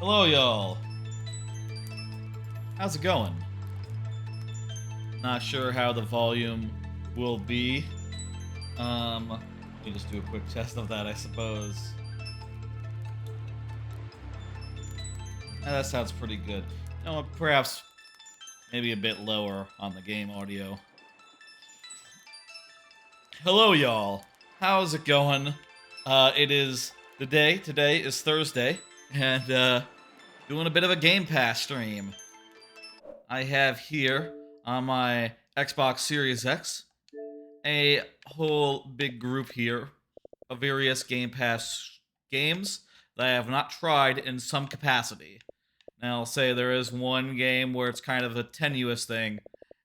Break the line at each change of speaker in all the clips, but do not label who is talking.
Hello, y'all. How's it going? Not sure how the volume will be. Let me just do a quick test of that, I suppose. That sounds pretty good. Perhaps maybe a bit lower on the game audio. Hello, y'all. How's it going? It is the day. Today is Thursday, and doing a bit of a Game Pass stream. I have here on my Xbox Series X a whole big group here of various Game Pass games that I have not tried in some capacity. Now, I'll say there is one game where it's kind of a tenuous thing,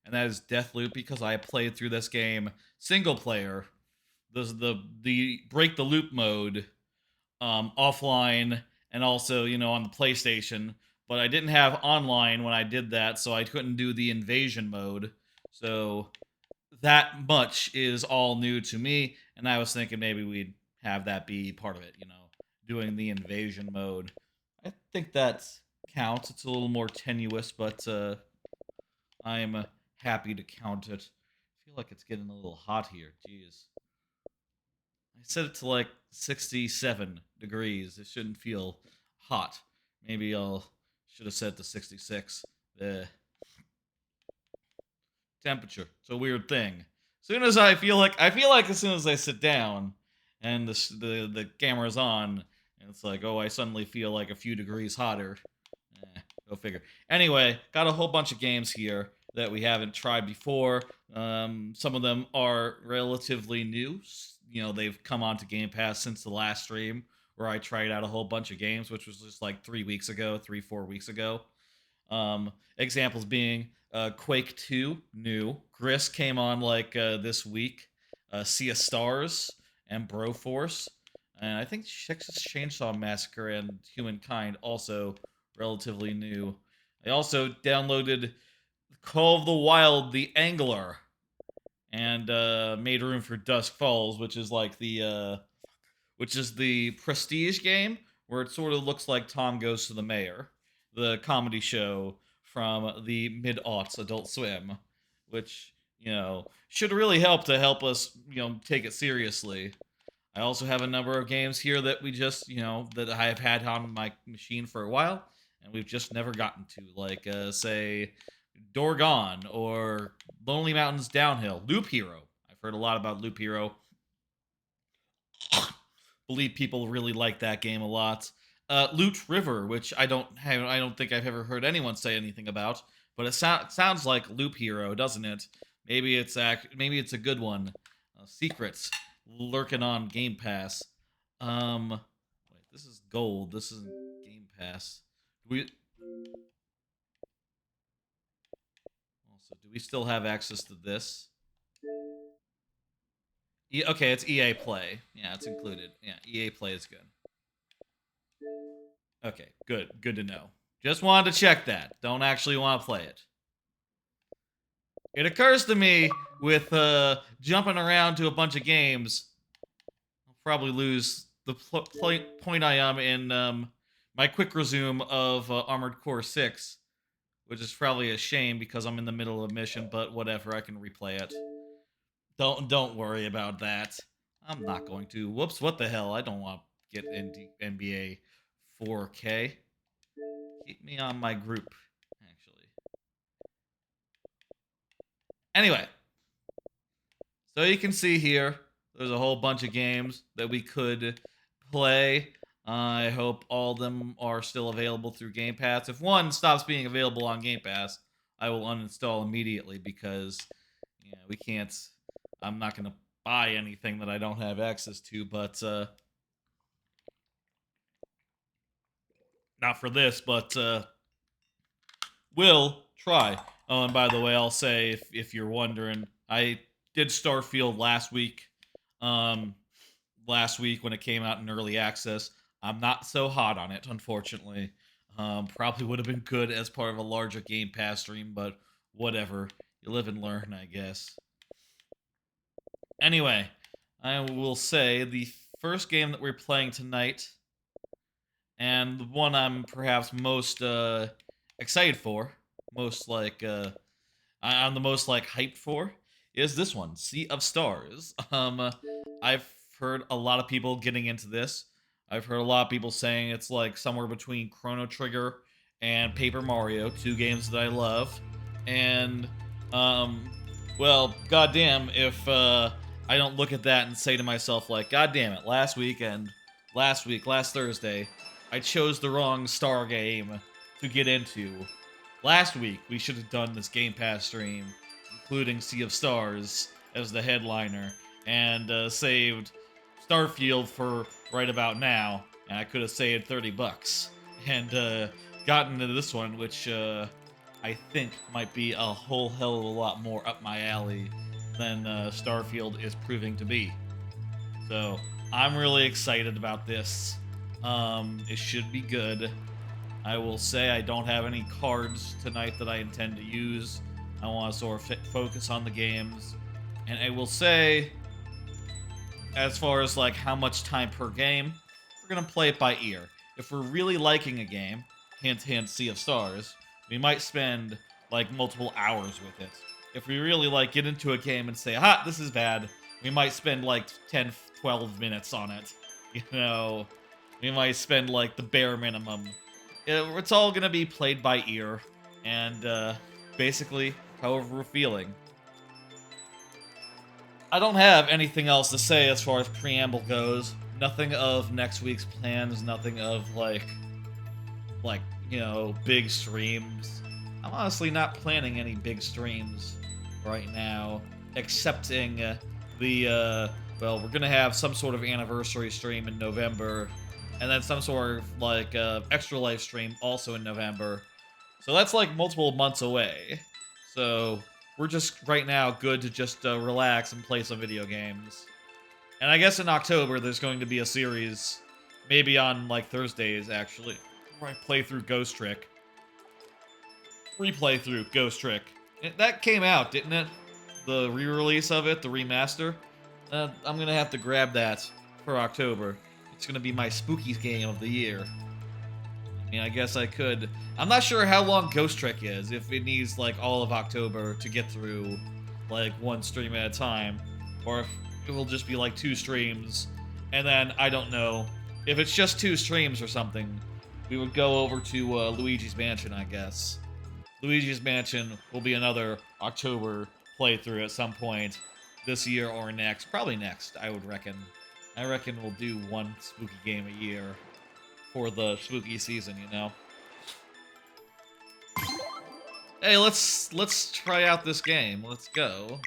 and that is Deathloop, because I played through this game single player. This is the break the loop mode, offline, and also on the PlayStation. But I didn't have online when I did that, so I couldn't do the invasion mode. So that much is all new to me, and I was thinking maybe we'd have that be part of it, doing the invasion mode. I think that counts. It's a little more tenuous, but I'm happy to count it. I feel like it's getting a little hot here. Jeez. I set it to like 67 degrees. It shouldn't feel hot. Maybe I'll should have set it to 66. Temperature. It's a weird thing. As soon as I feel like as soon as I sit down and the camera's on, and it's like, oh, I suddenly feel like a few degrees hotter. Go figure. Anyway, got a whole bunch of games here that we haven't tried before. Some of them are relatively new. They've come onto Game Pass since the last stream where I tried out a whole bunch of games, which was just like 4 weeks ago. Examples being Quake II, new. GRIS came on like this week. Sea of Stars and Broforce. And I think Texas Chainsaw Massacre and Humankind also relatively new. I also downloaded Call of the Wild: The Angler and made room for Dusk Falls, which is like the prestige game where it sort of looks like Tom Goes to the Mayor, the comedy show from the mid-aughts Adult Swim, which should really help us take it seriously. I also have a number of games here that we just that I have had on my machine for a while, and we've just never gotten to, like say Dorgon or Lonely Mountains Downhill, Loop Hero. I've heard a lot about Loop Hero. Believe people really like that game a lot. Loot River, which I don't think I've ever heard anyone say anything about, but it sounds like Loop Hero, doesn't it? Maybe it's a good one. Secrets lurking on Game Pass. Wait, this is gold. This isn't Game Pass. Do we still have access to this? Okay, it's EA Play. Yeah, it's included. Yeah, EA Play is good. Okay, good to know. Just wanted to check that. Don't actually want to play it. It occurs to me with jumping around to a bunch of games, I'll probably lose the point I am in my quick resume of Armored Core 6, which is probably a shame because I'm in the middle of a mission, but whatever, I can replay it. Don't worry about that. I'm not going to. Whoops, what the hell? I don't want to get into NBA 4K. Keep me on my group, actually. Anyway, so you can see here, there's a whole bunch of games that we could play. I hope all of them are still available through Game Pass. If one stops being available on Game Pass, I will uninstall immediately because we can't. I'm not going to buy anything that I don't have access to, but not for this, but will try. Oh, and by the way, I'll say if you're wondering, I did Starfield last week. Last week when it came out in early access. I'm not so hot on it, unfortunately. Probably would have been good as part of a larger Game Pass stream, but whatever. You live and learn, I guess. Anyway, I will say the first game that we're playing tonight And the one I'm perhaps most excited for, most like I'm the most like hyped for, is this one, Sea of Stars. I've heard a lot of people getting into this. I've heard a lot of people saying it's like somewhere between Chrono Trigger and Paper Mario, two games that I love. And um, well, goddamn, if I don't look at that and say to myself like, God damn it, last Thursday, I chose the wrong Star game to get into. Last week, we should have done this Game Pass stream, including Sea of Stars as the headliner, and saved Starfield for right about now, and I could have saved $30 and gotten into this one, which I think might be a whole hell of a lot more up my alley than Starfield is proving to be. So I'm really excited about this. It should be good. I will say I don't have any cards tonight that I intend to use. I want to sort of focus on the games. And I will say, as far as like how much time per game, we're going to play it by ear. If we're really liking a game, hint hint Sea of Stars, we might spend like multiple hours with it. If we really like get into a game and say, "Ha, this is bad," we might spend like 10, 12 minutes on it. You know, we might spend like the bare minimum. It's all gonna be played by ear, and basically, however we're feeling. I don't have anything else to say as far as preamble goes. Nothing of next week's plans. Nothing of like big streams. I'm honestly not planning any big streams right now, excepting the well, we're gonna have some sort of anniversary stream in November, and then some sort of like extra life stream also in November. So that's like multiple months away. So we're just right now good to just relax and play some video games. And I guess in October there's going to be a series, maybe on like Thursdays actually, where I play through Ghost Trick. Replay through Ghost Trick. That came out, didn't it? The re-release of it, the remaster. I'm gonna have to grab that for October. It's gonna be my spooky game of the year. I mean, I guess I could. I'm not sure how long Ghost Trick is. If it needs like all of October to get through, like one stream at a time, or if it will just be like 2 streams, and then I don't know. If it's just 2 streams or something, we would go over to Luigi's Mansion, I guess. Luigi's Mansion will be another October playthrough at some point this year or next. Probably next, I would reckon. I reckon we'll do one spooky game a year for the spooky season, you know? Hey, let's try out this game. Let's go.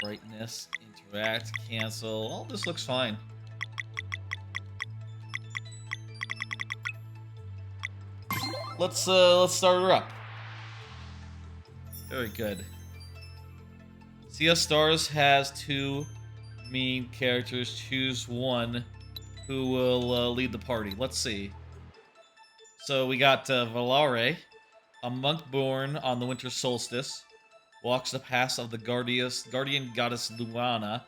Brightness, interact, cancel. All this looks fine. Let's start her up. Very good. Sea of Stars has 2 main characters. Choose one who will lead the party. Let's see. So we got Valare, a monk born on the winter solstice, walks the paths of the guardian goddess Juliana,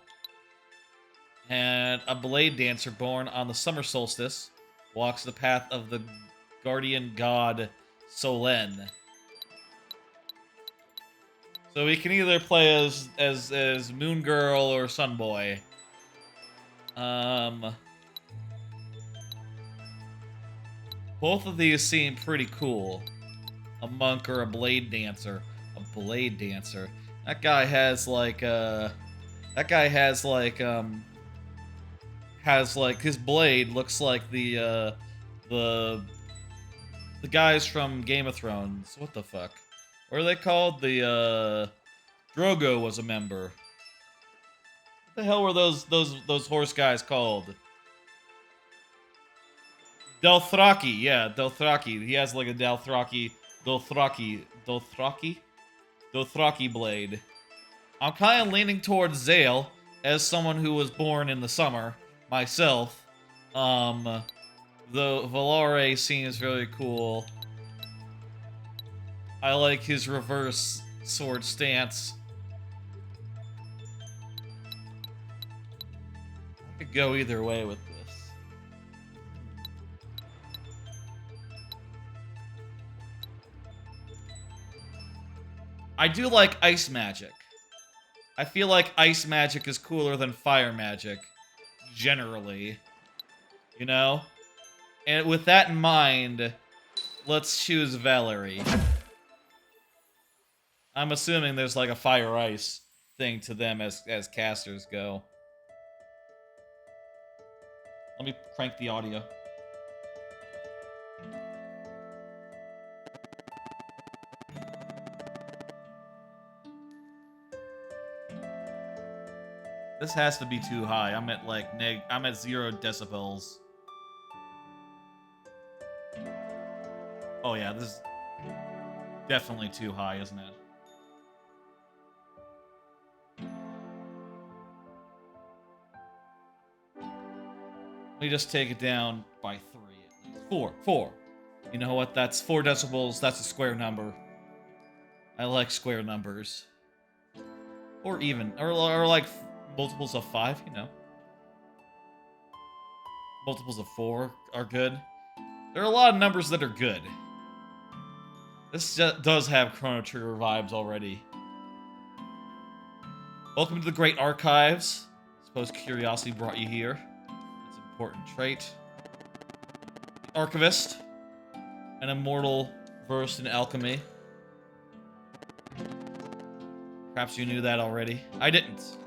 and a blade dancer born on the summer solstice, walks the path of the guardian god Solen. So we can either play as Moon Girl or Sun Boy. Both of these seem pretty cool. A monk or a blade dancer. A blade dancer. That guy has like his blade looks like the guys from Game of Thrones. What the fuck? What are they called? The Drogo was a member. What the hell were those horse guys called? Dothraki, yeah, Dothraki. He has like a Dothraki blade. I'm kind of leaning towards Zale as someone who was born in the summer myself. The Valare seems very cool. I like his reverse sword stance. Could go either way with this. I do like ice magic. I feel like ice magic is cooler than fire magic, generally. You know? And with that in mind, let's choose Valerie. I'm assuming there's like a fire-ice thing to them as casters go. Let me crank the audio. This has to be too high. I'm at like I'm at 0 decibels. Oh yeah, this is definitely too high, isn't it? Let me just take it down by 3 at least. 4. You know what? That's 4 decibels. That's a square number. I like square numbers. Or even. Or like multiples of 5, you know. Multiples of 4 are good. There are a lot of numbers that are good. This does have Chrono Trigger vibes already. Welcome to the Great Archives. I suppose curiosity brought you here. It's an important trait. The Archivist. An immortal versed in alchemy. Perhaps you knew that already. I didn't.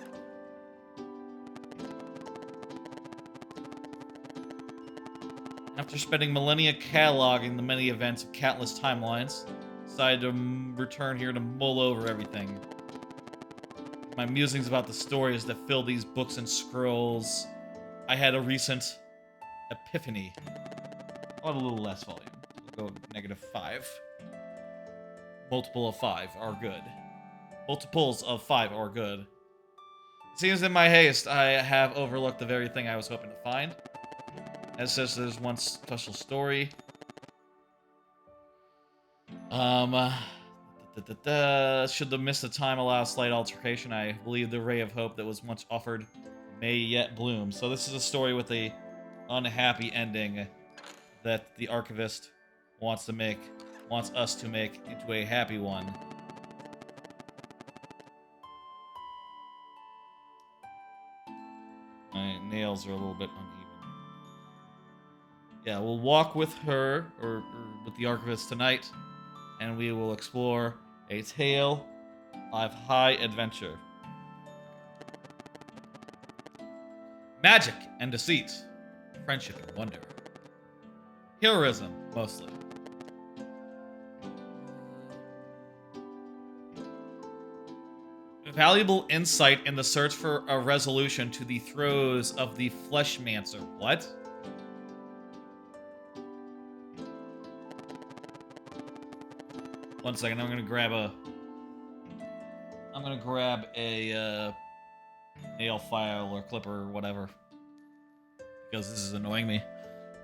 After spending millennia cataloging the many events of countless timelines, decided to return here to mull over everything. My musings about the stories that fill these books and scrolls. I had a recent epiphany. I'll have a little less volume. We'll go -5. Multiple of 5 are good. Multiples of 5 are good. It seems in my haste, I have overlooked the very thing I was hoping to find. As says, there's one special story. Should the miss of time allow slight altercation, I believe the ray of hope that was once offered may yet bloom. So this is a story with a unhappy ending that the archivist wants us to make into a happy one. My nails are a little bit uneven. Yeah, we'll walk with her, or with the archivist tonight, and we will explore a tale of high adventure. Magic and deceit. Friendship and wonder. Heroism, mostly. Valuable insight in the search for a resolution to the throes of the Fleshmancer. What? One second, I'm gonna grab a nail file or clipper or whatever, because this is annoying me.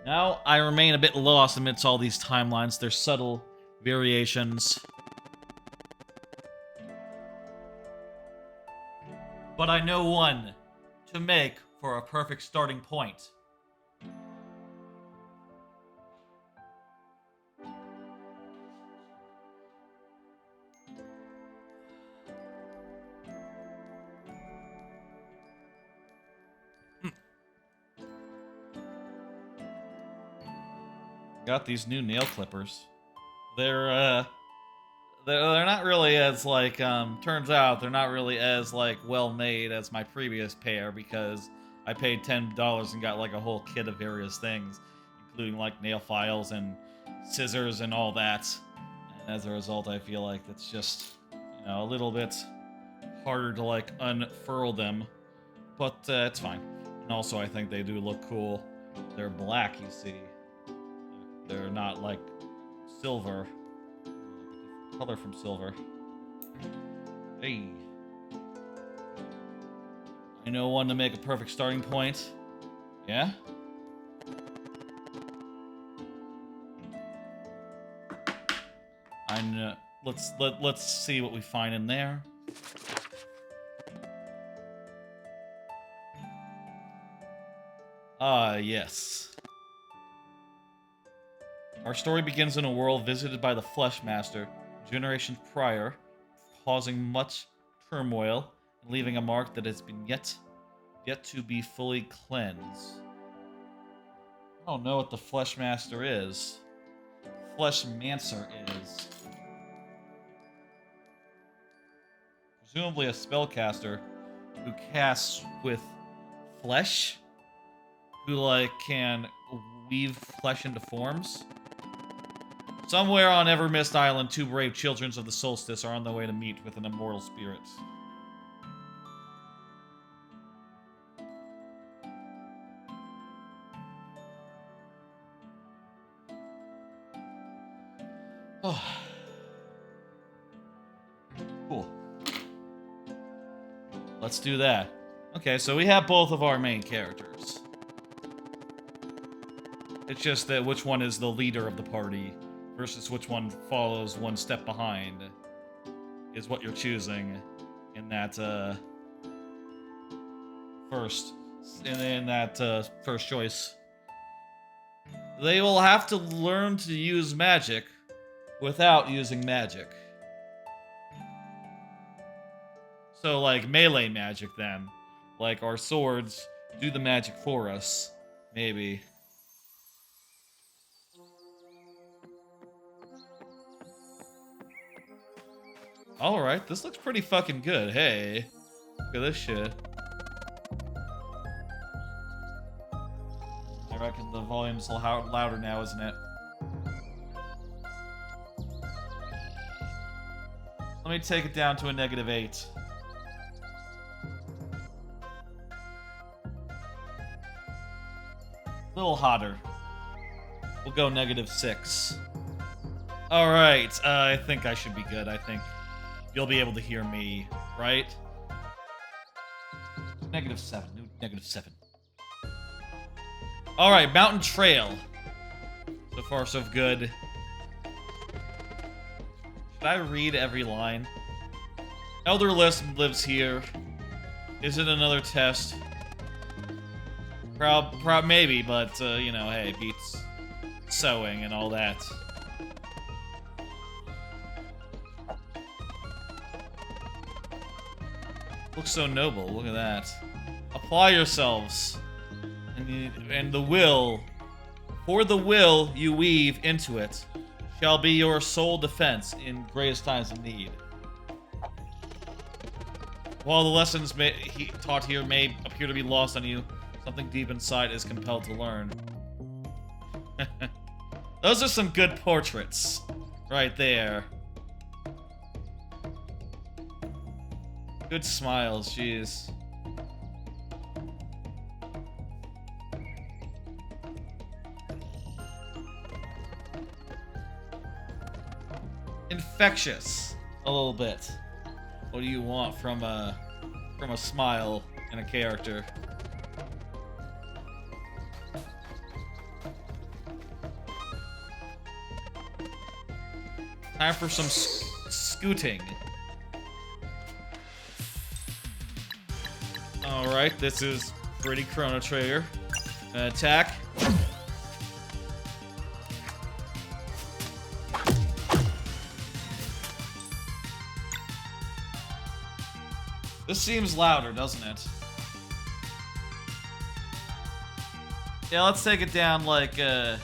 Now I remain a bit lost amidst all these timelines. There's subtle variations, but I know one to make for a perfect starting point. Got these new nail clippers. They're not really as like turns out they're not really as like well made as my previous pair, because I paid $10 and got like a whole kit of various things, including like nail files and scissors and all that. And as a result, I feel like it's just, you know, a little bit harder to like unfurl them, but it's fine. And also, I think they do look cool. They're black, you see. They're not like silver. Color from silver. Hey. I know one to make a perfect starting point. Yeah? I know. Let's see what we find in there. Ah, yes. Our story begins in a world visited by the Flesh Master, generations prior, causing much turmoil and leaving a mark that has been yet to be fully cleansed. I don't know what the Flesh Master is. Flesh Mancer is presumably a spellcaster who casts with flesh, who like can weave flesh into forms. Somewhere on Evermist Island, two brave children of the solstice are on their way to meet with an immortal spirit. Oh. Cool. Let's do that. Okay, so we have both of our main characters. It's just that which one is the leader of the party versus which one follows one step behind is what you're choosing in that first choice. They will have to learn to use magic without using magic. So like melee magic then. Like our swords do the magic for us. Maybe. Alright, this looks pretty fucking good. Hey. Look at this shit. I reckon the volume's a little louder now, isn't it? Let me take it down to a -8. A little hotter. We'll go -6. Alright, I think I should be good. I think you'll be able to hear me, right? -7. -7. Alright, Mountain Trail. So far, so good. Should I read every line? Elder lives here. Is it another test? Maybe, but, you know, hey, beats sewing and all that. Looks so noble, look at that. Apply yourselves. And the will, for the will you weave into it, shall be your sole defense in greatest times of need. While the lessons taught here may appear to be lost on you, something deep inside is compelled to learn. Those are some good portraits, right there. Good smiles, jeez. Infectious, a little bit. What do you want from a smile and a character? Time for some scooting. Alright, this is pretty Chrono Trigger. Attack. This seems louder, doesn't it? Yeah, let's take it down like, how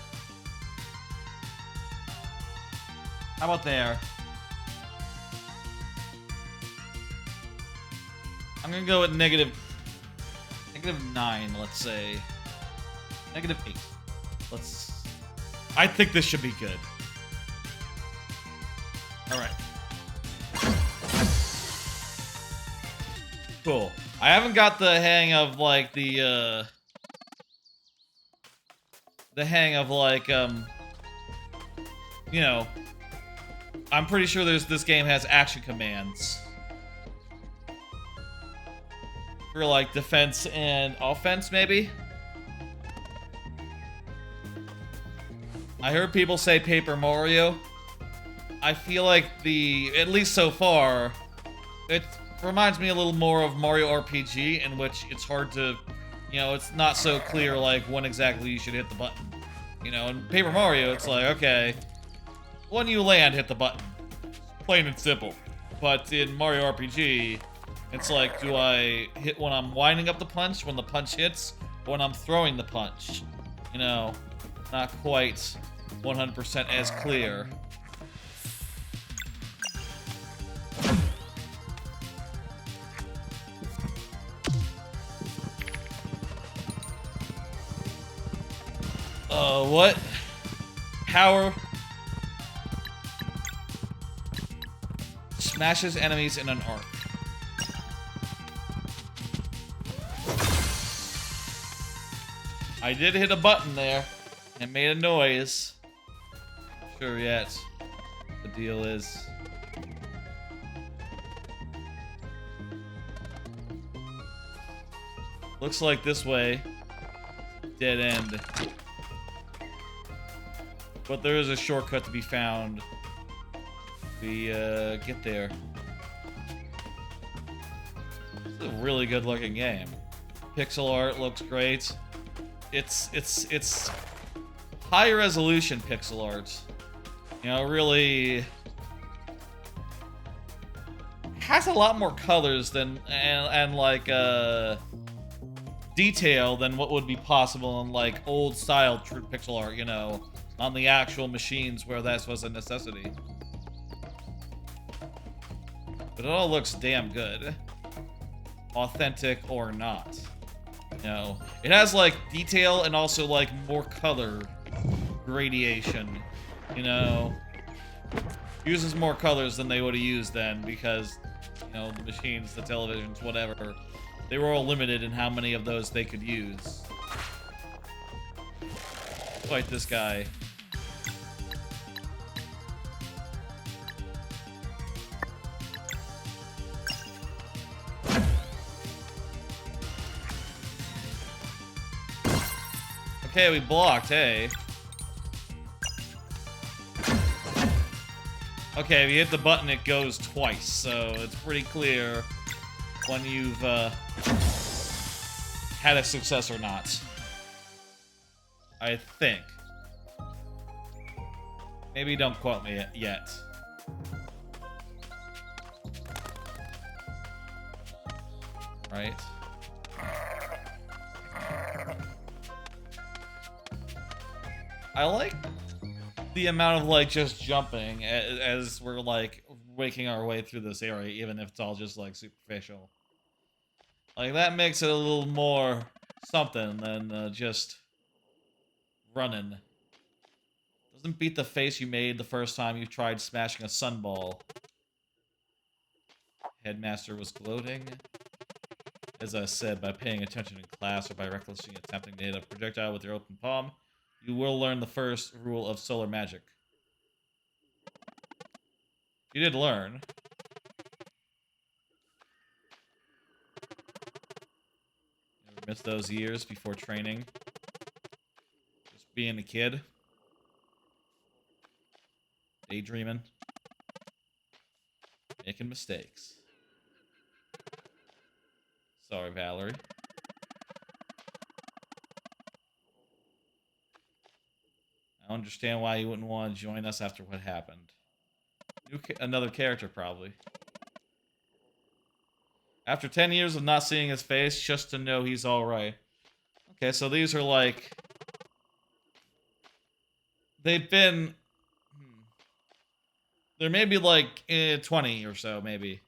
about there? I'm gonna go with -9, let's say. -8. I think this should be good. Alright. Cool. I haven't got the hang of, like, the hang of, like, you know, I'm pretty sure this game has action commands. For, like, defense and offense, maybe? I heard people say Paper Mario. I feel like at least so far, it reminds me a little more of Mario RPG, in which it's hard to you know, it's not so clear, like, when exactly you should hit the button. You know, in Paper Mario, it's like, okay, when you land, hit the button. Plain and simple. But in Mario RPG, it's like, do I hit when I'm winding up the punch, when the punch hits, or when I'm throwing the punch? You know, not quite 100% as clear. What? Power smashes enemies in an arc. I did hit a button there and made a noise. Not sure yet what the deal is. Looks like this way. Dead end. But there is a shortcut to be found. We get there. It's a really good looking game. Pixel art looks great. It's high resolution pixel art. You know, really has a lot more colors than and like detail than what would be possible in like old style pixel art, you know, on the actual machines where that was a necessity. But it all looks damn good. Authentic or not. You know, it has like detail and also like more color gradation. You know, uses more colors than they would have used then because, you know, the machines, the televisions, whatever, they were all limited in how many of those they could use. Fight this guy. Okay, we blocked, hey. Okay, if you hit the button, it goes twice, so it's pretty clear when you've had a success or not. I think. Maybe don't quote me yet. Right? I like the amount of, like, just jumping as we're, like, making our way through this area, even if it's all just, like, superficial. Like, that makes it a little more something than just running. Doesn't beat the face you made the first time you tried smashing a sunball. Headmaster was gloating. As I said, by paying attention in class or by recklessly attempting to hit a projectile with your open palm, you will learn the first rule of solar magic. You did learn. Never miss those years before training. Just being a kid. Daydreaming. Making mistakes. Sorry, Valerie. I understand why you wouldn't want to join us after what happened. Another character, probably. After 10 years of not seeing his face, just to know he's alright. Okay, so these are like... They've been... They're maybe like 20 or so, maybe.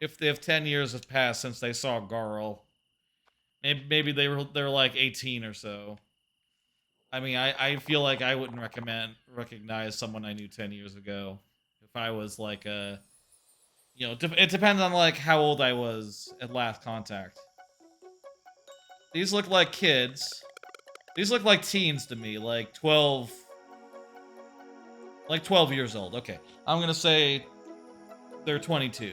If 10 years have passed since they saw Garl. Maybe they're like 18 or so. I mean, I feel like I wouldn't recognize someone I knew 10 years ago. If I was like a... You know, it depends on like how old I was at last contact. These look like kids. These look like teens to me, like 12... Like 12 years old, okay. I'm gonna say they're 22.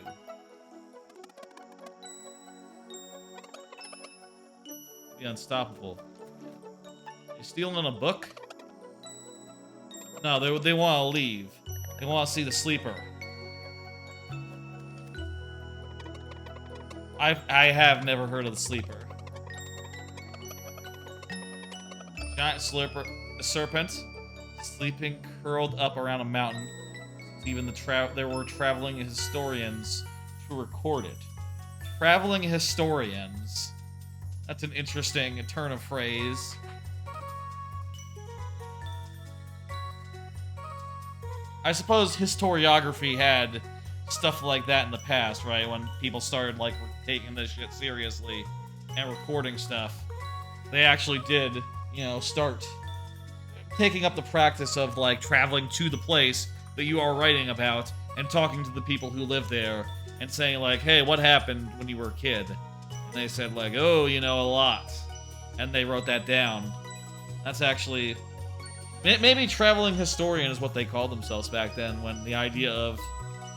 Be unstoppable. You stealing a book? No, they want to leave. They want to see the sleeper. I have never heard of the sleeper. Giant serpent sleeping curled up around a mountain. Even there were traveling historians to record it. Traveling historians. That's an interesting turn of phrase. I suppose historiography had stuff like that in the past, right? When people started, like, taking this shit seriously and recording stuff. They actually did, you know, start taking up the practice of, like, traveling to the place that you are writing about and talking to the people who live there and saying, like, hey, what happened when you were a kid? And they said, like, oh, you know, a lot. And they wrote that down. That's actually... Maybe traveling historian is what they called themselves back then, when the idea of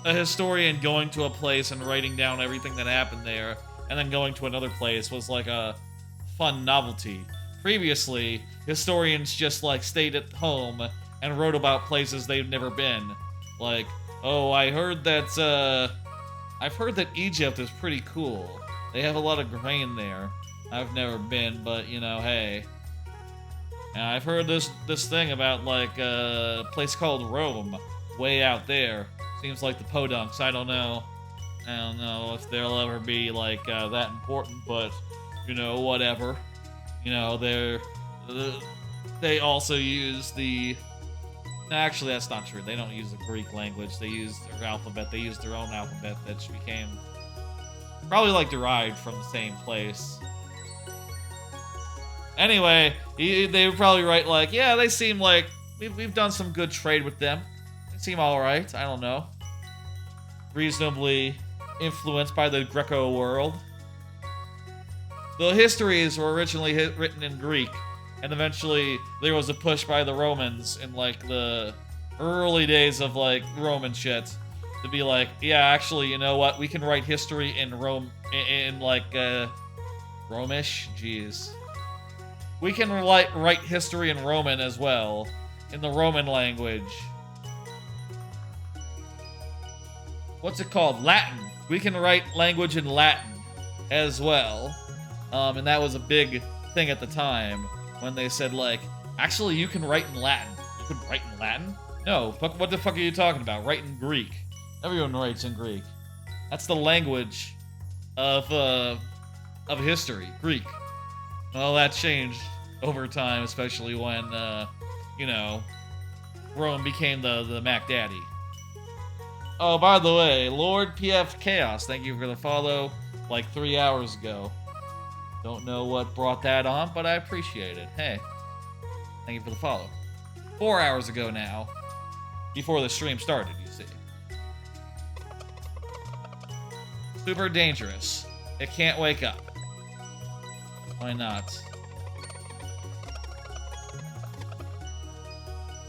a historian going to a place and writing down everything that happened there, and then going to another place was like a fun novelty. Previously, historians just, like, stayed at home and wrote about places they've never been. Like, oh, I've heard that Egypt is pretty cool. They have a lot of grain there. I've never been, but, you know, hey. And I've heard this thing about, like, a place called Rome, way out there. Seems like the podunks. I don't know if they'll ever be, like, that important, but, you know, whatever. You know, they also use the... Actually, that's not true. They don't use the Greek language. They use their alphabet. They use their own alphabet that became probably, like, derived from the same place. Anyway, they would probably write, like, yeah, they seem like we've done some good trade with them. They seem alright. I don't know. Reasonably influenced by the Greco world. The histories were originally written in Greek, and eventually there was a push by the Romans in, like, the early days of, like, Roman shit to be like, yeah, actually, you know what? We can write history in Romish? Jeez. We can write history in Roman as well, in the Roman language. What's it called? Latin. We can write language in Latin as well. And that was a big thing at the time when they said, like, actually, you can write in Latin. You can write in Latin? No, what the fuck are you talking about? Write in Greek. Everyone writes in Greek. That's the language of history. Greek. Well, that changed over time, especially when, you know, Rome became the Mac Daddy. Oh, by the way, Lord PF Chaos, thank you for the follow, like 3 hours ago. Don't know what brought that on, but I appreciate it. Hey, thank you for the follow. 4 hours ago now, before the stream started, you see. Super dangerous. It can't wake up. Why not?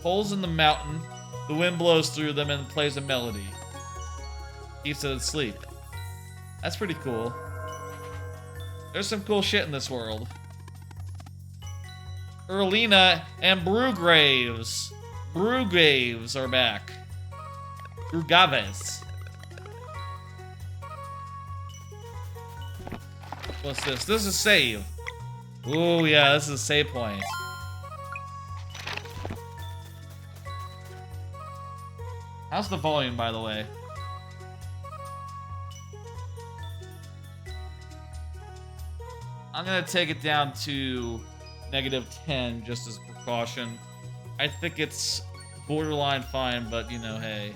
Holes in the mountain. The wind blows through them and plays a melody. Keeps it asleep. That's pretty cool. There's some cool shit in this world. Erlina and Brewgraves. Brewgraves are back. Brewgaves. What's this? This is save. Ooh, yeah, this is a save point. How's the volume, by the way? I'm gonna take it down to -10 just as precaution. I think it's borderline fine, but, you know, hey.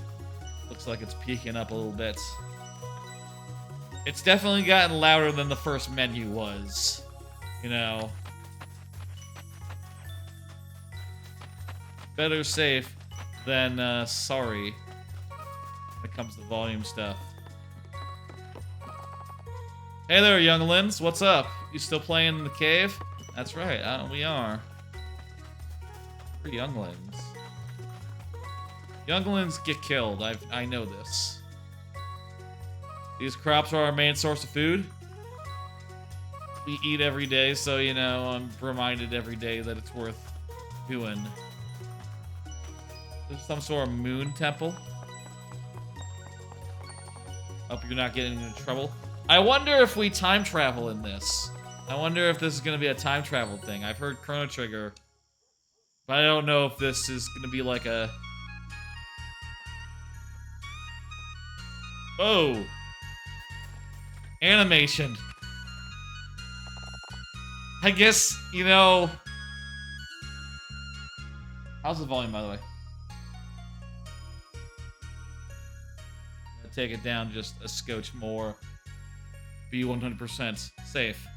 Looks like it's peaking up a little bit. It's definitely gotten louder than the first menu was. You know. Better safe than sorry when it comes to volume stuff. Hey there, younglings. What's up? You still playing in the cave? That's right. We are. We're younglings. Younglings get killed. I know this. These crops are our main source of food. We eat every day, so, you know, I'm reminded every day that it's worth doing. There's some sort of moon temple. Hope you're not getting into trouble. I wonder if we time travel in this. I wonder if this is gonna be a time travel thing. I've heard Chrono Trigger, but I don't know if this is gonna be like a... Oh! Animation. I guess, you know... How's the volume, by the way? I'm gonna take it down just a scotch more. Be 100% safe.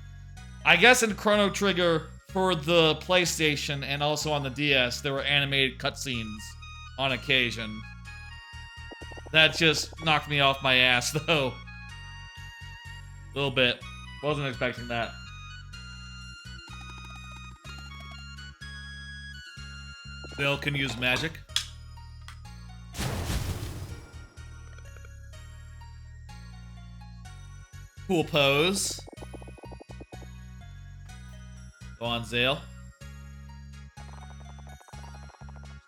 I guess in Chrono Trigger, for the PlayStation and also on the DS, there were animated cutscenes on occasion. That just knocked me off my ass, though. A little bit. Wasn't expecting that. Bill can use magic. Cool pose. Go on, Zale.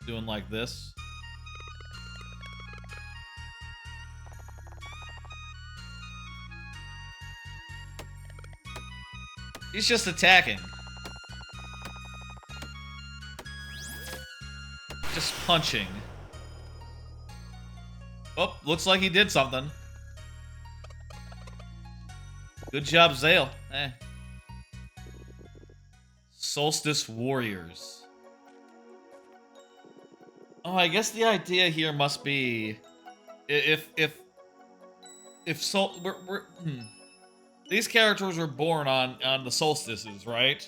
Doing like this. He's just attacking. Just punching. Oh, looks like he did something. Good job, Zale. Solstice Warriors. Oh, I guess the idea here must be if these characters were born on the solstices, right?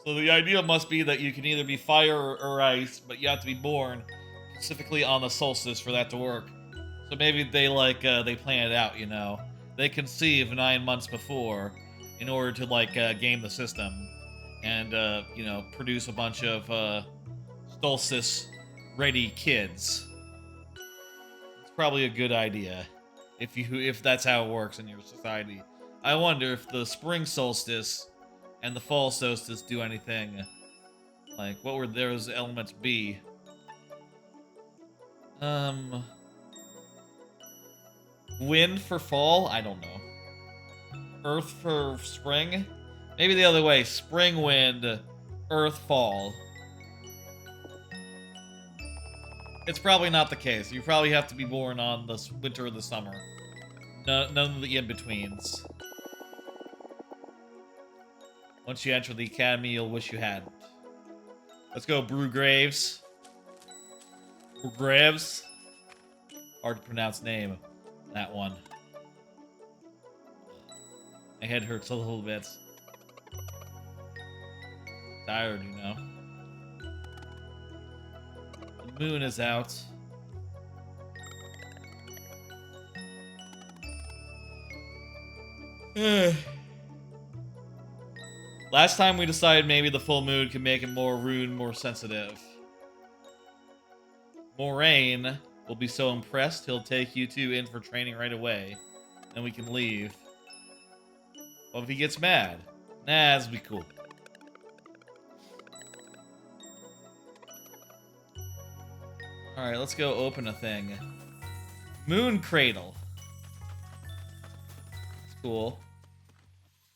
So the idea must be that you can either be fire or ice, but you have to be born specifically on the solstice for that to work. So maybe they they plan it out, you know. They conceive 9 months before in order to game the system and you know, produce a bunch of solstice ready kids. It's probably a good idea if that's how it works in your society. I wonder if the spring solstice and the fall solstice do anything. Like, what would those elements be? Wind for fall? I don't know. Earth for spring? Maybe the other way. Spring wind, earth fall. It's probably not the case. You probably have to be born on the winter or the summer. None of the in-betweens. Once you enter the academy, you'll wish you hadn't. Let's go, Brew Graves. Brew Graves. Hard to pronounce name. That one. My head hurts a little bit. Tired, you know. The moon is out. Last time we decided maybe the full moon could make him more rude, more sensitive. Moraine will be so impressed he'll take you two in for training right away. Then we can leave. What if he gets mad? Nah, this will be cool. Alright, let's go open a thing. Moon Cradle. It's cool.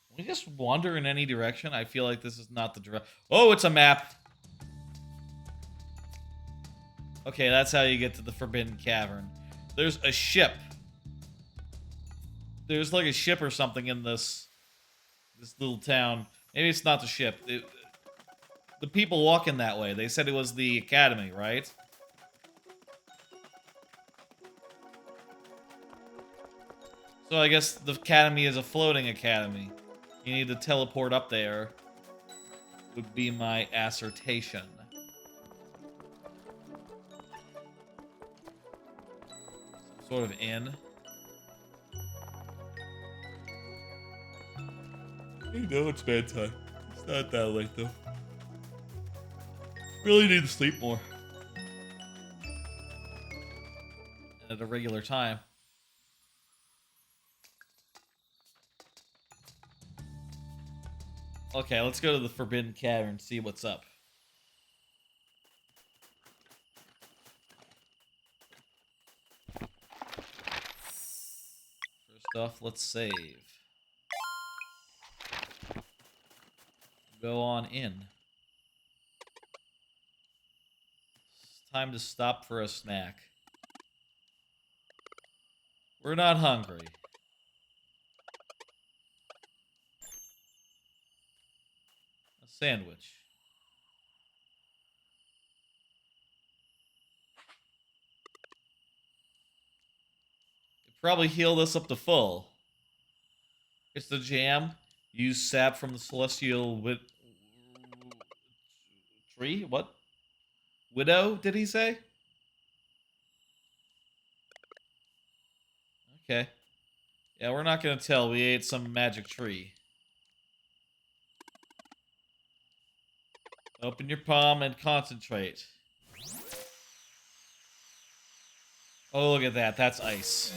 Can we just wander in any direction? I feel like this is not the direct... Oh, it's a map! Okay, that's how you get to the Forbidden Cavern. There's a ship. There's like a ship or something in this little town. Maybe it's not the ship. The people walking that way. They said it was the academy, right? So I guess the academy is a floating academy. You need to teleport up there. Would be my assertion. Some sort of inn. You know it's bedtime. It's not that late though. Really need to sleep more. And at a regular time. Okay, let's go to the Forbidden Cavern and see what's up. First off, let's save. Go on in. It's time to stop for a snack. We're not hungry. A sandwich. It probably healed us up to full. It's the jam. Use sap from the celestial tree? What? Widow, did he say? Okay. Yeah, we're not gonna tell. We ate some magic tree. Open your palm and concentrate. Oh, look at that. That's ice.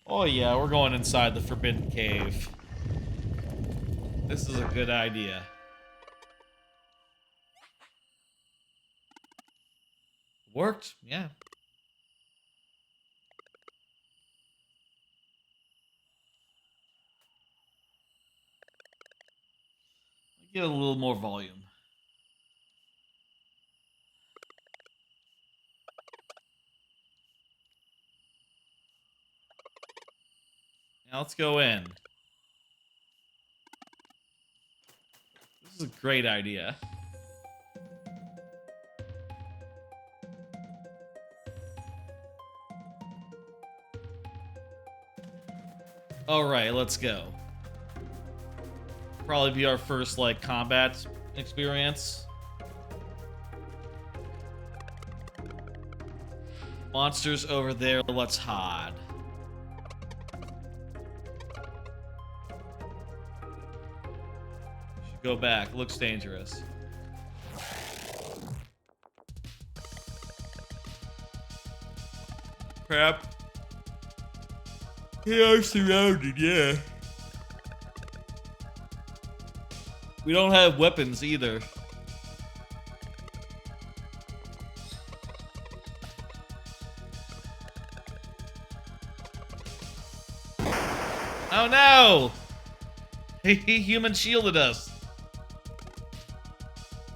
Oh yeah, we're going inside the Forbidden Cave. This is a good idea. Worked, yeah. Get a little more volume. Now let's go in. This is a great idea. Alright, let's go. Probably be our first, like, combat experience. Monsters over there, let's hide. Should go back, looks dangerous. Crap. We are surrounded, yeah. We don't have weapons either. Oh no! He human shielded us.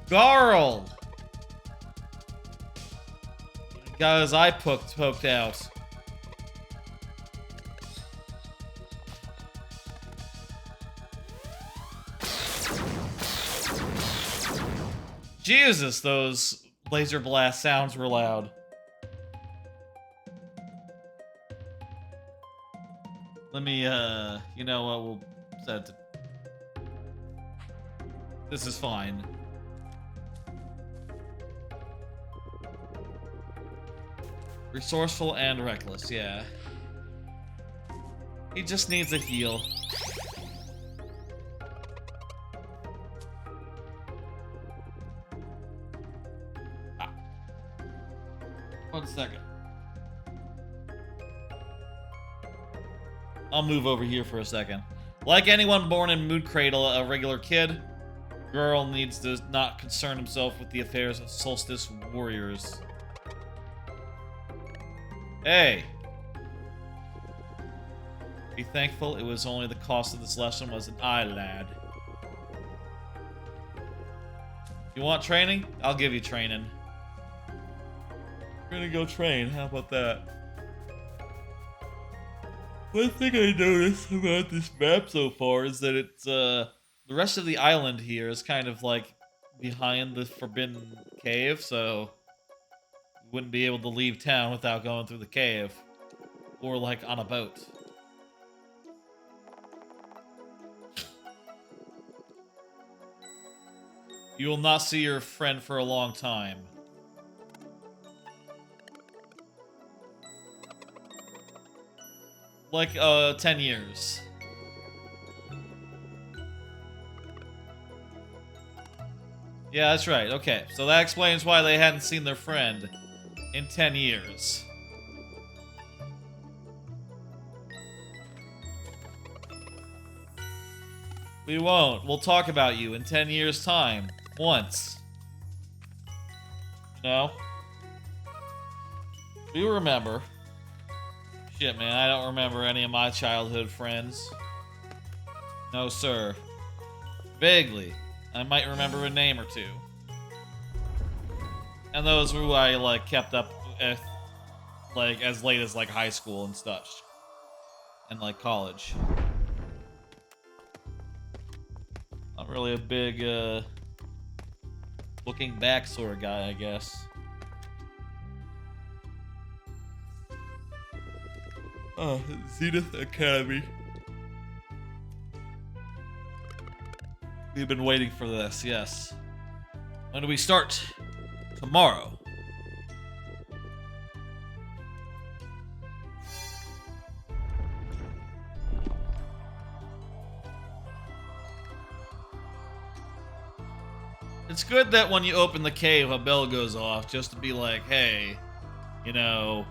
Garl! Got his eye poked out. Jesus, those laser blast sounds were loud. Let me, you know what, we'll set it to... This is fine. Resourceful and reckless, yeah. He just needs a heal. Ah. 1 second. I'll move over here for a second. Like anyone born in Mood Cradle, a regular kid, girl needs to not concern himself with the affairs of Solstice warriors. Hey! Be thankful it was only the cost of this lesson was an eye, lad. You want training? I'll give you training. We're gonna go train, how about that? One thing I noticed about this map so far is that it's, the rest of the island here is kind of, like, behind the Forbidden Cave, so you wouldn't be able to leave town without going through the cave. Or, like, on a boat. You will not see your friend for a long time. Like, 10 years. Yeah, that's right. Okay, so that explains why they hadn't seen their friend in 10 years. We won't. We'll talk about you in 10 years' time. Once. You know? We remember. Shit, man, I don't remember any of my childhood friends. No, sir. Vaguely. I might remember a name or two. And those who I, like, kept up with, like, as late as, like, high school and such. And, like, college. Not really a big, looking back sort of guy, I guess. Oh, Zenith Academy. We've been waiting for this, yes. When do we start? Tomorrow. It's good that when you open the cave, a bell goes off just to be like, hey, you know,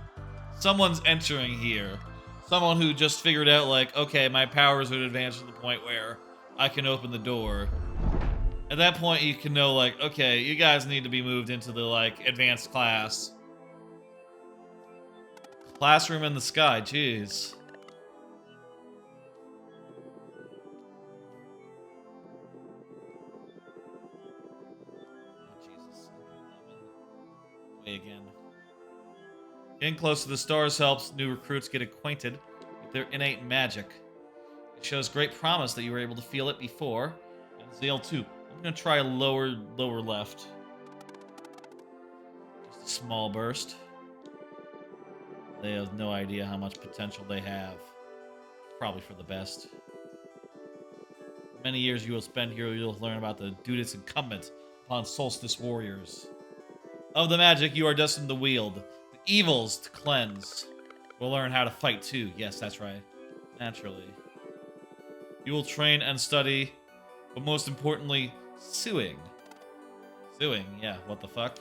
someone's entering here. Someone who just figured out, like, okay, my powers would advance to the point where I can open the door. At that point, you can know, like, okay, you guys need to be moved into the, like, advanced class. Classroom in the sky, jeez. Oh, Jesus. Way again. Getting close to the stars helps new recruits get acquainted with their innate magic. It shows great promise that you were able to feel it before. And Zale too. I'm gonna try lower left. Just a small burst. They have no idea how much potential they have. Probably for the best. Many years you will spend here, you'll learn about the duties incumbent upon Solstice Warriors. Of the magic you are destined to wield, the evils to cleanse. We'll learn how to fight too. Yes, that's right. Naturally. You will train and study, but most importantly, suing. Suing, yeah, what the fuck?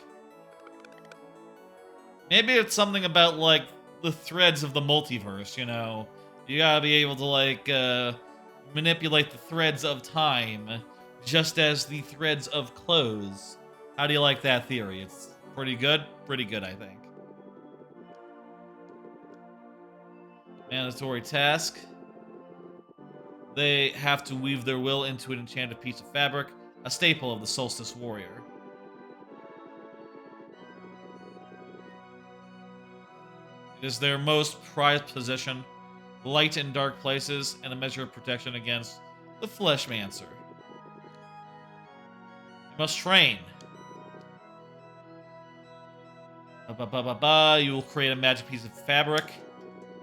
Maybe it's something about, like, the threads of the multiverse, you know? You gotta be able to, like, manipulate the threads of time, just as the threads of clothes. How do you like that theory? It's pretty good? Pretty good, I think. Mandatory task. They have to weave their will into an enchanted piece of fabric, a staple of the Solstice Warrior. It is their most prized possession, light in dark places, and a measure of protection against the Fleshmancer. You must train. You will create a magic piece of fabric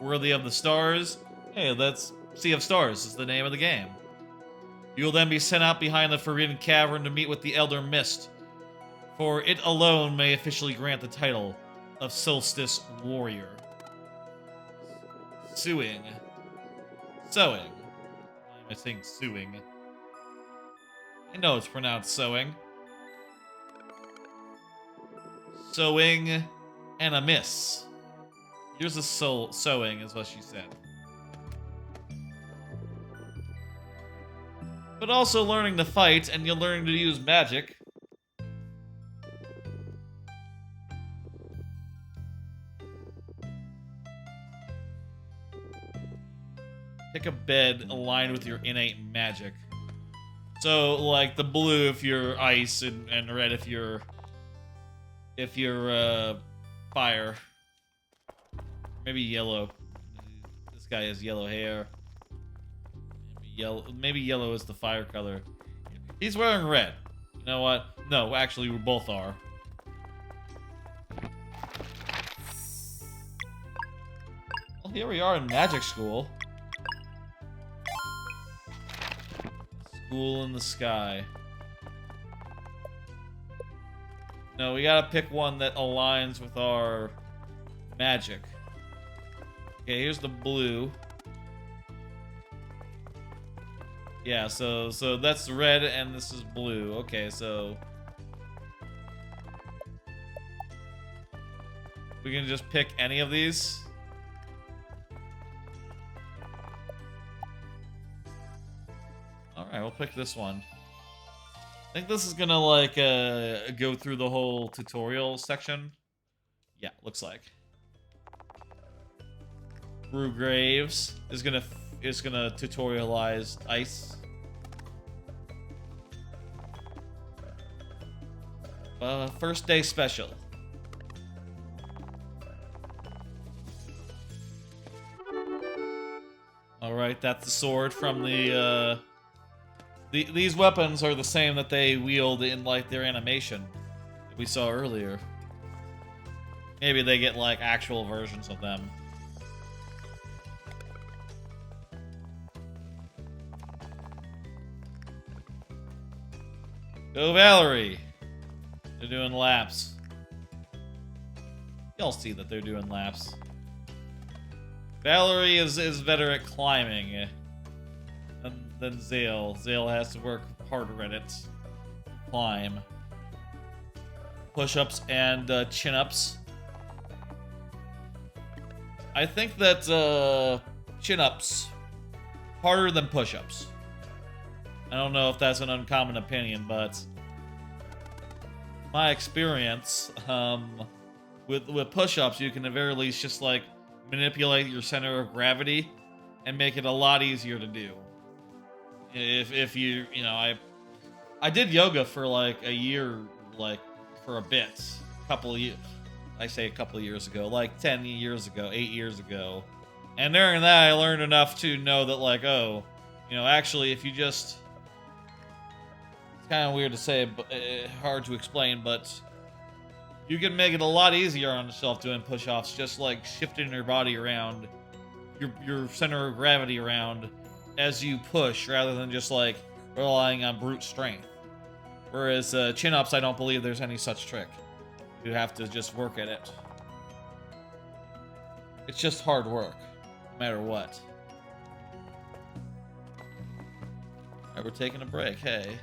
worthy of the stars. Hey, that's Sea of Stars is the name of the game. You will then be sent out behind the Forbidden Cavern to meet with the Elder Mist, for it alone may officially grant the title of Solstice Warrior. Sewing. Why am I saying suing? I know it's pronounced sewing. Sewing and a miss. Here's a sewing, is what she said. But also learning to fight, and you're learning to use magic. Pick a bed aligned with your innate magic. So, like, the blue if you're ice, and red if you're fire. Maybe yellow. This guy has yellow hair. Maybe yellow is the fire color. He's wearing red. You know what? No, actually, we both are. Well, here we are in magic school. School in the sky. No, we gotta pick one that aligns with our magic. Okay, here's the blue. Yeah, so that's red and this is blue. Okay, so we can just pick any of these. Alright, we'll pick this one. I think this is gonna, like, go through the whole tutorial section. Yeah, looks like. Brew Graves is gonna tutorialize ice. First day special. Alright, that's the sword from these weapons are the same that they wield in, like, their animation that we saw earlier. Maybe they get, like, actual versions of them. Go Valerie! They're doing laps. Y'all see that they're doing laps. Valerie is better at climbing than Zale. Zale has to work harder at it. Climb. Push-ups and chin-ups. I think that chin-ups harder than push-ups. I don't know if that's an uncommon opinion, but my experience, with push-ups, you can at the very least just, like, manipulate your center of gravity and make it a lot easier to do. If you know, I did yoga for, like, a year, like, for a bit. I say a couple of years ago, like 10 years ago, 8 years ago. And during that, I learned enough to know that, like, oh, you know, actually, if you just... It's kind of weird to say, but hard to explain, but you can make it a lot easier on yourself doing push-offs, just, like, shifting your body around, your center of gravity around as you push, rather than just, like, relying on brute strength. Whereas chin-ups, I don't believe there's any such trick. You have to just work at it. It's just hard work, no matter what. Alright, we're taking a break, hey.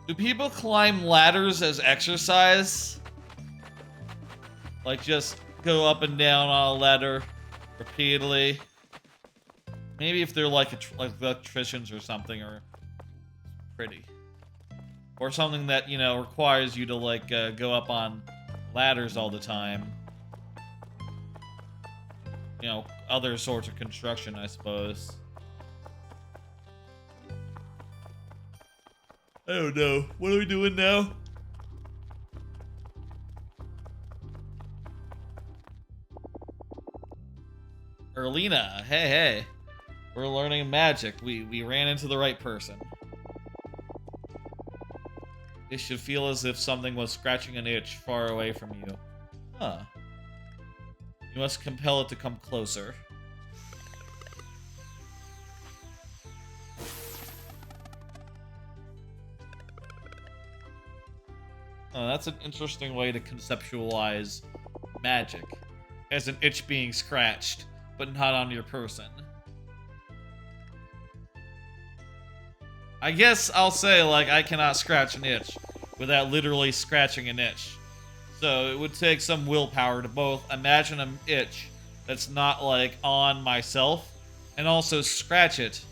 Do people climb ladders as exercise? Like, just go up and down on a ladder repeatedly? Maybe if they're like electricians or something, or pretty. Or something that, you know, requires you to, like, go up on ladders all the time. You know, other sorts of construction, I suppose. I don't know. What are we doing now? Erlina, hey. We're learning magic. We ran into the right person. It should feel as if something was scratching an itch far away from you. Huh. You must compel it to come closer. Oh, that's an interesting way to conceptualize magic. As an itch being scratched, but not on your person. I guess I'll say, like, I cannot scratch an itch without literally scratching an itch. So it would take some willpower to both imagine an itch that's not, like, on myself, and also scratch it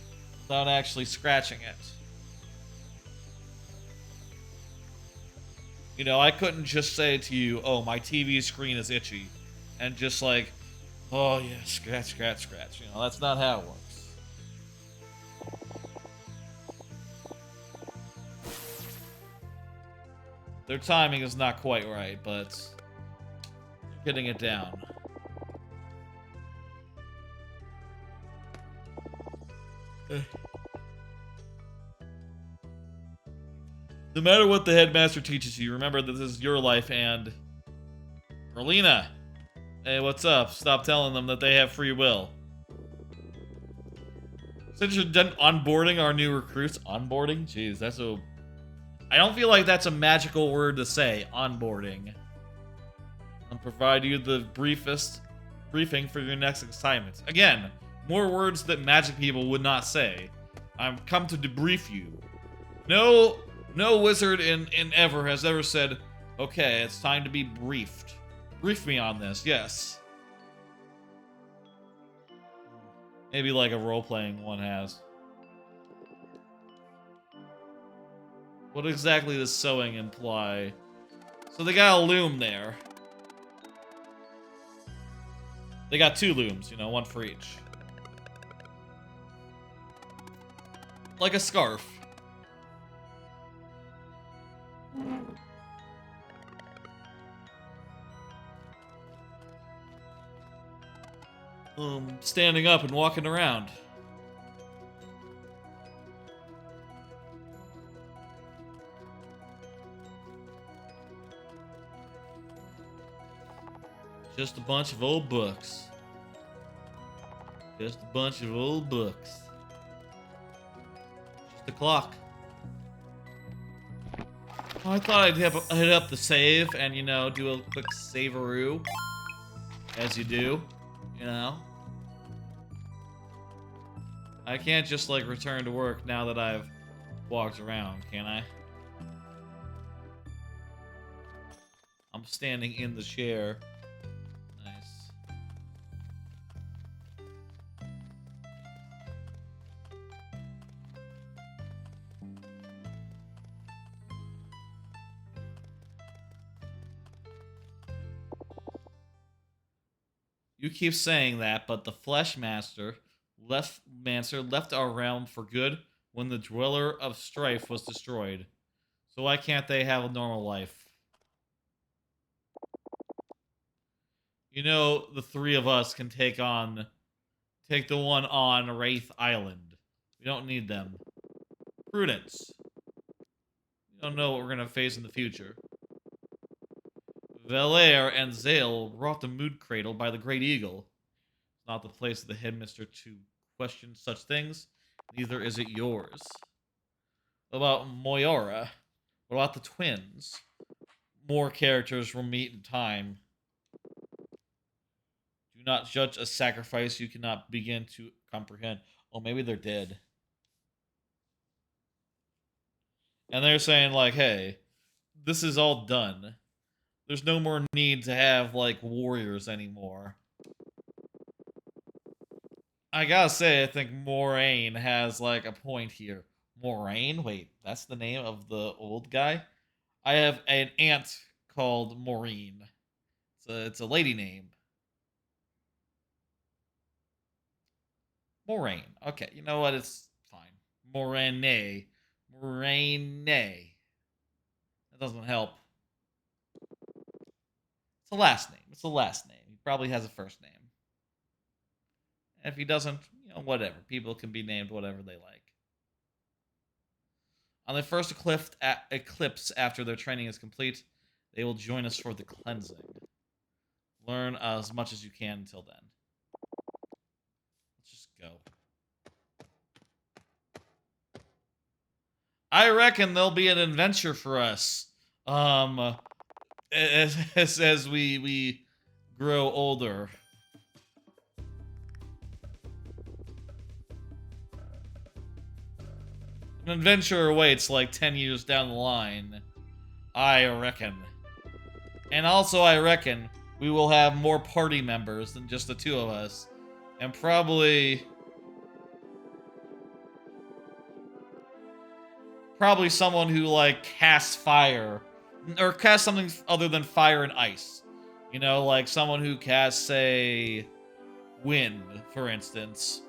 without actually scratching it. You know, I couldn't just say to you, oh, my TV screen is itchy, and just like, oh yeah, scratch. You know, that's not how it works. Their timing is not quite right, but getting it down. No matter what the headmaster teaches you, remember that this is your life, and... Erlina! Hey, what's up? Stop telling them that they have free will. Since you're done onboarding our new recruits... Onboarding? Jeez, that's a... I don't feel like that's a magical word to say, onboarding. I'll provide you the briefing for your next assignment. Again, more words that magic people would not say. I'm come to debrief you. No wizard in ever has ever said, okay, it's time to be briefed. Brief me on this, yes. Maybe like a role-playing one has. What exactly does sewing imply? So they got a loom there. They got two looms, you know, one for each. Like a scarf. Standing up and walking around. Just a bunch of old books. Just a bunch of old books. Just a clock. Oh, I thought I'd hit up the save and, you know, do a quick save-a-roo. As you do, you know? I can't just, like, return to work now that I've walked around, can I? I'm standing in the chair. Nice. You keep saying that, but the Flesh Master left our realm for good when the Dweller of Strife was destroyed. So why can't they have a normal life? You know, the three of us can take the one on Wraith Island. We don't need them. Prudence. We don't know what we're gonna face in the future. Valair and Zale brought the Mood Cradle by the Great Eagle. It's not the place of the Headmister to question such things. Neither is it yours. What about Moyora? What about the twins? More characters will meet in time. Do not judge a sacrifice you cannot begin to comprehend. Oh, maybe they're dead. And they're saying, like, hey, this is all done. There's no more need to have, like, warriors anymore. I gotta say, I think Moraine has, like, a point here. Moraine? Wait, that's the name of the old guy? I have an aunt called Maureen. It's a lady name. Moraine. Okay, you know what? It's fine. Moraine. Moraine. That doesn't help. It's a last name. It's a last name. He probably has a first name. And if he doesn't, you know, whatever. People can be named whatever they like. On the first eclipse after their training is complete, they will join us for the cleansing. Learn as much as you can until then. Let's just go. I reckon there'll be an adventure for us. As we grow older. An adventure awaits like 10 years down the line. I reckon. And also I reckon we will have more party members than just the two of us. And probably someone who, like, casts fire. Or casts something other than fire and ice. You know, like someone who casts, say, wind, for instance.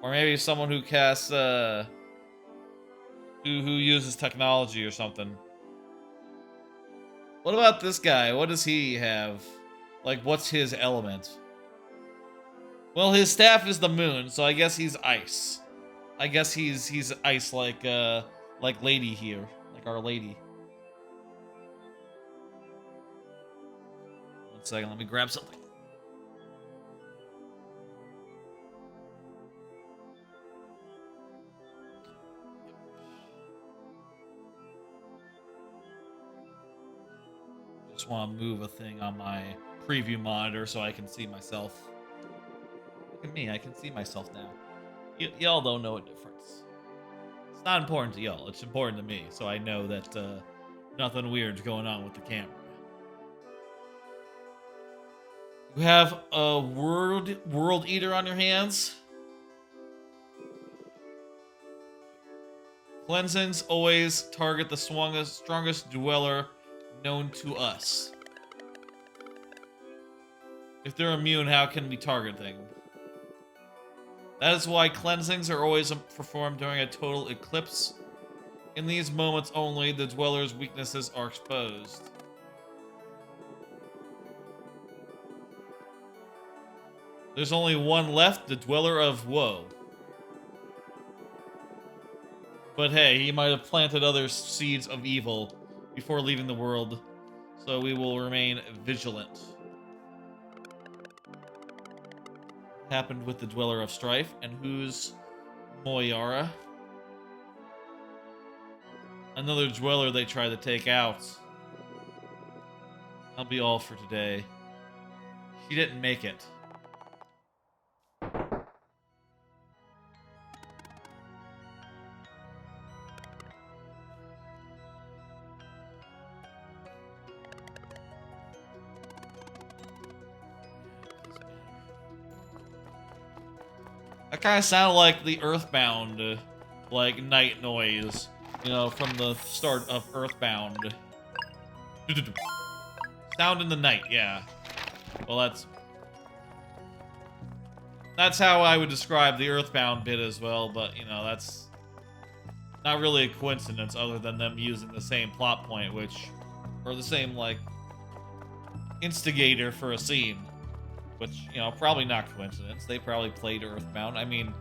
Or maybe someone who casts, who uses technology or something. What about this guy? What does he have? Like, what's his element? Well, his staff is the moon, so I guess he's ice. I guess he's ice like Lady here. Like Our Lady. One second, let me grab something. Just want to move a thing on my preview monitor so I can see myself. Look at me, I can see myself now. Y'all don't know a difference. It's not important to y'all, it's important to me, so I know that nothing weird's going on with the camera. You have a World Eater on your hands? Cleansings always target the strongest dweller known to us. If they're immune, how can we target them? That is why cleansings are always performed during a total eclipse. In these moments only, the dweller's weaknesses are exposed. There's only one left, the Dweller of Woe. But hey, he might have planted other seeds of evil before leaving the world, so we will remain vigilant. Happened with the Dweller of Strife, and who's Moyara? Another Dweller they tried to take out. That'll be all for today. She didn't make it. That kind of sounded like the Earthbound, like, night noise, you know, from the start of Earthbound. Sound in the night, yeah. Well, that's how I would describe the Earthbound bit as well, but, you know, that's not really a coincidence other than them using the same plot point, or the same, like, instigator for a scene. Which, you know, probably not coincidence. They probably played Earthbound. I mean,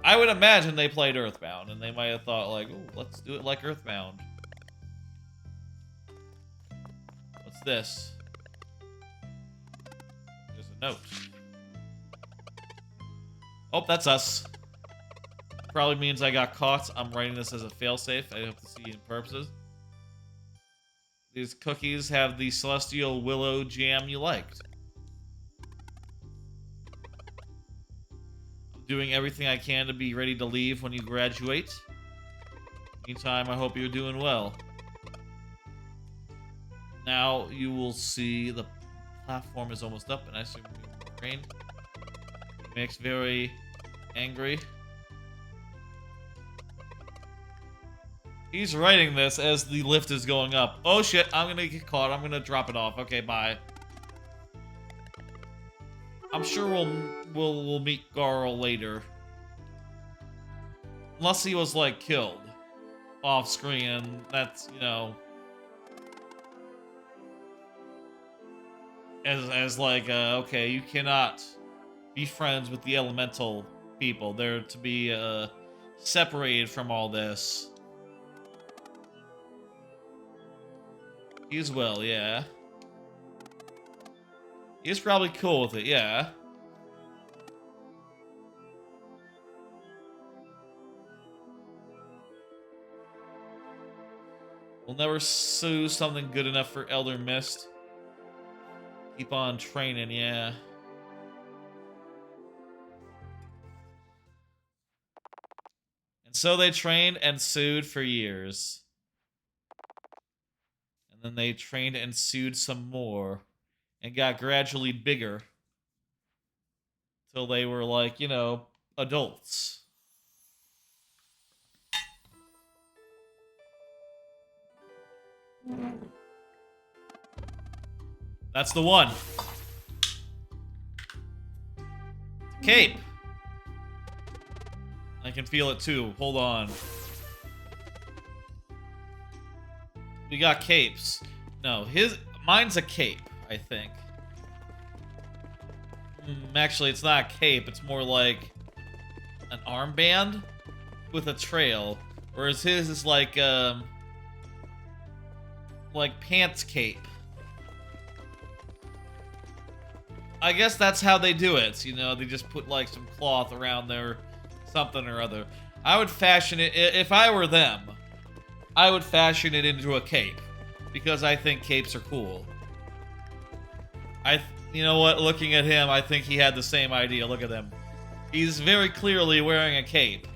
I would imagine they played Earthbound, and they might have thought, like, oh, let's do it like Earthbound. What's this? There's a note. Oh, that's us. Probably means I got caught. I'm writing this as a failsafe. I hope to see in purposes. These cookies have the celestial willow jam you liked. Doing everything I can to be ready to leave when you graduate. Meantime, I hope you're doing well. Now you will see the platform is almost up, and I assume rain. It makes very angry. He's writing this as the lift is going up. Oh shit, I'm gonna get caught. I'm gonna drop it off. Okay, bye. I'm sure we'll meet Garl later. Unless he was, like, killed off screen, and that's, you know, as like, okay, you cannot be friends with the elemental people. They're to be separated from all this. He's well, yeah. He's probably cool with it, yeah. We'll never sue something good enough for Elder Mist. Keep on training, yeah. And so they trained and sued for years. And then they trained and sued some more. And got gradually bigger. Till they were like, you know, adults. That's the one. Cape. I can feel it too. Hold on. We got capes. No, mine's a cape, I think. Actually, it's not a cape. It's more like an armband with a trail. Whereas his is like pants cape. I guess that's how they do it. You know, they just put like some cloth around their something or other. I would fashion it, if I were them, I would fashion it into a cape. Because I think capes are cool. You know what? Looking at him, I think he had the same idea. Look at him. He's very clearly wearing a cape.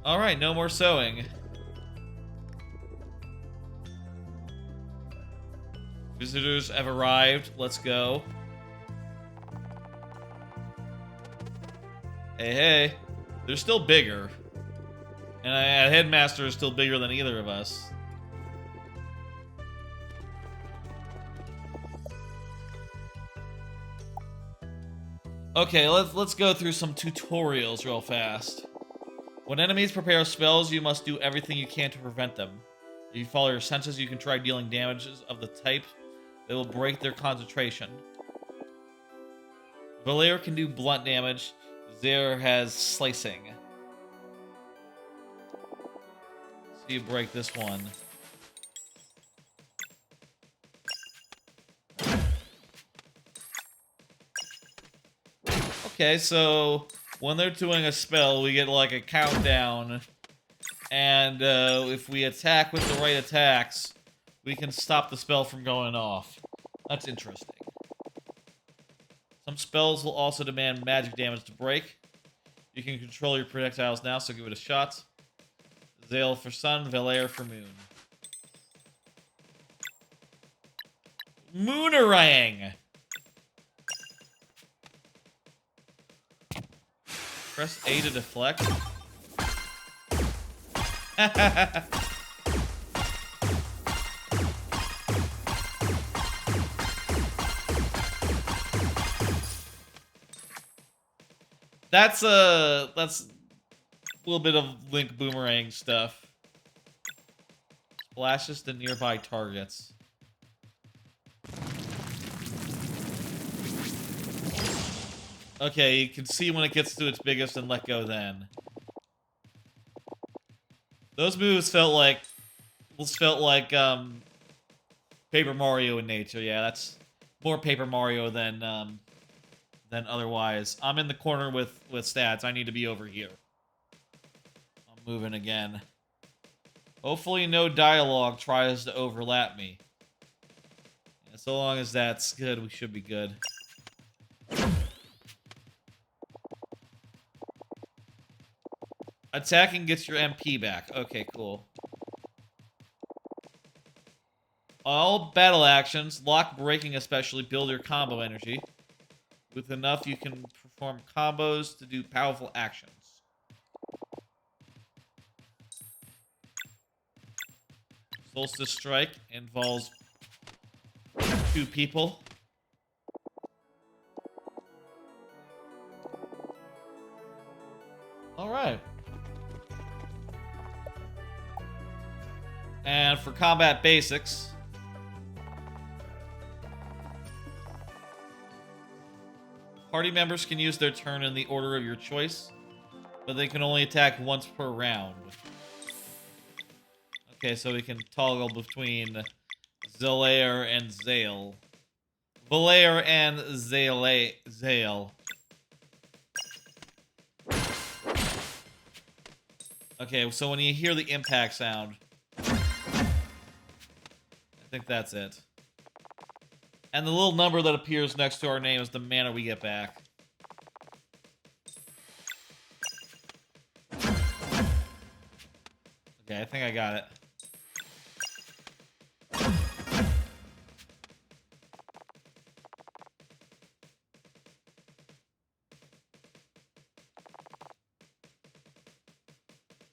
Alright, no more sewing. Visitors have arrived. Let's go. Hey, hey. They're still bigger. And a headmaster is still bigger than either of us. Okay, let's go through some tutorials real fast. When enemies prepare spells, you must do everything you can to prevent them. If you follow your senses, you can try dealing damages of the type that will break their concentration. Valeer can do blunt damage. Zaire has slicing. So you break this one. Okay, so when they're doing a spell, we get like a countdown. And if we attack with the right attacks, we can stop the spell from going off. That's interesting. Some spells will also demand magic damage to break. You can control your projectiles now, so give it a shot. Zale for sun, Valeer for moon. Moonerang! Press A to deflect. That's a little bit of Link Boomerang stuff. Splashes to nearby targets. Okay, you can see when it gets to its biggest and let go then. Those moves felt like Paper Mario in nature. Yeah, that's more Paper Mario than otherwise. I'm in the corner with stats. I need to be over here. I'm moving again. Hopefully no dialogue tries to overlap me. Yeah, so long as that's good, we should be good. Attacking gets your MP back. Okay, cool. All battle actions, lock breaking especially, build your combo energy. With enough, you can perform combos to do powerful actions. Solstice Strike involves 2 people. Alright. And for combat basics, party members can use their turn in the order of your choice, but they can only attack once per round. Okay, so we can toggle between Zalair and Zale. Valeer and Zale. Okay, so when you hear the impact sound, I think that's it. And the little number that appears next to our name is the mana we get back. Okay, I think I got it.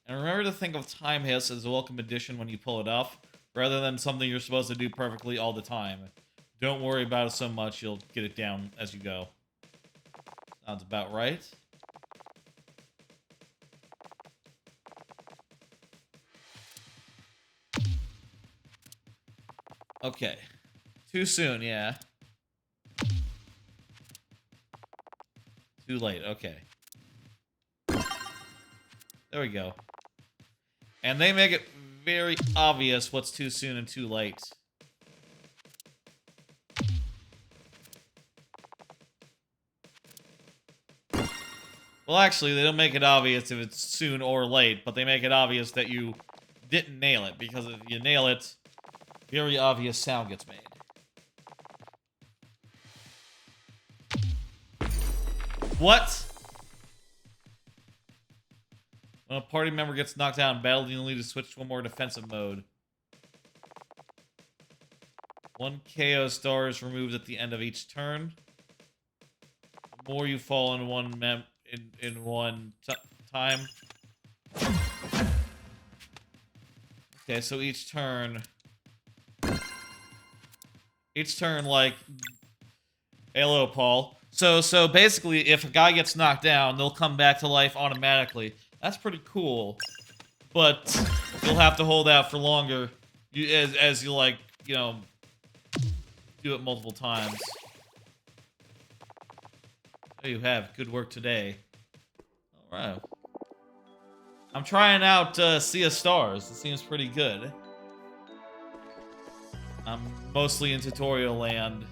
And remember to think of time hits as a welcome addition when you pull it off, rather than something you're supposed to do perfectly all the time. Don't worry about it so much, you'll get it down as you go. Sounds about right. Okay. Too soon, yeah. Too late, okay. There we go. And they make it very obvious what's too soon and too late. Well, actually, they don't make it obvious if it's soon or late, but they make it obvious that you didn't nail it, because if you nail it, very obvious sound gets made. What? When a party member gets knocked out in battle, you need to switch to a more defensive mode. 1 KO star is removed at the end of each turn. The more you fall in one time, Okay, so each turn, like, hello, Paul. So basically, if a guy gets knocked down, they'll come back to life automatically. That's pretty cool. But you'll have to hold out for longer, as you, like, you know, do it multiple times. There you have. Good work today. All right. I'm trying out Sea of Stars. It seems pretty good. I'm mostly in tutorial land.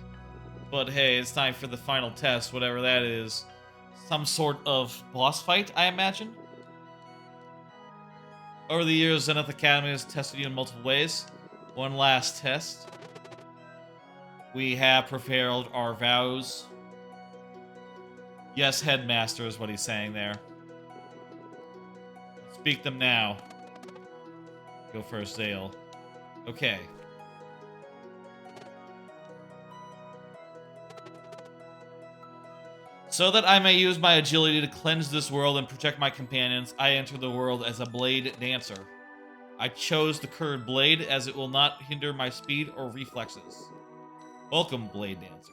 But hey, it's time for the final test, whatever that is. Some sort of boss fight, I imagine? Over the years, Zenith Academy has tested you in multiple ways. One last test. We have prepared our vows. Yes, headmaster is what he's saying there. Speak them now. Go first, Zale. Okay. So that I may use my agility to cleanse this world and protect my companions, I enter the world as a blade dancer. I chose the curved blade as it will not hinder my speed or reflexes. Welcome, Blade Dancer.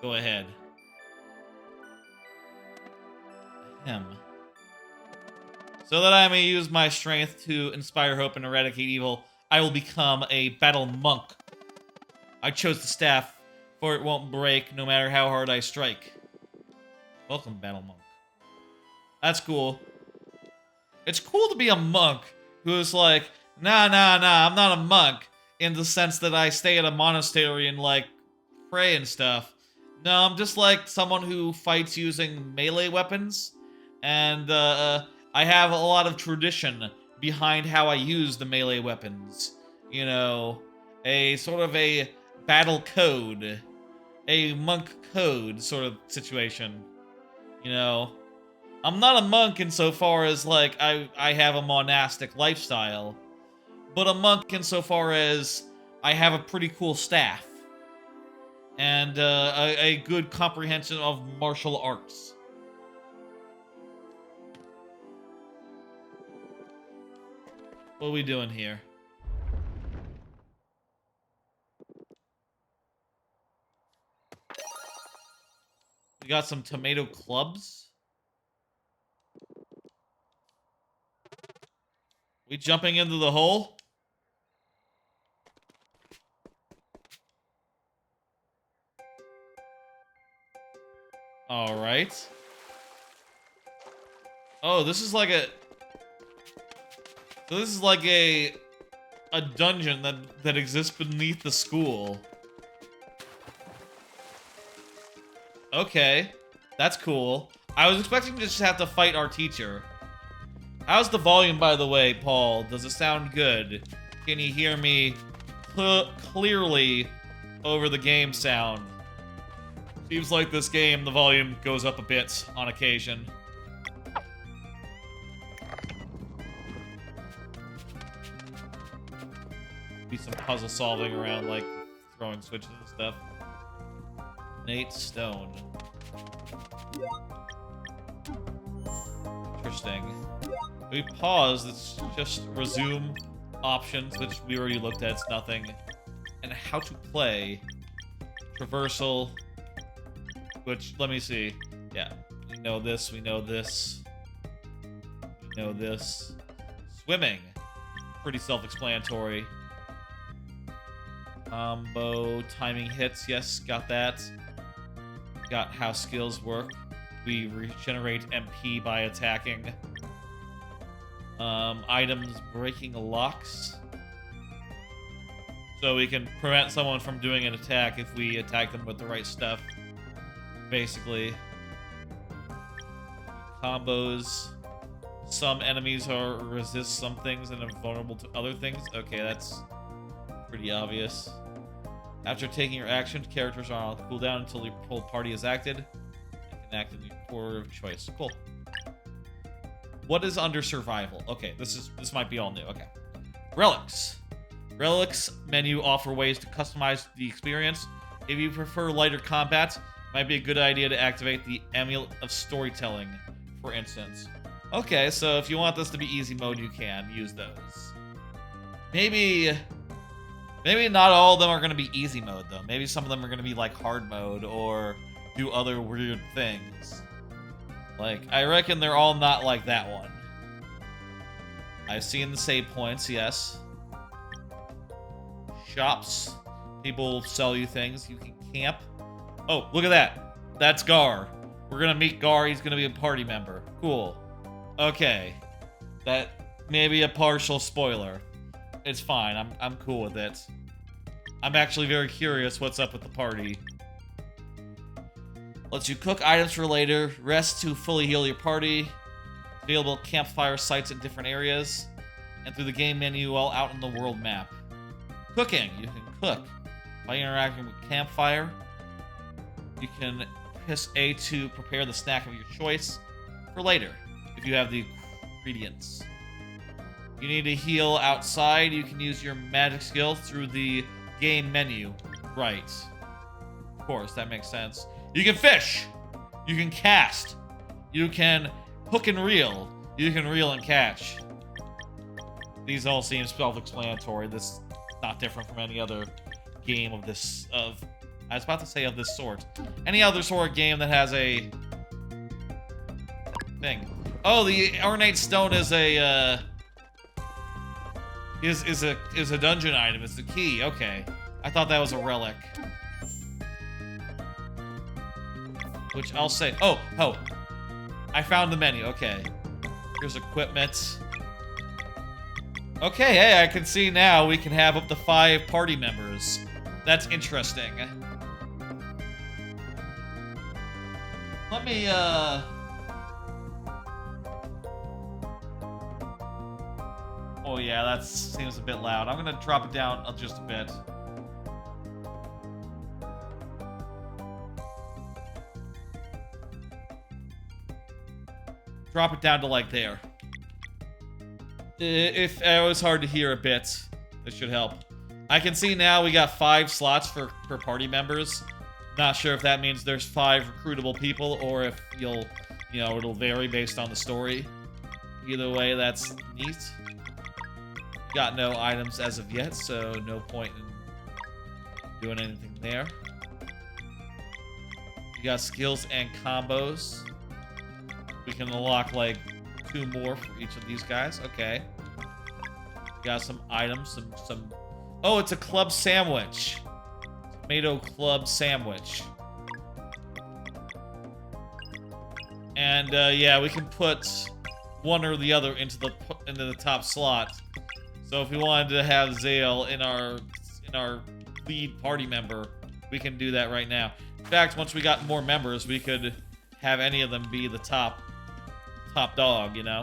Go ahead. Ahem. So that I may use my strength to inspire hope and eradicate evil, I will become a battle monk. I chose the staff, for it won't break no matter how hard I strike. Welcome, battle monk. That's cool. It's cool to be a monk who's like, nah, I'm not a monk, in the sense that I stay at a monastery and, like, pray and stuff. No, I'm just, like, someone who fights using melee weapons, and, I have a lot of tradition behind how I use the melee weapons. You know, a sort of a battle code, a monk code sort of situation, you know. I'm not a monk insofar as, like, I have a monastic lifestyle, but a monk insofar as I have a pretty cool staff and a good comprehension of martial arts. What are we doing here? We got some tomato clubs. We jumping into the hole? All right. Oh, this is like a... So this is like a dungeon that exists beneath the school. Okay. That's cool. I was expecting to just have to fight our teacher. How's the volume, by the way, Paul? Does it sound good? Can you hear me clearly over the game sound? Seems like this game, the volume goes up a bit on occasion. Be some puzzle solving around, like, throwing switches and stuff. Nate Stone. Interesting. We pause, it's just resume options, which we already looked at, it's nothing. And how to play. Traversal. Which, let me see. Yeah, we know this, we know this. We know this. Swimming. Pretty self-explanatory. Combo, timing hits, yes, got that. Got how skills work. We regenerate MP by attacking. Items breaking locks. So we can prevent someone from doing an attack if we attack them with the right stuff. Basically. Combos. Some enemies resist some things and are vulnerable to other things. Okay, that's pretty obvious. After taking your action, characters are on cooldown until the whole party is acted and can act in the order of choice. Cool. What is under survival? Okay, this might be all new. Okay. Relics. Relics menu offer ways to customize the experience. If you prefer lighter combat, it might be a good idea to activate the Amulet of Storytelling, for instance. Okay, so if you want this to be easy mode, you can use those. Maybe not all of them are going to be easy mode, though. Maybe some of them are going to be, like, hard mode or do other weird things. Like, I reckon they're all not like that one. I've seen the save points, yes. Shops. People sell you things. You can camp. Oh, look at that. That's Gar. We're going to meet Gar. He's going to be a party member. Cool. Okay. That may be a partial spoiler. It's fine. I'm cool with it. I'm actually very curious what's up with the party. Lets you cook items for later. Rest to fully heal your party. Available campfire sites in different areas. And through the game menu while out on the world map. Cooking. You can cook by interacting with campfire. You can press A to prepare the snack of your choice for later, if you have the ingredients. You need to heal outside. You can use your magic skill through the game menu. Right. Of course, that makes sense. You can fish. You can cast. You can hook and reel. You can reel and catch. These all seem self-explanatory. This is not different from any other game of this, I was about to say of this sort. Any other sort of game that has a thing. Oh, the ornate stone is a, is a dungeon item. It's the key. Okay. I thought that was a relic. Which I'll say, oh, I found the menu. Okay. Here's equipment. Okay, hey, I can see now we can have up to 5 party members. That's interesting. Let me, oh yeah, that seems a bit loud. I'm gonna drop it down just a bit. Drop it down to like there. If it was hard to hear a bit, this should help. I can see now we got 5 slots per party members. Not sure if that means there's 5 recruitable people or if it'll vary based on the story. Either way, that's neat. Got no items as of yet, so no point in doing anything there. You got skills and combos. We can unlock like 2 more for each of these guys. Okay. Got some items, some. Oh, it's a club sandwich. Tomato club sandwich. And yeah, we can put one or the other into the top slot. So if we wanted to have Zale in our lead party member, we can do that right now. In fact, once we got more members, we could have any of them be the top dog, you know?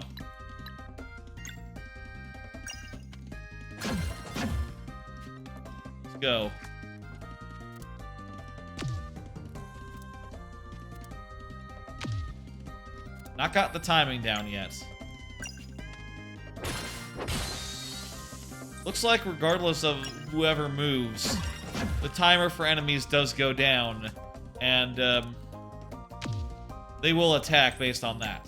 Let's go. Not got the timing down yet. Looks like regardless of whoever moves, the timer for enemies does go down, and they will attack based on that.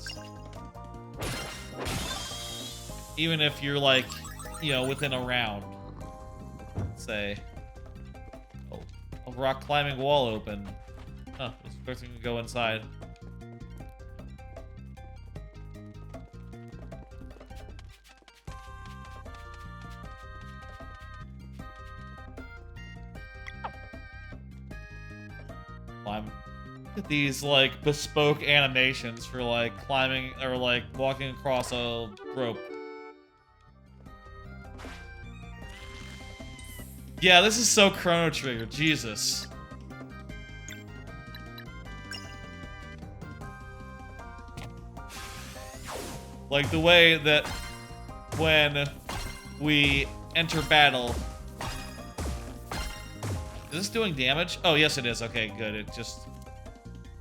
Even if you're like, within a round. Let's say. Oh, a rock climbing wall open. Huh, I was expecting to go inside. Look at these like bespoke animations for like climbing or like walking across a rope. Yeah, this is so Chrono Trigger, Jesus. Like the way that when we enter battle. Is this doing damage? Oh, yes it is. Okay, good. It just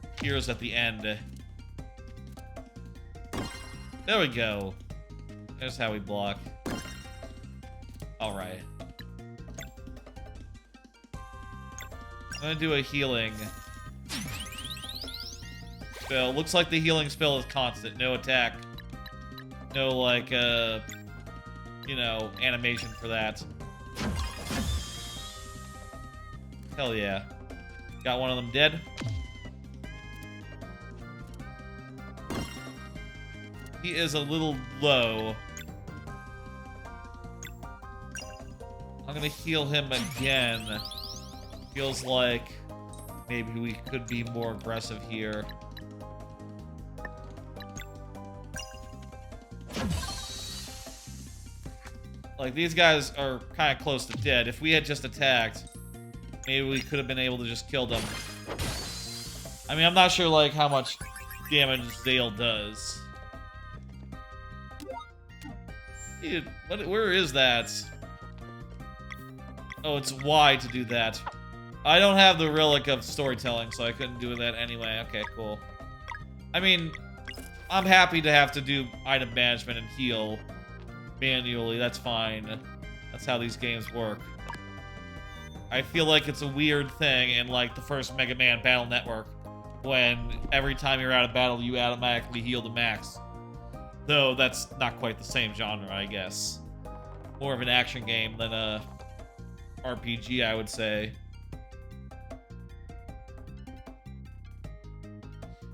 appears at the end. There we go. There's how we block. Alright. I'm gonna do a healing spell. Looks like the healing spell is constant. No attack. No, like, you know, animation for that. Hell yeah. Got one of them dead. He is a little low. I'm gonna heal him again. Feels like maybe we could be more aggressive here. Like, these guys are kind of close to dead. If we had just attacked, maybe we could have been able to just kill them. I mean, I'm not sure, like, how much damage Zale does. Dude, where is that? Oh, it's Y to do that. I don't have the relic of storytelling, so I couldn't do that anyway. Okay, cool. I mean, I'm happy to have to do item management and heal manually. That's fine. That's how these games work. I feel like it's a weird thing in, like, the first Mega Man Battle Network, when every time you're out of battle, you automatically heal to max. Though that's not quite the same genre, I guess. More of an action game than a RPG, I would say.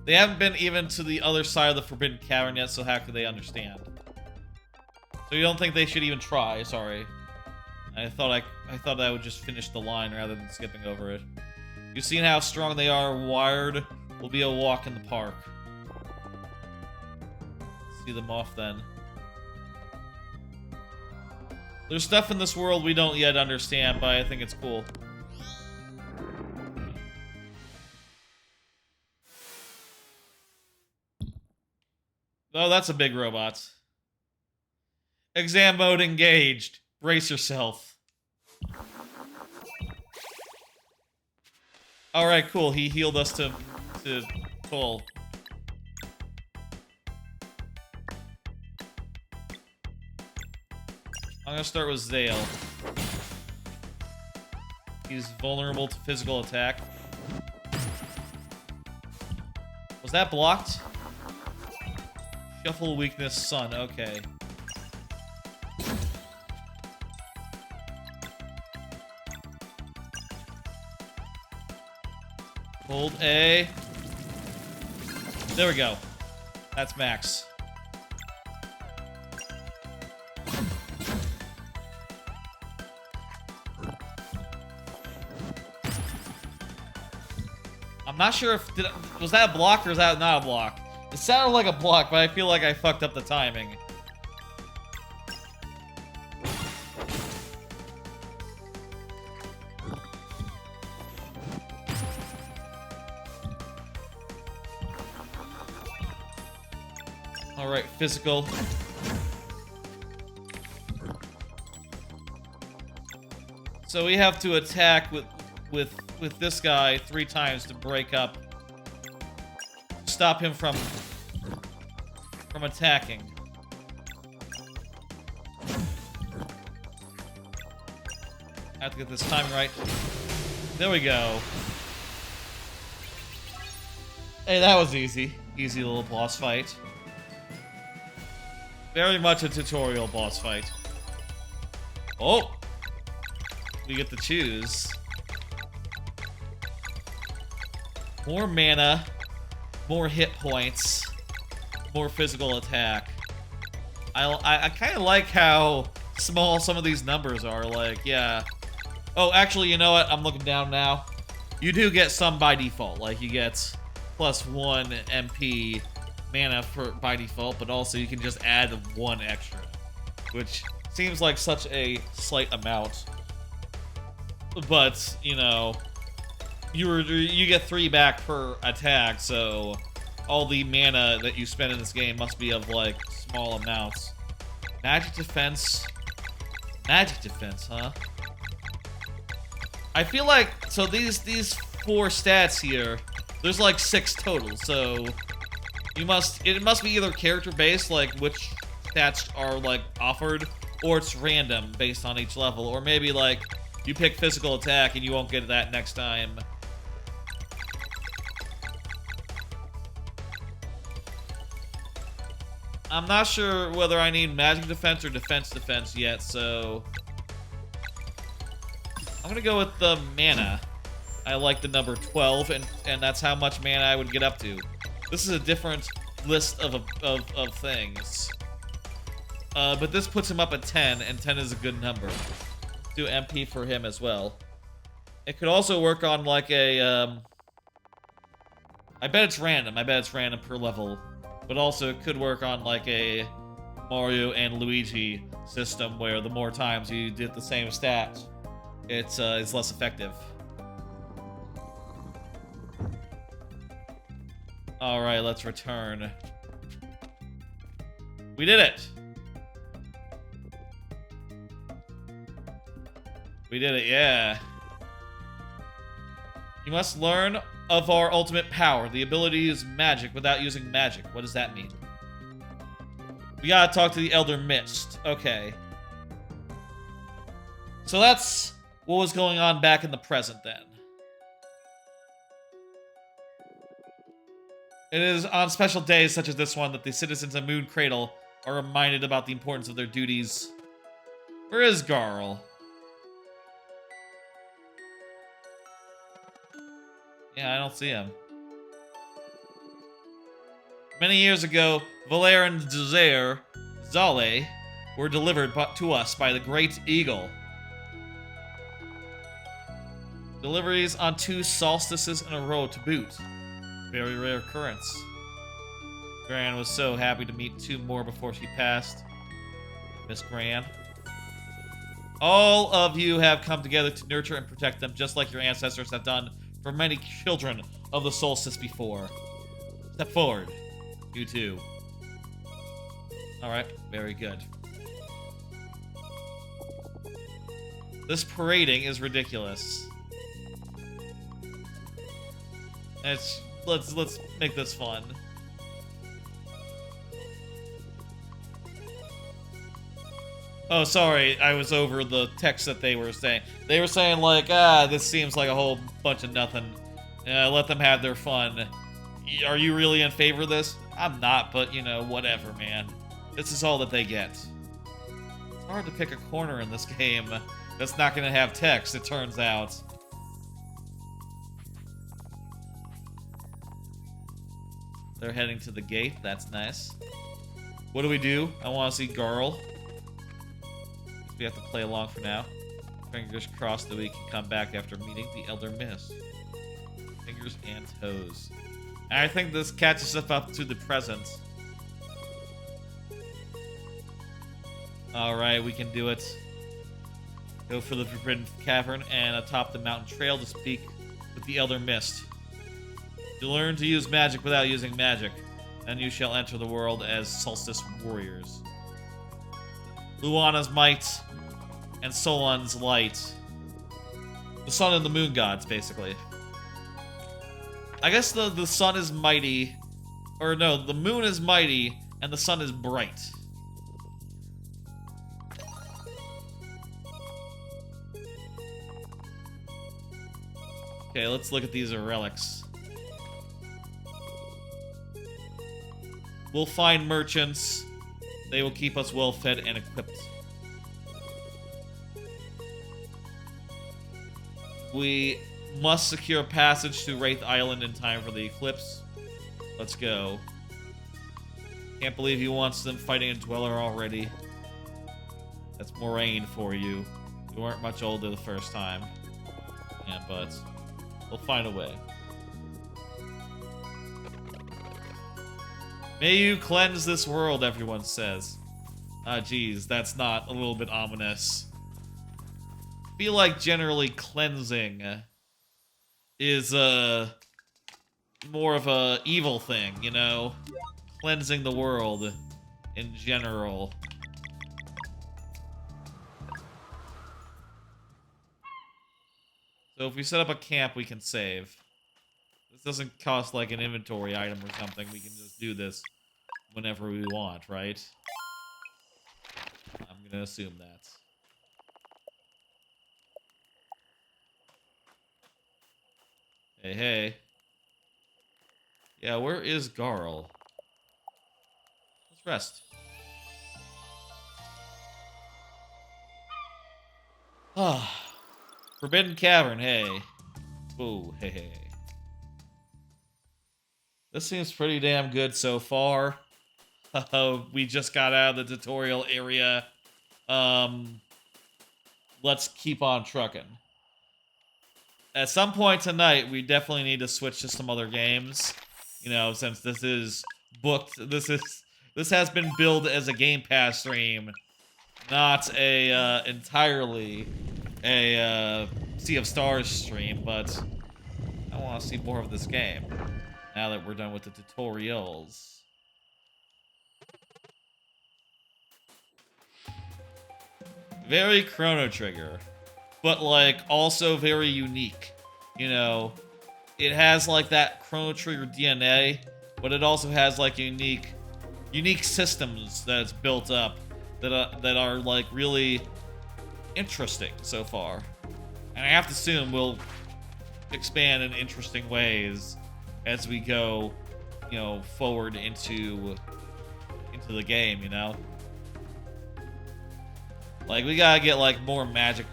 They haven't been even to the other side of the Forbidden Cavern yet, so how could they understand? So you don't think they should even try? Sorry. I thought I would just finish the line rather than skipping over it. You've seen how strong they are. Wired will be a walk in the park. See them off then. There's stuff in this world we don't yet understand, but I think it's cool. Oh, that's a big robot. Exam mode engaged. Brace yourself. Alright, cool. He healed us to full. I'm gonna start with Zale. He's vulnerable to physical attack. Was that blocked? Shuffle weakness, sun. Okay. Hold A. There we go. That's max. I'm not sure if... was that a block or is that not a block? It sounded like a block, but I feel like I fucked up the timing. Alright, physical. So we have to attack with this guy 3 times to break up. Stop him from attacking. I have to get this timing right. There we go. Hey, that was easy. Easy little boss fight. Very much a tutorial boss fight. Oh! We get to choose. More mana, more hit points, more physical attack. I kind of like how small some of these numbers are. Like, yeah. Oh, actually, you know what? I'm looking down now. You do get some by default. Like, you get +1 MP mana by default, but also you can just add 1 extra, which seems like such a slight amount. But, you know, you get 3 back per attack, so all the mana that you spend in this game must be of, like, small amounts. Magic defense. Magic defense, huh? I feel like, so these 4 stats here, there's like 6 total, so it must be either character-based, like which stats are, like, offered, or it's random based on each level, or maybe, like, you pick physical attack and you won't get that next time. I'm not sure whether I need magic defense or defense yet, so I'm gonna go with the mana. I like the number 12, and that's how much mana I would get up to. This is a different list of things. But this puts him up at 10, and 10 is a good number. Do MP for him as well. It could also work on like a, I bet it's random. I bet it's random per level. But also it could work on like a Mario and Luigi system where the more times you did the same stat, it's less effective. Alright, let's return. We did it! We did it, yeah. You must learn of our ultimate power, the ability to use magic without using magic. What does that mean? We gotta talk to the Elder Mist. Okay. So that's what was going on back in the present then. It is on special days such as this one that the citizens of Moon Cradle are reminded about the importance of their duties. Where is Garl? Yeah, I don't see him. Many years ago, Valer and Zale were delivered to us by the Great Eagle. Deliveries on 2 solstices in a row to boot. Very rare occurrence. Gran was so happy to meet 2 more before she passed. Miss Gran. All of you have come together to nurture and protect them, just like your ancestors have done for many children of the solstice before. Step forward. You too. Alright, very good. This parading is ridiculous. Let's make this fun. Oh, sorry, I was over the text that they were saying. They were saying like, this seems like a whole bunch of nothing. Let them have their fun. Are you really in favor of this? I'm not, but, you know, whatever, man. This is all that they get. It's hard to pick a corner in this game that's not gonna have text, it turns out. They're heading to the gate, that's nice. What do we do? I want to see Garl. We have to play along for now. Fingers crossed that we can come back after meeting the Elder Mist. Fingers and toes. And I think this catches us up to the present. Alright, we can do it. Go for the Forbidden Cavern and atop the mountain trail to speak with the Elder Mist. You learn to use magic without using magic, and you shall enter the world as Solstice Warriors. Luana's might and Solon's light. The sun and the moon gods, basically. I guess the sun is mighty. Or no, the moon is mighty and the sun is bright. Okay, let's look at these relics. We'll find merchants. They will keep us well fed and equipped. We must secure passage to Wraith Island in time for the eclipse. Let's go. Can't believe he wants them fighting a Dweller already. That's Moraine for you. We weren't much older the first time. Yeah, but we'll find a way. May you cleanse this world, everyone says. Ah, geez, that's not a little bit ominous. I feel like generally cleansing is more of a evil thing, you know? Cleansing the world in general. So if we set up a camp, we can save. This doesn't cost like an inventory item or something. We can just do this whenever we want, right? I'm gonna assume that. Hey, hey. Yeah, where is Garl? Let's Rest. Ah. Forbidden Cavern, hey. Ooh, hey, hey. This seems pretty damn good so far. We just got out of the tutorial area. Let's keep on trucking. At some point tonight, we definitely need to switch to some other games. You know, since this is booked, this has been billed as a Game Pass stream, not a entirely a Sea of Stars stream. But I want to see more of this game now that we're done with the tutorials. Very Chrono Trigger, but like also very unique. You know, it has like that Chrono Trigger DNA, but it also has like unique systems that it's built up that are like really interesting so far. And I have to assume we'll expand in interesting ways as we go, you know, forward into the game, you know? Like, we gotta get, like, more magic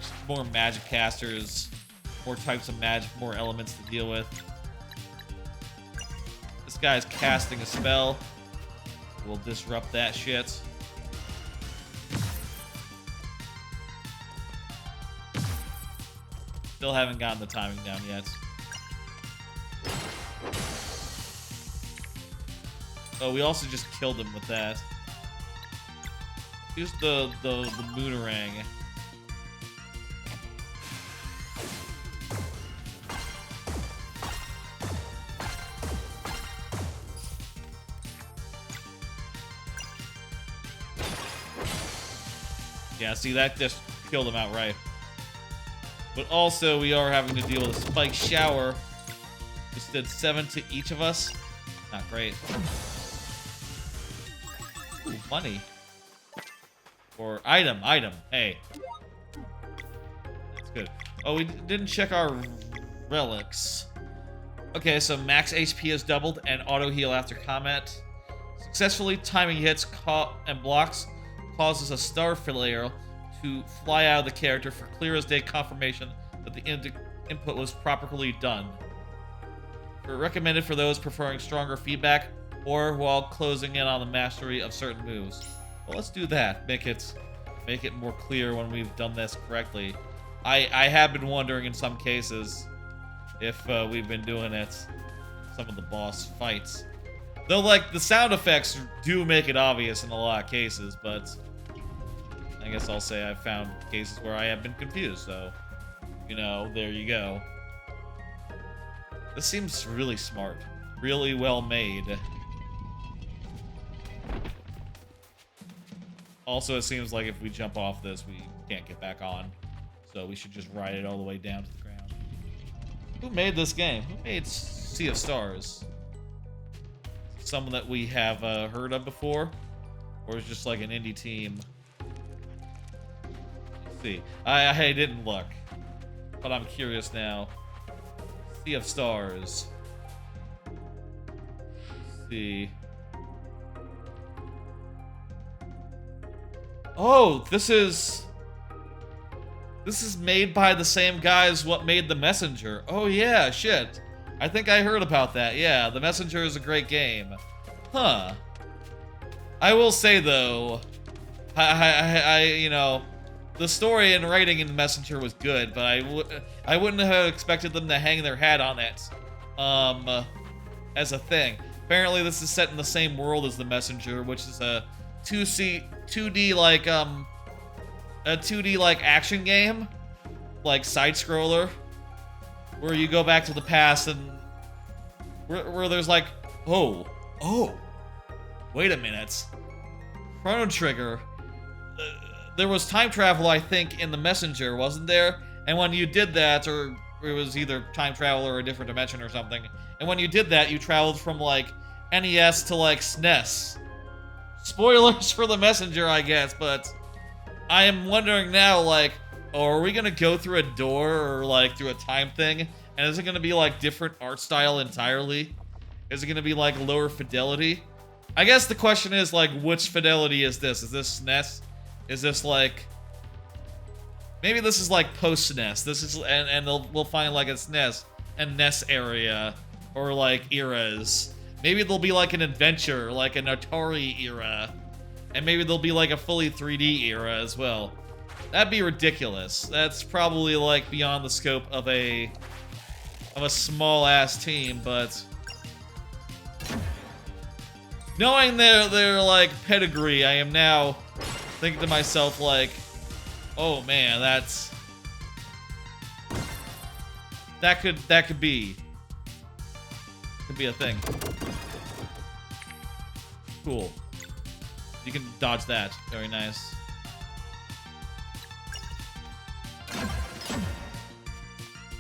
casters, more types of magic, more elements to deal with. This guy's casting a spell. We'll disrupt that shit. Still haven't gotten the timing down yet. Oh, we also just killed him with that. Use the boomerang. Yeah, see, that just killed him outright. But also, we are having to deal with a spike shower. Just did 7 to each of us. Not great. Ooh, money. Or item. Hey. That's good. Oh, we didn't check our relics. Okay, so max HP is doubled and auto heal after combat. Successfully timing hits and blocks causes a star flare to fly out of the character for clear as day confirmation that the input was properly done. Recommended for those preferring stronger feedback or while closing in on the mastery of certain moves. Well, let's do that. Make it more clear when we've done this correctly. I have been wondering in some cases if we've been doing it some of the boss fights. Though, like, the sound effects do make it obvious in a lot of cases, but I guess I'll say I've found cases where I have been confused, so, you know, there you go. This seems really smart. Really well made. Also, it seems like if we jump off this, we can't get back on. So we should just ride it all the way down to the ground. Who made this game? Who made Sea of Stars? Someone that we have heard of before? Or is it just like an indie team? Let's see. I didn't look. But I'm curious now. Sea of Stars. Let's see. Oh, this is made by the same guys what made The Messenger. Oh yeah, shit. I think I heard about that. Yeah, The Messenger is a great game. Huh. I will say though, I you know, the story and writing in The Messenger was good, but I wouldn't have expected them to hang their hat on it as a thing. Apparently this is set in the same world as The Messenger, which is a 2D like a 2D like action game, like side scroller, where you go back to the past and where there's like, oh, wait a minute, Chrono Trigger. There was time travel, I think, in The Messenger, wasn't there? And when you did that, or it was either time travel or a different dimension or something, and when you did that, you traveled from like NES to like SNES. Spoilers for The Messenger, I guess, but I am wondering now, like, oh, are we gonna go through a door or like through a time thing? And is it gonna be like different art style entirely? Is it gonna be like lower fidelity? I guess the question is, like, which fidelity is this? Is this SNES? Is this, like... Maybe this is, like, post-SNES. This is... And we'll find, like, a SNES and NES area. Or, like, eras. Maybe there'll be, like, an adventure, like an Atari era. And maybe there'll be, like, a fully 3D era as well. That'd be ridiculous. That's probably, like, beyond the scope of a small-ass team, but... Knowing their like, pedigree, I am now thinking to myself, like, oh man, that could be a thing. Cool. You can dodge that. Very nice.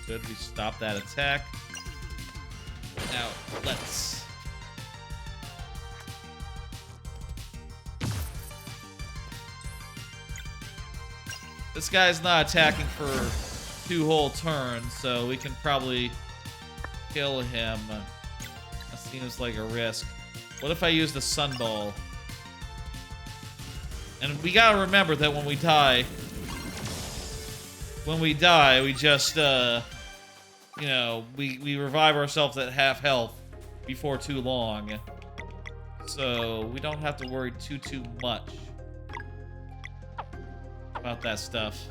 Good, we stop that attack. Now, let's... This guy's not attacking for 2 whole turns, so we can probably kill him. That seems like a risk. What if I use the Sunball? And we gotta remember that when we die, we just, you know, we revive ourselves at half health before too long. So we don't have to worry too much about that stuff.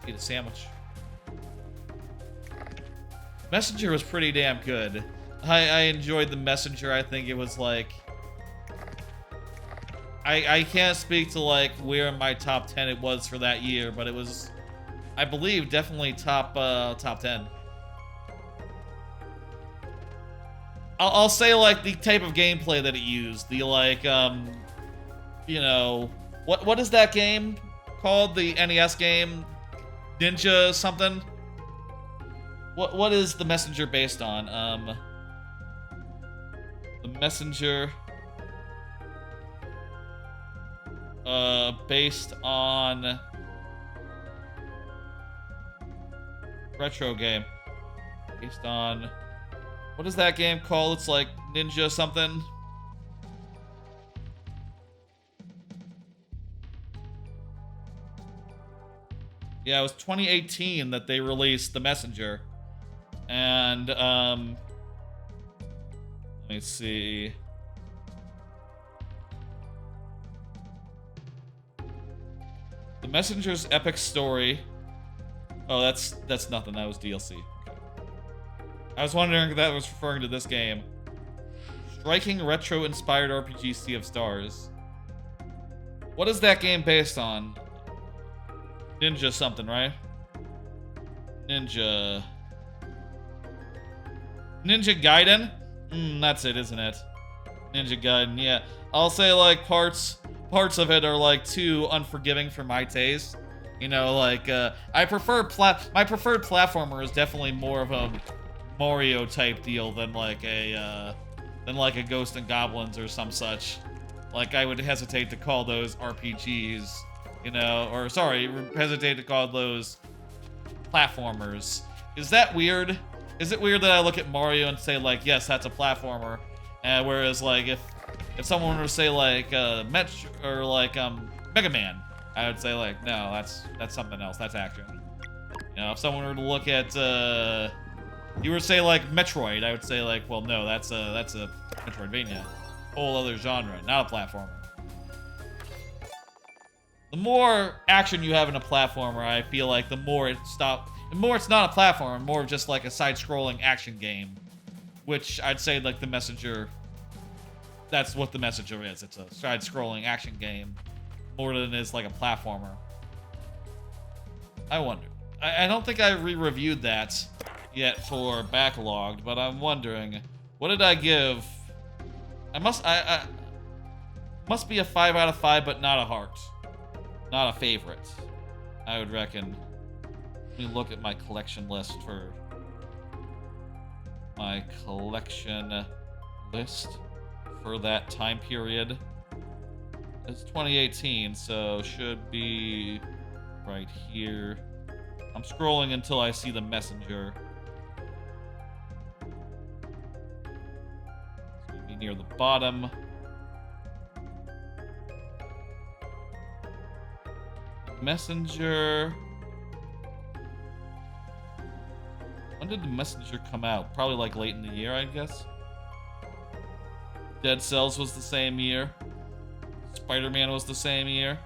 Eat a sandwich. Messenger was pretty damn good. I enjoyed the Messenger. I think it was like... I can't speak to like where in my top 10 it was for that year, but it was, I believe, definitely top 10. I'll say like the type of gameplay that it used, the like you know, what is that game called? The NES game, Ninja something. What is the Messenger based on? The Messenger based on retro game. Based on, what is that game called? It's like Ninja something. Yeah, it was 2018 that they released The Messenger. And, let me see. The Messenger's epic story. Oh, that's nothing. That was DLC. I was wondering if that was referring to this game. Striking retro-inspired RPG Sea of Stars. What is that game based on? Ninja something, right? Ninja Gaiden? That's it, isn't it? Ninja Gaiden, yeah. I'll say, like, parts of it are, like, too unforgiving for my taste. You know, like, my preferred platformer is definitely more of a Mario type deal than like a Ghost and Goblins or some such. Like, I would hesitate to call those RPGs, you know, or sorry, hesitate to call those platformers. Is that weird? Is it weird that I look at Mario and say like, yes, that's a platformer, whereas like if someone were to say like or like Mega Man, I would say like, no, that's something else. That's action. You know, if someone were to look at you were to say like Metroid, I would say like, well, no, that's a Metroidvania, whole other genre, not a platformer. The more action you have in a platformer, I feel like the more it's not a platformer, more of just like a side-scrolling action game, which I'd say like the Messenger. That's what the Messenger is. It's a side-scrolling action game, more than it is like a platformer. I wonder. I don't think I re-reviewed that yet for Backlogged, but I'm wondering, what did I give? I must be a 5 out of 5, but not a heart. Not a favorite, I would reckon. Let me look at my collection list for that time period. It's 2018, so should be right here. I'm scrolling until I see the Messenger. near the bottom. Messenger. When did the Messenger come out? Probably like late in the year, I guess. Dead Cells was the same year. Spider-Man was the same year.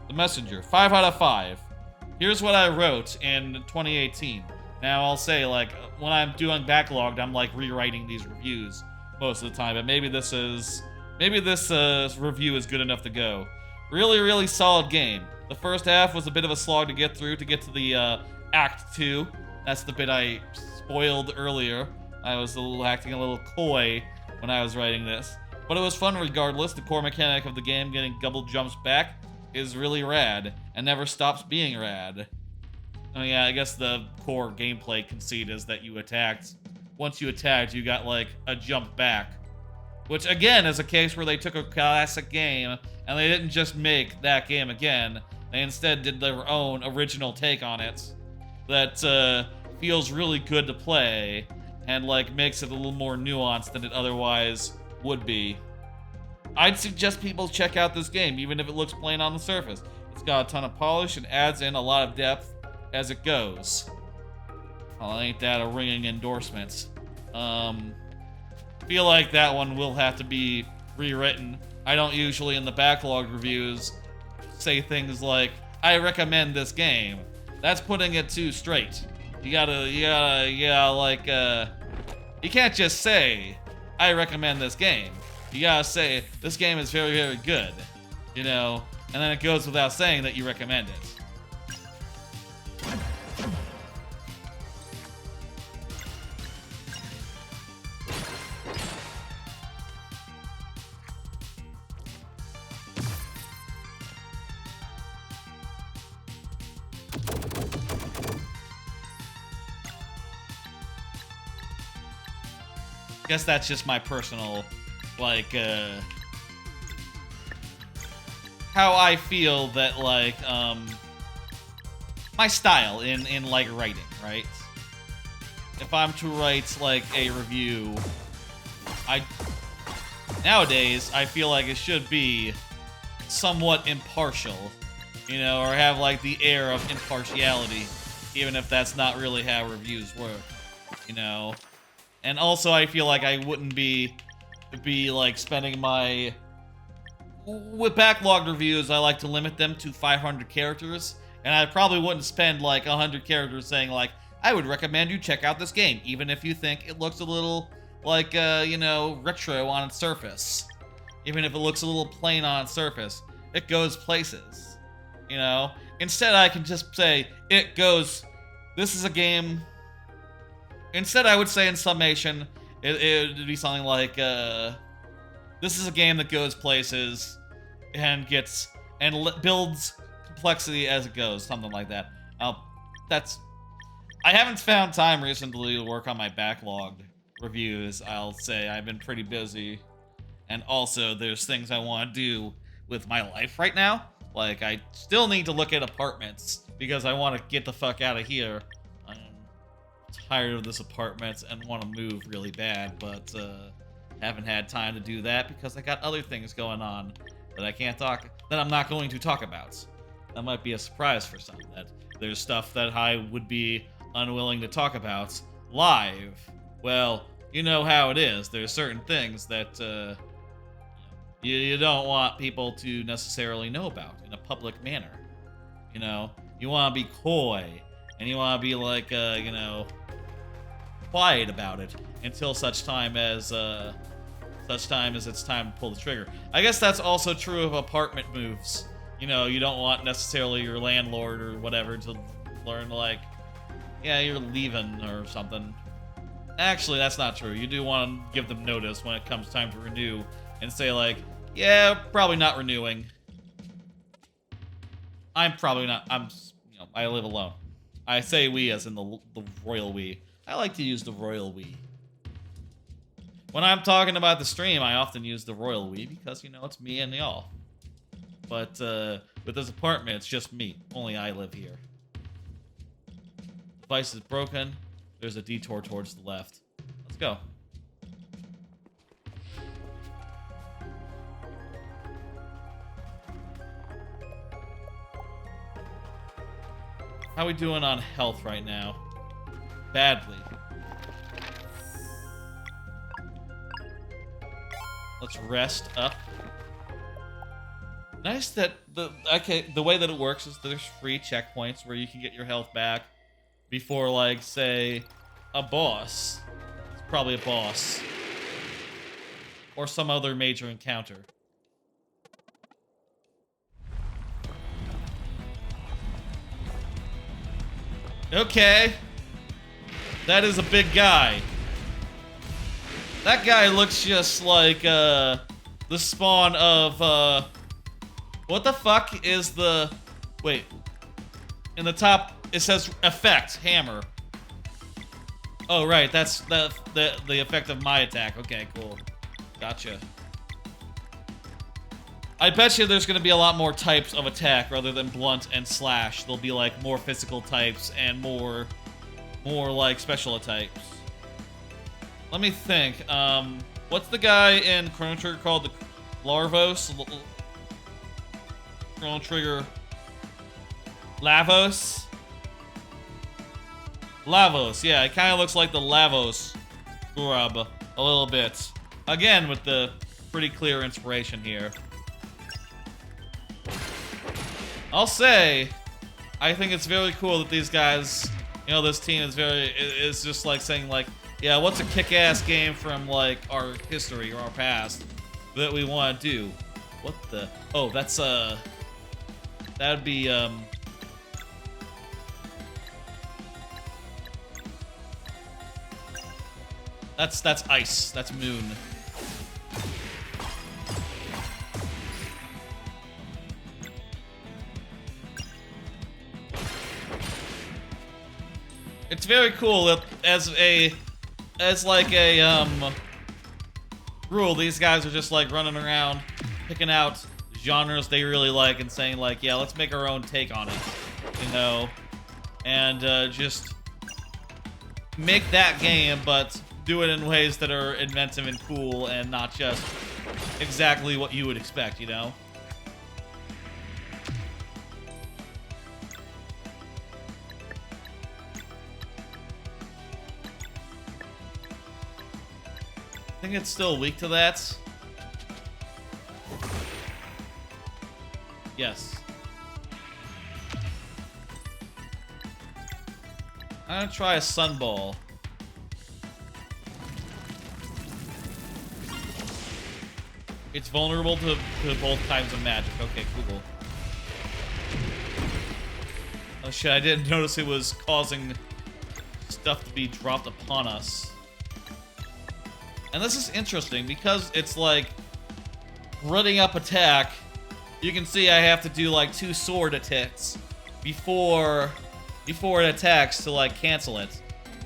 The Messenger, 5 out of 5. Here's what I wrote in 2018. Now I'll say, like, when I'm doing Backlogged, I'm like rewriting these reviews most of the time, but maybe this review is good enough to go. Really, really solid game. The first half was a bit of a slog to get through, to get to the Act 2. That's the bit I spoiled earlier. I was acting a little coy when I was writing this. But it was fun regardless. The core mechanic of the game, getting double jumps back, is really rad, and never stops being rad. Oh yeah, I guess the core gameplay conceit is that you attacked. Once you attacked, you got, like, a jump back. Which, again, is a case where they took a classic game, and they didn't just make that game again. They instead did their own original take on it that feels really good to play, and, like, makes it a little more nuanced than it otherwise would be. I'd suggest people check out this game, even if it looks plain on the surface. It's got a ton of polish and adds in a lot of depth as it goes. Well, ain't that a ringing endorsement? Feel like that one will have to be rewritten. I don't usually, in the backlog reviews, say things like, I recommend this game. That's putting it too straight. You can't just say, I recommend this game. You gotta say, this game is very, very good. You know? And then it goes without saying that you recommend it. I guess that's just my personal, like, how I feel that, like, my style in like, writing, right? If I'm to write, like, a review, nowadays, I feel like it should be somewhat impartial, you know, or have, like, the air of impartiality, even if that's not really how reviews work, you know? And also, I feel like I wouldn't be like, spending my... With backlogged reviews, I like to limit them to 500 characters, and I probably wouldn't spend, like, 100 characters saying, like, I would recommend you check out this game, even if you think it looks a little, like, you know, retro on its surface. Even if it looks a little plain on its surface. It goes places, you know? Instead, I can just say, it goes... This is a game... Instead, I would say in summation, it would be something like, this is a game that goes places and builds complexity as it goes, something like that. I haven't found time recently to work on my backlogged reviews, I'll say. I've been pretty busy. And also, there's things I want to do with my life right now. Like, I still need to look at apartments because I want to get the fuck out of here. Tired of this apartment and want to move really bad, but haven't had time to do that because I got other things going on that I'm not going to talk about. That might be a surprise for some, that there's stuff that I would be unwilling to talk about live. Well, you know how it is. There's certain things that you don't want people to necessarily know about in a public manner. You know, you want to be coy, and you want to be like, you know, quiet about it until such time as it's time to pull the trigger. I guess that's also true of apartment moves. You know, you don't want necessarily your landlord or whatever to learn, like, yeah, you're leaving or something. Actually, that's not true. You do want to give them notice when it comes time to renew and say, like, yeah, probably not renewing. I'm probably not. You know, I live alone. I say we as in the royal we. I like to use the royal we. When I'm talking about the stream, I often use the royal we because, you know, it's me and y'all. But with this apartment, it's just me. Only I live here. Device is broken. There's a detour towards the left. Let's go. How are we doing on health right now? Badly. Let's rest up. Nice that the way that it works is there's free checkpoints where you can get your health back before, like, say, a boss. It's probably a boss. Or some other major encounter. Okay. That is a big guy. That guy looks just like, the spawn of, what the fuck is the... Wait. In the top, it says effect, hammer. Oh, right, that's the effect of my attack. Okay, cool. Gotcha. I bet you there's gonna be a lot more types of attack rather than blunt and slash. There'll be, like, more physical types and more like, special types. Let me think. What's the guy in Chrono Trigger called? The Larvos? Chrono Trigger... Lavos? Lavos, yeah, it kind of looks like the Lavos grub a little bit. Again, with the pretty clear inspiration here. I'll say, I think it's very cool that these guys, you know, this team is just like saying, like, yeah, what's a kick-ass game from, like, our history or our past that we want to do? What the? Oh, that's, that'd be, That's ice. That's moon. It's very cool that as like a rule, these guys are just like running around picking out genres they really like and saying, like, yeah, let's make our own take on it, you know, and just make that game, but do it in ways that are inventive and cool and not just exactly what you would expect, you know? I think it's still weak to that. Yes. I'm gonna try a sunball. It's vulnerable to both kinds of magic. Okay, cool. Oh shit, I didn't notice it was causing stuff to be dropped upon us. And this is interesting because it's like running up attack. You can see I have to do like 2 sword attacks before it attacks to like cancel it.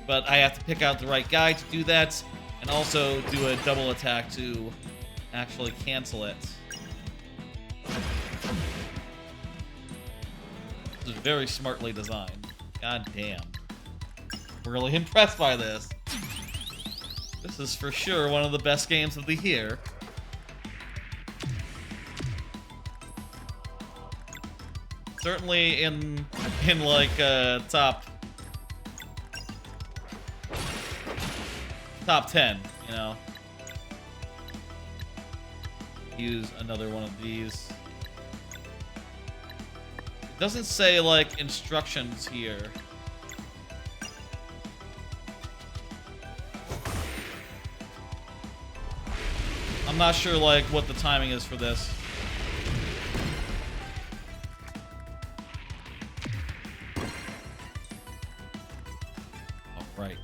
But I have to pick out the right guy to do that and also do a double attack to actually cancel it. This is very smartly designed. God damn. I'm really impressed by this. This is for sure one of the best games of the year. Certainly in like top 10, you know. Use another one of these. It doesn't say like instructions here. I'm not sure like what the timing is for this. All right.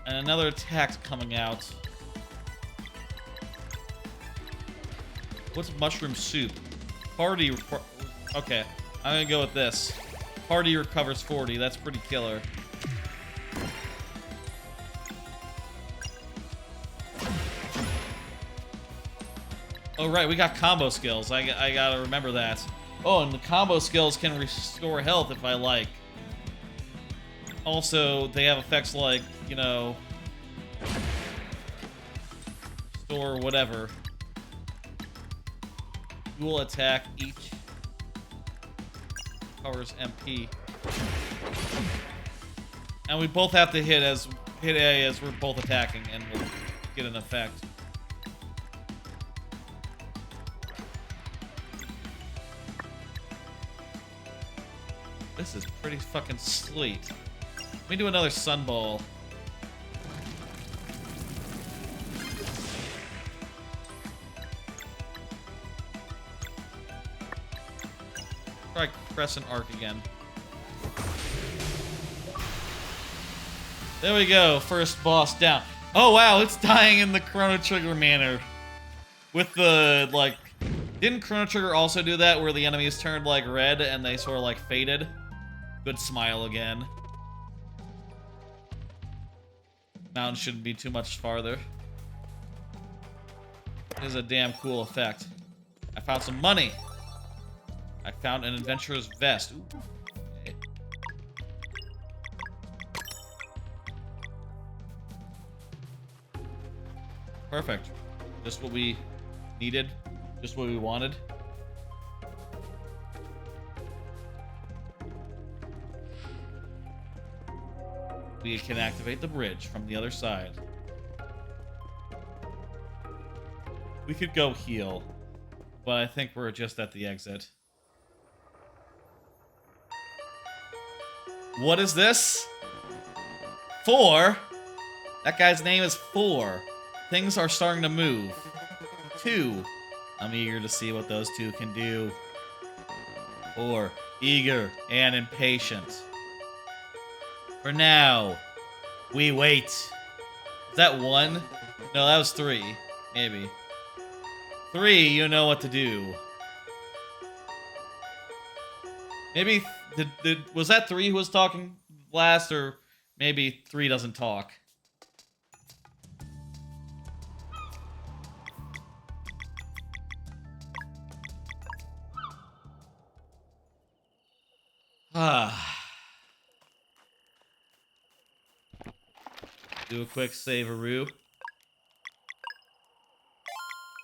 And another attack's coming out. What's mushroom soup? Party. Okay, I'm gonna go with this. Party recovers 40. That's pretty killer. Oh right, we got combo skills. I gotta remember that. Oh, and the combo skills can restore health if I like. Also, they have effects like, you know, store whatever. Dual attack each covers MP. And we both have to hit A as we're both attacking, and we'll get an effect. This is pretty fucking sweet. Let me do another sunball. Try Crescent Arc again. There we go, first boss down. Oh wow, it's dying in the Chrono Trigger manner. With the, like... Didn't Chrono Trigger also do that, where the enemies turned, like, red and they sort of, like, faded? Good smile again. Mountain shouldn't be too much farther. It is a damn cool effect. I found some money. I found an adventurer's vest. Ooh. Okay. Perfect. Just what we needed. Just what we wanted. We can activate the bridge from the other side. We could go heal, but I think we're just at the exit. What is this? 4? That guy's name is 4. Things are starting to move. 2. I'm eager to see what those 2 can do. 4. Eager and impatient. For now, we wait. Is that 1? No, that was 3. Maybe. 3, you know what to do. Maybe, was that 3 who was talking last, or maybe 3 doesn't talk? Do a quick save-a-roo.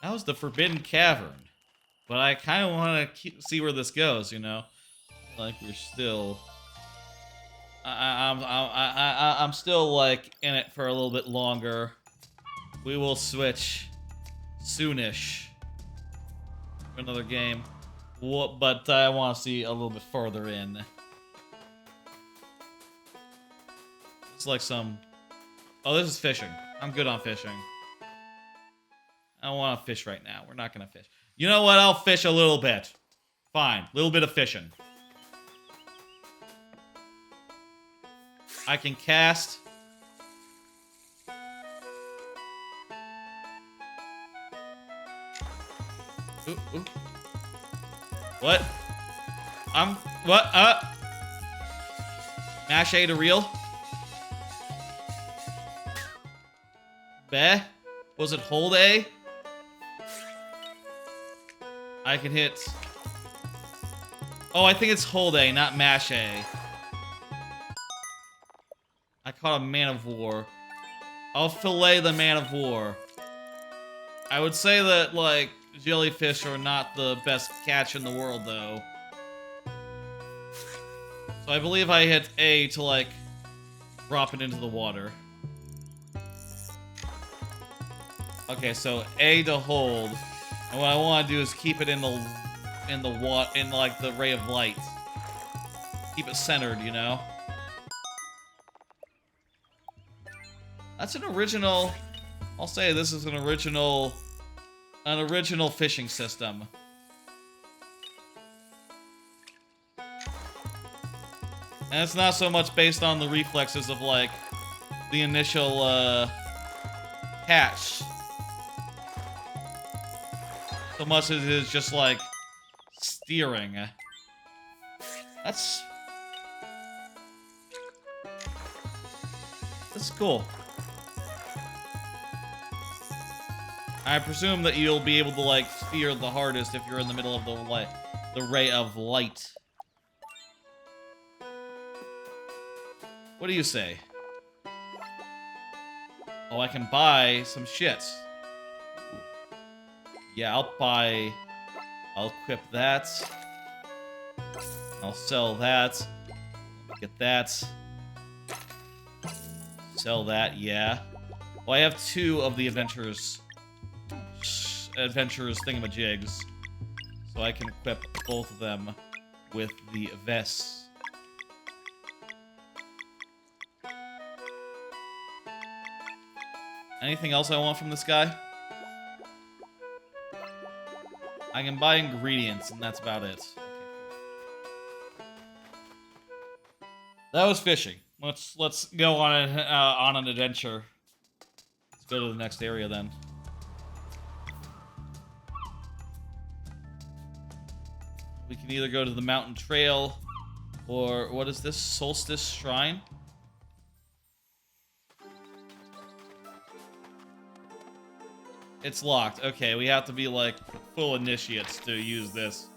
That was the Forbidden Cavern. But I kind of want to see where this goes, you know? Like, we're still... I'm still, like, in it for a little bit longer. We will switch soonish for another game. But I want to see a little bit further in. It's like some... Oh, this is fishing. I'm good on fishing. I don't want to fish right now. We're not going to fish. You know what? I'll fish a little bit. Fine. A little bit of fishing. I can cast. Ooh, ooh. What? What? Mash A to reel? Beh? Was it hold A? I can hit... Oh, I think it's hold A, not mash A. I caught a man of war. I'll fillet the man of war. I would say that, like, jellyfish are not the best catch in the world, though. So I believe I hit A to, like, drop it into the water. Okay, so A to hold. And what I want to do is keep it in like the ray of light. Keep it centered, you know? That's an original... I'll say this is an original fishing system. And it's not so much based on the reflexes of, like, the initial, catch. So much as it is just, like, steering. That's cool. I presume that you'll be able to, like, steer the hardest if you're in the middle of the ray of light. What do you say? Oh, I can buy some shit. Yeah, I'll I'll equip that. I'll sell that. Get that. Sell that, yeah. Well, I have 2 of the adventurers thingamajigs. So I can equip both of them with the vests. Anything else I want from this guy? I can buy ingredients, and that's about it. That was fishing. Let's go on an adventure. Let's go to the next area then. We can either go to the mountain trail, or what is this? Solstice Shrine? It's locked. Okay, we have to be like full initiates to use this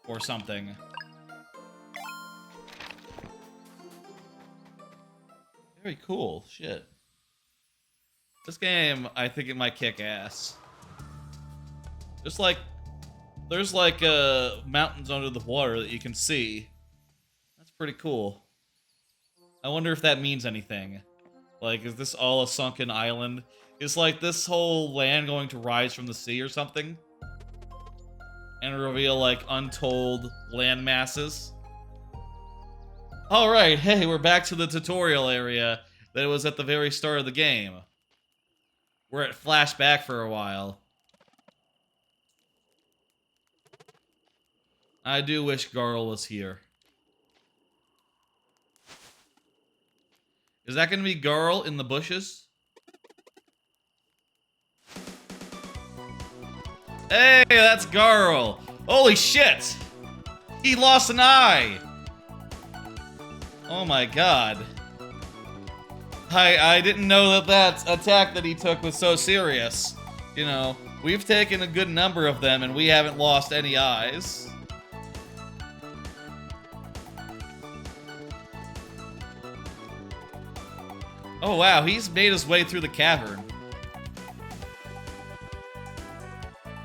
or something. Very cool. Shit. This game, I think it might kick ass. There's like mountains under the water that you can see. That's pretty cool. I wonder if that means anything. Like, is this all a sunken island? Is like this whole land going to rise from the sea or something? And reveal like untold land masses? Alright, hey, we're back to the tutorial area that was at the very start of the game. Where it flashed back for a while. I do wish Garl was here. Is that gonna be Garl in the bushes? Hey, that's Garl! Holy shit! He lost an eye! Oh my god. I didn't know that attack that he took was so serious. You know, we've taken a good number of them and we haven't lost any eyes. Oh wow, he's made his way through the cavern.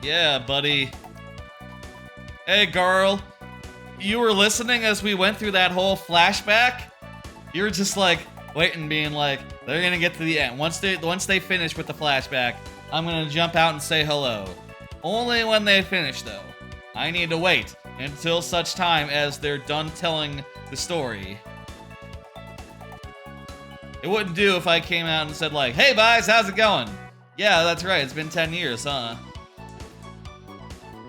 Yeah, buddy. Hey, Garl. You were listening as we went through that whole flashback? You were just like waiting, being like, they're gonna get to the end. Once they finish with the flashback, I'm gonna jump out and say hello. Only when they finish, though. I need to wait until such time as they're done telling the story. It wouldn't do if I came out and said like, hey guys, how's it going? Yeah, that's right, it's been 10 years, huh?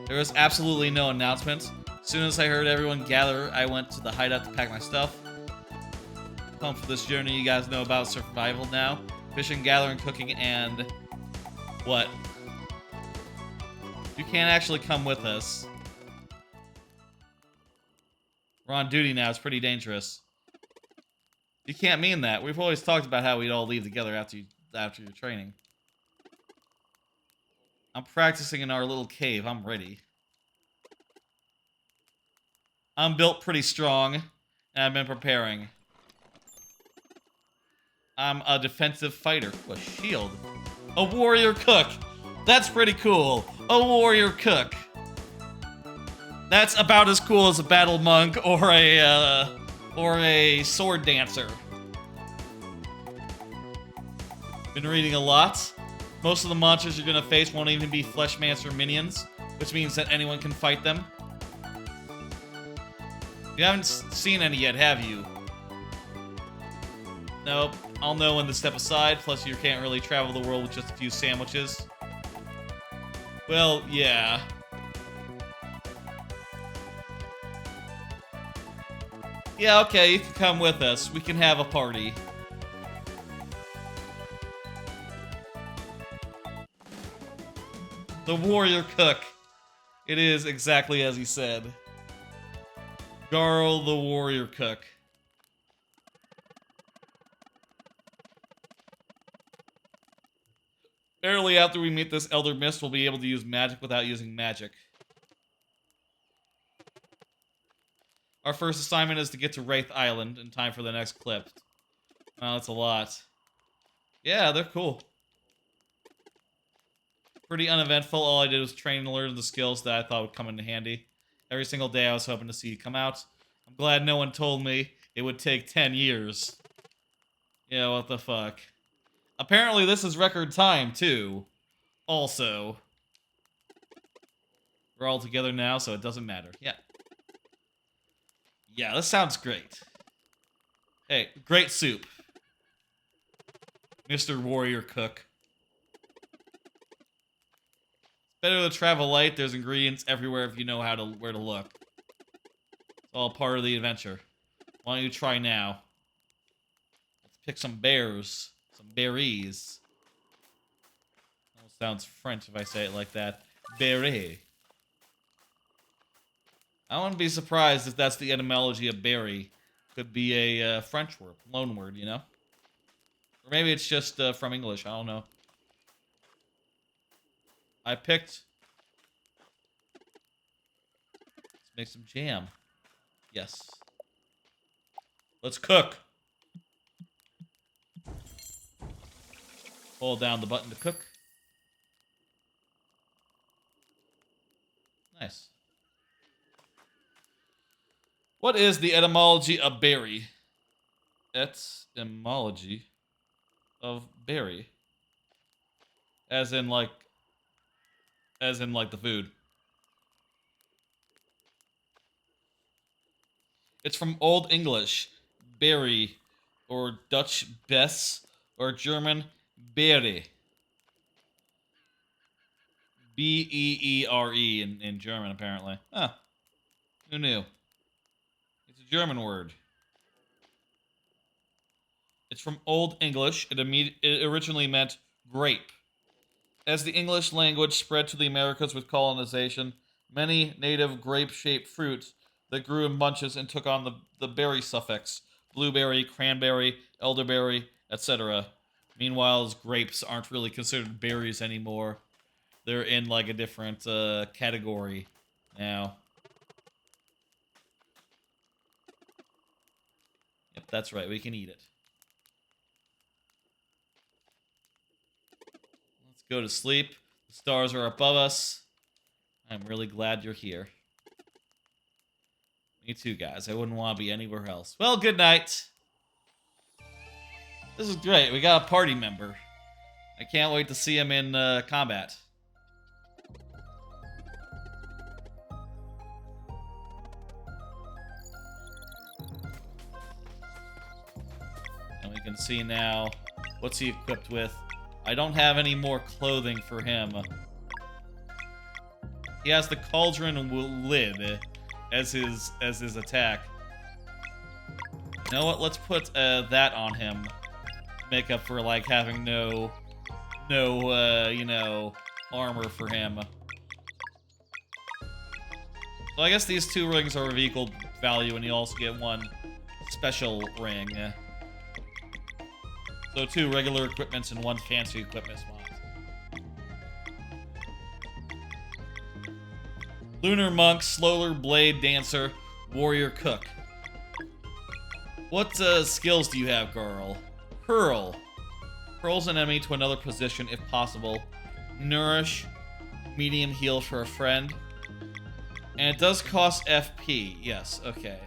There was absolutely no announcement. As soon as I heard everyone gather, I went to the hideout to pack my stuff. Pumped for this journey. You guys know about survival now. Fishing, gathering, cooking, and... what? You can't actually come with us. We're on duty now. It's pretty dangerous. You can't mean that. We've always talked about how we'd all leave together after your training. I'm practicing in our little cave. I'm ready. I'm built pretty strong, and I've been preparing. I'm a defensive fighter. A shield. A warrior cook. That's pretty cool. A warrior cook. That's about as cool as a battle monk or a sword dancer. Been reading a lot. Most of the monsters you're gonna face won't even be Fleshmancer minions, which means that anyone can fight them. You haven't seen any yet, have you? Nope. I'll know when to step aside, plus you can't really travel the world with just a few sandwiches. Well, yeah. Yeah, okay, you can come with us. We can have a party. The warrior cook. It is exactly as he said. Garl the warrior cook. Barely after we meet this Elder Mist, we'll be able to use magic without using magic. Our first assignment is to get to Wraith Island in time for the next clip. Wow, that's a lot. Yeah, they're cool. Pretty uneventful. All I did was train and learn the skills that I thought would come into handy. Every single day I was hoping to see it come out. I'm glad no one told me it would take 10 years. Yeah, what the fuck. Apparently this is record time, too. Also. We're all together now, so it doesn't matter. Yeah. Yeah, this sounds great. Hey, great soup. Mr. Warrior Cook. It's better to travel light. There's ingredients everywhere if you know where to look. It's all part of the adventure. Why don't you try now? Let's pick some bears. Some berries. Almost sounds French if I say it like that. Berry. I wouldn't be surprised if that's the etymology of berry. Could be a French word, loan word, you know? Or maybe it's just from English, I don't know. I picked... Let's make some jam. Yes. Let's cook. Hold down the button to cook. Nice. What is the etymology of berry? Etymology of berry. As in like the food. It's from Old English, berry, or Dutch bes, or German beere. B-E-E-R-E in German, apparently. Huh. Who knew? It's a German word. It's from Old English. It originally meant grape. As the English language spread to the Americas with colonization, many native grape-shaped fruits that grew in bunches and took on the berry suffix. Blueberry, cranberry, elderberry, etc. Meanwhile, grapes aren't really considered berries anymore. They're in like a different category now. Yep, that's right. We can eat it. Let's go to sleep. The stars are above us. I'm really glad you're here. Me too, guys. I wouldn't want to be anywhere else. Well, good night. This is great. We got a party member. I can't wait to see him in combat. And we can see now what's he equipped with. I don't have any more clothing for him. He has the cauldron lid as his attack. You know what? Let's put that on him. Make up for like having no you know, armor for him. So I guess these two rings are of equal value, and you also get one special ring. So 2 regular equipments and 1 fancy equipment spot. Lunar Monk, Slower Blade Dancer, Warrior Cook. What skills do you have, girl? Hurl. Hurls an enemy to another position if possible. Nourish. Medium heal for a friend. And it does cost FP. Yes, okay.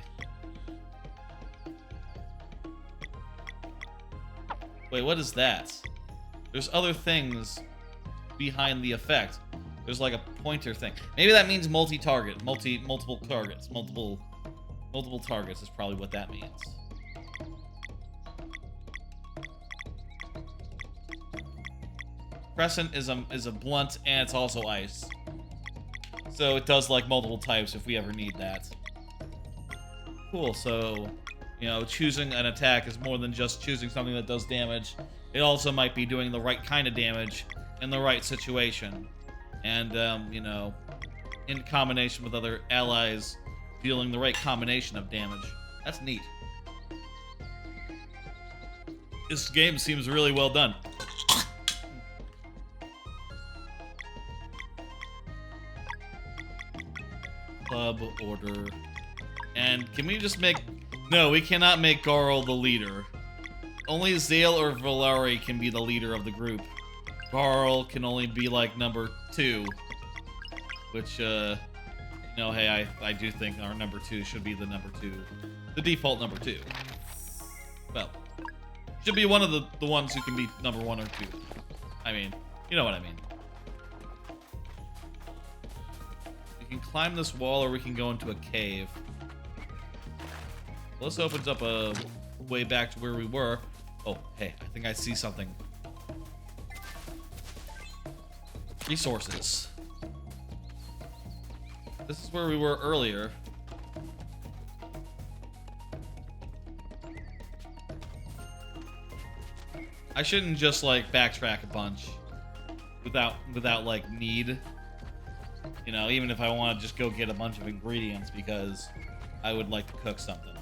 Wait, what is that? There's other things behind the effect. There's like a pointer thing. Maybe that means multi-target. Multiple targets. Multiple targets is probably what that means. Crescent is a blunt, and it's also ice. So it does like multiple types if we ever need that. Cool, so, you know, choosing an attack is more than just choosing something that does damage. It also might be doing the right kind of damage in the right situation. And, you know, in combination with other allies, dealing the right combination of damage. That's neat. This game seems really well done. Club order. And can we just make... No, we cannot make Garl the leader. Only Zale or Valari can be the leader of the group. Carl can only be like number 2, which, you know, hey, I do think our number 2 should be the number 2, the default number 2. Well, should be one of the ones who can be number 1 or 2. I mean, you know what I mean. We can climb this wall or we can go into a cave. Well, this opens up a way back to where we were. Oh, hey, I think I see something. Resources. This is where we were earlier. I shouldn't just like backtrack a bunch without like need. You know, even if I want to just go get a bunch of ingredients because I would like to cook something.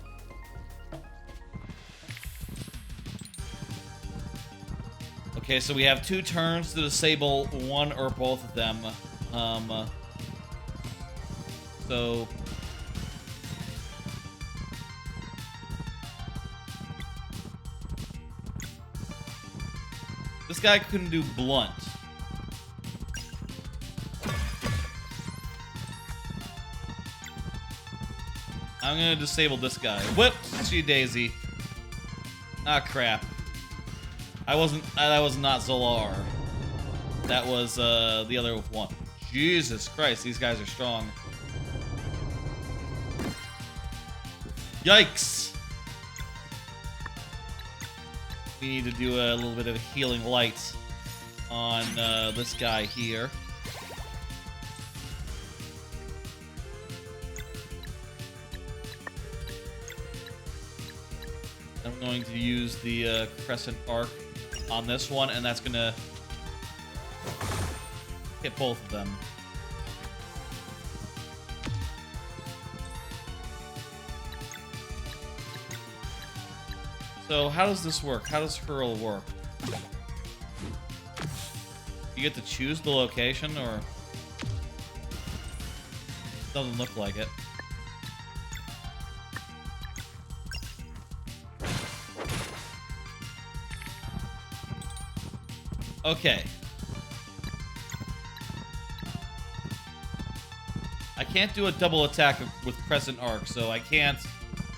Okay, so we have 2 turns to disable one or both of them. So this guy couldn't do blunt. I'm gonna disable this guy. Whoopsie daisy. Ah, crap. That was not Zolar. That was the other one. Jesus Christ, these guys are strong. Yikes! We need to do a little bit of healing light on this guy here. I'm going to use the crescent arc on this one, and that's gonna hit both of them. So how does this work? How does hurl work? You get to choose the location, or doesn't look like it. Okay. I can't do a double attack with Crescent Arc, so I can't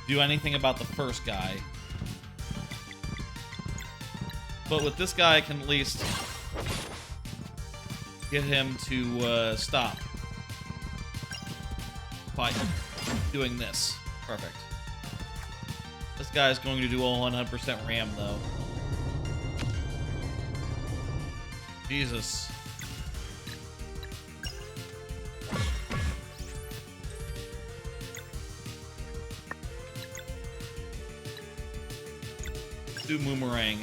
do anything about the first guy. But with this guy, I can at least get him to stop by doing this. Perfect. This guy's going to do a 100% ram, though. Jesus. Let's do Boomerang.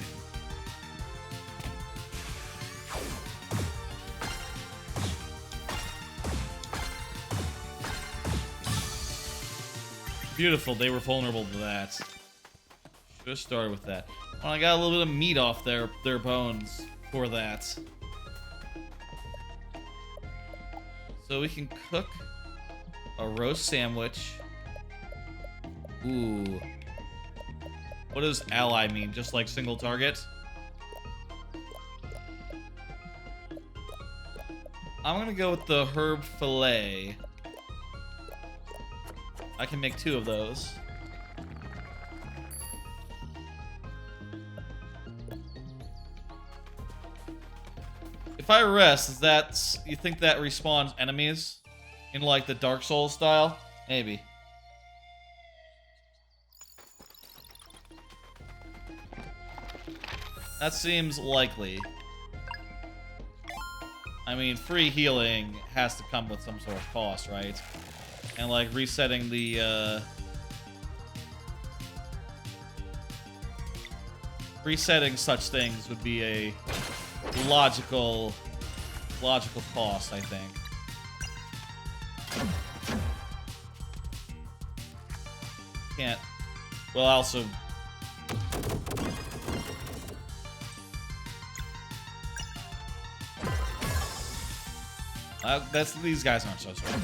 Beautiful, they were vulnerable to that. Should have started with that. Well, I got a little bit of meat off their bones for that. So we can cook a roast sandwich. Ooh. What does ally mean? Just like single target? I'm gonna go with the herb fillet. I can make 2 of those. If I rest, is that... You think that respawns enemies? In like the Dark Souls style? Maybe. That seems likely. I mean, free healing has to come with some sort of cost, right? And like resetting the resetting such things would be a logical cost, I think. Can't. Well, also. These guys aren't so strong.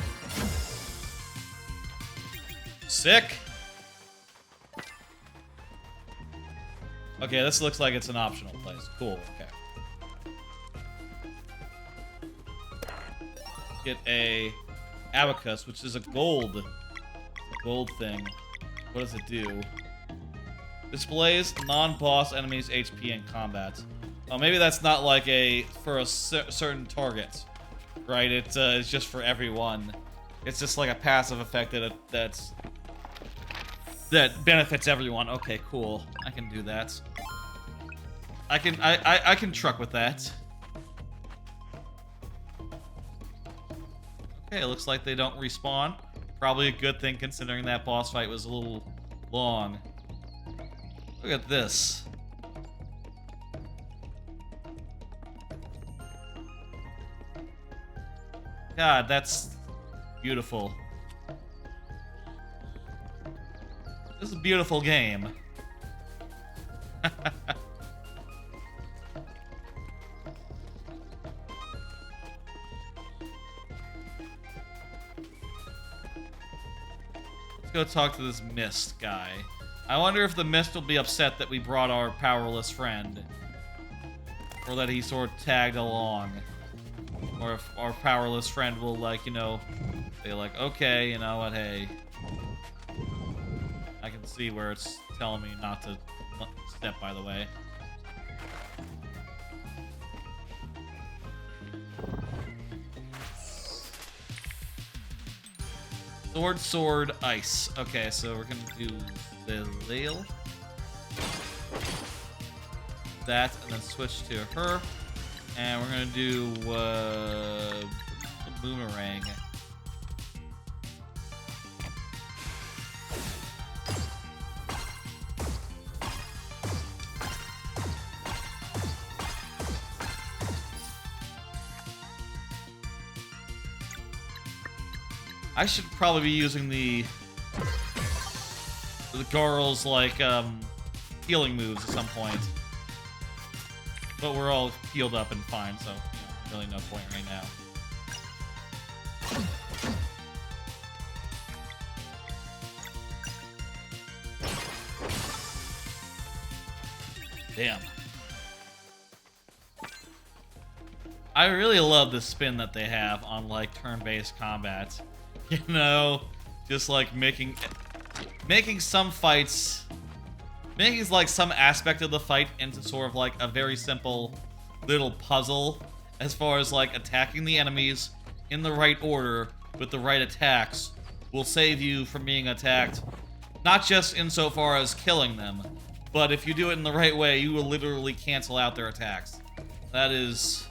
Sick. Okay, this looks like it's an optional place. Cool. Okay. get a abacus, which is a gold thing. What does it do? Displays non-boss enemies' HP in combat. Oh, maybe that's not like for a certain target, right? It's just for everyone. It's just like a passive effect that benefits everyone. Okay, cool. I can do that. I can truck with that. Okay, it looks like they don't respawn. Probably a good thing considering that boss fight was a little long. Look at this. God, that's beautiful. This is a beautiful game. Let's go talk to this Mist guy. I wonder if the Mist will be upset that we brought our powerless friend. Or that he sort of tagged along. Or if our powerless friend will, like, you know, say, like, okay, you know what, hey. I can see where it's telling me not to step, by the way. Sword, ice. Okay, so we're gonna do the Lale. That, and then switch to her. And we're gonna do the boomerang. I should probably be using the girls like healing moves at some point. But we're all healed up and fine, so really no point right now. Damn. I really love the spin that they have on like turn-based combat. You know, just like making some fights, making like some aspect of the fight into sort of like a very simple little puzzle as far as like attacking the enemies in the right order with the right attacks will save you from being attacked, not just insofar as killing them, but if you do it in the right way, you will literally cancel out their attacks. That is,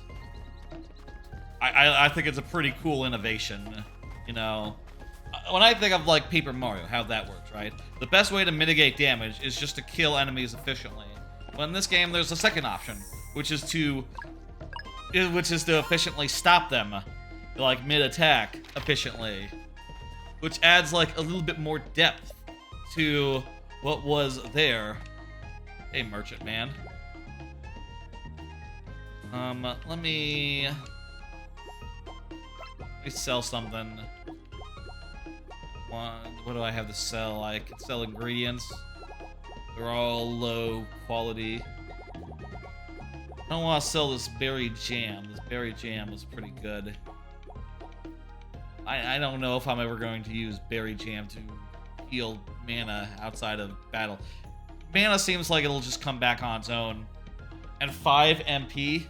I think it's a pretty cool innovation. You know, when I think of like Paper Mario, how that works, right? The best way to mitigate damage is just to kill enemies efficiently. But in this game, there's a second option, which is to efficiently stop them, like mid-attack efficiently, which adds like a little bit more depth to what was there. Hey, merchant man. Let me sell something. What do I have to sell? I can sell ingredients. They're all low quality. I don't want to sell this berry jam. This berry jam is pretty good. I don't know if I'm ever going to use berry jam to heal mana outside of battle. Mana seems like it'll just come back on its own. And 5 MP?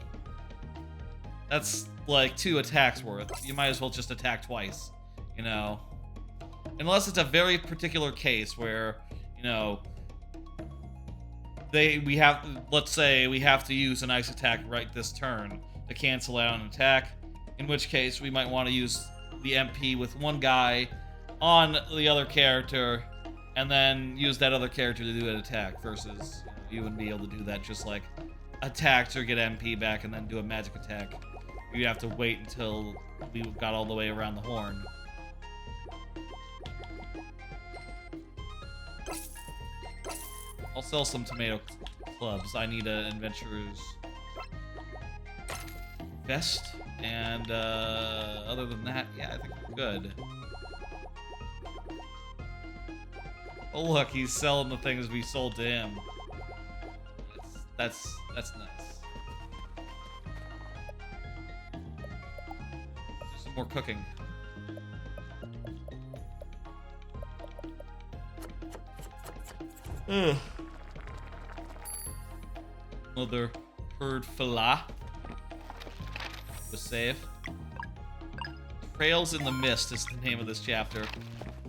That's like 2 attacks worth. You might as well just attack twice, you know? Unless it's a very particular case where, you know, let's say we have to use an ice attack right this turn to cancel out an attack, in which case we might want to use the MP with one guy on the other character and then use that other character to do an attack versus you wouldn't be able to do that just like attack to get MP back and then do a magic attack. You have to wait until we got all the way around the horn. I'll sell some tomato clubs. I need an adventurer's vest, and other than that, yeah, I think we're good. Oh look, he's selling the things we sold to him. That's nice. There's some more cooking. Ugh. Another herd fala. The save. Trails in the Mist is the name of this chapter.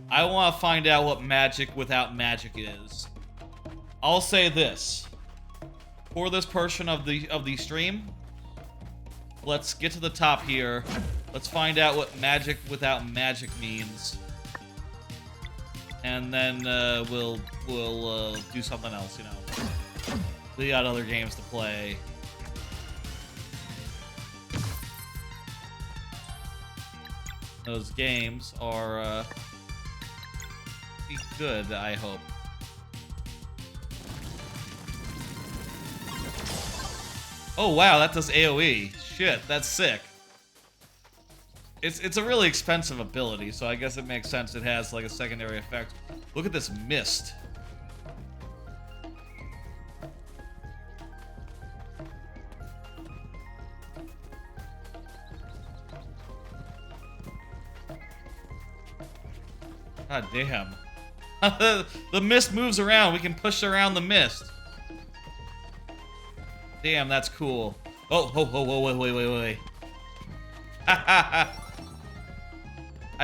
I want to find out what magic without magic is. I'll say this. For this portion of the stream, let's get to the top here. Let's find out what magic without magic means. And then we'll do something else, you know. We got other games to play. Those games are be good, I hope. Oh wow, that does AoE. Shit, that's sick. It's a really expensive ability, so I guess it makes sense it has like a secondary effect. Look at this mist. God damn. The mist moves around. We can push around the mist. Damn, that's cool. Oh, wait. I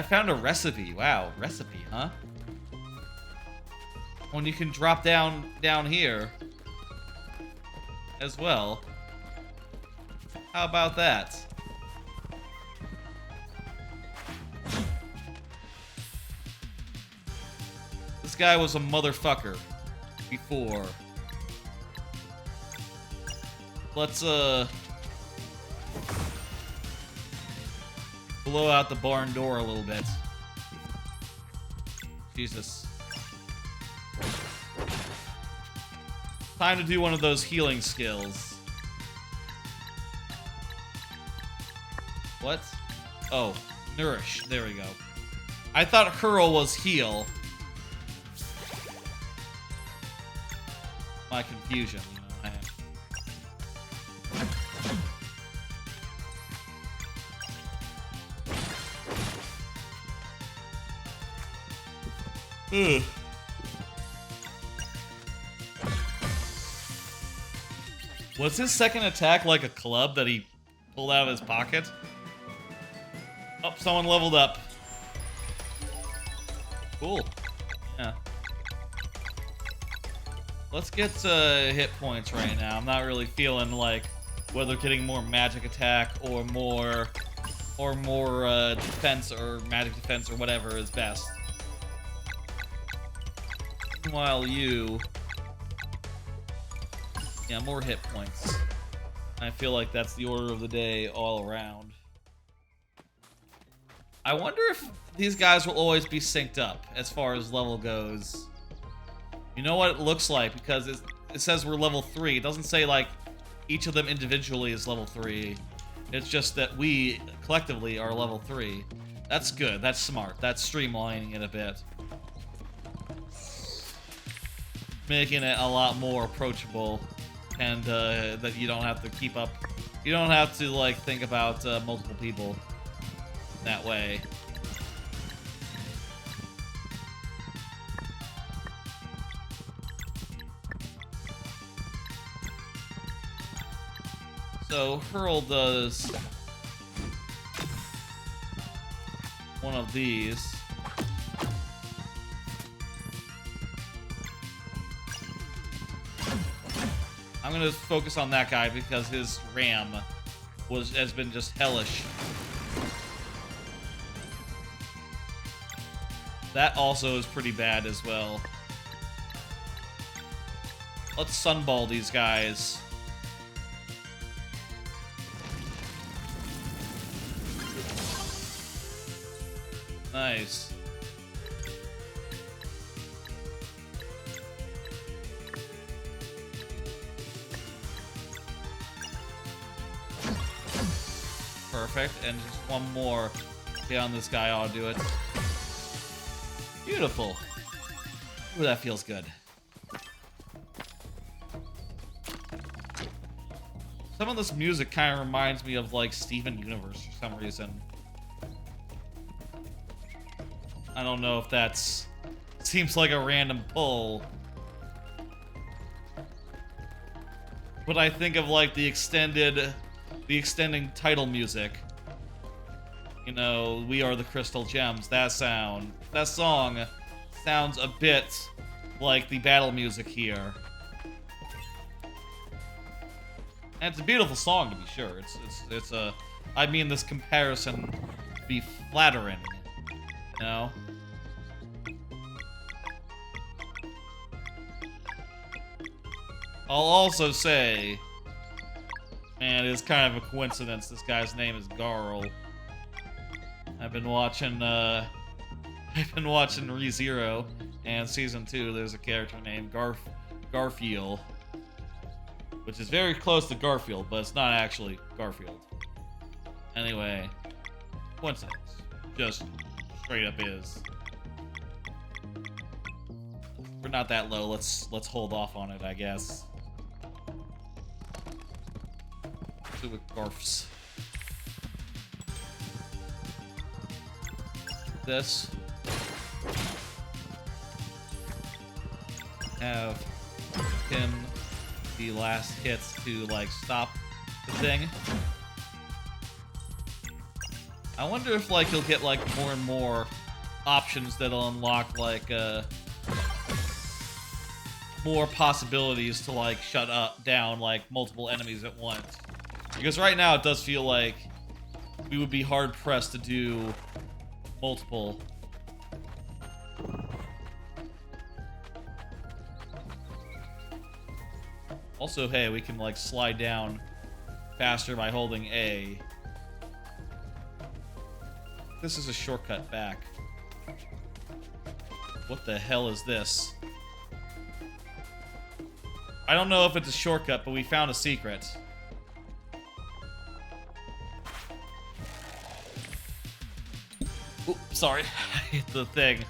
found a recipe. Wow, recipe, huh? When you can drop down here as well. How about that? This guy was a motherfucker before. Let's blow out the barn door a little bit. Jesus. Time to do one of those healing skills. What? Oh, nourish. There we go. I thought hurl was heal. My confusion, you know. Ugh. Was his second attack like a club that he pulled out of his pocket? Oh, someone leveled up. Cool. Yeah. Let's get hit points right now. I'm not really feeling like whether getting more magic attack or more defense or magic defense or whatever is best. Meanwhile, yeah, more hit points. I feel like that's the order of the day all around. I wonder if these guys will always be synced up as far as level goes. You know what it looks like, because it says we're level 3. It doesn't say, like, each of them individually is level 3. It's just that we, collectively, are level 3. That's good. That's smart. That's streamlining it a bit. Making it a lot more approachable, and that you don't have to keep up. You don't have to, like, think about multiple people that way. So, hurl does one of these. I'm gonna focus on that guy because his ram has been just hellish. That also is pretty bad as well. Let's sunball these guys. Nice. Perfect, and just one more beyond this guy ought to do it. Beautiful. Ooh, that feels good. Some of this music kind of reminds me of, like, Steven Universe for some reason. I don't know if that's... Seems like a random pull. But I think of, like, the extending title music. You know, We Are the Crystal Gems, that song sounds a bit like the battle music here. And it's a beautiful song, to be sure. It's a... I mean this comparison to be flattering, you know? I'll also say, man, it's kind of a coincidence this guy's name is Garl. I've been watching ReZero, and Season 2, there's a character named Garfield, which is very close to Garfield, but it's not actually Garfield. Anyway, coincidence. Just straight up is. We're not that low, let's hold off on it, I guess. Do with Garfs. This. Have him the last hits to, like, stop the thing. I wonder if, like, you'll get, like, more and more options that'll unlock, like, more possibilities to, like, shut down, like, multiple enemies at once. Because right now it does feel like we would be hard-pressed to do multiple. Also, hey, we can, like, slide down faster by holding A. This is a shortcut back. What the hell is this? I don't know if it's a shortcut, but we found a secret. Oops, sorry. I hit the thing.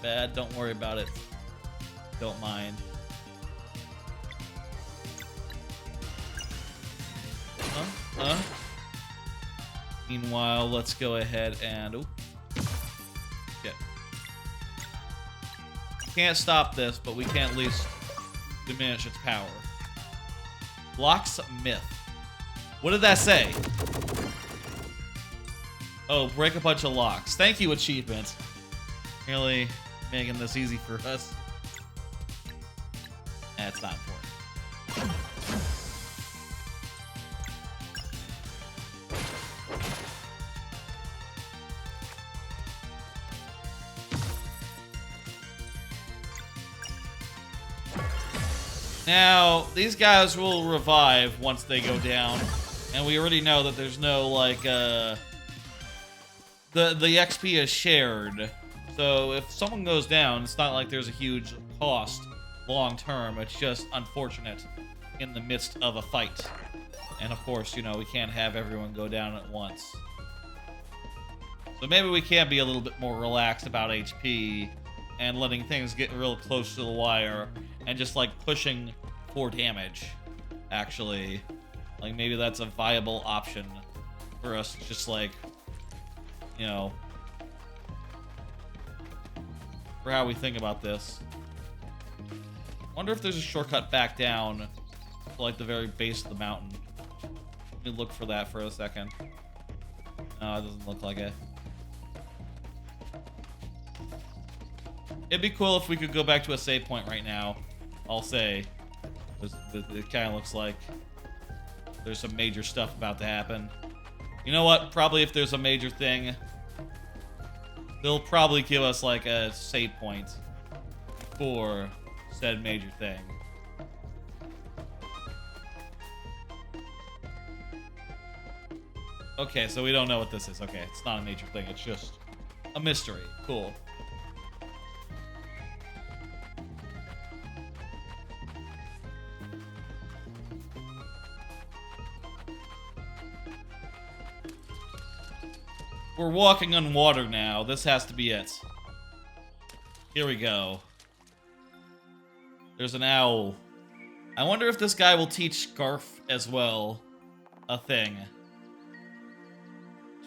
Bad, don't worry about it. Don't mind. Meanwhile, let's go ahead and... Ooh. Shit. Can't stop this, but we can at least diminish its power. Blocks myth. What did that say? Oh, break a bunch of locks. Thank you, achievement. Really making this easy for us. That's not important. Now, these guys will revive once they go down, and we already know that there's no, like, the XP is shared, so if someone goes down, it's not like there's a huge cost long-term, it's just unfortunate in the midst of a fight. And of course, you know, we can't have everyone go down at once. So maybe we can be a little bit more relaxed about HP and letting things get real close to the wire and just, like, pushing for damage, actually. Like, maybe that's a viable option for us to just, like, you know, for how we think about this. Wonder if there's a shortcut back down to, like, the very base of the mountain. Let me look for that for a second. No, it doesn't look like it. It'd be cool if we could go back to a save point right now, I'll say. It kind of looks like there's some major stuff about to happen. You know what? Probably if there's a major thing, they'll probably give us, like, a save point for said major thing. Okay, so we don't know what this is. Okay, it's not a major thing. It's just a mystery. Cool. We're walking on water now. This has to be it. Here we go. There's an owl. I wonder if this guy will teach Garf as well a thing.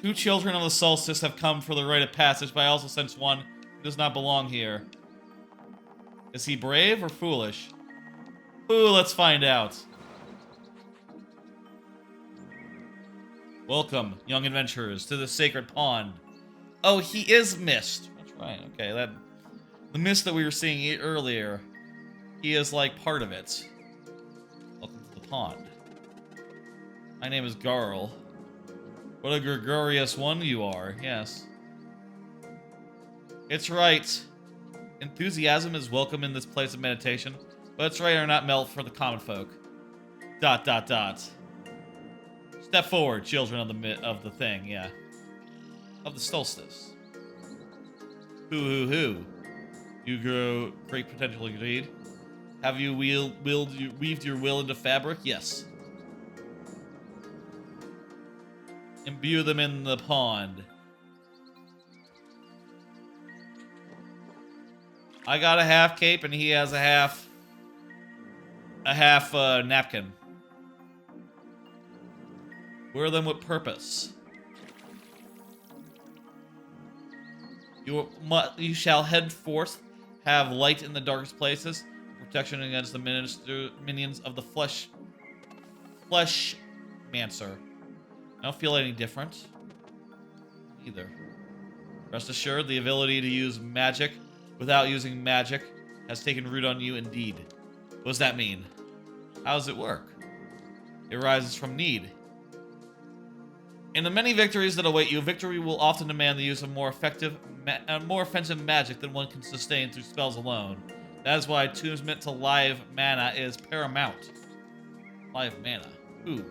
2 children of the solstice have come for the rite of passage, but I also sense one who does not belong here. Is he brave or foolish? Ooh, let's find out. Welcome, young adventurers, to the sacred pond. Oh, he is mist. That's right. Okay, the mist that we were seeing earlier. He is like part of it. Welcome to the pond. My name is Garl. What a gregarious one you are. Yes. It's right. Enthusiasm is welcome in this place of meditation, but it's right or not melt for the common folk. ... Step forward, children of the thing, yeah. Of the solstice. Hoo. You grow great potential indeed. Have you weaved your will into fabric? Yes. Imbue them in the pond. I got a half cape and he has a half napkin. Wear them with purpose. You shall henceforth have light in the darkest places, protection against the minions of the flesh mancer. I don't feel any different. Either. Rest assured, the ability to use magic without using magic has taken root on you indeed. What does that mean? How does it work? It arises from need. In the many victories that await you, victory will often demand the use of more offensive magic than one can sustain through spells alone. That is why attunement to live mana is paramount. Live mana. Ooh.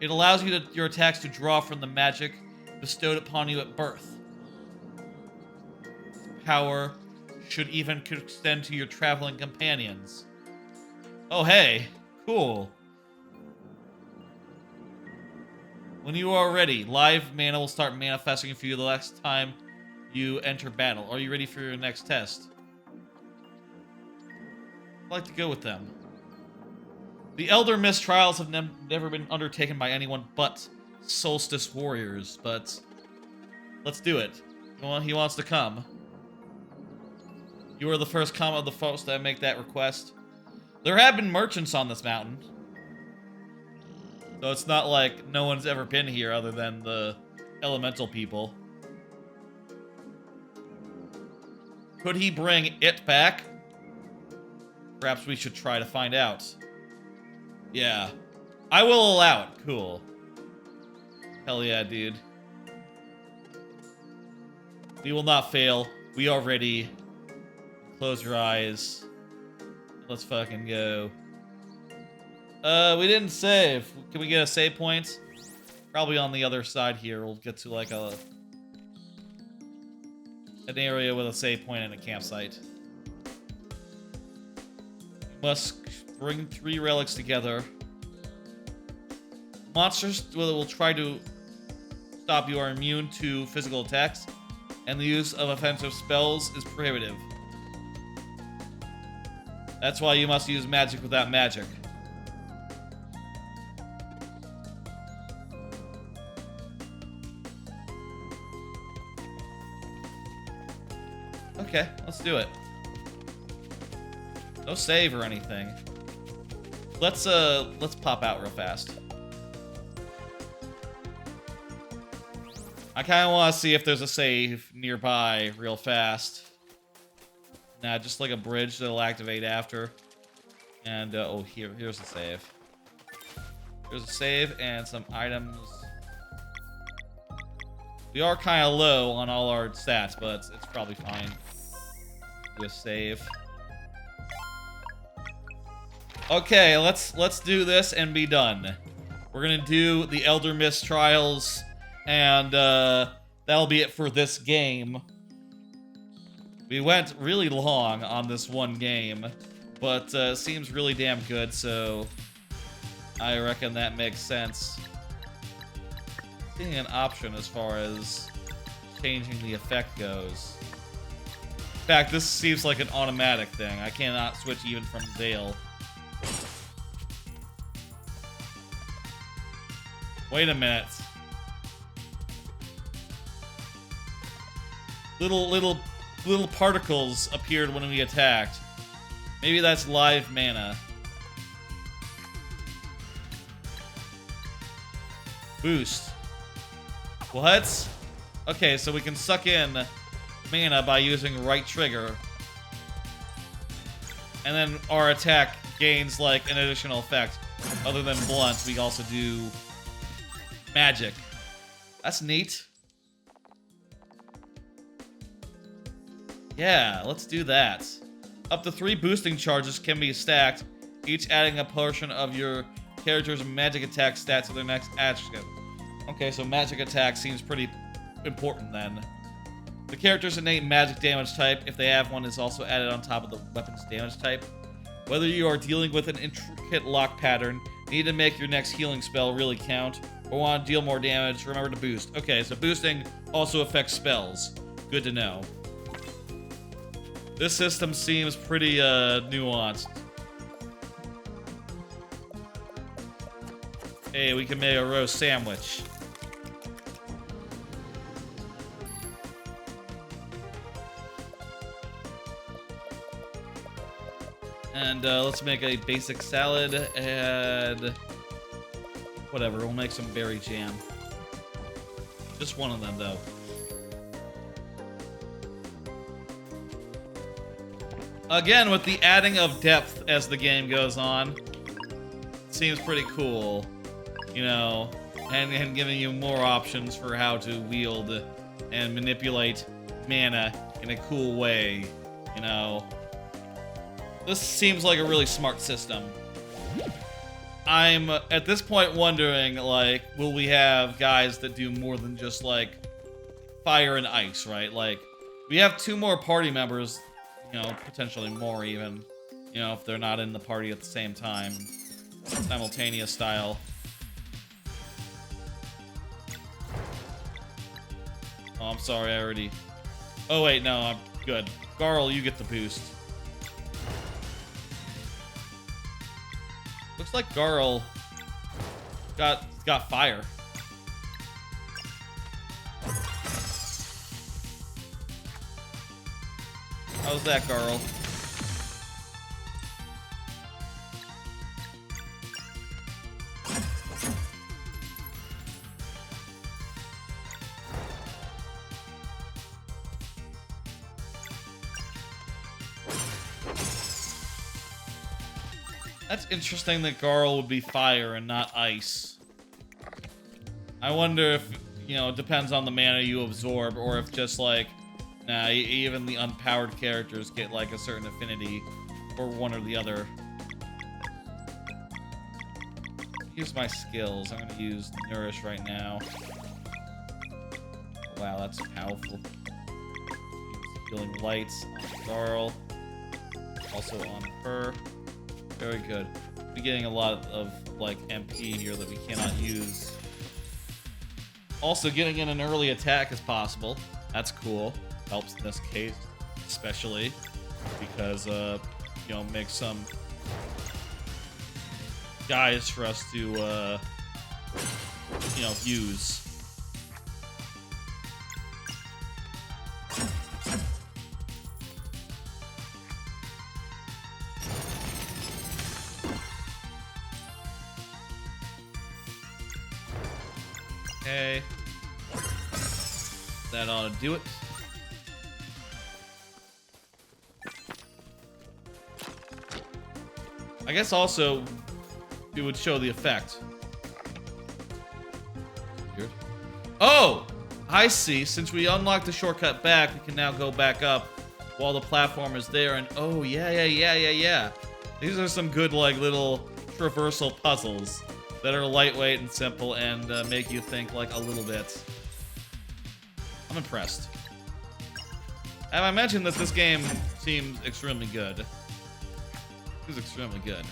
It allows your attacks to draw from the magic bestowed upon you at birth. Power should even extend to your traveling companions. Oh, hey. Cool. When you are ready, live mana will start manifesting for you the next time you enter battle. Are you ready for your next test? I'd like to go with them. The Elder Mist trials have never been undertaken by anyone but Solstice warriors, but let's do it. He wants to come. You are the first of the folks that make that request. There have been merchants on this mountain. So it's not like no one's ever been here other than the elemental people. Could he bring it back? Perhaps we should try to find out. Yeah. I will allow it. Cool. Hell yeah, dude. We will not fail. We are ready. Close your eyes. Let's fucking go. We didn't save. Can we get a save point? Probably on the other side here. We'll get to like an area with a save point and a campsite. We must bring 3 relics together. Monsters will try to stop you are immune to physical attacks, and the use of offensive spells is prohibitive. That's why you must use magic without magic. Okay, let's do it. No save or anything. Let's pop out real fast. I kind of want to see if there's a save nearby real fast. Nah, just like a bridge that'll activate after. And, oh, here's the save. Here's a save and some items. We are kind of low on all our stats, but it's probably fine. Just save. Okay, let's do this and be done. We're gonna do the Elder Mist trials, and that'll be it for this game. We went really long on this one game, but seems really damn good, so I reckon that makes sense. Seeing an option as far as changing the effect goes. In fact, this seems like an automatic thing. I cannot switch even from Zale. Wait a minute. Little particles appeared when we attacked. Maybe that's live mana. Boost. What? Okay, so we can suck in mana by using right trigger. And then our attack gains, like, an additional effect. Other than blunt, we also do magic. That's neat. Yeah, let's do that. Up to 3 boosting charges can be stacked, each adding a portion of your character's magic attack stats to their next action. Okay, so magic attack seems pretty important then. The character's innate magic damage type, if they have one, is also added on top of the weapon's damage type. Whether you are dealing with an intricate lock pattern, need to make your next healing spell really count, or want to deal more damage, remember to boost. Okay, so boosting also affects spells. Good to know. This system seems pretty nuanced. Hey, we can make a roast sandwich. And let's make a basic salad and whatever, we'll make some berry jam. Just one of them, though. Again, with the adding of depth as the game goes on, seems pretty cool, you know, and giving you more options for how to wield and manipulate mana in a cool way, you know. This seems like a really smart system. I'm, at this point, wondering, like, will we have guys that do more than just, like, fire and ice, right? Like, we have 2 more party members, you know, potentially more even, you know, if they're not in the party at the same time, simultaneous style. Oh, I'm sorry, I already... Oh, wait, no, I'm good. Garl, you get the boost. Looks like Garl got fire. How's that, Garl? That's interesting that Garl would be fire and not ice. I wonder if, you know, it depends on the mana you absorb, or if just, like, nah, even the unpowered characters get, like, a certain affinity for one or the other. Here's my skills. I'm gonna use Nourish right now. Wow, that's powerful. Use Healing Lights on Garl. Also on her. Very good. We're getting a lot of, like, MP here that we cannot use. Also, getting in an early attack is possible. That's cool. Helps in this case, especially because, you know, make some guys for us to, you know, use. Okay. That ought to do it. I guess also it would show the effect. Weird. Oh! I see. Since we unlocked the shortcut back, we can now go back up while the platform is there. And oh, yeah. These are some good, like, little traversal puzzles that are lightweight and simple and make you think, like, a little bit. I'm impressed. Have I mentioned that this game seems extremely good? It is extremely good.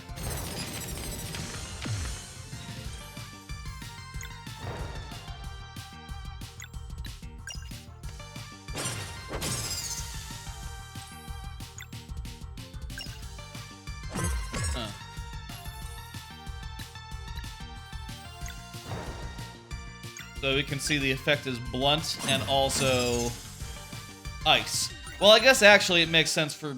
So we can see the effect is blunt and also ice. Well, I guess actually it makes sense for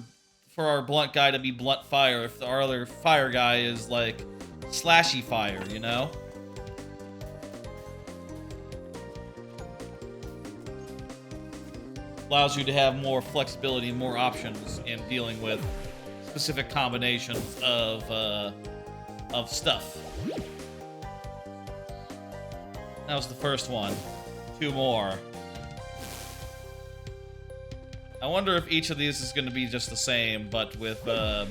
our blunt guy to be blunt fire if our other fire guy is like slashy fire, you know? Allows you to have more flexibility, more options in dealing with specific combinations of stuff. That was the first one. 2 more. I wonder if each of these is going to be just the same, but with, you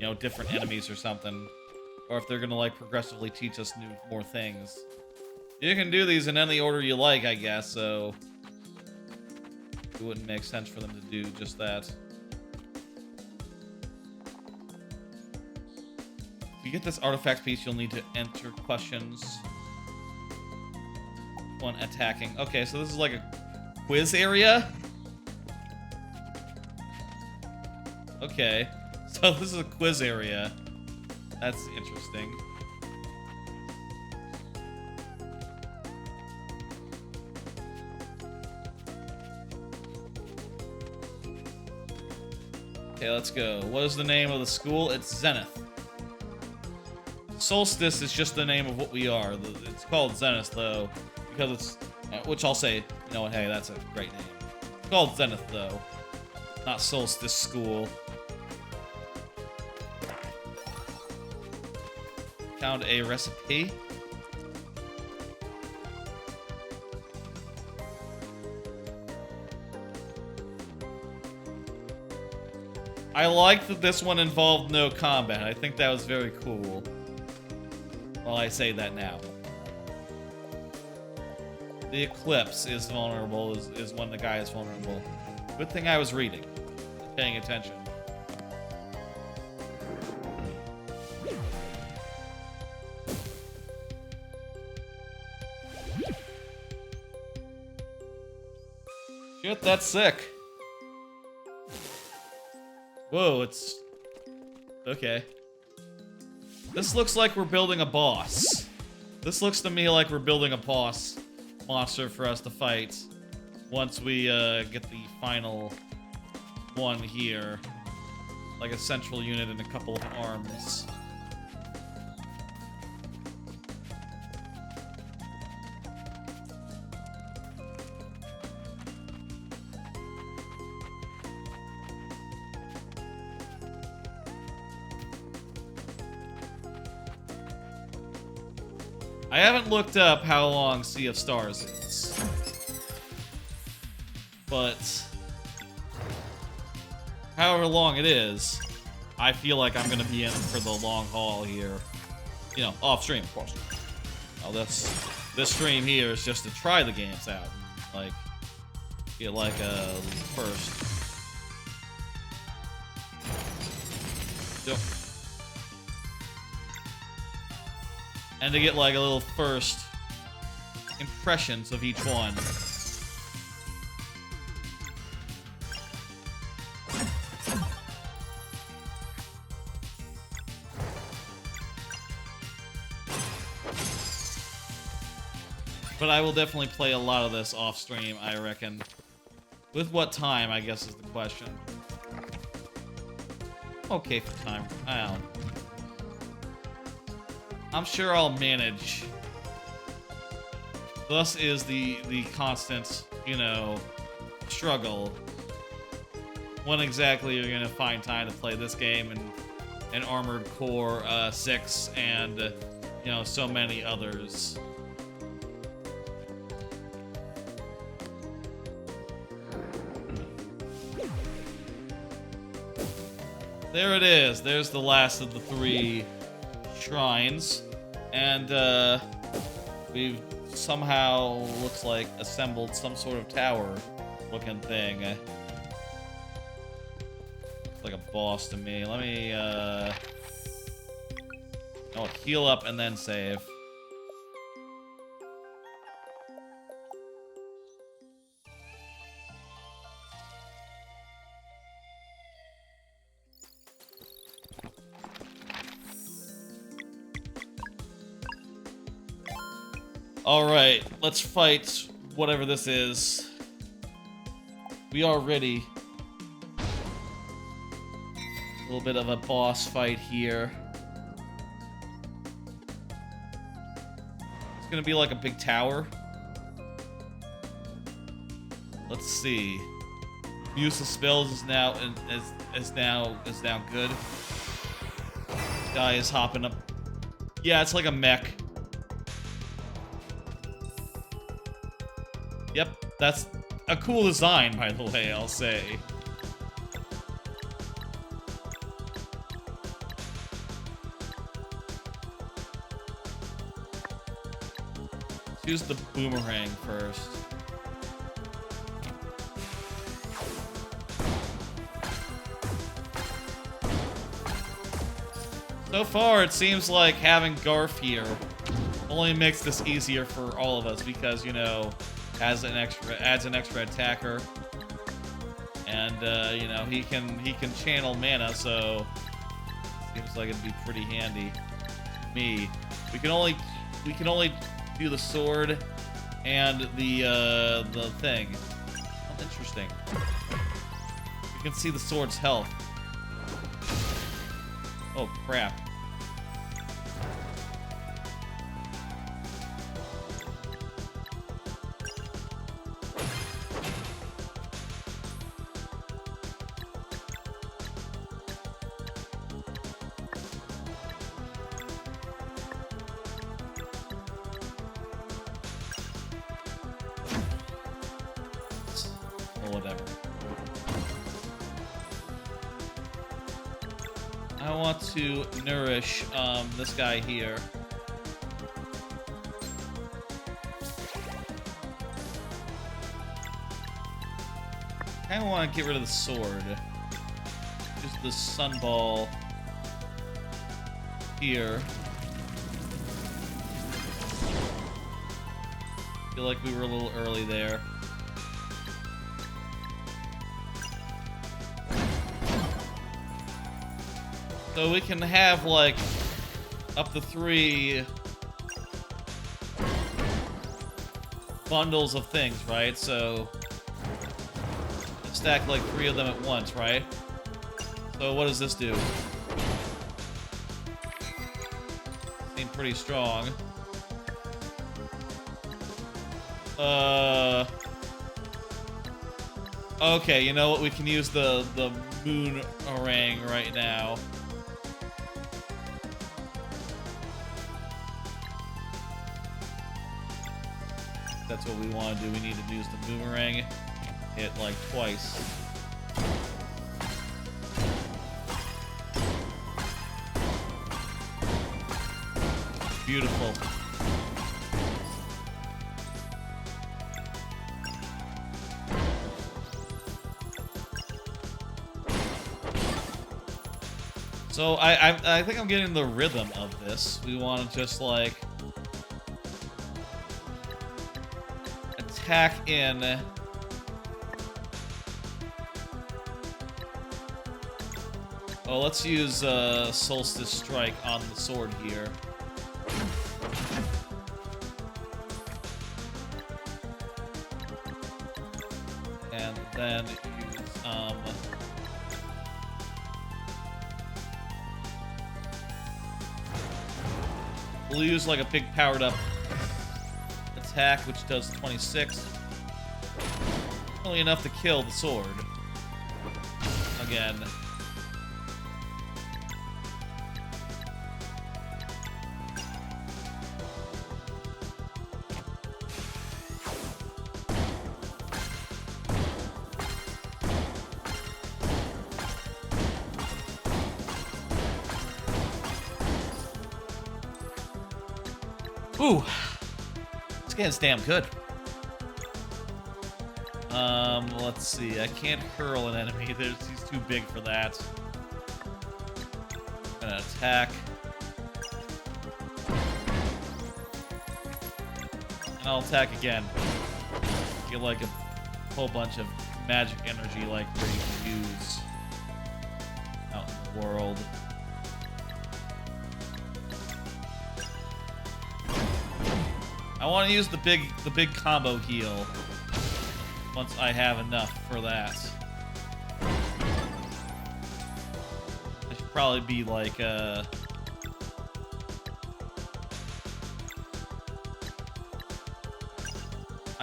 know, different enemies or something. Or if they're going to, like, progressively teach us more things. You can do these in any order you like, I guess, so it wouldn't make sense for them to do just that. If you get this artifact piece, you'll need to enter questions. One attacking. Okay, so this is like a quiz area? Okay, so this is a quiz area. That's interesting. Okay, let's go. What is the name of the school? It's Zenith. Solstice is just the name of what we are. It's called Zenith, though, because it's... Which I'll say, you know what, hey, that's a great name. It's called Zenith, though. Not Solstice School. Found a recipe. I like that this one involved no combat. I think that was very cool. Well, I say that now. The Eclipse is vulnerable, is when the guy is vulnerable. Good thing I was reading. Paying attention. Shit, that's sick. Whoa, it's... Okay. This looks like we're building a boss. This looks to me like we're building a boss monster for us to fight once we get the final one here. Like a central unit and a couple of arms. I haven't looked up how long Sea of Stars is, but however long it is, I feel like I'm gonna be in for the long haul here. You know, off stream, of course. Now this stream here is just to try the games out, like get like a first. Yep. And to get like a little first impressions of each one. But I will definitely play a lot of this off stream, I reckon. With what time, I guess, is the question. Okay for time. I don't know. I'm sure I'll manage. Thus is the constant, you know, struggle. When exactly you're gonna find time to play this game and Armored Core 6 and, you know, so many others. There it is. There's the last of the 3 shrines, and we've somehow, looks like, assembled some sort of tower looking thing. Looks like a boss to me. Let me oh, heal up and then save. Alright, let's fight whatever this is. We are ready. A little bit of a boss fight here. It's gonna be like a big tower. Let's see. Use of spells is now good. Guy is hopping up. Yeah, it's like a mech. Yep, that's a cool design, by the way, I'll say. Let's use the boomerang first. So far, it seems like having Garf here only makes this easier for all of us because, you know, adds an extra attacker, and you know, he can channel mana, so seems like it'd be pretty handy to me. We can only do the sword and the thing. Oh, interesting. You can see the sword's health. Oh crap. Whatever. I want to nourish this guy here. I kind of want to get rid of the sword. Just the sunball here. Feel like we were a little early there. So we can have, like, up to 3 bundles of things, right? So, stack, like, 3 of them at once, right? So what does this do? Seem pretty strong. Okay, you know what? We can use the moon orang right now. That's what we want to do. We need to use the boomerang. Hit like twice. Beautiful. So I think I'm getting the rhythm of this. We want to just like attack in. Oh, let's use Solstice Strike on the sword here. And then use we'll use like a big powered up attack, which does 26. Only enough to kill the sword. Again. Ooh, this game's damn good. Let's see. I can't hurl an enemy. He's too big for that. I'm gonna attack. And I'll attack again. Get like a whole bunch of magic energy like ready to use out in the world. I want to use the big combo heal. once I have enough for that. I should probably be like, I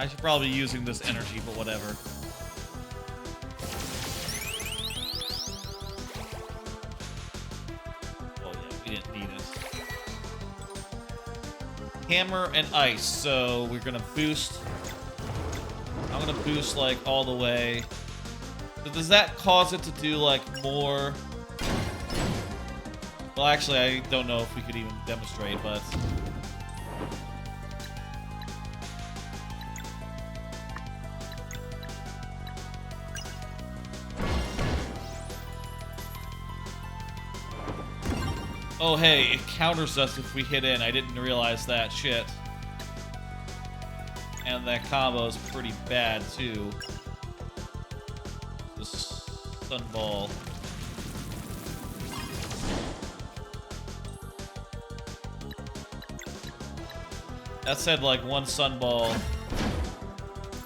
should probably be using this energy, but whatever. Oh yeah, we didn't need it. Hammer and ice, so we're gonna boost. I'm gonna boost like all the way. So does that cause it to do like more? Well, actually, I don't know if we could even demonstrate, but oh hey, it counters us if we hit in. I didn't realize that. Shit. And that combo is pretty bad too. The sunball. That said, like, one sunball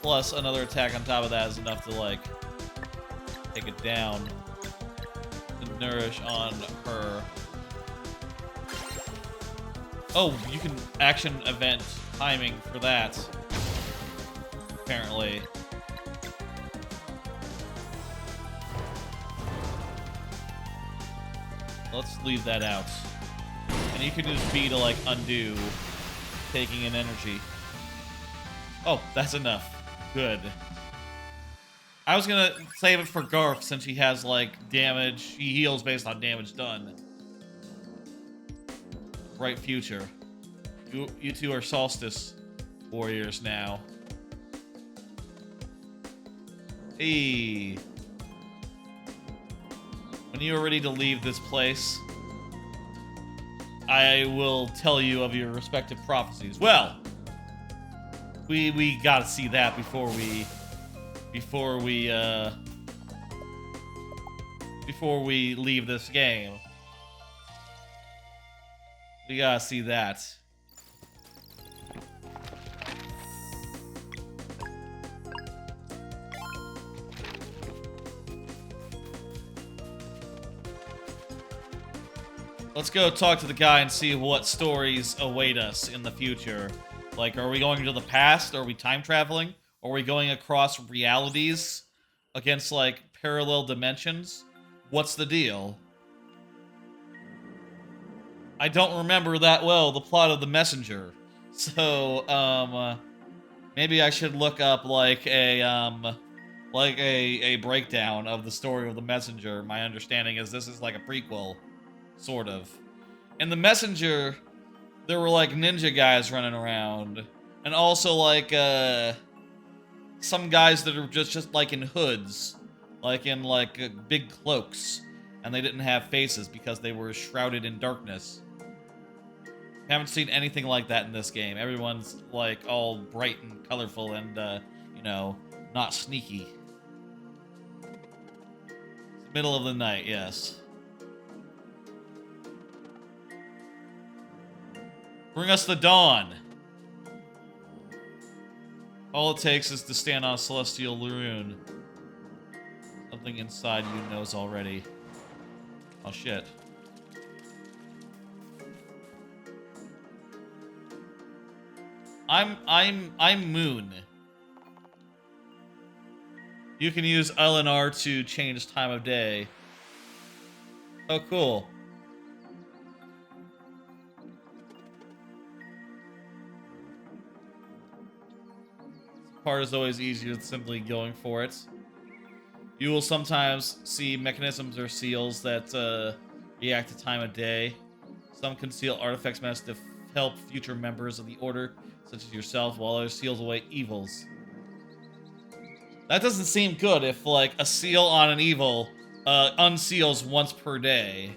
plus another attack on top of that is enough to, like, take it down. To nourish on her. Oh, you can action event timing for that. Apparently. Let's leave that out. And you can use B to, like, undo taking an energy. Oh, that's enough. Good. I was gonna save it for Garth since he has, like, damage. He heals based on damage done. Bright future. You two are Solstice warriors now. Hey. When you are ready to leave this place, I will tell you of your respective prophecies. Well, we gotta see that before we leave this game. We gotta see that. Let's go talk to the guy and see what stories await us in the future. Like, are we going to the past? Are we time traveling? Are we going across realities against, like, parallel dimensions? What's the deal? I don't remember that well the plot of The Messenger. So, maybe I should look up, like a breakdown of the story of The Messenger. My understanding is this is like a prequel. Sort of. In The Messenger, there were, like, ninja guys running around. And also, like, some guys that are just like, in hoods. Like, in, like, big cloaks. And they didn't have faces because they were shrouded in darkness. Haven't seen anything like that in this game. Everyone's, like, all bright and colorful and, you know, not sneaky. It's the middle of the night, yes. Bring us the dawn. All it takes is to stand on a celestial rune. Something inside you knows already. Oh shit. I'm Moon. You can use L and R to change time of day. Oh cool. Part is always easier than simply going for it. You will sometimes see mechanisms or seals that react to time of day. Some conceal artifacts meant to help future members of the Order, such as yourself, while others seals away evils. That doesn't seem good if, like, a seal on an evil unseals once per day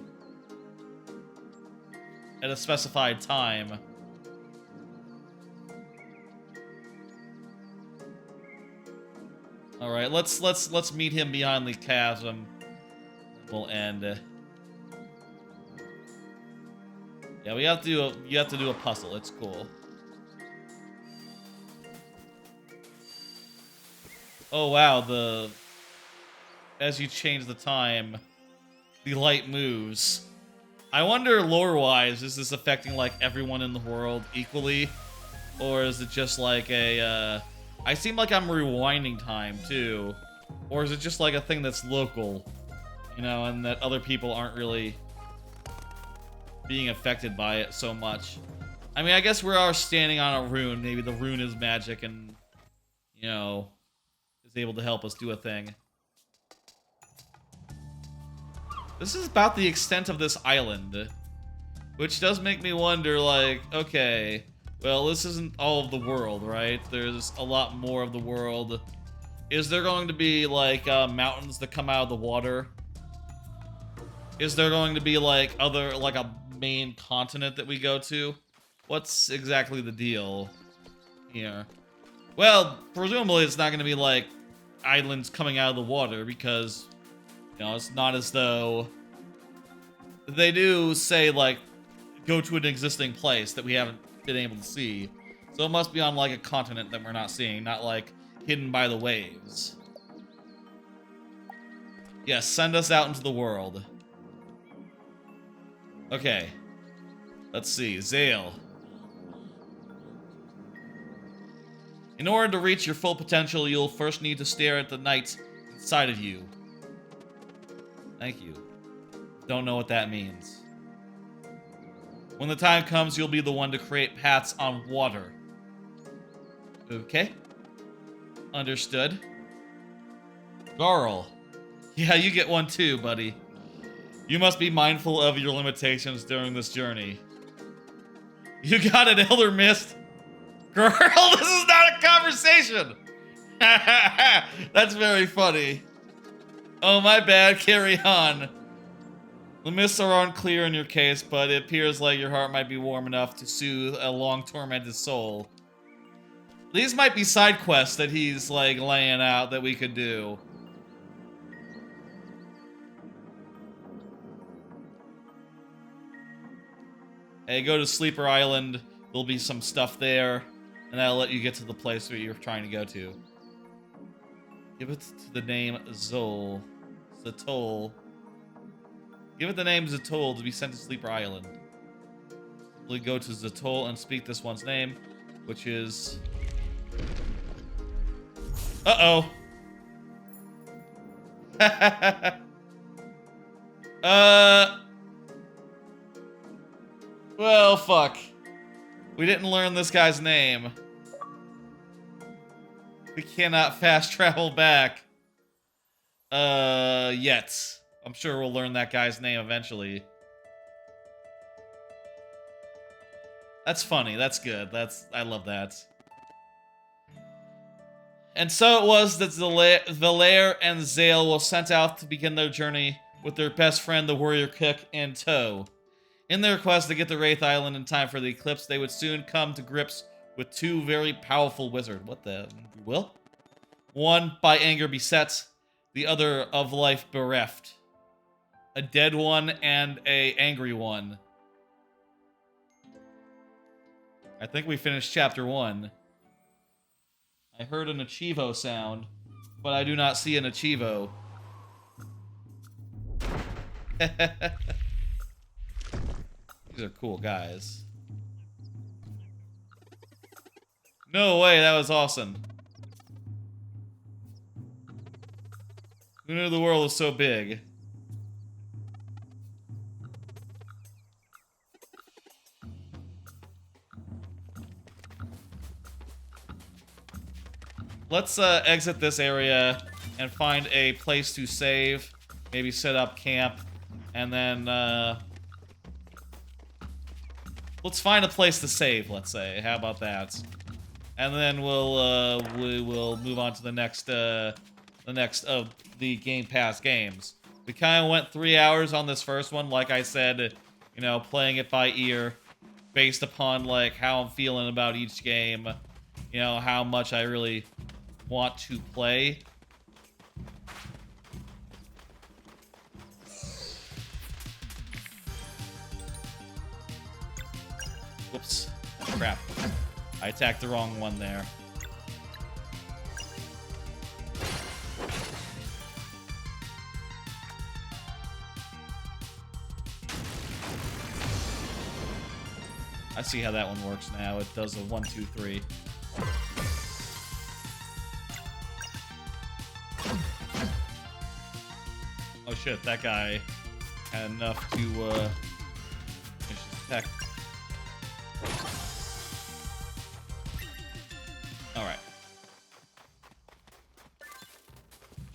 at a specified time. All right, let's meet him behind the chasm. We'll end. Yeah, you have to do a puzzle. It's cool. Oh wow, as you change the time, the light moves. I wonder, lore-wise, is this affecting like everyone in the world equally, or is it just like a? I seem like I'm rewinding time too, or is it just like a thing that's local, you know, and that other people aren't really being affected by it so much? I mean, I guess we are standing on a rune. Maybe the rune is magic and, you know, is able to help us do a thing. This is about the extent of this island, which does make me wonder, like, okay, well, this isn't all of the world, right? There's a lot more of the world. Is there going to be, like, mountains that come out of the water? Is there going to be, like, a main continent that we go to? What's exactly the deal here? Well, presumably it's not going to be, like, islands coming out of the water, because, you know, it's not as though they do say, like, go to an existing place that we haven't been able to see. So it must be on, like, a continent that we're not seeing, not, like, hidden by the waves. Yes, send us out into the world. Okay. Let's see. Zale. In order to reach your full potential, you'll first need to stare at the night inside of you. Thank you. Don't know what that means. When the time comes, you'll be the one to create paths on water. Okay. Understood. Garl. Yeah, you get one too, buddy. You must be mindful of your limitations during this journey. You got it, Elder Mist. Girl, this is not a conversation. That's very funny. Oh, my bad. Carry on. The mists are unclear in your case, but it appears like your heart might be warm enough to soothe a long-tormented soul. These might be side quests that he's, like, laying out that we could do. Hey, go to Sleeper Island. There'll be some stuff there, and that'll let you get to the place where you're trying to go to. Give it to the name Zol. Zatol. Give it the name Zatol to be sent to Sleeper Island. Simply go to Zatol and speak this one's name, which is... Uh-oh. Well, fuck. We didn't learn this guy's name. We cannot fast travel back. Yet. I'm sure we'll learn that guy's name eventually. That's funny. That's good. I love that. And so it was that Valere and Zale were sent out to begin their journey with their best friend, the warrior cook, in tow. In their quest to get to Wraith Island in time for the eclipse, they would soon come to grips with two very powerful wizards. What the... Will? One by anger beset, the other of life bereft. A dead one and a angry one. I think we finished chapter 1. I heard an Achievo sound, but I do not see an Achievo. These are cool guys. No way, that was awesome. Who knew the world was so big? Let's exit this area and find a place to save. Maybe set up camp. And then, let's find a place to save, let's say. How about that? And then we will move on to the next of the Game Pass games. We kind of went 3 hours on this first one, like I said, you know, playing it by ear, based upon, like, how I'm feeling about each game, you know, how much I really want to play. Whoops. Crap. I attacked the wrong one there. I see how that one works now. It does a 1, 2, 3. Oh shit, that guy had enough to finish his attack. Alright.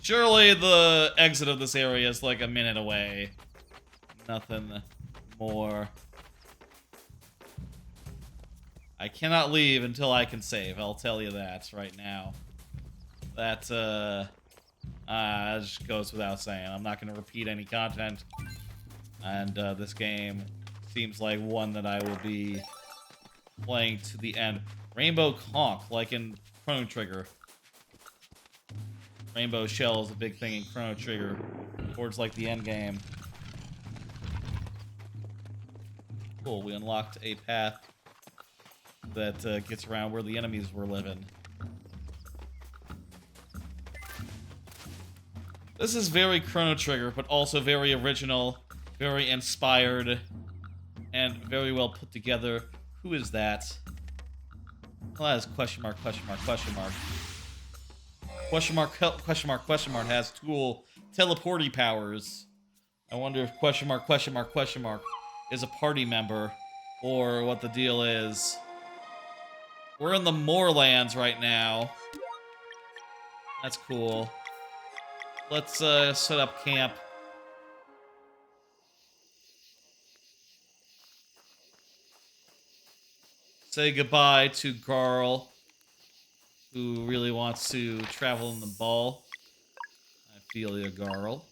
Surely the exit of this area is like a minute away. Nothing more. I cannot leave until I can save, I'll tell you that right now. That just goes without saying. I'm not going to repeat any content. And this game seems like one that I will be playing to the end. Rainbow Conch, like in Chrono Trigger. Rainbow Shell is a big thing in Chrono Trigger. Towards like the end game. Cool, we unlocked a path that gets around where the enemies were living. This is very Chrono Trigger, but also very original, very inspired, and very well put together. Who is that? Well, that is question mark, question mark, question mark. Question mark, question mark, question mark has cool teleporty powers. I wonder if question mark, question mark, question mark is a party member, or what the deal is. We're in the Moorlands right now. That's cool. Let's set up camp. Say goodbye to Garl, who really wants to travel in the ball. I feel you, Garl.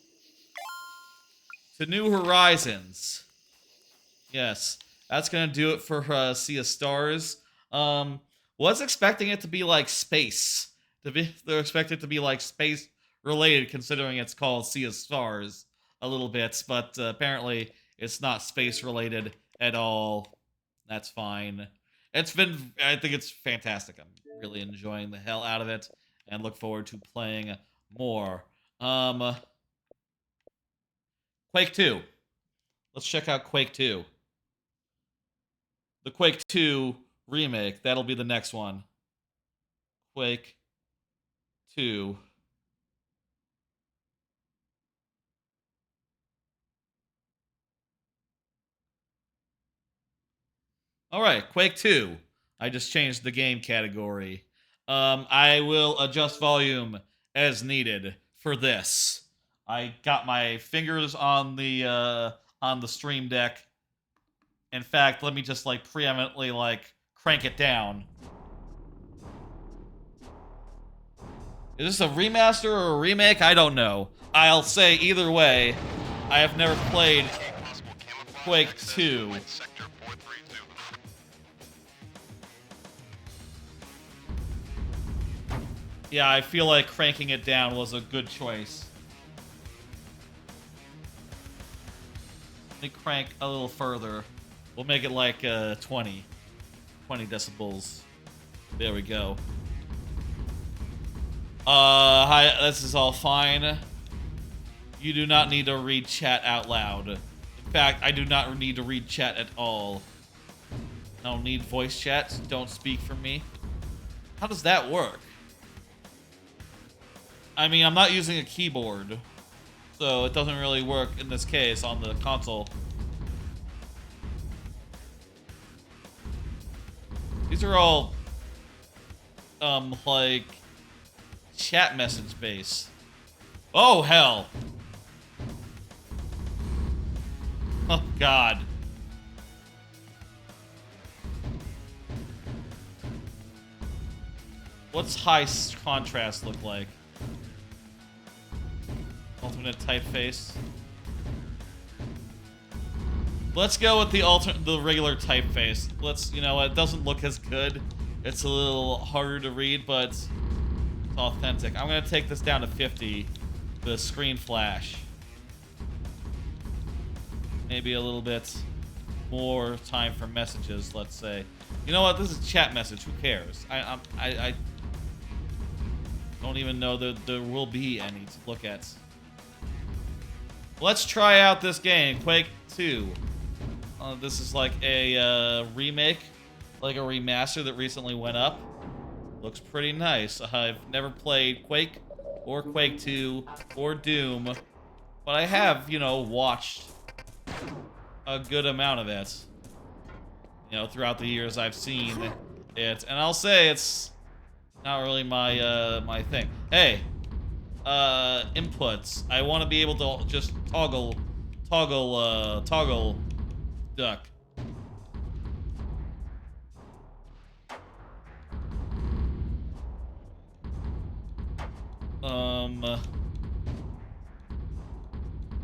To New Horizons. Yes, that's gonna do it for Sea of Stars. Was expecting it to be like space. They're expected to be like space related, considering it's called Sea of Stars a little bit, but apparently it's not space related at all. That's fine. I think it's fantastic. I'm really enjoying the hell out of it and look forward to playing more. Quake 2. Let's check out Quake 2. The Quake II Remake. That'll be the next one. Quake 2. Alright, Quake 2. I just changed the game category. I will adjust volume as needed for this. I got my fingers on the Stream Deck. In fact, let me just like preeminently like crank it down. Is this a remaster or a remake? I don't know. I'll say either way, I have never played Quake 2. Yeah, I feel like cranking it down was a good choice. Let me crank a little further. We'll make it like 20 decibels. There we go. Hi, this is all fine. You do not need to read chat out loud. In fact, I do not need to read chat at all. I don't need voice chat. Don't speak for me. How does that work? I mean, I'm not using a keyboard, so it doesn't really work in this case on the console. These are all, like, chat message based. Oh, hell. Oh, God. What's high contrast look like? Alternate typeface. Let's go with the regular typeface. Let's, you know, it doesn't look as good. It's a little harder to read, but it's authentic. I'm gonna take this down to 50. The screen flash. Maybe a little bit more time for messages, let's say. You know what? This is chat message. Who cares? I don't even know that there will be any to look at. Let's try out this game, Quake 2. This is like a remake, like a remaster that recently went up. Looks pretty nice. I've never played Quake or Quake 2 or Doom, but I have, you know, watched a good amount of it. You know, throughout the years I've seen it, and I'll say it's not really my my thing. Hey, inputs. I want to be able to just toggle duck.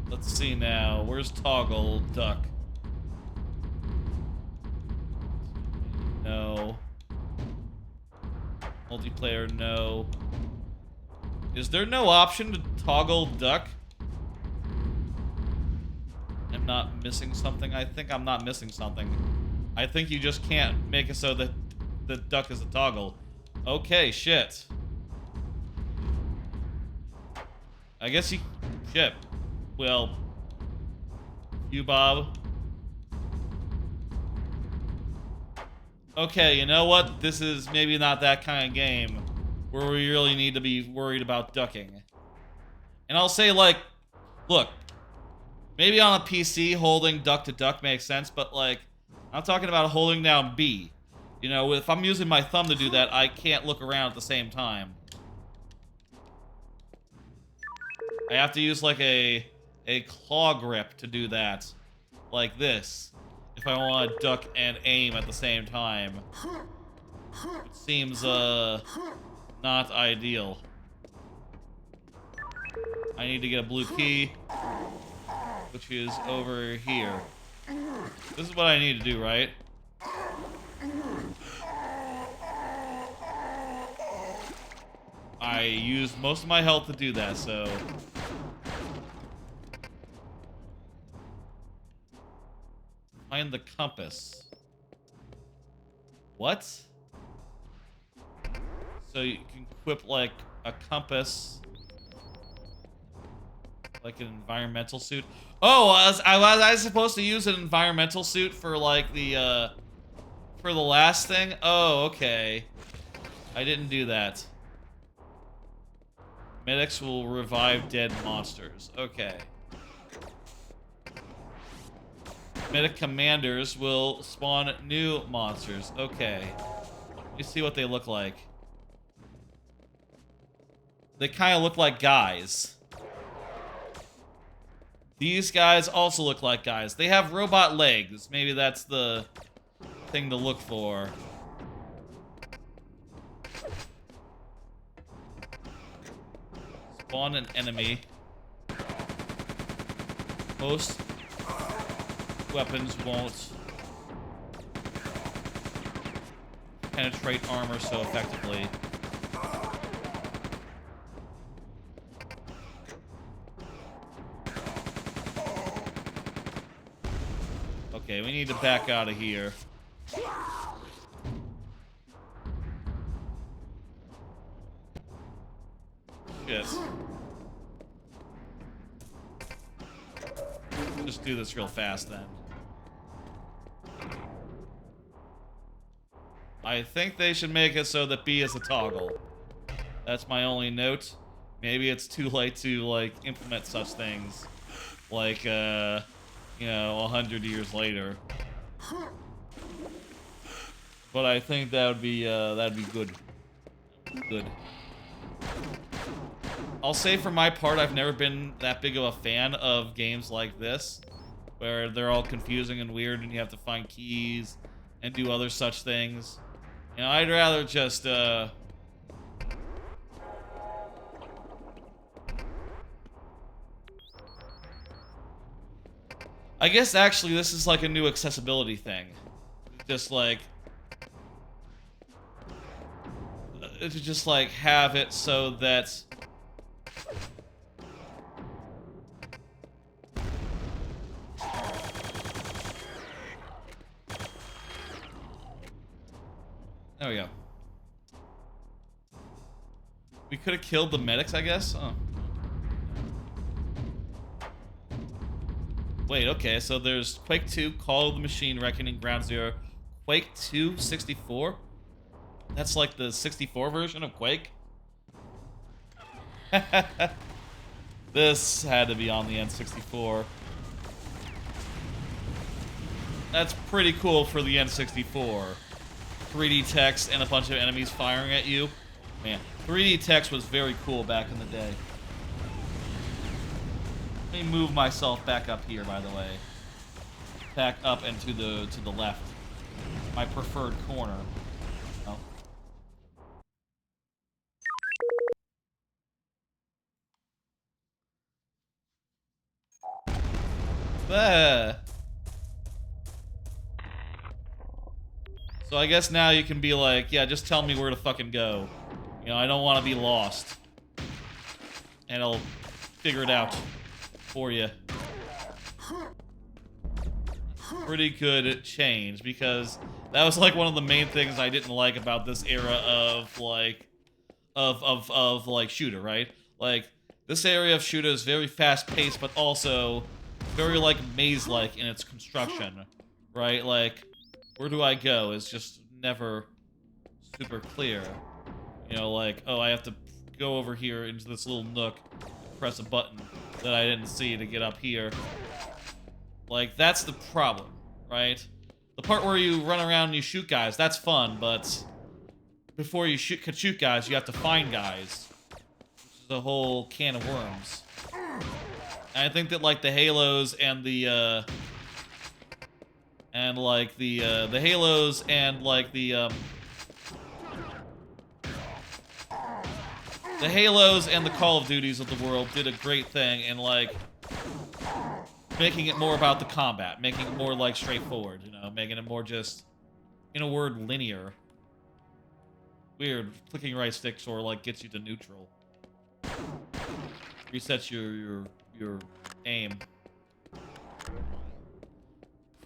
Let's see now. Where's toggle duck? No. Multiplayer, no. Is there no option to toggle duck? I'm not missing something. I think I'm not missing something. I think you just can't make it so that the duck is a toggle. Okay, shit. I guess you... Shit. Well... You, Bob. Okay, you know what? This is maybe not that kind of game where we really need to be worried about ducking. And I'll say, like, look, maybe on a PC, holding duck to duck makes sense, but, like, I'm talking about holding down B. You know, if I'm using my thumb to do that, I can't look around at the same time. I have to use, like, a claw grip to do that. Like this. If I want to duck and aim at the same time. It seems, not ideal. I need to get a blue key, which is over here. This is what I need to do, right? I used most of my health to do that, so... Find the compass. What? So you can equip, like, a compass. Like an environmental suit. Oh, was I supposed to use an environmental suit for, like, the, for the last thing? Oh, okay. I didn't do that. Medics will revive dead monsters. Okay. Medic commanders will spawn new monsters. Okay. Let me see what they look like. They kind of look like guys. These guys also look like guys. They have robot legs. Maybe that's the thing to look for. Spawn an enemy. Most weapons won't penetrate armor so effectively. Okay, we need to back out of here. Shit. Just do this real fast then. I think they should make it so that B is a toggle. That's my only note. Maybe it's too late to, like, implement such things. Like, you know, 100 years later. But I think that'd be good. Good. I'll say for my part, I've never been that big of a fan of games like this, where they're all confusing and weird and you have to find keys and do other such things. You know, I'd rather just, I guess actually this is like a new accessibility thing. Just like, to just like have it so that there we go. We could have killed the medics, I guess. Oh. Wait, okay, so there's Quake 2, Call of the Machine, Reckoning, Ground Zero, Quake 2 64? That's like the 64 version of Quake? This had to be on the N64. That's pretty cool for the N64. 3D text and a bunch of enemies firing at you. Man, 3D text was very cool back in the day. Let me move myself back up here, by the way. Back up and to the left. My preferred corner. Oh. So I guess now you can be like, yeah, just tell me where to fucking go. You know, I don't want to be lost. And I'll figure it out for you. Pretty good change, because that was like one of the main things I didn't like about this era of like like shooter, right? Like this area of shooter is very fast paced, but also very like maze-like in its construction, right? Like, where do I go is just never super clear. You know, like, oh, I have to go over here into this little nook, press a button that I didn't see to get up here. Like, that's the problem, right? The part where you run around and you shoot guys, that's fun, but before you can shoot guys, you have to find guys, which is a whole can of worms. And I think that, like, the Halos and the Halos and, like, the Halos and the Call of Duties of the world did a great thing in, like, making it more about the combat, making it more, like, straightforward, you know, making it more just, in a word, linear. Weird, clicking right stick sort of, like, gets you to neutral. Resets your aim.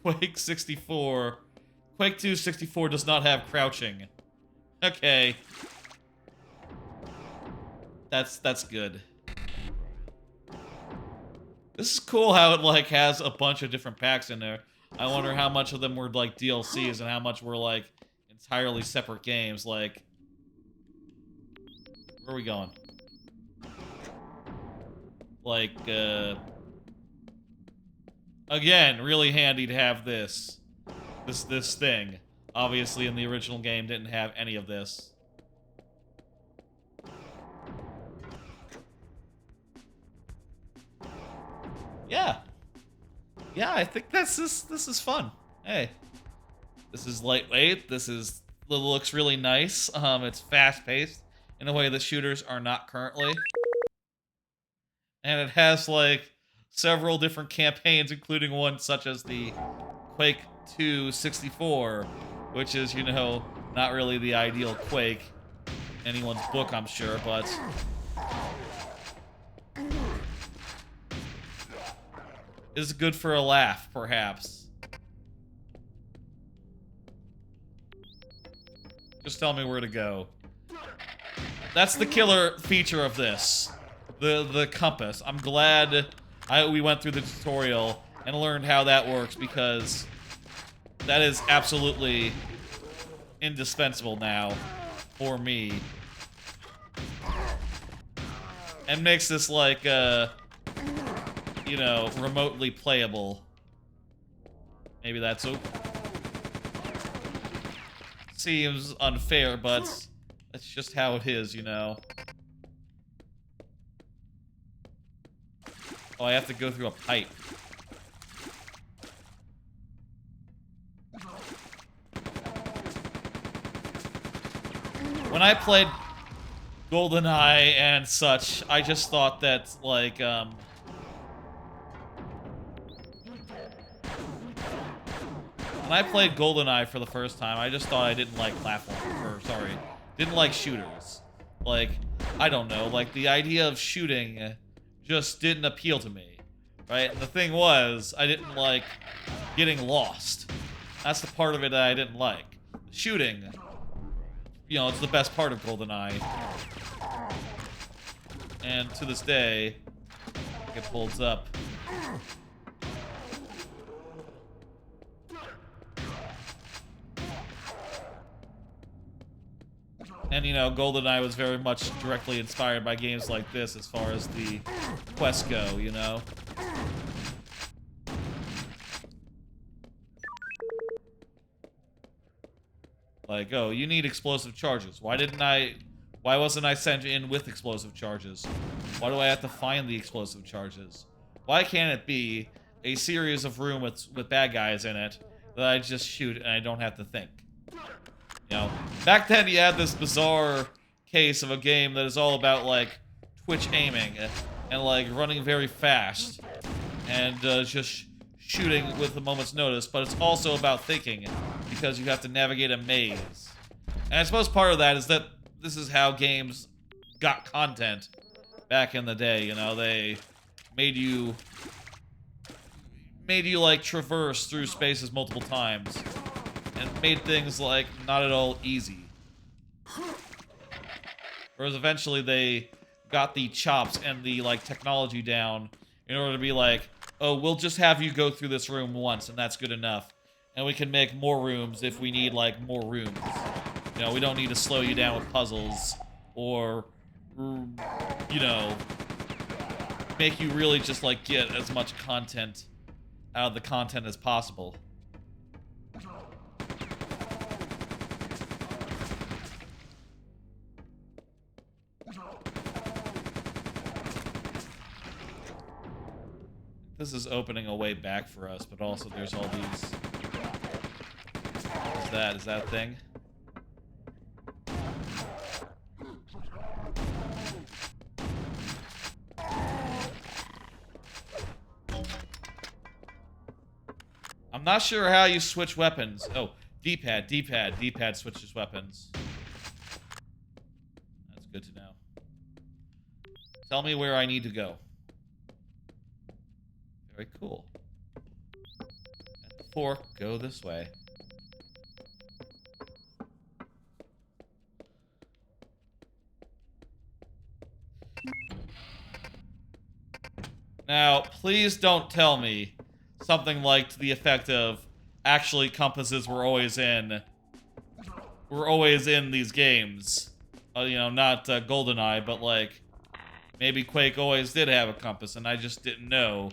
Quake 64. Quake 2 64 does not have crouching. Okay. That's good. This is cool how it, like, has a bunch of different packs in there. I wonder how much of them were, like, DLCs and how much were, like, entirely separate games. Like, where are we going? Like, again, really handy to have this thing. Obviously, in the original game, didn't have any of this. Yeah. Yeah, I think this is fun. Hey. This is lightweight. This looks really nice. It's fast-paced in a way that shooters are not currently. And it has, like, several different campaigns, including one such as the Quake II 64, which is, you know, not really the ideal Quake in anyone's book, I'm sure, but is good for a laugh, perhaps. Just tell me where to go. That's the killer feature of this. The compass. I'm glad we went through the tutorial and learned how that works, because that is absolutely indispensable now for me. And makes this, like, you know, remotely playable. Maybe that's seems unfair, but that's just how it is, you know. Oh, I have to go through a pipe. When I played GoldenEye and such, I just thought that, like, when I played GoldenEye for the first time, I just thought I didn't like didn't like shooters. Like, I don't know, like, the idea of shooting just didn't appeal to me, right? And the thing was, I didn't like getting lost. That's the part of it that I didn't like. Shooting, you know, it's the best part of GoldenEye. And to this day, it holds up. And, you know, GoldenEye was very much directly inspired by games like this as far as the quests go, you know? Like, oh, you need explosive charges. Why wasn't I sent in with explosive charges? Why do I have to find the explosive charges? Why can't it be a series of rooms with bad guys in it that I just shoot and I don't have to think? You know, back then you had this bizarre case of a game that is all about, like, twitch aiming and, like, running very fast and just shooting with a moment's notice, but it's also about thinking because you have to navigate a maze. And I suppose part of that is that this is how games got content back in the day, you know? They made you like traverse through spaces multiple times and made things like not at all easy. Whereas eventually they got the chops and the like technology down in order to be like, oh, we'll just have you go through this room once and that's good enough. And we can make more rooms if we need like more rooms. You know, we don't need to slow you down with puzzles or, you know, make you really just like get as much content out of the content as possible. This is opening a way back for us, but also there's all these... What is that? Is that a thing? I'm not sure how you switch weapons. Oh, D-pad, D-pad, D-pad switches weapons. That's good to know. Tell me where I need to go. Very cool. And the fork, go this way. Now, please don't tell me something like to the effect of actually compasses were always in these games. You know, not GoldenEye, but like maybe Quake always did have a compass and I just didn't know.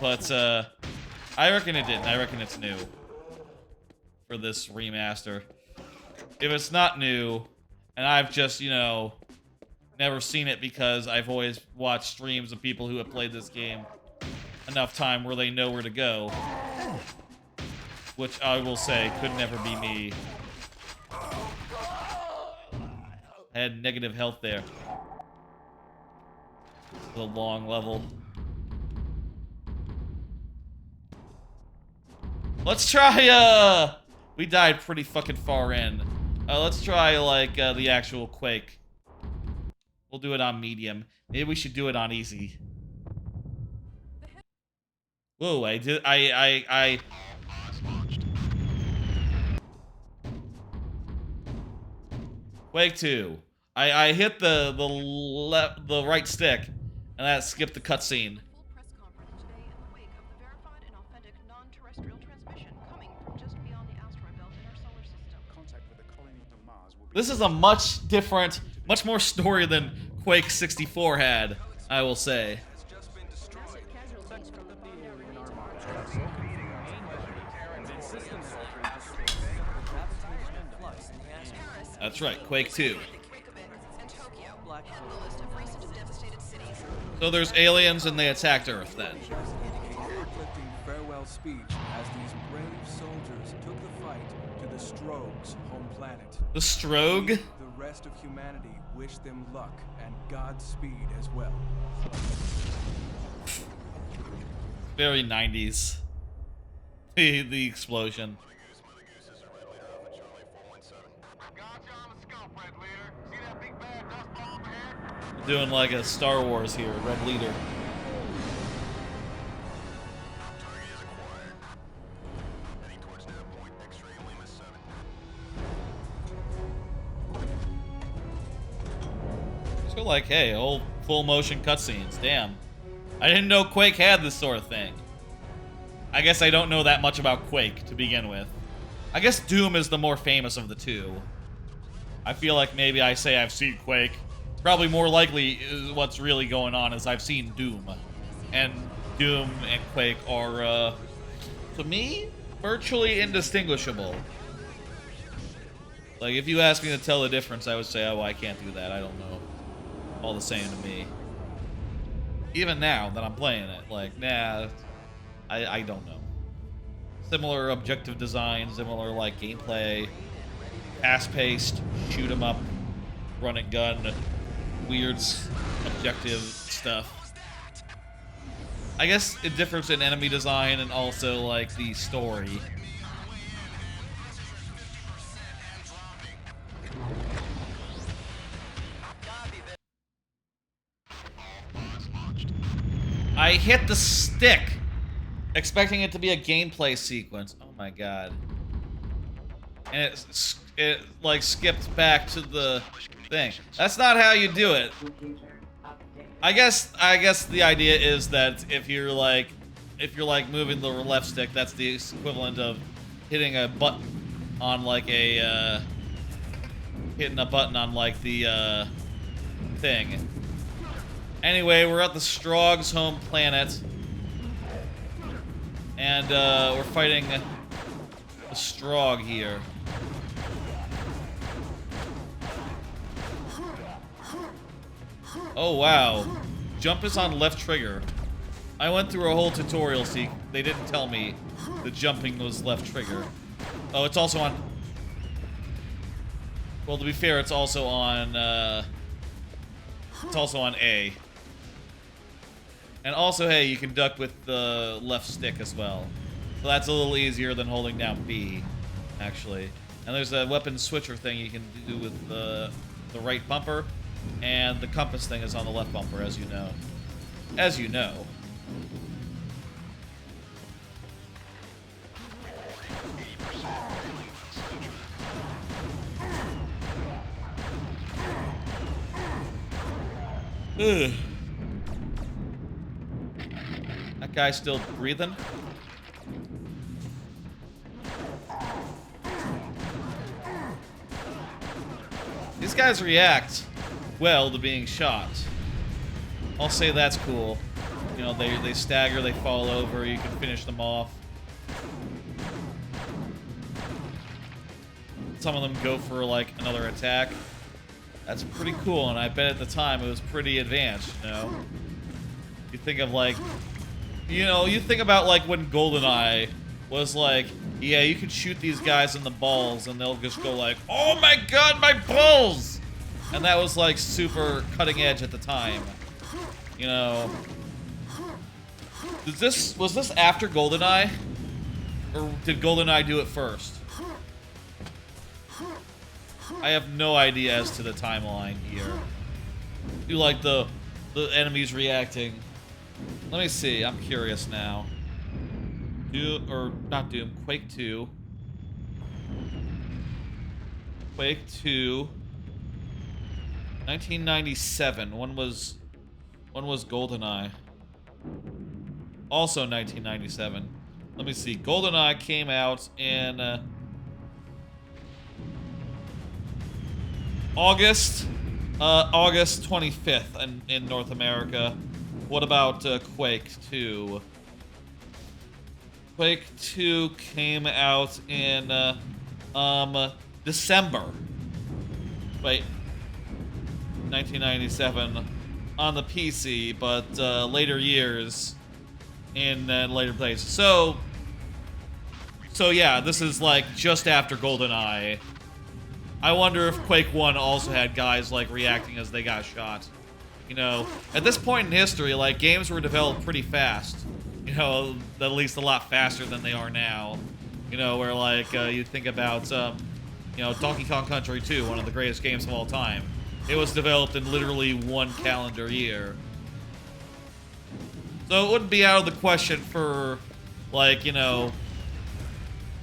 But I reckon it didn't. I reckon it's new for this remaster. If it's not new, and I've just, you know, never seen it because I've always watched streams of people who have played this game enough time where they know where to go, which I will say could never be me. I had negative health there. The long level. Let's try, we died pretty fucking far in. Let's try, like, the actual Quake. We'll do it on medium. Maybe we should do it on easy. Whoa, I Quake 2. I hit the right stick, and that skipped the cutscene. This is a much different, much more story than Quake 64 had, I will say. That's right, Quake 2. So there's aliens and they attacked Earth then. Farewell speech as these brave soldiers took the fight to the Strogue's home planet. The Strogue? The rest of humanity wish them luck and Godspeed as well. Very 90s. The explosion. Doing like a Star Wars here, Red Leader. So like, hey, old full motion cutscenes, damn. I didn't know Quake had this sort of thing. I guess I don't know that much about Quake to begin with. I guess Doom is the more famous of the two. I feel like maybe I say I've seen Quake. Probably more likely what's really going on is I've seen Doom. And Doom and Quake are, to me, virtually indistinguishable. Like, if you ask me to tell the difference, I would say, oh, I can't do that. I don't know. All the same to me. Even now that I'm playing it, like, nah, I don't know. Similar objective design, similar, like, gameplay, fast-paced, shoot 'em up, run and gun, weird objective stuff. I guess it differs in enemy design and also, like, the story. I hit the stick, expecting it to be a gameplay sequence. Oh my god. And it like skipped back to the thing. That's not how you do it. I guess the idea is that if you're like moving the left stick, that's the equivalent of hitting a button on like a hitting a button on like the thing. Anyway, we're at the Strog's home planet, and we're fighting the Strog here. Oh wow, jump is on left trigger. I went through a whole tutorial, see, they didn't tell me the jumping was left trigger. Oh, it's also on... Well, to be fair, it's also on A. And also, hey, you can duck with the left stick as well. So that's a little easier than holding down B, actually. And there's a weapon switcher thing you can do with the right bumper. And the compass thing is on the left bumper, as you know. As you know. Ugh. That guy's still breathing. These guys react well to being shot. I'll say that's cool. You know, they stagger, they fall over, you can finish them off. Some of them go for, like, another attack. That's pretty cool, and I bet at the time it was pretty advanced, you know? You think of, like... You know, you think about, like, when GoldenEye was like, yeah, you can shoot these guys in the balls, and they'll just go like, oh my god, my balls! And that was, like, super cutting edge at the time. You know... Was this after GoldenEye? Or did GoldenEye do it first? I have no idea as to the timeline here. Do like the enemies reacting. Let me see. I'm curious now. Not Doom. Quake 2. Quake 2. 1997. When was GoldenEye? Also 1997. Let me see. GoldenEye came out in August 25th in North America. What about Quake 2? Quake 2 came out in December. Wait, 1997 on the PC, but later years in later places. So yeah, this is like just after GoldenEye. I wonder if Quake 1 also had guys like reacting as they got shot. You know, at this point in history, like, games were developed pretty fast. You know, at least a lot faster than they are now. You know, where, like, you think about, you know, Donkey Kong Country 2, one of the greatest games of all time. It was developed in literally 1 calendar year. So it wouldn't be out of the question for, like, you know,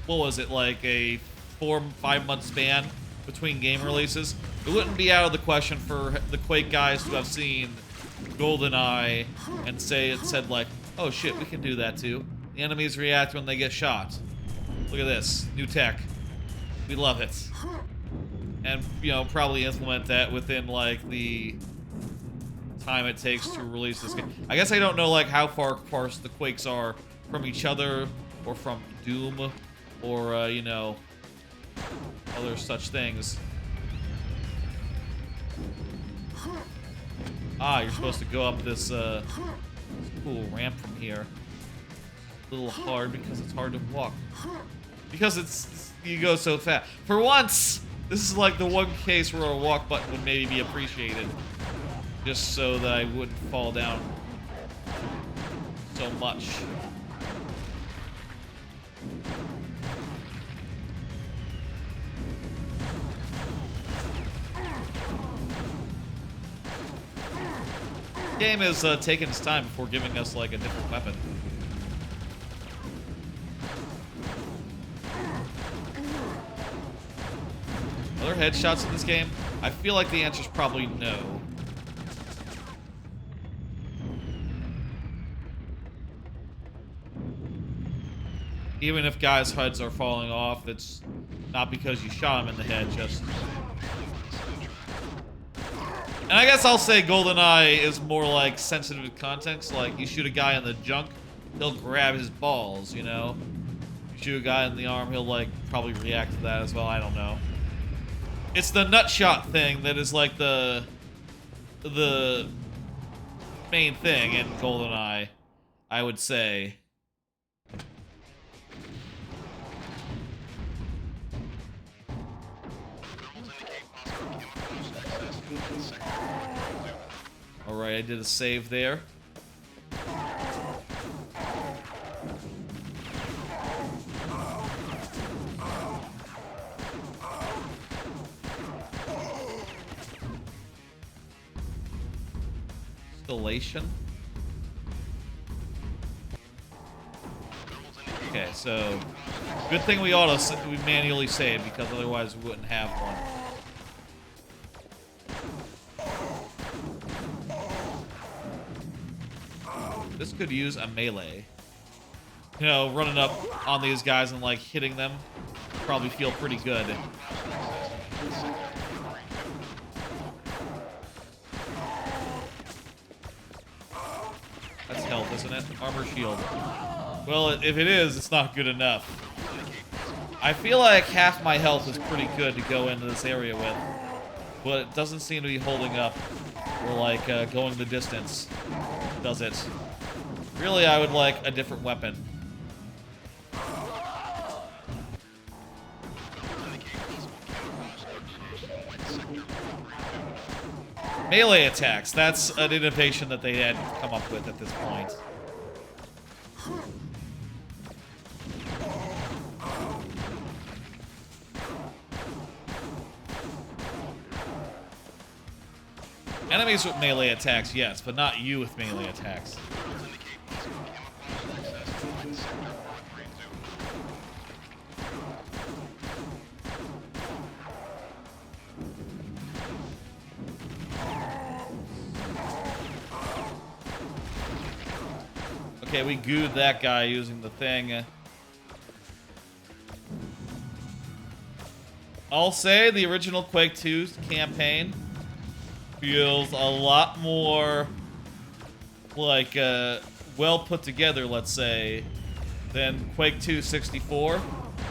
what was it, like a 4-5 month span between game releases? It wouldn't be out of the question for the Quake guys to have seen GoldenEye and said like, oh shit, we can do that too. The enemies react when they get shot. Look at this, new tech. We love it. and probably implement that within like the time it takes to release this game. I guess I don't know like how far apart the Quakes are from each other or from Doom or other such things. Ah, you're supposed to go up this cool ramp from here. A little hard because it's hard to walk. Because you go so fast. For once, this is like the one case where a walk button would maybe be appreciated. Just so that I wouldn't fall down so much. Game is taking its time before giving us like a different weapon. Are there headshots in this game? I feel like the answer is probably no. Even if guys' heads are falling off, it's not because you shot him in the head, just... And I guess I'll say GoldenEye is more like sensitive to context. Like, you shoot a guy in the junk, he'll grab his balls, you know? You shoot a guy in the arm, he'll like probably react to that as well, I don't know. It's the nut shot thing that is like the main thing in GoldenEye, I would say. Alright, I did a save there. Installation. Okay, so good thing we manually saved, because otherwise we wouldn't have one. This could use a melee. You know, running up on these guys and like hitting them probably feel pretty good. That's health, isn't it? Armor shield. Well, if it is, it's not good enough. I feel like half my health is pretty good to go into this area with, but it doesn't seem to be holding up or like going the distance, does it? Really, I would like a different weapon. Melee attacks. That's an innovation that they had come up with at this point. Enemies with melee attacks, yes, but not you with melee attacks. Okay, we gooed that guy using the thing. I'll say the original Quake 2 campaign feels a lot more like well put together, let's say, than Quake 2 64.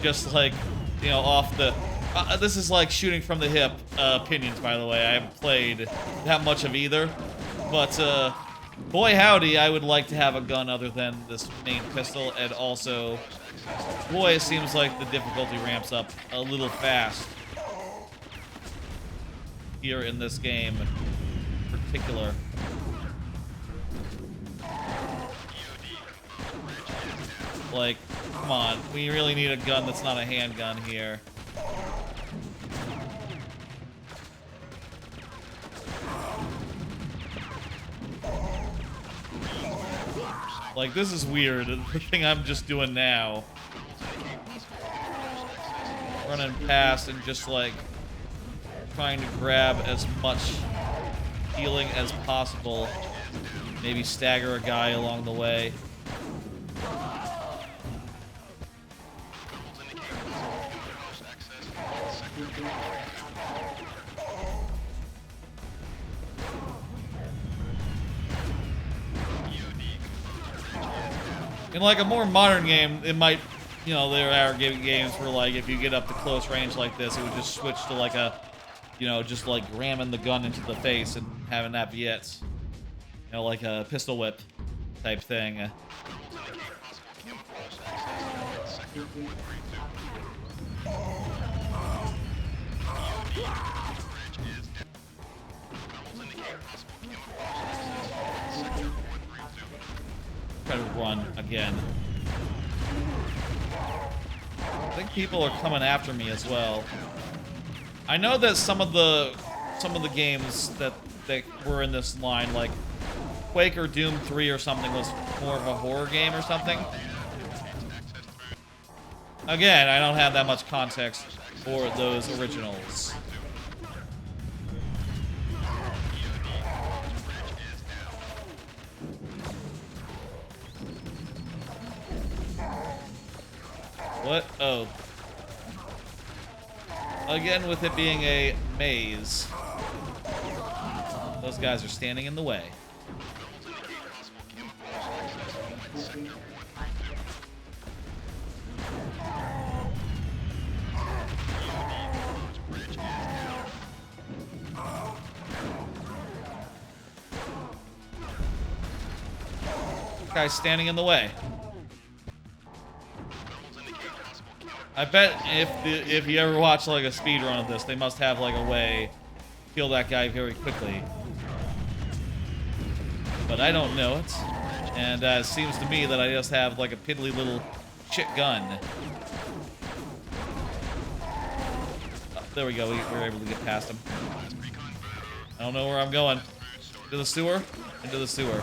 Just like, you know, off the... this is like shooting from the hip opinions, by the way. I haven't played that much of either. But, boy howdy, I would like to have a gun other than this main pistol. And also, boy, it seems like the difficulty ramps up a little fast here in this game in particular. Like, come on, we really need a gun that's not a handgun here. Like, this is weird, the thing I'm just doing now. Running past and just, like, trying to grab as much healing as possible. Maybe stagger a guy along the way. In like a more modern game, it might, you know, there are games where like if you get up to close range like this, it would just switch to like a, you know, just like ramming the gun into the face and having that be it. You know, like a pistol whip type thing. Try to run again. I think people are coming after me as well. I know that some of the games that were in this line, like Quake or Doom 3 or something, was more of a horror game or something. Again, I don't have that much context for those originals. What? Oh. Again, with it being a maze. Those guys are standing in the way. Guy's standing in the way. I bet if you ever watch like a speed run of this, they must have like a way to kill that guy very quickly. But I don't know it, and it seems to me that I just have like a piddly little shit gun. Oh, there we go. We were able to get past him. I don't know where I'm going. Into the sewer? Into the sewer.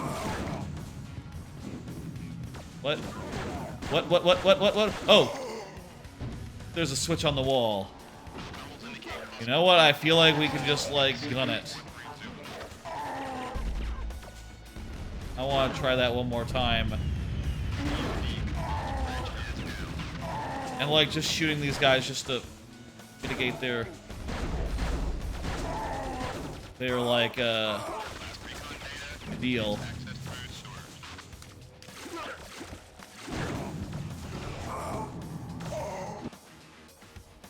What? What? Oh! There's a switch on the wall. You know what? I feel like we can just, like, gun it. I want to try that one more time. And, like, just shooting these guys just to mitigate their like, deal.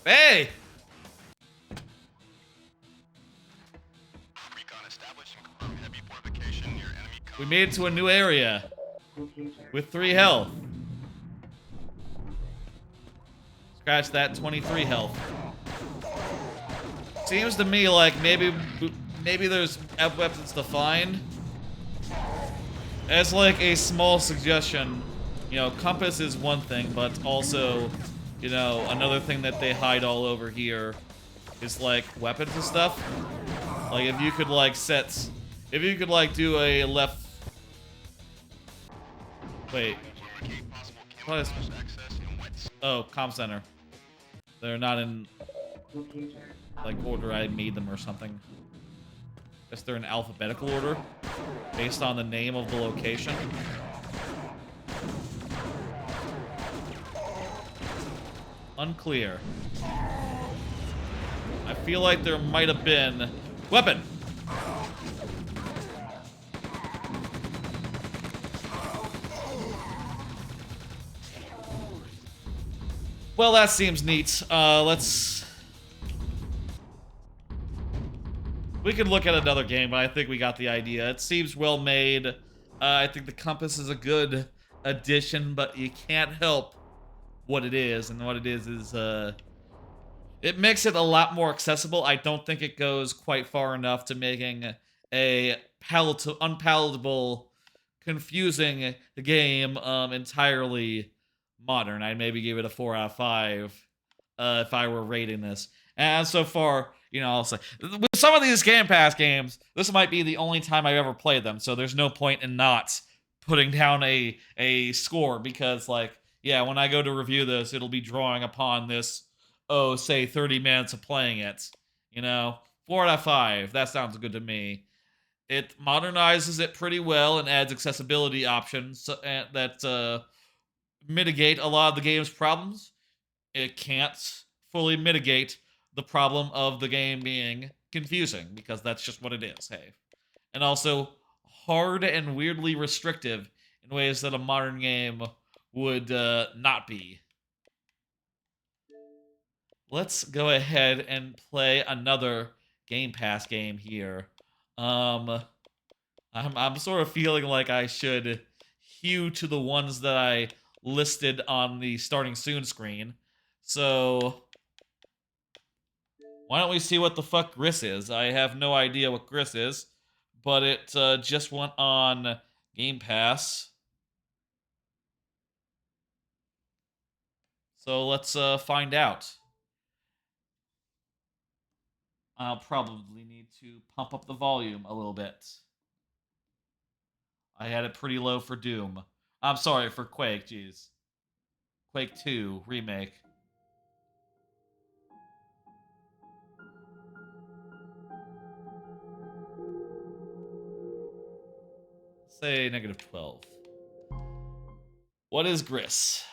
Hey! We made it to a new area with 3 health. Scratch that, 23 health. Seems to me like maybe there's weapons to find. As like a small suggestion, you know, compass is one thing, but also, you know, another thing that they hide all over here is like weapons and stuff. Like if you could like do a left. Wait. Oh, comm center. They're not in like order I made them or something. Guess they're in alphabetical order based on the name of the location. Unclear. I feel like there might have been weapon. Well, that seems neat. We could look at another game, but I think we got the idea. It seems well made. I think the compass is a good addition, but you can't help what it is, and what it is it makes it a lot more accessible. I don't think it goes quite far enough to making a unpalatable, confusing game entirely modern. I'd maybe give it a 4 out of 5 if I were rating this. And so far, you know, I'll say with some of these Game Pass games, this might be the only time I've ever played them, so there's no point in not putting down a score, because, like, yeah, when I go to review this, it'll be drawing upon this, oh, say 30 minutes of playing it. You know, 4 out of 5, that sounds good to me. It modernizes it pretty well and adds accessibility options that mitigate a lot of the game's problems. It can't fully mitigate the problem of the game being confusing, because that's just what it is, hey. And also hard and weirdly restrictive in ways that a modern game would not be. Let's go ahead and play another Game Pass game here. I'm sort of feeling like I should hew to the ones that I listed on the starting soon screen. So why don't we see what the fuck GRIS is? I have no idea what GRIS is, but it just went on Game Pass. So let's find out. I'll probably need to pump up the volume a little bit. I had it pretty low for Doom. I'm sorry, for Quake, jeez. Quake II Remake. Say -12. What is GRIS?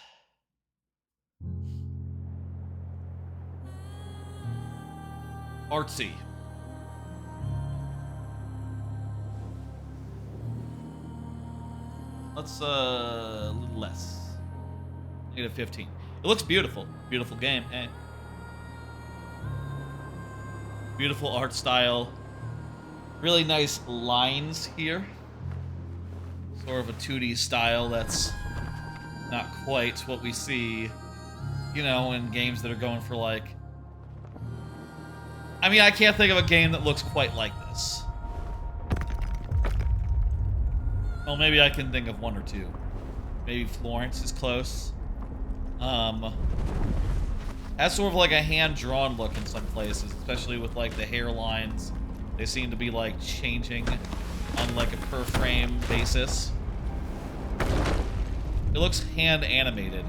Artsy. Let's a little less. -15. It looks beautiful. Beautiful game. Eh. Beautiful art style. Really nice lines here. Sort of a 2D style that's not quite what we see, you know, in games that are going for like... I mean, I can't think of a game that looks quite like this. Well, maybe I can think of one or two. Maybe Florence is close. Has sort of like a hand-drawn look in some places, especially with like the hairlines. They seem to be like changing on like a per frame basis. It looks hand-animated.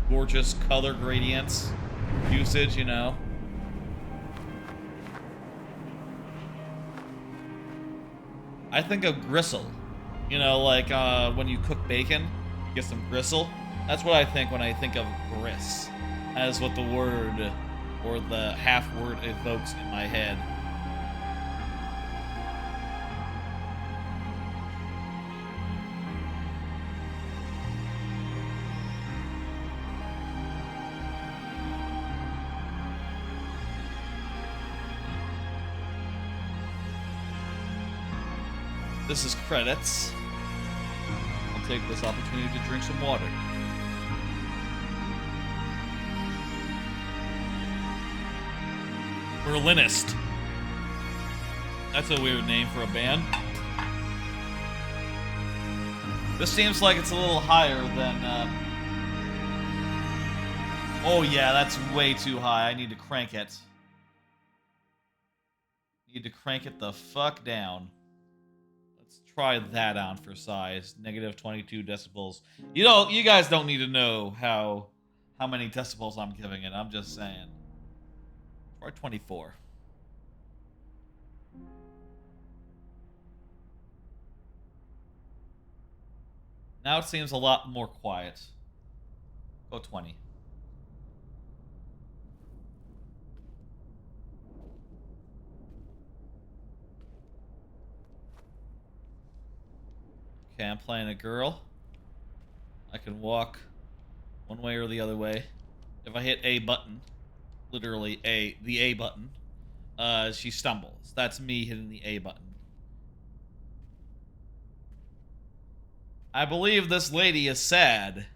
Gorgeous color gradients, usage, you know. I think of gristle. You know, like when you cook bacon, you get some gristle. That's what I think when I think of GRIS, as what the word or the half word evokes in my head. This is credits. I'll take this opportunity to drink some water. Berlinist. That's a weird name for a band. This seems like it's a little higher than... Oh yeah, that's way too high. I need to crank it. Need to crank it the fuck down. Try that on for size. -22 decibels. You guys don't need to know how many decibels I'm giving it. I'm just saying. Try 24. Now it seems a lot more quiet. Go 20. Okay, I'm playing a girl. I can walk one way or the other way. If I hit A button, literally the A button, she stumbles. That's me hitting the A button. I believe this lady is sad.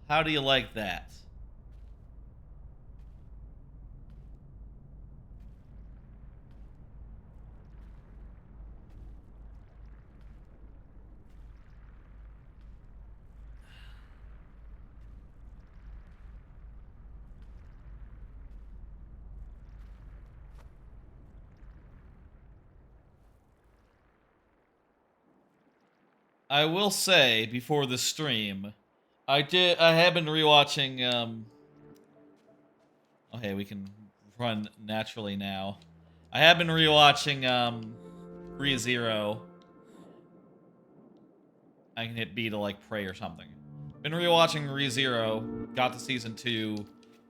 How do you like that? I will say before the stream, I have been rewatching oh hey, we can run naturally now. I have been rewatching ReZero. I can hit B to like pray or something. Been rewatching ReZero, got to season 2,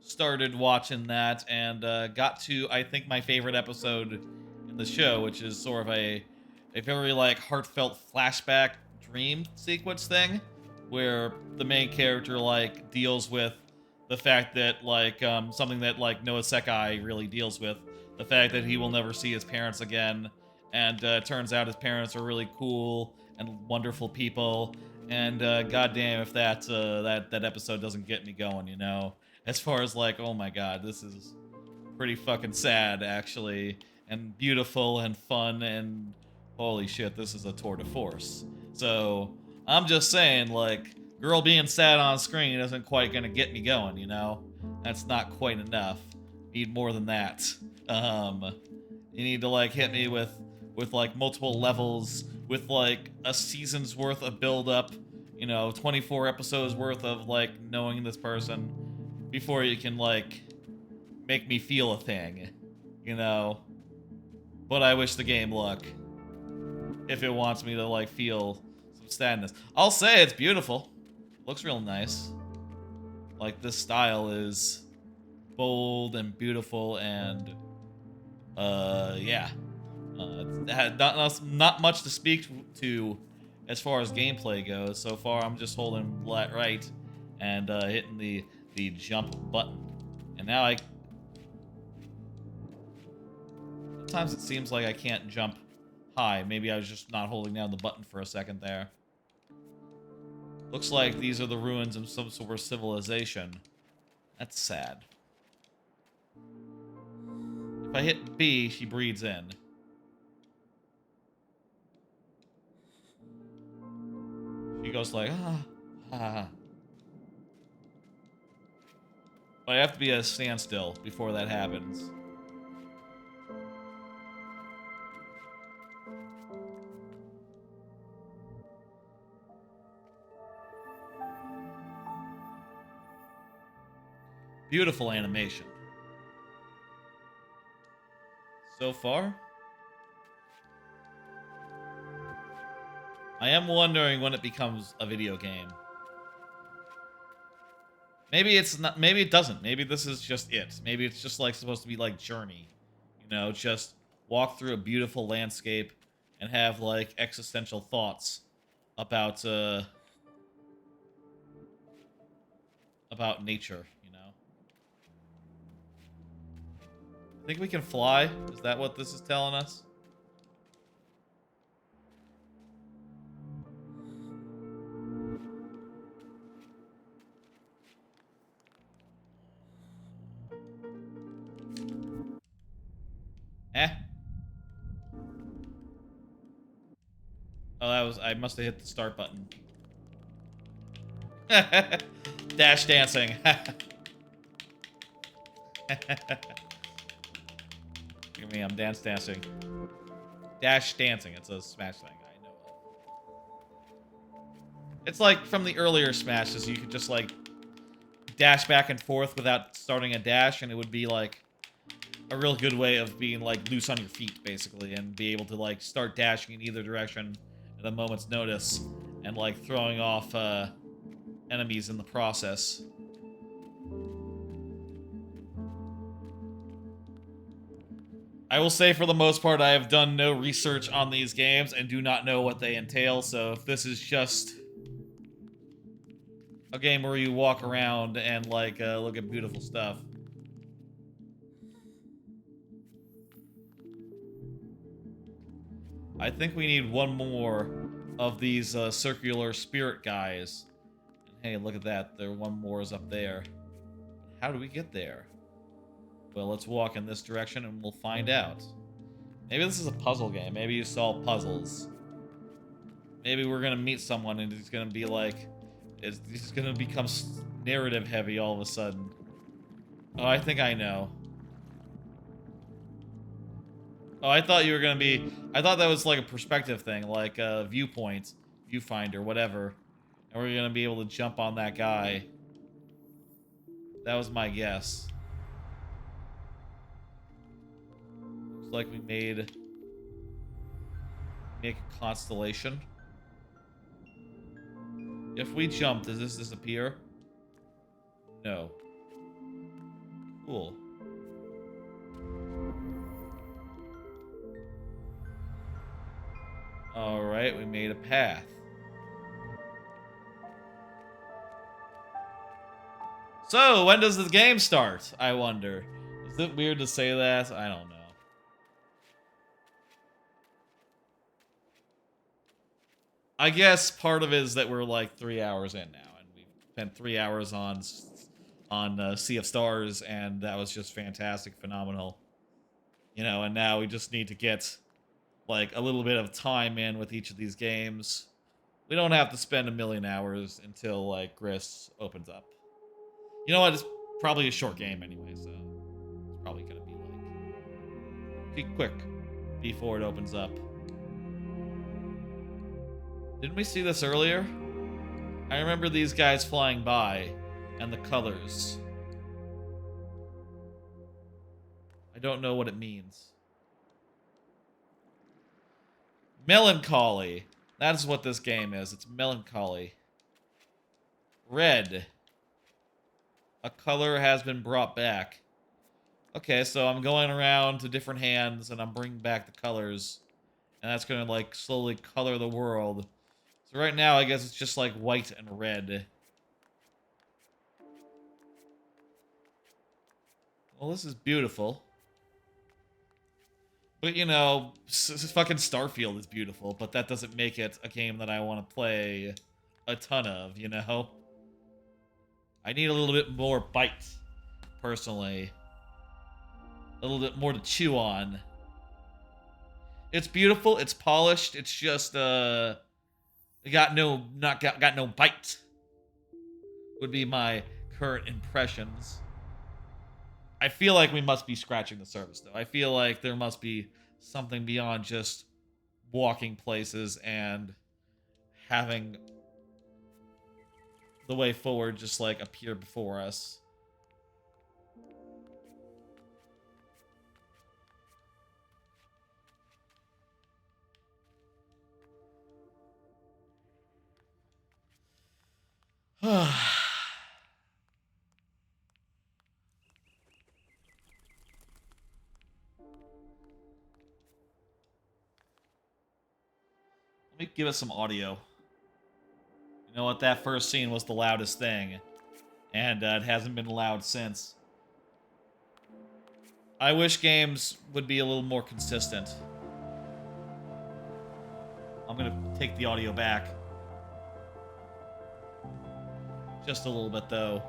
started watching that and got to, I think, my favorite episode in the show, which is sort of a very like heartfelt flashback dream sequence thing, where the main character like deals with the fact that like something that like Noah Sekai really deals with, the fact that he will never see his parents again, and turns out his parents are really cool and wonderful people. And goddamn, if that episode doesn't get me going, you know, as far as like, oh my god, this is pretty fucking sad actually, and beautiful and fun, and holy shit, this is a tour de force. So I'm just saying, like, girl being sad on screen isn't quite gonna get me going, you know? That's not quite enough. Need more than that. You need to like hit me with like multiple levels, with like a season's worth of build up, you know, 24 episodes worth of like knowing this person before you can like make me feel a thing, you know? But I wish the game luck if it wants me to like feel some sadness. I'll say it's beautiful. Looks real nice. Like, this style is bold and beautiful, and yeah. It had not much to speak to as far as gameplay goes. So far, I'm just holding right and hitting the jump button. And now sometimes it seems like I can't jump high. Maybe I was just not holding down the button for a second there. Looks like these are the ruins of some sort of civilization. That's sad. If I hit B, she breathes in. She goes like, ah. But I have to be at a standstill before that happens. Beautiful animation. So far. I am wondering when it becomes a video game. Maybe it's not, maybe it doesn't. Maybe this is just it. Maybe it's just like supposed to be like Journey. You know, just walk through a beautiful landscape and have like existential thoughts about nature, you know. I think we can fly. Is that what this is telling us? Eh? Oh, that was, I must have hit the start button. Dash dancing. Look at me, I'm dancing. Dash dancing, it's a Smash thing I know of. It's like from the earlier Smashes, you could just like dash back and forth without starting a dash, and it would be like a real good way of being like loose on your feet, basically, and be able to like start dashing in either direction at a moment's notice, and like throwing off enemies in the process. I will say, for the most part, I have done no research on these games and do not know what they entail, so if this is just a game where you walk around and, like, look at beautiful stuff. I think we need one more of these circular spirit guys. And hey, look at that. There, one more is up there. How do we get there? Well, let's walk in this direction and we'll find out. Maybe this is a puzzle game. Maybe you solve puzzles. Maybe we're gonna meet someone and it's gonna be like... It's gonna become narrative heavy all of a sudden. Oh, I think I know. Oh, I thought you were gonna be... I thought that was like a perspective thing, like a viewpoint, viewfinder, whatever. And we're gonna be able to jump on that guy. That was my guess. Looks like we make a constellation. If we jump, does this disappear? No. Cool. Alright, we made a path. So, when does the game start? I wonder. Is it weird to say that? I don't know. I guess part of it is that we're like 3 hours in now, and we've spent 3 hours on Sea of Stars, and that was just fantastic, phenomenal. You know, and now we just need to get like a little bit of time in with each of these games. We don't have to spend a million hours until like GRIS opens up. You know what? It's probably a short game anyway, so it's probably gonna be quick before it opens up. Didn't we see this earlier? I remember these guys flying by and the colors. I don't know what it means. Melancholy. That is what this game is. It's melancholy. Red. A color has been brought back. Okay, so I'm going around to different hands and I'm bringing back the colors. And that's going to like slowly color the world. So right now I guess it's just like white and red. Well, this is beautiful. But, you know, fucking Starfield is beautiful, but that doesn't make it a game that I want to play a ton of, you know? I need a little bit more bite, personally. A little bit more to chew on. It's beautiful, it's polished, it's just, it got no bite. Would be my current impressions. I feel like we must be scratching the surface, though. I feel like there must be something beyond just walking places and having the way forward just, like, appear before us. Let me give us some audio. You know what? That first scene was the loudest thing. And it hasn't been loud since. I wish games would be a little more consistent. I'm gonna take the audio back. Just a little bit, though.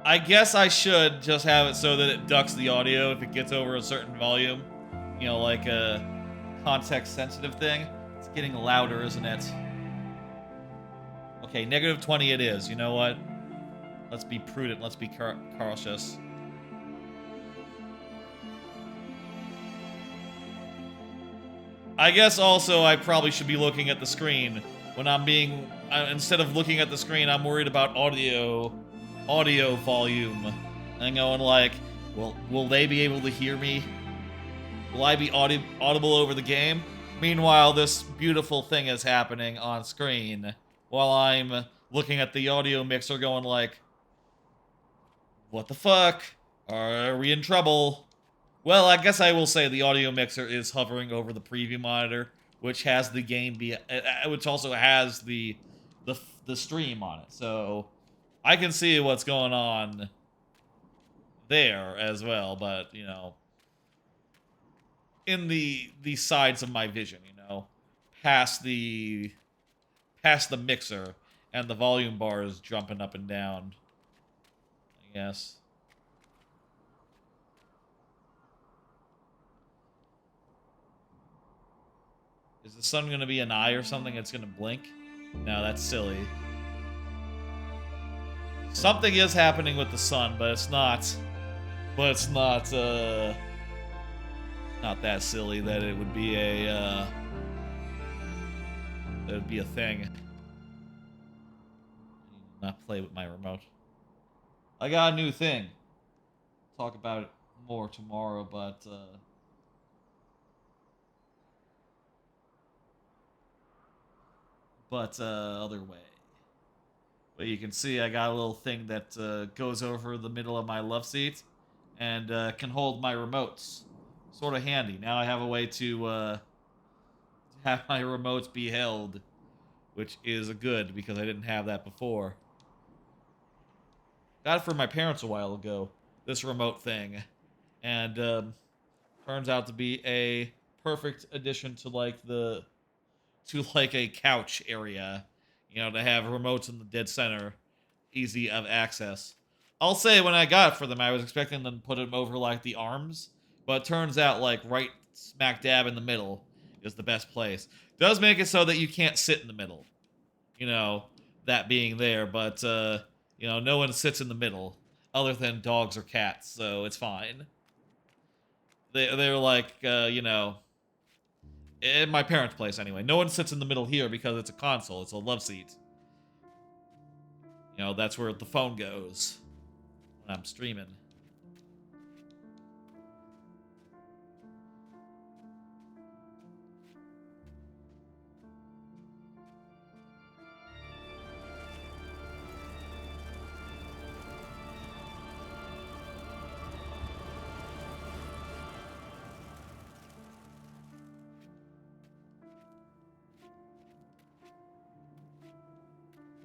I guess I should just have it so that it ducks the audio if it gets over a certain volume. You know, like a context-sensitive thing. It's getting louder, isn't it? Okay, -20 it is. You know what? Let's be prudent. Let's be cautious. I guess also I probably should be looking at the screen when I'm being... instead of looking at the screen, I'm worried about audio volume. And going like, will they be able to hear me? Will I be audible over the game? Meanwhile, this beautiful thing is happening on screen while I'm looking at the audio mixer going like, what the fuck? Are we in trouble? Well, I guess I will say the audio mixer is hovering over the preview monitor, which has the game which also has the stream on it. So I can see what's going on there as well, but you know, in the sides of my vision, you know, past the mixer and the volume bars jumping up and down, I guess. Is the sun going to be an eye or something that's going to blink? No, that's silly. Something is happening with the sun, but it's not... not that silly that it would be a, that would be a thing. Not play with my remote. I got a new thing. Talk about it more tomorrow, but, other way. But you can see I got a little thing that goes over the middle of my love seat and can hold my remotes. Sort of handy. Now I have a way to have my remotes be held, which is good because I didn't have that before. Got it for my parents a while ago, this remote thing. And turns out to be a perfect addition to like a couch area, you know, to have remotes in the dead center, easy of access. I'll say when I got it for them, I was expecting them to put them over like the arms, but it turns out like right smack dab in the middle is the best place. Does make it so that you can't sit in the middle, you know, that being there, but you know, no one sits in the middle other than dogs or cats, so it's fine. They're like you know, in my parents' place anyway. No one sits in the middle here because it's a console. It's a love seat. You know, that's where the phone goes when I'm streaming.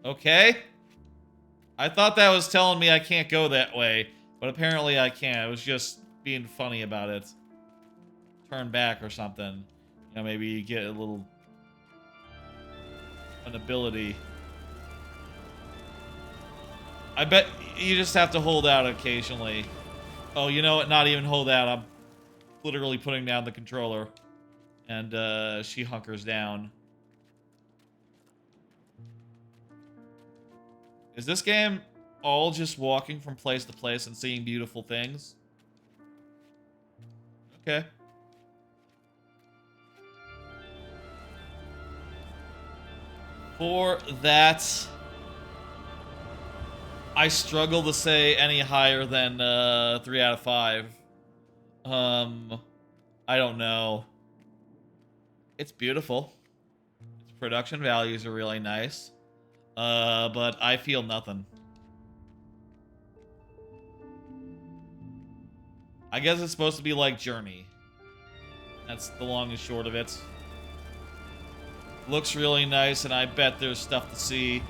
Okay. I thought that was telling me I can't go that way, but apparently I can. I was just being funny about it. Turn back or something. You know, maybe you get an ability. I bet you just have to hold out occasionally. Oh, you know what? Not even hold out. I'm literally putting down the controller. And she hunkers down. Is this game all just walking from place to place and seeing beautiful things? Okay. For that, I struggle to say any higher than 3 out of 5. I don't know. It's beautiful. Its production values are really nice. But I feel nothing. I guess it's supposed to be like Journey. That's the long and short of it. Looks really nice, and I bet there's stuff to see.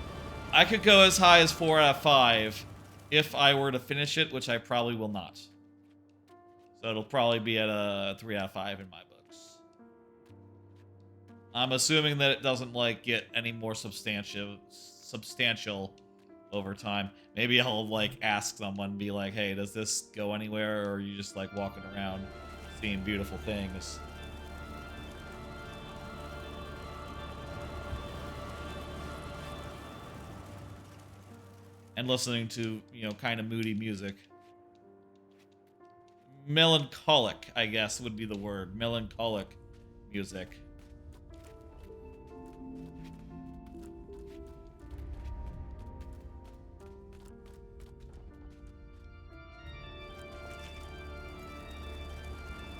I could go as high as 4 out of 5 if I were to finish it, which I probably will not. So it'll probably be at a 3 out of 5 in my books. I'm assuming that it doesn't, like, get any more substantial over time. Maybe I'll, like, ask someone, be like, hey, does this go anywhere, or are you just, like, walking around seeing beautiful things? And listening to, you know, kind of moody music. Melancholic, I guess, would be the word. Melancholic music.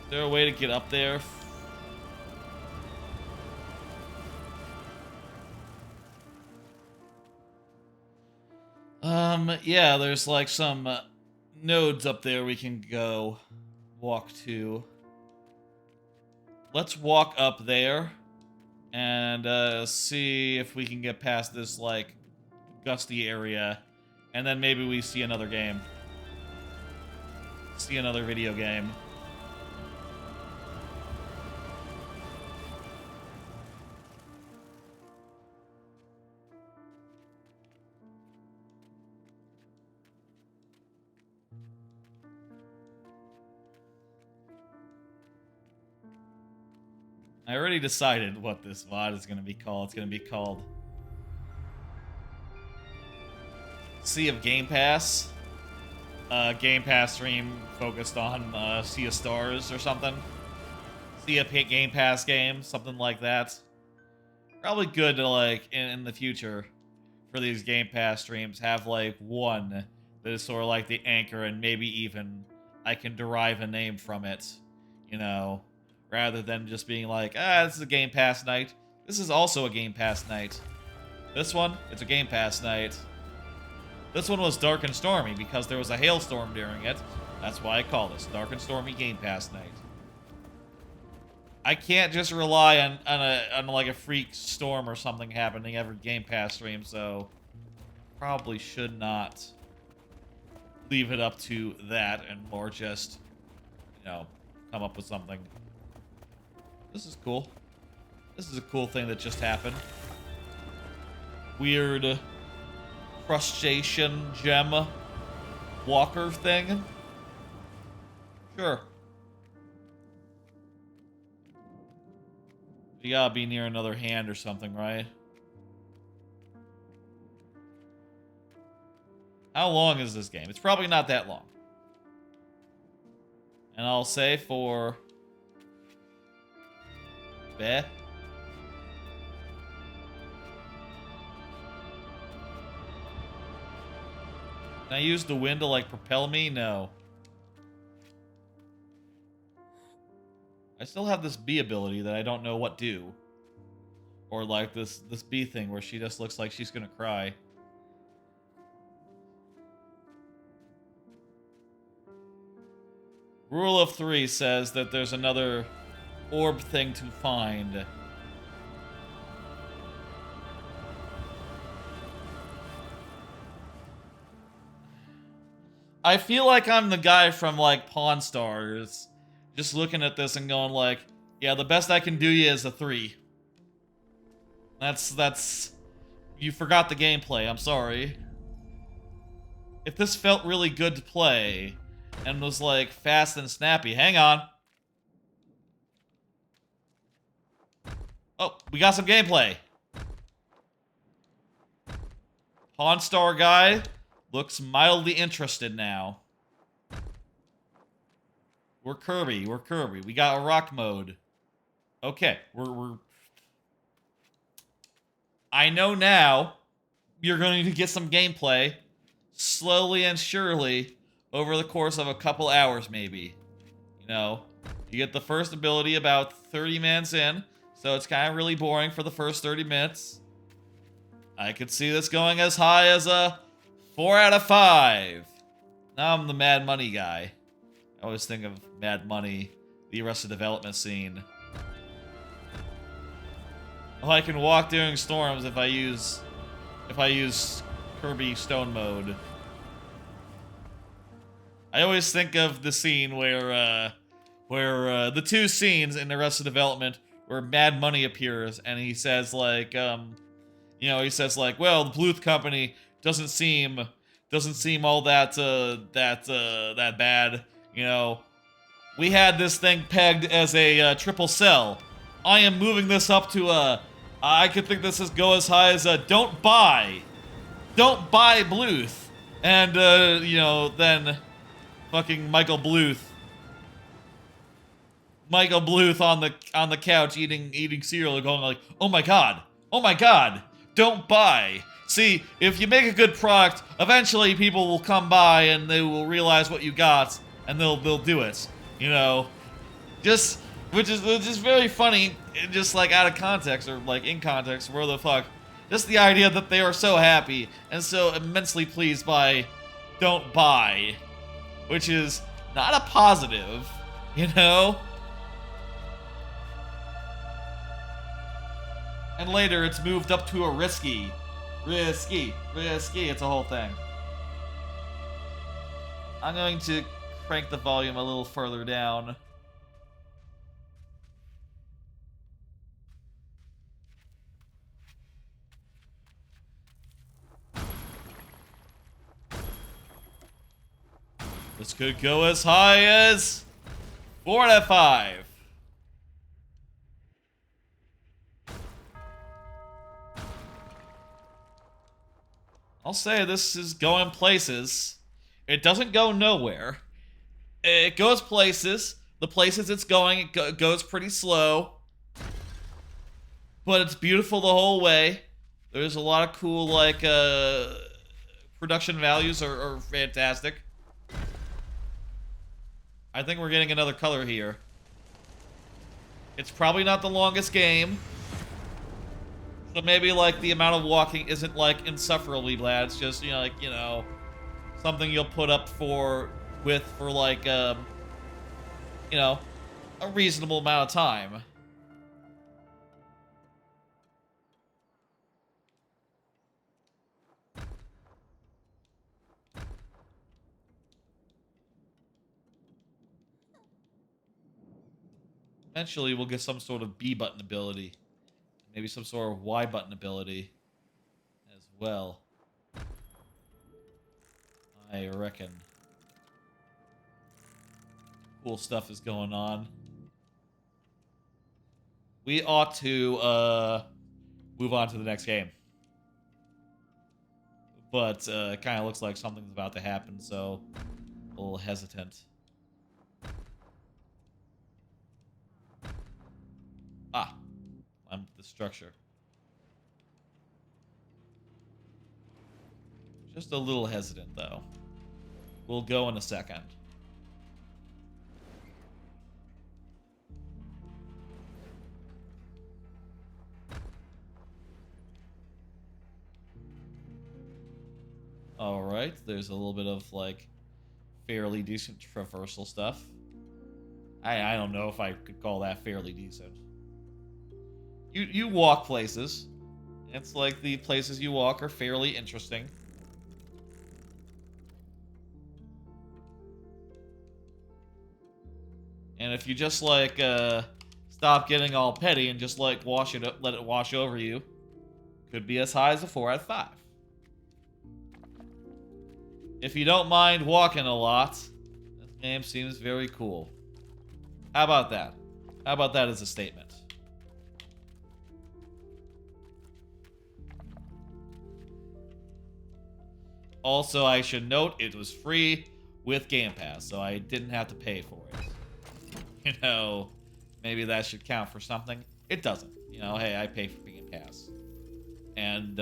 Is there a way to get up there? Yeah, there's like some nodes up there we can go walk to. Let's walk up there and see if we can get past this, like, gusty area. And then maybe we see another game. See another video game. I already decided what this VOD is going to be called. It's going to be called Sea of Game Pass. Game Pass stream focused on Sea of Stars or something. Sea of Game Pass game, something like that. Probably good to, like, in the future for these Game Pass streams, have, like, one that is sort of like the anchor, and maybe even I can derive a name from it, you know, rather than just being like, this is a Game Pass night. This is also a Game Pass night. This one, it's a Game Pass night. This one was dark and stormy because there was a hailstorm during it. That's why I call this Dark and Stormy Game Pass night. I can't just rely on like a freak storm or something happening every Game Pass stream, so probably should not leave it up to that and more just, you know, come up with something. This is cool. This is a cool thing that just happened. Weird crustacean gem walker thing. Sure. You gotta be near another hand or something, right? How long is this game? It's probably not that long. And I'll say for... Bleh. Can I use the wind to, like, propel me? No. I still have this bee ability that I don't know what do. Or, like, this bee thing where she just looks like she's gonna cry. Rule of 3 says that there's another orb thing to find. I feel like I'm the guy from, like, Pawn Stars, just looking at this and going like, yeah, the best I can do you is a 3. That's... You forgot the gameplay, I'm sorry. If this felt really good to play, and was, like, fast and snappy, hang on. Oh, we got some gameplay. Pawn Star guy looks mildly interested now. We're Kirby. We're Kirby. We got a rock mode. Okay, we're... I know now you're going to get some gameplay slowly and surely over the course of a couple hours, maybe. You know, you get the first ability about 30 minutes in, so it's kind of really boring for the first 30 minutes. I could see this going as high as a 4 out of 5. Now I'm the Mad Money guy. I always think of Mad Money, the Arrested Development scene. Oh, I can walk during storms if I use Kirby Stone Mode. I always think of the scene where the two scenes in Arrested Development where Mad Money appears and he says like, you know, he says like, well, the Bluth Company doesn't seem all that bad. You know, we had this thing pegged as a triple sell. I am moving this up to a. I could think this is go as high as a don't buy Bluth, and you know, then fucking Michael Bluth on the couch eating cereal and going like, oh my god, don't buy. See, if you make a good product, eventually people will come by and they will realize what you got and they'll do it. You know, just which is very funny, just like out of context or like in context, where the fuck. Just the idea that they are so happy and so immensely pleased by don't buy, which is not a positive, you know? And later it's moved up to a risky. It's a whole thing. I'm going to crank the volume a little further down. This could go as high as 4 out of 5. I'll say this is going places. It doesn't go nowhere. It goes places. The places it's going, it goes pretty slow. But it's beautiful the whole way. There's a lot of cool, like, production values are fantastic. I think we're getting another color here. It's probably not the longest game. So maybe, like, the amount of walking isn't, like, insufferably bad. It's just, like, something you'll put up for, like, a reasonable amount of time. Eventually, we'll get some sort of B button ability. Maybe some sort of Y button ability as well. I reckon. Cool stuff is going on. We ought to move on to the next game. But it kind of looks like something's about to happen, so a little hesitant. I'm the structure. Just a little hesitant, though. We'll go in a second. Alright, there's a little bit of, like, fairly decent traversal stuff. I don't know if I could call that fairly decent. You walk places. It's like the places you walk are fairly interesting. And if you just, like, stop getting all petty and just, like, let it wash over you, could be as high as a 4 out of 5. If you don't mind walking a lot, this game seems very cool. How about that? How about that as a statement? Also, I should note it was free with Game Pass, so I didn't have to pay for it. Maybe that should count for something. It doesn't. Hey, I pay for Game Pass. And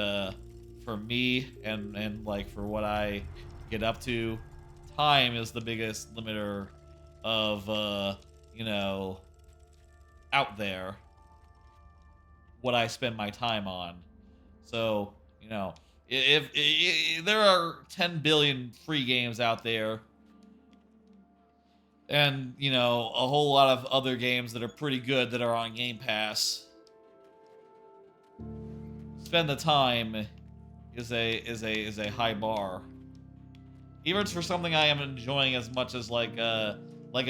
for me, and like for what I get up to, time is the biggest limiter of, out there, what I spend my time on. So, if there are 10 billion free games out there, and, a whole lot of other games that are pretty good that are on Game Pass, spend the time is a high bar. Even for something I am enjoying as much as like a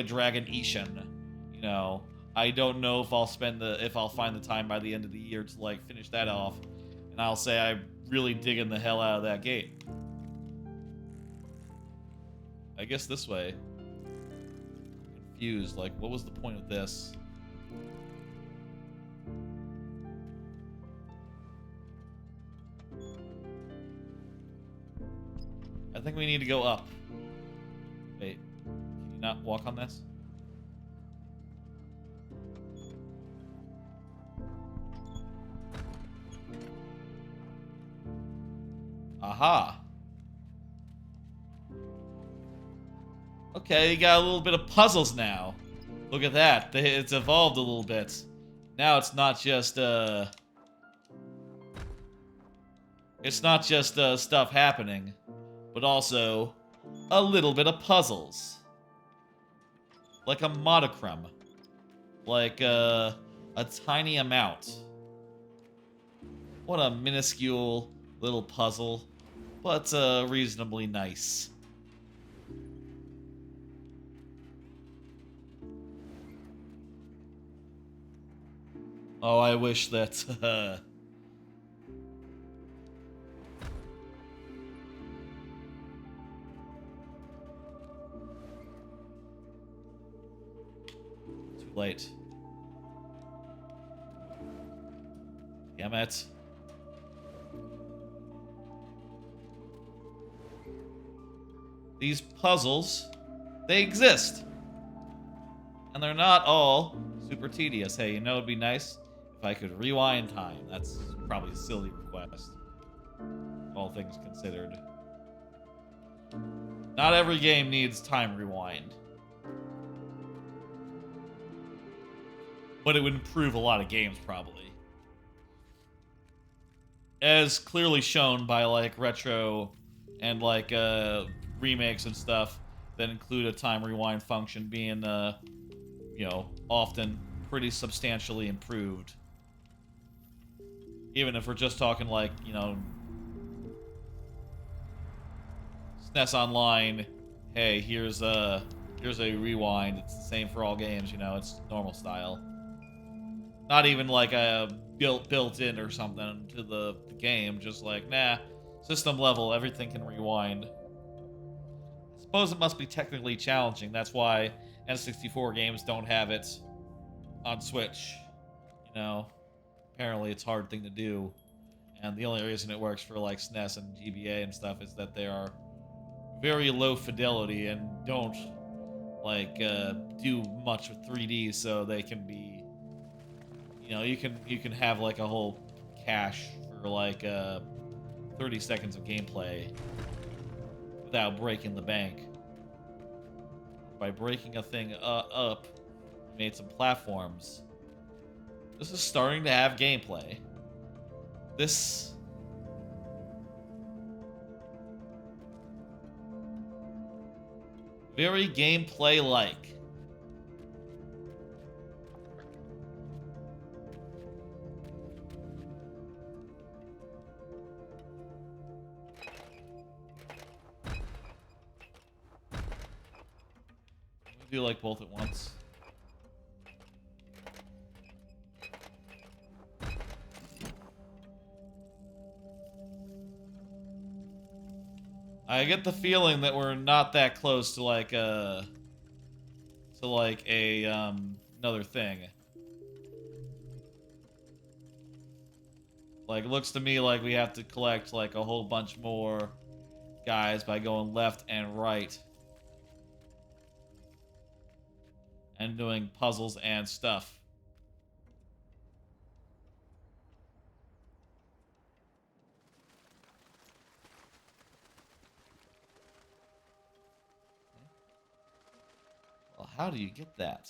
Dragon Ishin, I don't know if I'll find the time by the end of the year to like finish that off, and I'll say I'm really digging the hell out of that game. I guess this way. I'm confused. Like, what was the point of this? I think we need to go up. Wait, can you not walk on this? Aha. Okay, you got a little bit of puzzles now. Look at that. It's evolved a little bit. Now it's not just stuff happening, but also a little bit of puzzles. Like a monochrome. Like a tiny amount. What a minuscule little puzzle, but reasonably nice. Oh, I wish that too late. Damn it. These puzzles, they exist. And they're not all super tedious. Hey, it'd be nice if I could rewind time. That's probably a silly request, all things considered. Not every game needs time rewind. But it would improve a lot of games, probably. as clearly shown by like retro and like remakes and stuff that include a time rewind function being you know, often pretty substantially improved. Even if we're just talking like, you know, SNES Online, hey, here's a rewind. It's the same for all games, you know, it's normal style. Not even like a built in or something to the game, just like, nah, system level, everything can rewind. I suppose it must be technically challenging. That's why N64 games don't have it on Switch. You know, apparently it's a hard thing to do. And the only reason it works for like SNES and GBA and stuff is that they are very low fidelity and don't like do much with 3D, so they can be, you know, you can have like a whole cache for like 30 seconds of gameplay without breaking the bank. By breaking a thing up, made some platforms. This is starting to have gameplay. This very gameplay-like. Do like both at once. I get the feeling that we're not that close to like a another thing. Like, it looks to me like we have to collect like a whole bunch more guys by going left and right. And doing puzzles and stuff. Well, how do you get that?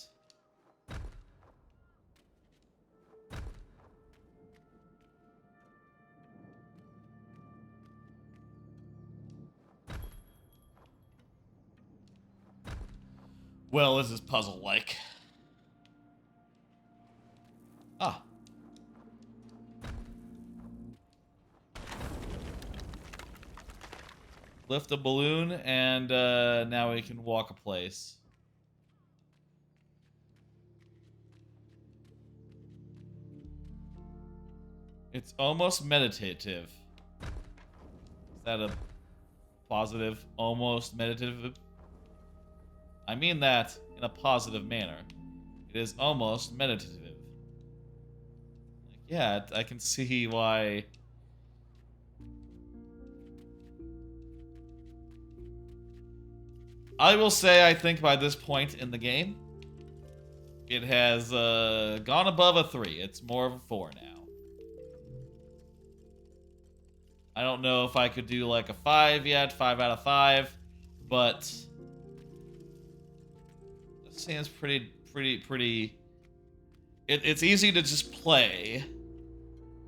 Well, this is puzzle-like. Ah. Lift a balloon, and now we can walk a place. It's almost meditative. Is that a positive? Almost meditative? I mean that in a positive manner. It is almost meditative. Like, yeah, I can see why. I will say, I think by this point in the game, it has gone above a 3. It's more of a 4 now. I don't know if I could do like a 5 yet, 5 out of 5, but it seems pretty. It's easy to just play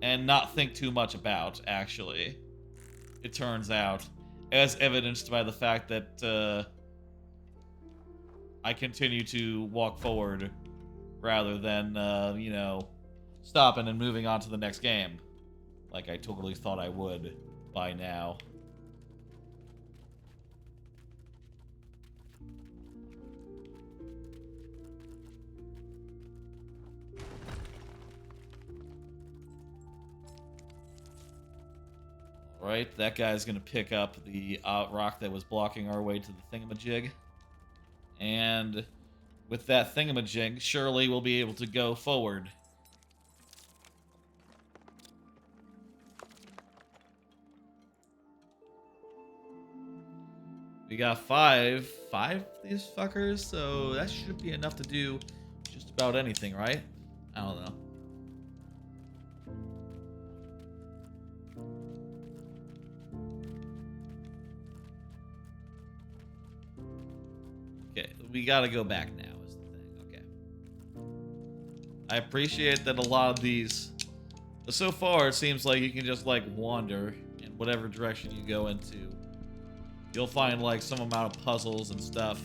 and not think too much about, actually. It turns out, as evidenced by the fact that I continue to walk forward rather than, you know, stopping and moving on to the next game. Like I totally thought I would by now. Alright, that guy's gonna pick up the rock that was blocking our way to the thingamajig. And with that thingamajig, surely we'll be able to go forward. We got five of these fuckers, so that should be enough to do just about anything, right? I don't know. Okay, we gotta go back now is the thing. Okay. I appreciate that a lot of these So far, it seems like you can just like wander in whatever direction you go into. You'll find like some amount of puzzles and stuff.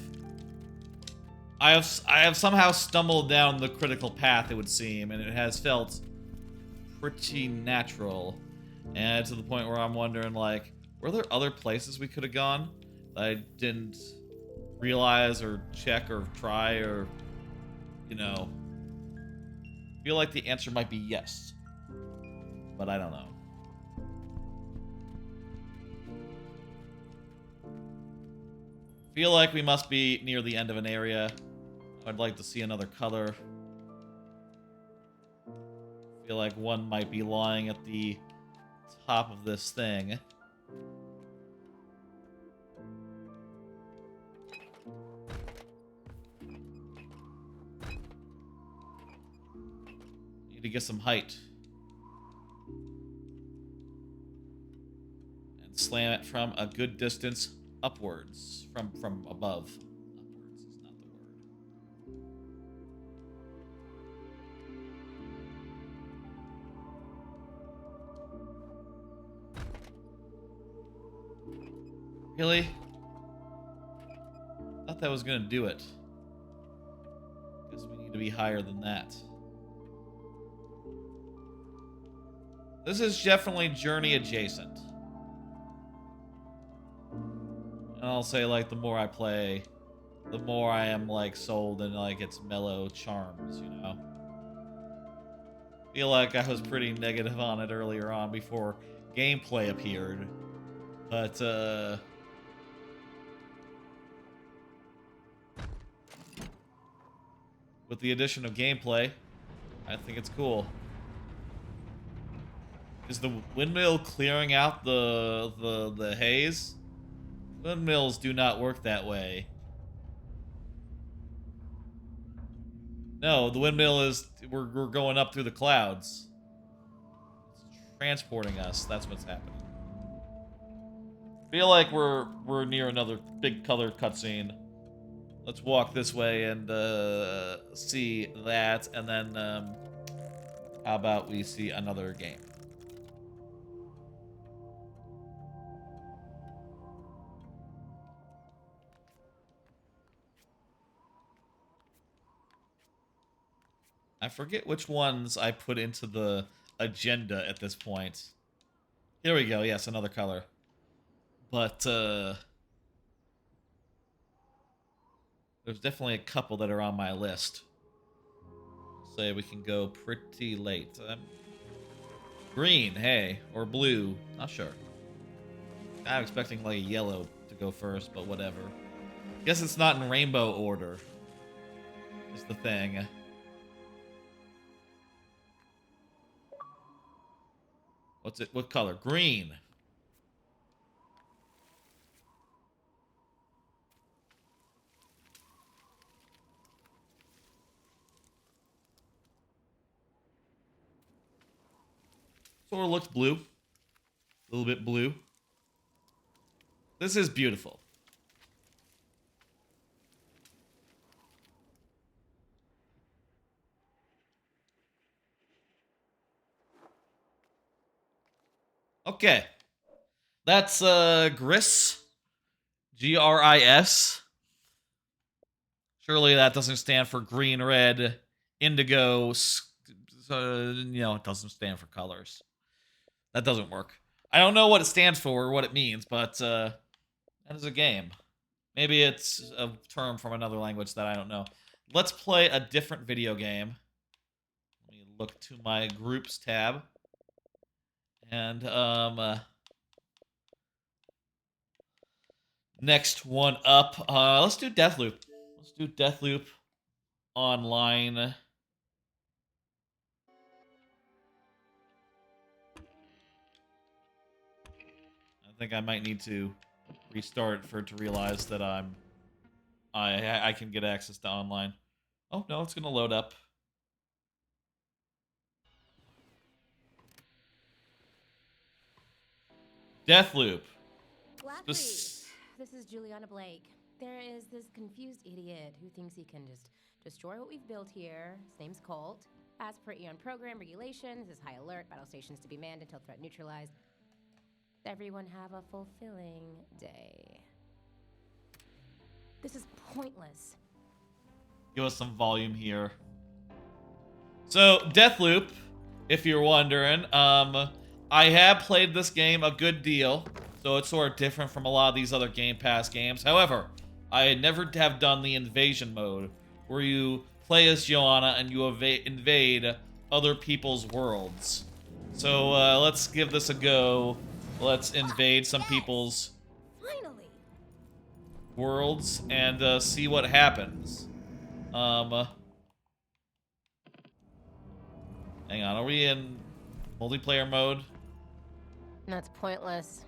I have somehow stumbled down the critical path, it would seem, and it has felt pretty natural. And to the point where I'm wondering, like, were there other places we could have gone that I didn't realize or check or try or, you know, feel like the answer might be yes, but I don't know. Feel like we must be near the end of an area. I'd like to see another color. Feel like one might be lying at the top of this thing. Need to get some height. And slam it from a good distance upwards. From above. Upwards is not the word. Really? Thought that was gonna do it. Guess we need to be higher than that. This is definitely journey adjacent. And I'll say, like, the more I play, the more I am, like, sold in, like, its mellow charms, you know? Feel like I was pretty negative on it earlier on before gameplay appeared. But, with the addition of gameplay, I think it's cool. Is the windmill clearing out the haze? Windmills do not work that way. No, the windmill is we're going up through the clouds. It's transporting us. That's what's happening. Feel like we're near another big color cutscene. Let's walk this way and see that, and then how about we see another game? I forget which ones I put into the agenda at this point. Here we go. Yes, another color. But there's definitely a couple that are on my list. Say we can go pretty late. Green, hey, or blue, not sure. I'm expecting like yellow to go first, but whatever. Guess it's not in rainbow order. Is the thing. What's it? What color? Green. Sort of looks blue. A little bit blue. This is beautiful. Okay. That's GRIS. GRIS. Surely that doesn't stand for green, red, indigo. You know, it doesn't stand for colors. That doesn't work. I don't know what it stands for or what it means, but that is a game. Maybe it's a term from another language that I don't know. Let's play a different video game. Let me look to my groups tab. And next one up, let's do Deathloop. Let's do Deathloop online. I think I might need to restart for it to realize that I can get access to online. Oh no, it's gonna load up. Deathloop.
This is Juliana Blake. There is this confused idiot who thinks he can just destroy what we've built here. His name's Colt. As per Eon program regulations, this is high alert. Battle stations to be manned until threat neutralized. Everyone have a fulfilling day. This is pointless.
Give us some volume here. So, Deathloop, if you're wondering, I have played this game a good deal, so it's sort of different from a lot of these other Game Pass games. However, I never have done the invasion mode, where you play as Juliana and you invade other people's worlds. So let's give this a go. Let's invade some people's worlds and see what happens. Hang on, are we in multiplayer mode?
That's pointless.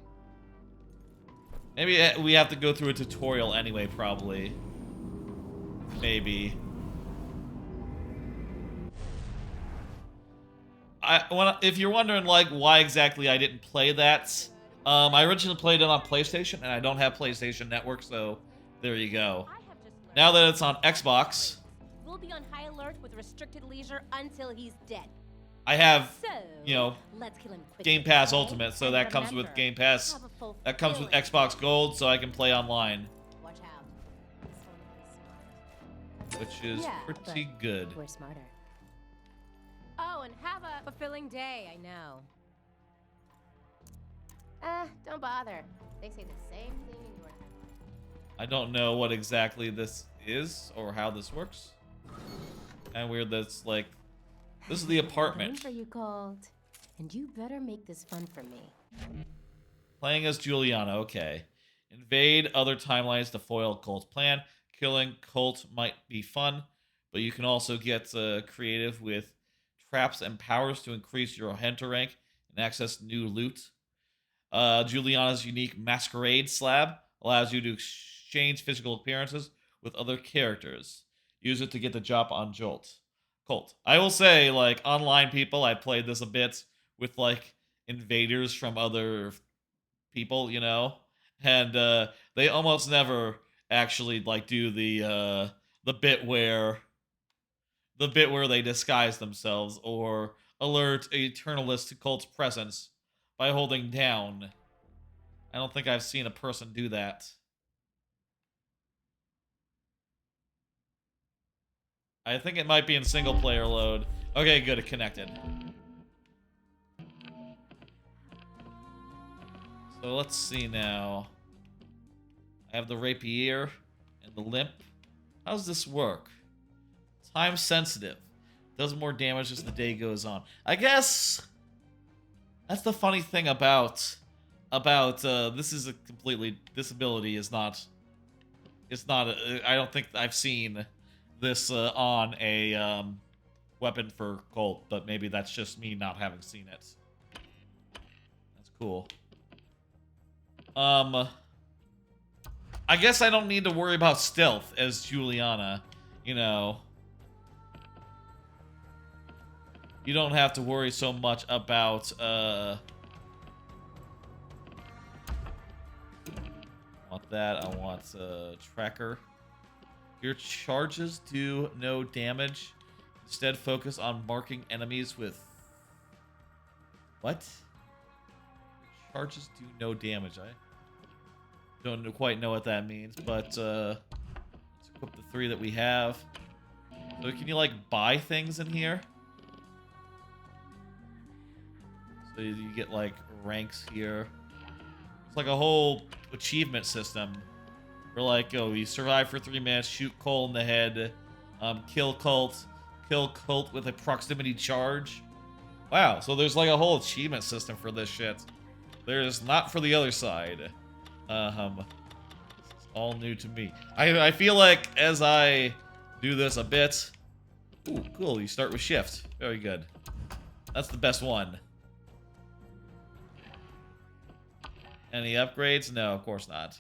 Maybe we have to go through a tutorial anyway, probably. Maybe. If you're wondering, like, why exactly I didn't play that, I originally played it on PlayStation, and I don't have PlayStation Network, so there you go. Now that it's on Xbox,
We'll be on high alert with restricted leisure until he's dead.
I have,
So,
you know,
let's kill him quickly,
Game Pass
okay?
Ultimate, so
And
that comes with
remember,
Game Pass.
have a
That comes with
fulfilling
Xbox Gold, so I can play online,
Watch out. This one will be smart.
which is
Yeah,
pretty
but
good.
We're smarter. Oh, and have a fulfilling day, I know. Don't bother. They say the same thing in your head.
I don't know what exactly this is or how this works. And weird that's like, this is the apartment.
For you called, and you better make this fun for me.
Playing as Juliana, okay. Invade other timelines to foil Colt's plan. Killing Colt might be fun, but you can also get creative with traps and powers to increase your hunter rank and access new loot. Juliana's unique masquerade slab allows you to exchange physical appearances with other characters. Use it to get the job on Colt. I will say, like, online people, I played this a bit with, like, invaders from other people, you know? And they almost never actually, like, do the bit where they disguise themselves or alert Eternalist to Colt's presence by holding down. I don't think I've seen a person do that. I think it might be in single player load. Okay, good, it connected. So let's see now. I have the rapier and the limp. How does this work? Time sensitive. Does more damage as the day goes on. I guess that's the funny thing about this is a completely, this ability is not, it's not I don't think I've seen this on a weapon for Colt, but maybe that's just me not having seen it. That's cool. I guess I don't need to worry about stealth as Juliana, you know. You don't have to worry so much about I want that. I want tracker. Your charges do no damage. Instead, focus on marking enemies with... What? Charges do no damage. I don't quite know what that means, but let's equip the 3 that we have. So can you, like, buy things in here? So you get, like, ranks here. It's like a whole achievement system. We're like, oh, you survive for 3 minutes, shoot Cole in the head, kill Colt with a proximity charge. Wow, so there's like a whole achievement system for this shit. There's not for the other side. It's all new to me. I feel like as I do this a bit... Ooh, cool, you start with shift. Very good. That's the best one. Any upgrades? No, of course not.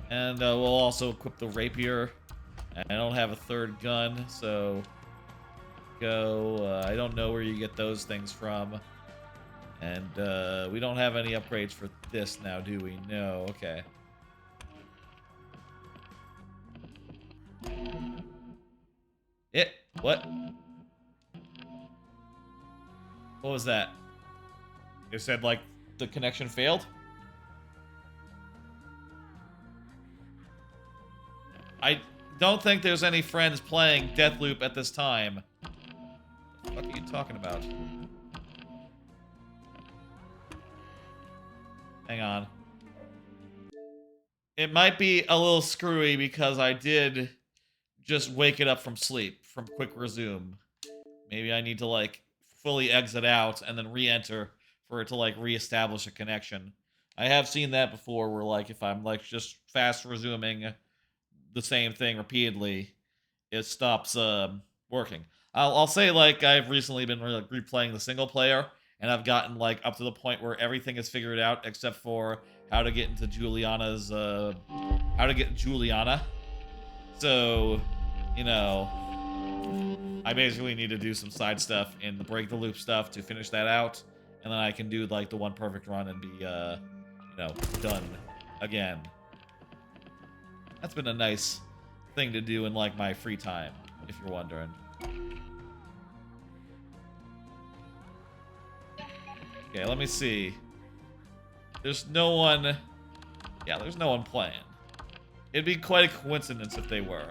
And we'll also equip the rapier. I don't have a 3rd gun, so go. I don't know where you get those things from. And we don't have any upgrades for this now, do we? No, okay. What? What was that? It said, like, the connection failed? I don't think there's any friends playing Deathloop at this time. What the fuck are you talking about? Hang on. It might be a little screwy because I did just wake it up from sleep, from quick resume. Maybe I need to, like, fully exit out and then re-enter for it to, like, re-establish a connection. I have seen that before where, like, if I'm, like, just fast resuming the same thing repeatedly, it stops working. I'll say, like, I've recently been replaying the single player, and I've gotten, like, up to the point where everything is figured out except for how to get into Juliana's, how to get Juliana. So, you know, I basically need to do some side stuff in the break the loop stuff to finish that out, and then I can do, like, the one perfect run and be, you know, done again. That's been a nice thing to do in, like, my free time, if you're wondering. Okay, let me see. There's no one... Yeah, there's no one playing. It'd be quite a coincidence if they were.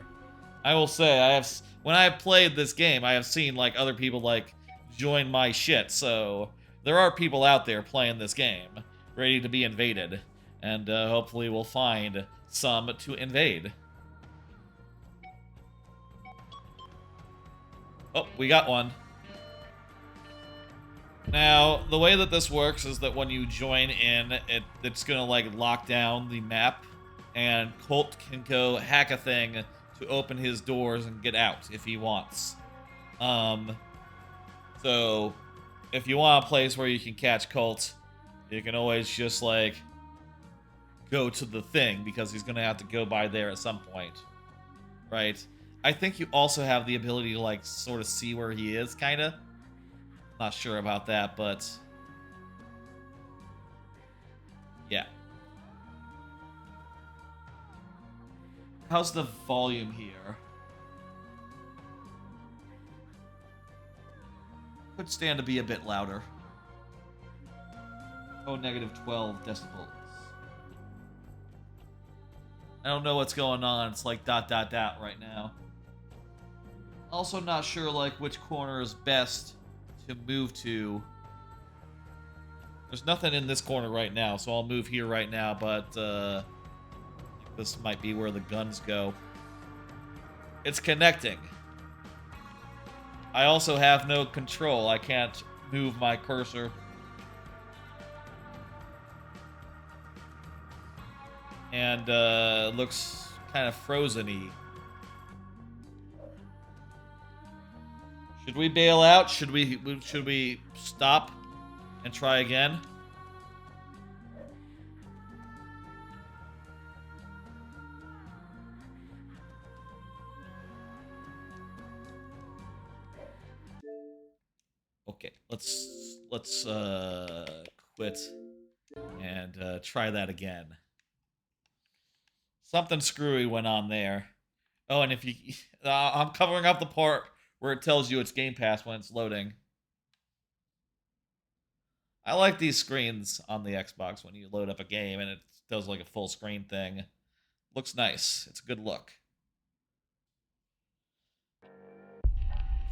I will say, when I have played this game, I have seen, like, other people, like, join my shit, so there are people out there playing this game, ready to be invaded, and hopefully we'll find some to invade. Oh, we got one. Now, the way that this works is that when you join in, it's gonna, like, lock down the map, and Colt can go hack a thing to open his doors and get out if he wants. So, if you want a place where you can catch Colt, you can always just, like, go to the thing, because he's gonna have to go by there at some point. Right? I think you also have the ability to, like, sort of see where he is, kinda. Not sure about that, but... yeah. How's the volume here? Could stand to be a bit louder. Oh, negative 12 decibels. I don't know what's going on. It's like ... right now. Also not sure, like, which corner is best to move to. There's nothing in this corner right now, so I'll move here right now, but I think this might be where the guns go. It's connecting. I also have no control. I can't move my cursor. And looks kind of frozen-y. Should we bail out? Should we stop and try again? Okay, let's quit and try that again. Something screwy went on there. Oh, and if you... I'm covering up the part where it tells you it's Game Pass when it's loading. I like these screens on the Xbox when you load up a game and it does like a full screen thing. Looks nice. It's a good look.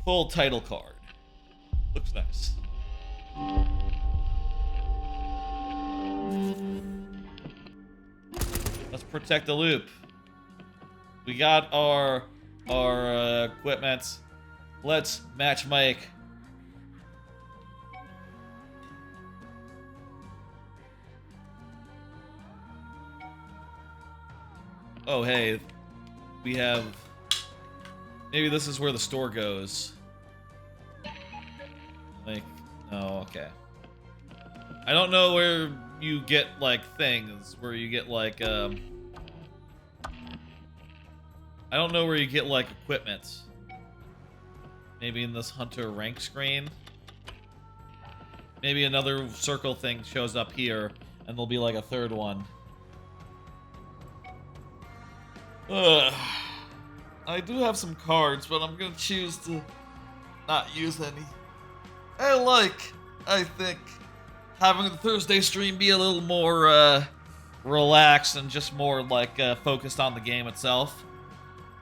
Full title card. Looks nice. Let's protect the loop. We got our equipment. Let's matchmake. Oh, hey. We have... maybe this is where the store goes. Like, oh, okay. I don't know where you get, like, things. Where you get, like, I don't know where you get, like, equipment. Maybe in this hunter rank screen? Maybe another circle thing shows up here, and there'll be, like, a third one. Ugh. I do have some cards, but I'm gonna choose to not use any. I think, having the Thursday stream be a little more relaxed and just more like focused on the game itself.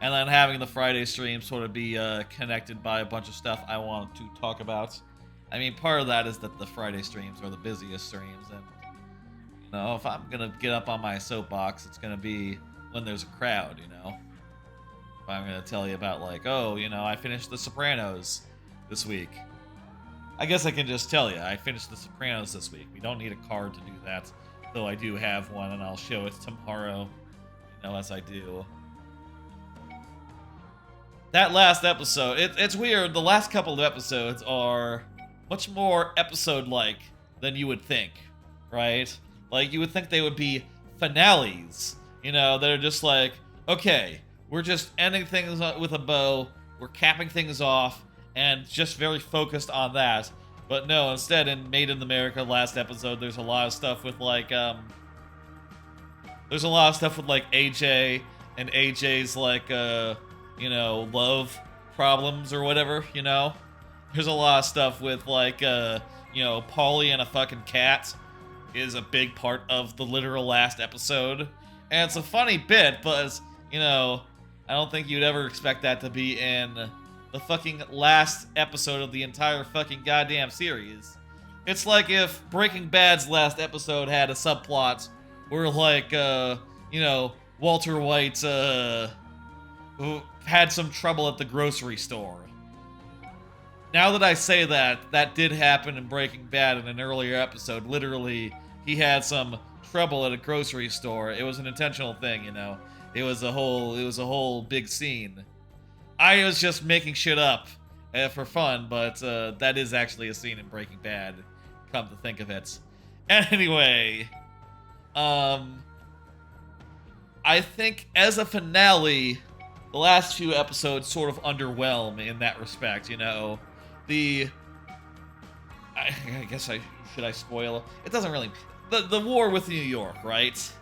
And then having the Friday stream sort of be connected by a bunch of stuff I want to talk about. I mean, part of that is that the Friday streams are the busiest streams, and you know, if I'm gonna get up on my soapbox, it's gonna be when there's a crowd, you know. If I'm gonna tell you about like, oh, you know, I finished The Sopranos this week. I guess I can just tell you, I finished The Sopranos this week. We don't need a card to do that, though I do have one, and I'll show it tomorrow, you know, as I do. That last episode, it's weird. The last couple of episodes are much more episode-like than you would think, right? Like, you would think they would be finales, you know, that are just like, okay, we're just ending things with a bow, we're capping things off, and just very focused on that. But no, instead, in Made in America last episode, there's a lot of stuff with, like, AJ, and AJ's, like, you know, love problems or whatever, you know? There's a lot of stuff with, like, you know, Polly and a fucking cat is a big part of the literal last episode. And it's a funny bit, but, you know, I don't think you'd ever expect that to be in the fucking last episode of the entire fucking goddamn series. It's like if Breaking Bad's last episode had a subplot where, like, you know, Walter White, who had some trouble at the grocery store. Now that I say that, that did happen in Breaking Bad in an earlier episode. Literally, he had some trouble at a grocery store. It was an intentional thing, you know. It was a whole big scene. I was just making shit up for fun, but that is actually a scene in Breaking Bad, come to think of it. Anyway, I think as a finale, the last few episodes sort of underwhelm in that respect, you know. I guess should I spoil? It doesn't really. The war with New York, right?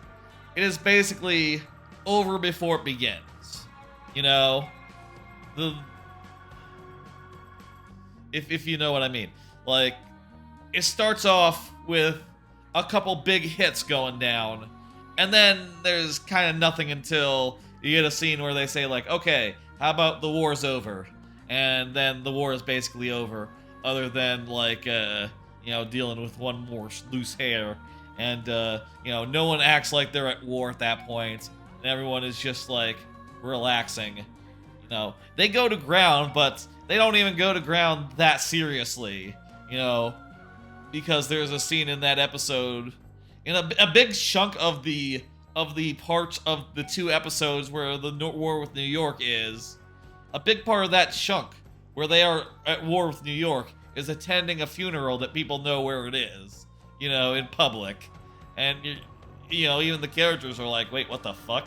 It is basically over before it begins. You know, if you know what I mean. Like, it starts off with a couple big hits going down, and then there's kind of nothing until you get a scene where they say, like, okay, how about the war's over? And then the war is basically over, other than, like, you know, dealing with one more loose hair. And, you know, no one acts like they're at war at that point, and everyone is just, like, relaxing. You know, they go to ground, but they don't even go to ground that seriously, you know, because there's a scene in that episode, in a big chunk of the parts of the two episodes where the war with New York is, a big part of that chunk where they are at war with New York is attending a funeral that people know where it is, you know, in public. And, you know, even the characters are like, wait, what the fuck?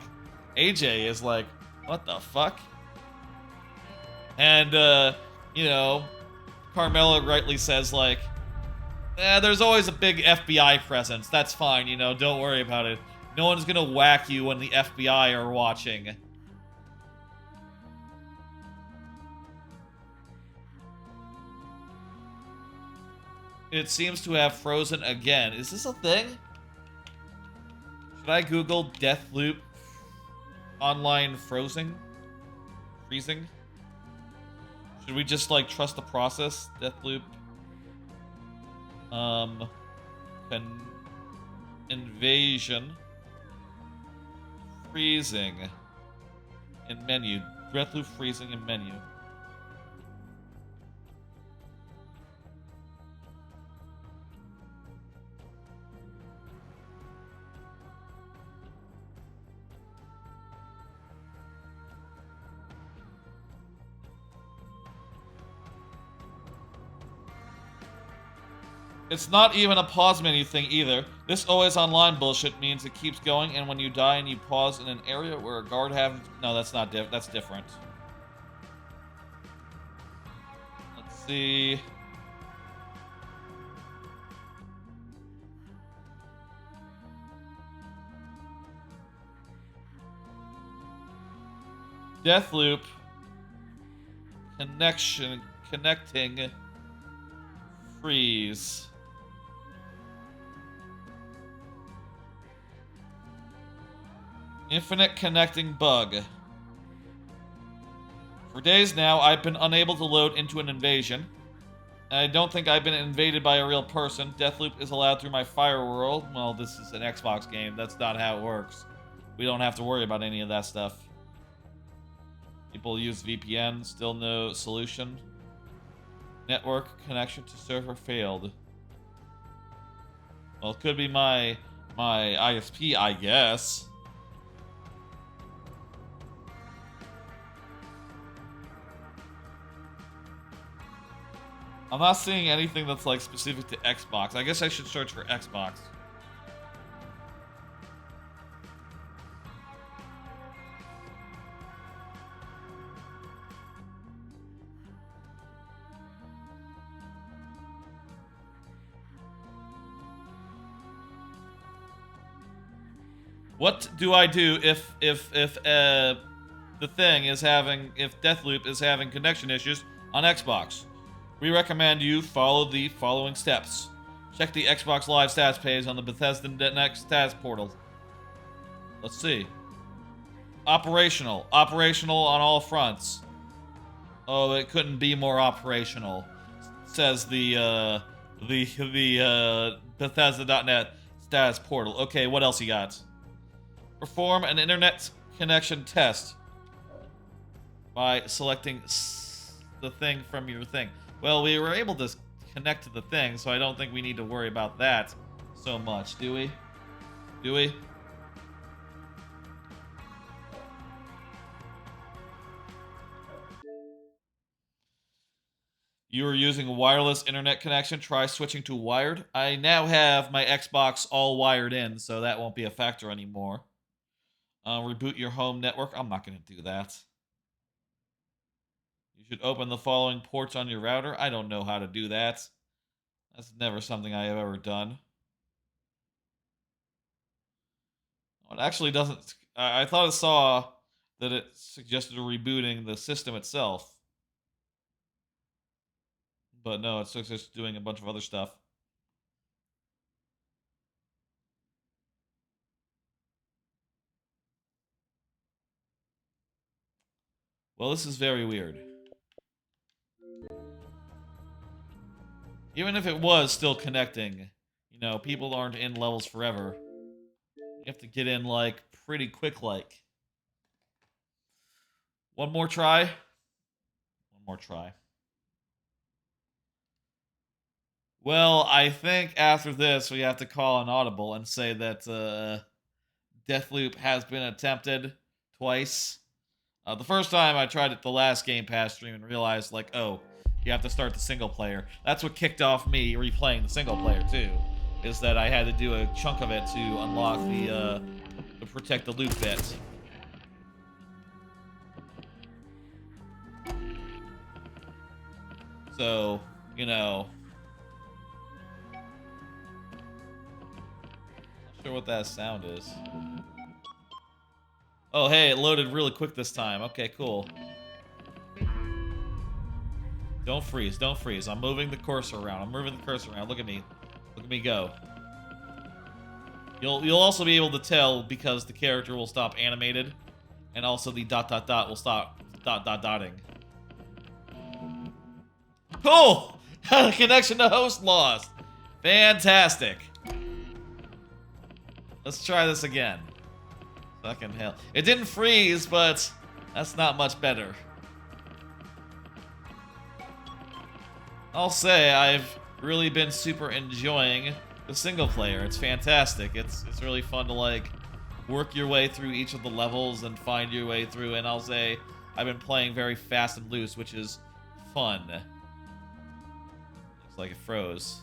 AJ is like, what the fuck? And, you know, Carmela rightly says, like, there's always a big FBI presence. That's fine, you know, don't worry about it. No one's gonna whack you when the FBI are watching. It seems to have frozen again. Is this a thing? Should I Google Deathloop online freezing? Should we just, like, trust the process? Deathloop. Invasion. Freezing. In menu. Deathloop freezing in menu. It's not even a pause menu thing either. This always online bullshit means it keeps going, and when you die and you pause in an area where a guard haven't... No, that's not that's different. Let's see... Deathloop. Connecting. Freeze. Infinite connecting bug. For days now, I've been unable to load into an invasion. I don't think I've been invaded by a real person. Deathloop is allowed through my Firewall. Well, this is an Xbox game. That's not how it works. We don't have to worry about any of that stuff. People use VPN. Still no solution. Network connection to server failed. Well, it could be my ISP, I guess. I'm not seeing anything that's like specific to Xbox. I guess I should search for Xbox. What do I do if the thing is having, if Deathloop is having connection issues on Xbox? We recommend you follow the following steps. Check the Xbox Live stats page on the Bethesda Next stats portal. Let's see. Operational. Operational on all fronts. Oh, it couldn't be more operational, says the Bethesda.net stats portal. Okay, what else you got? Perform an internet connection test by selecting the thing from your thing. Well, we were able to connect to the thing, so I don't think we need to worry about that so much, do we? Do we? You are using a wireless internet connection. Try switching to wired. I now have my Xbox all wired in, so that won't be a factor anymore. Reboot your home network. I'm not going to do that. You should open the following ports on your router. I don't know how to do that. That's never something I have ever done. It actually doesn't. I thought I saw that it suggested rebooting the system itself. But no, it's just doing a bunch of other stuff. Well, this is very weird. Even if it was still connecting, you know, people aren't in levels forever. You have to get in, like, pretty quick, like. One more try. One more try. Well, I think after this, we have to call an audible and say that Deathloop has been attempted twice. The first time I tried it the last GamePass stream and realized, like, oh, you have to start the single player. That's what kicked off me replaying the single player, too. Is that I had to do a chunk of it to unlock the protect the loot bit. So, you know. Not sure what that sound is. Oh, hey, it loaded really quick this time. Okay, cool. Don't freeze, don't freeze. I'm moving the cursor around. I'm moving the cursor around. Look at me. Look at me go. You'll also be able to tell because the character will stop animated, and also the ... will stop dotting. Cool! Connection to host lost. Fantastic. Let's try this again. Fucking hell. It didn't freeze, but that's not much better. I'll say I've really been super enjoying the single player. It's fantastic. It's really fun to, like, work your way through each of the levels and find your way through, and I'll say I've been playing very fast and loose, which is fun. Looks like it froze.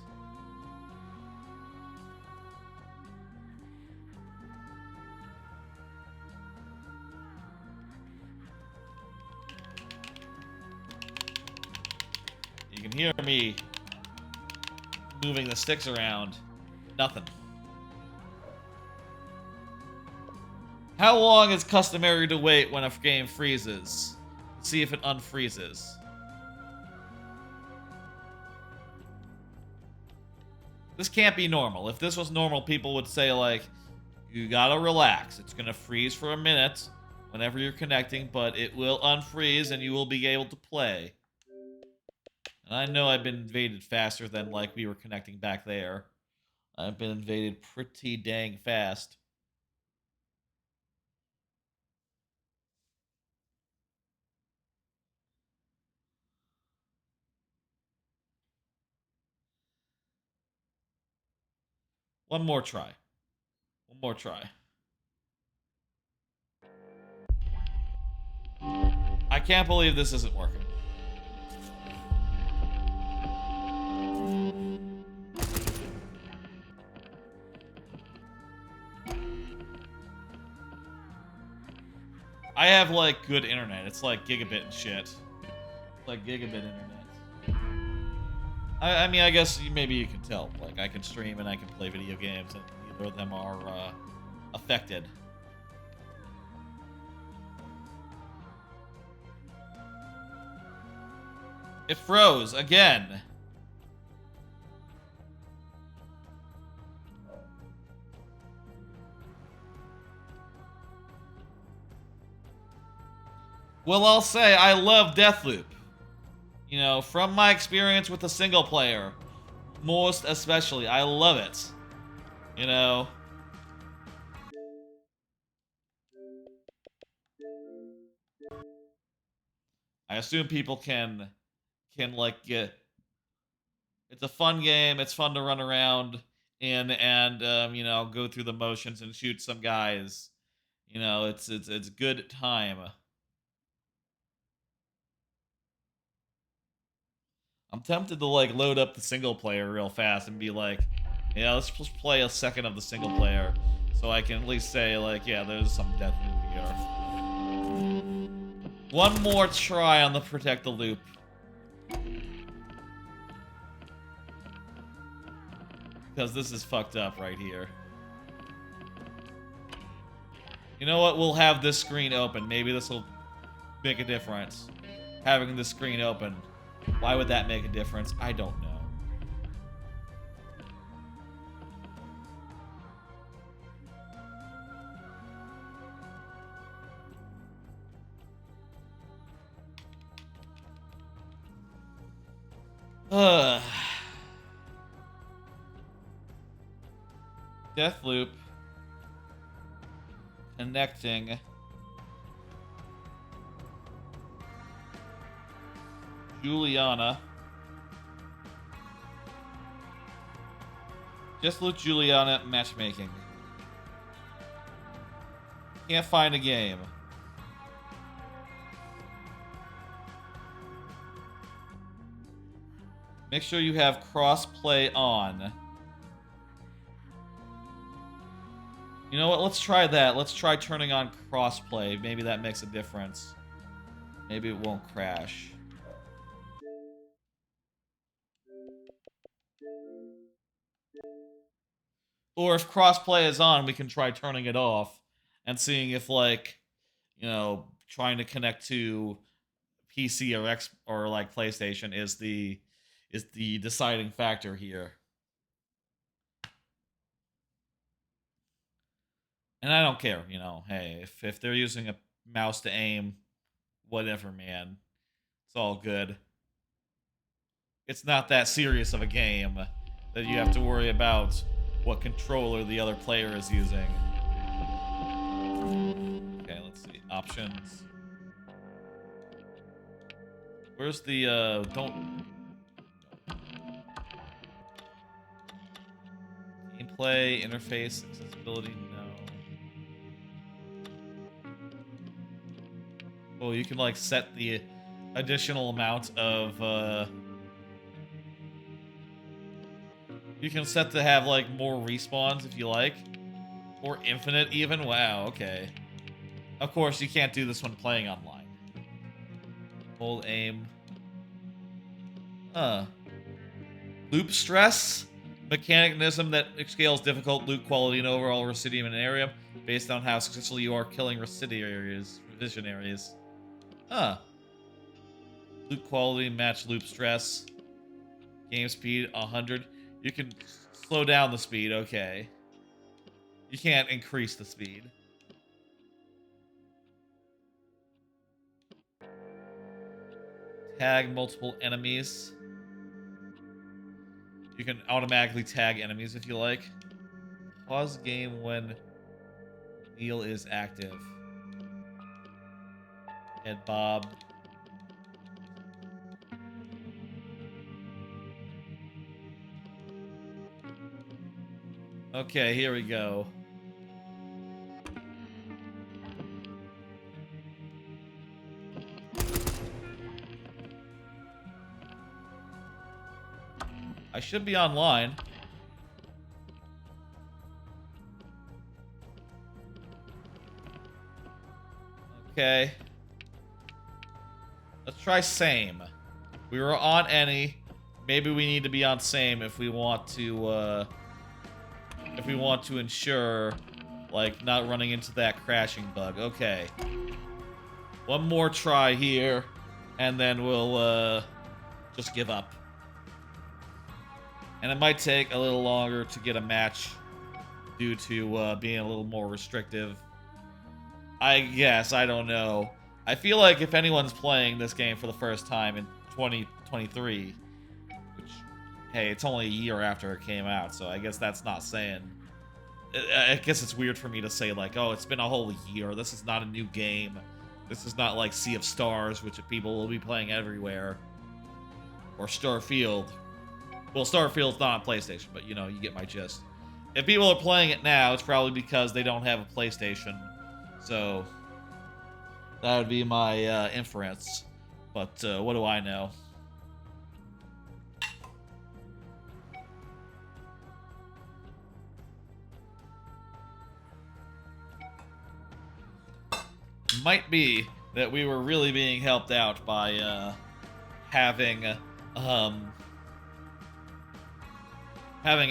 You can hear me moving the sticks around. Nothing. How long is customary to wait when a game freezes? Let's see if it unfreezes. This can't be normal. If this was normal, people would say, like, you gotta relax. It's gonna freeze for a minute whenever you're connecting, but it will unfreeze and you will be able to play. And I know I've been invaded faster than, like, we were connecting back there. I've been invaded pretty dang fast. One more try. One more try. I can't believe this isn't working. I have, like, good internet. It's like gigabit and shit. It's like gigabit internet. I mean, I guess maybe you can tell. Like, I can stream and I can play video games, and neither of them are affected. It froze again. Well, I'll say I love Deathloop. You know, from my experience with the single player, most especially, I love it. You know. I assume people can like get. It's a fun game. It's fun to run around in and you know, go through the motions and shoot some guys. You know, it's good time. I'm tempted to like load up the single player real fast and be like, yeah, let's just play a second of the single player, so I can at least say like, yeah, there's some Deathloop here. One more try on the protect the loop. Because this is fucked up right here. You know what? We'll have this screen open. Maybe this will make a difference. Having the screen open. Why would that make a difference? I don't know. Deathloop. Connecting. Juliana. Just loot Juliana matchmaking. Can't find a game. Make sure you have cross-play on. You know what? Let's try that. Let's try turning on cross-play. Maybe that makes a difference. Maybe it won't crash. Or if crossplay is on, we can try turning it off and seeing if, like, you know, trying to connect to PC or X or like PlayStation is the deciding factor here. And I don't care, you know. Hey, if they're using a mouse to aim, whatever, man. It's all good. It's not that serious of a game that you have to worry about what controller the other player is using. Okay, let's see. Options. Where's the, don't... Gameplay, interface, accessibility, no. Oh, you can, like, set the additional amount of, You can set to have, like, more respawns if you like. Or infinite, even. Wow, okay. Of course, you can't do this when playing online. Hold aim. Loop stress? mechanism that scales difficult loot quality and overall residium in an area based on how successful you are killing revisionaries. Huh. Loot quality, match loop stress. Game speed, 100. You can slow down the speed, okay. You can't increase the speed. Tag multiple enemies. You can automatically tag enemies if you like. Pause game when Neil is active. And Bob. Okay, here we go. I should be online. Okay. Let's try same. We were on any. Maybe we need to be on same if we want to ensure like not running into that crashing bug. Okay. One more try here and then we'll just give up. And it might take a little longer to get a match due to being a little more restrictive. I guess, I don't know. I feel like if anyone's playing this game for the first time in 2023, which, hey, it's only a year after it came out, so I guess that's not saying... I guess it's weird for me to say, like, oh, it's been a whole year, this is not a new game. This is not like Sea of Stars, which people will be playing everywhere. Or Starfield. Well, Starfield's not on PlayStation, but, you know, you get my gist. If people are playing it now, it's probably because they don't have a PlayStation. So, that would be my inference. But, what do I know? Might be that we were really being helped out by having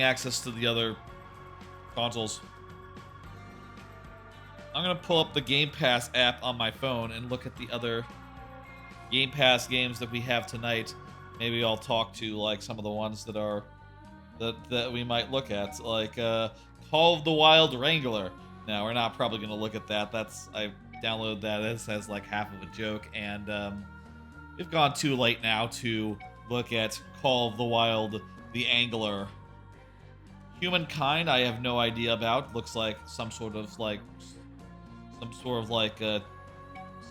access to the other consoles. I'm gonna pull up the Game Pass app on my phone and look at the other Game Pass games that we have tonight. Maybe I'll talk to like some of the ones that are that we might look at, like Call of the Wild Wrangler. Now we're not probably gonna look at that. I downloaded that as like half of a joke, and we've gone too late now to look at Call of the Wild the Angler. Humankind, I have no idea about. Looks like some sort of like a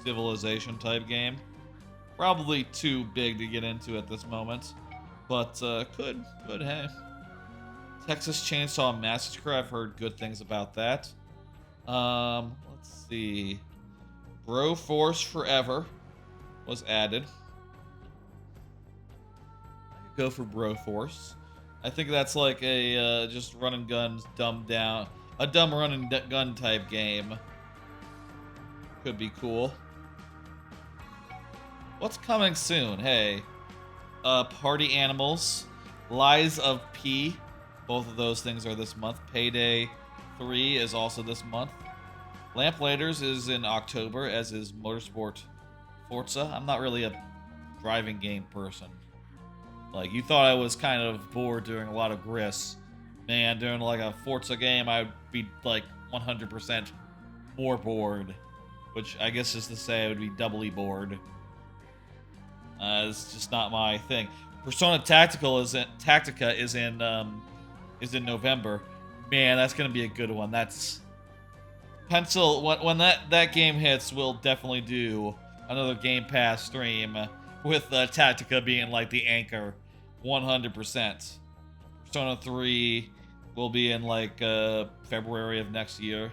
civilization type game. Probably too big to get into at this moment, but could hey. Texas Chainsaw Massacre, I've heard good things about that. Let's see. Broforce Forever was added. I could go for Broforce. I think that's like a just run and gun, dumbed down, a dumb run and gun type game. Could be cool. What's coming soon? Hey, Party Animals, Lies of P. Both of those things are this month. Payday 3 is also this month. Lamplighters is in October, as is Motorsport Forza. I'm not really a driving game person. Like, you thought I was kind of bored doing a lot of GRIS. Man, doing like a Forza game, I'd be like 100% more bored. Which I guess is to say I would be doubly bored. It's just not my thing. Persona Tactica is in November. Man, that's gonna be a good one. That's pencil. When that game hits, we'll definitely do another Game Pass stream with Tactica being like the anchor, 100%. Persona 3 will be in like February of next year.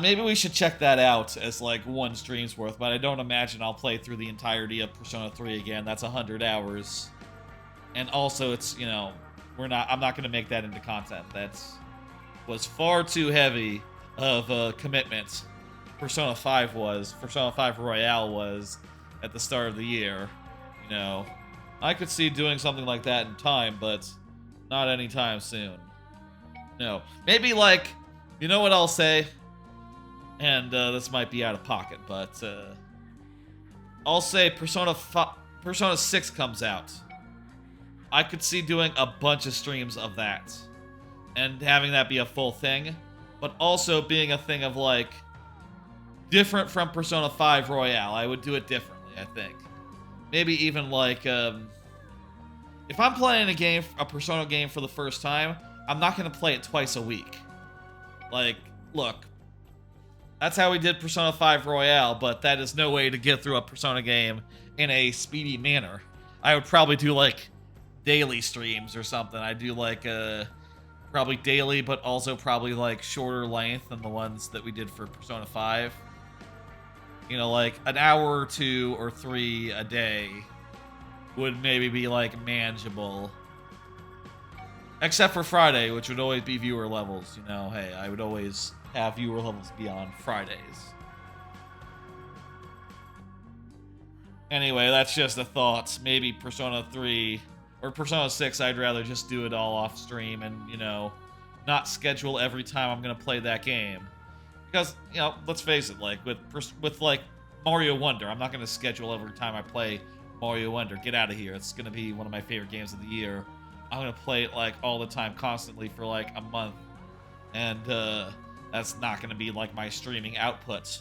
Maybe we should check that out as like one stream's worth, but I don't imagine I'll play through the entirety of Persona 3 again. That's 100 hours. And also it's, you know, I'm not going to make that into content. Was far too heavy of a commitment. Persona 5 Royale was at the start of the year, you know. I could see doing something like that in time, but not anytime soon. No. Maybe, like, you know what I'll say? And this might be out of pocket, but I'll say Persona 6 comes out. I could see doing a bunch of streams of that. And having that be a full thing. But also being a thing of, like, different from Persona 5 Royale. I would do it differently, I think. Maybe even, like, if I'm playing a Persona game for the first time, I'm not going to play it twice a week. Like, look, that's how we did Persona 5 Royale, but that is no way to get through a Persona game in a speedy manner. I would probably do, like, daily streams or something. I'd do, like, probably daily, but also probably, like, shorter length than the ones that we did for Persona 5. You know, like, an hour or 2 or 3 a day would maybe be, like, manageable. Except for Friday, which would always be viewer levels. You know, hey, I would always have viewer levels be on Fridays. Anyway, that's just a thought. Maybe Persona 3 or Persona 6, I'd rather just do it all off stream and, you know, not schedule every time I'm going to play that game. Because, you know, let's face it, like, with like, Mario Wonder, I'm not going to schedule every time I play Mario Wonder. Get out of here. It's going to be one of my favorite games of the year. I'm going to play it, like, all the time, constantly for, like, a month. And, that's not going to be, like, my streaming output.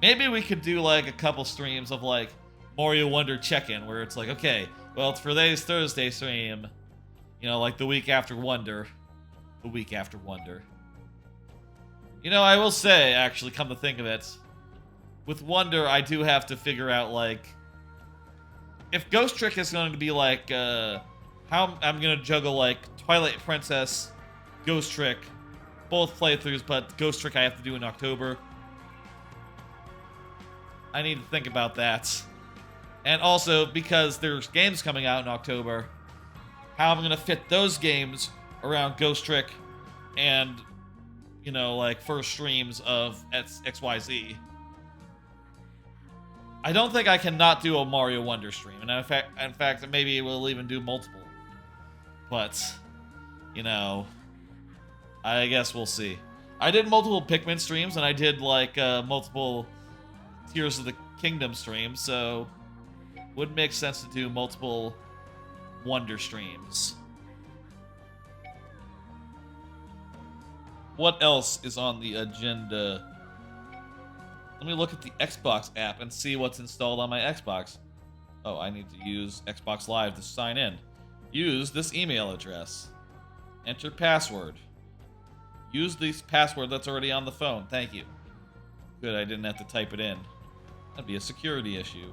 Maybe we could do, like, a couple streams of, like, Mario Wonder check-in, where it's like, okay, well, for today's Thursday stream, you know, like, the week after Wonder. The week after Wonder. You know, I will say, actually, come to think of it, with Wonder, I do have to figure out, like, if Ghost Trick is going to be, like, how I'm going to juggle, like, Twilight Princess, Ghost Trick, both playthroughs, but Ghost Trick I have to do in October. I need to think about that. And also, because there's games coming out in October, how I'm going to fit those games around Ghost Trick and, you know, like, first streams of XYZ. I don't think I can not do a Mario Wonder stream. And in fact, maybe we'll even do multiple. But, you know, I guess we'll see. I did multiple Pikmin streams, and I did, like, multiple Tears of the Kingdom streams, so would make sense to do multiple Wonder streams. What else is on the agenda? Let me look at the Xbox app and see what's installed on my Xbox. Oh, I need to use Xbox Live to sign in. Use this email address. Enter password. Use this password that's already on the phone. Thank you. Good, I didn't have to type it in. That'd be a security issue.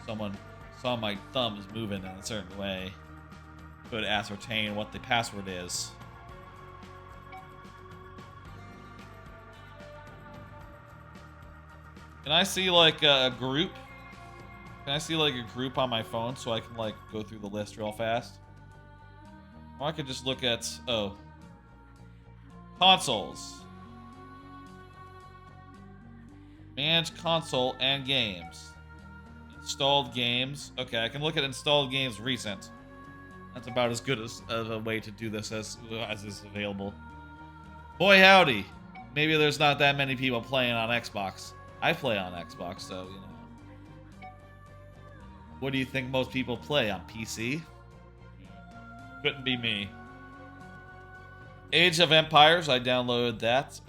Someone saw my thumbs moving in a certain way. Could ascertain what the password is. Can I see, like, a group? Can I see, like, a group on my phone so I can, like, go through the list real fast? Or I could just look at... Oh. Consoles. Manage console and games. Installed games. Okay, I can look at installed games recent. That's about as good as a way to do this as is available. Boy howdy. Maybe there's not that many people playing on Xbox. I play on Xbox, so, you know. What do you think most people play on PC? Couldn't be me. Age of Empires, I downloaded that.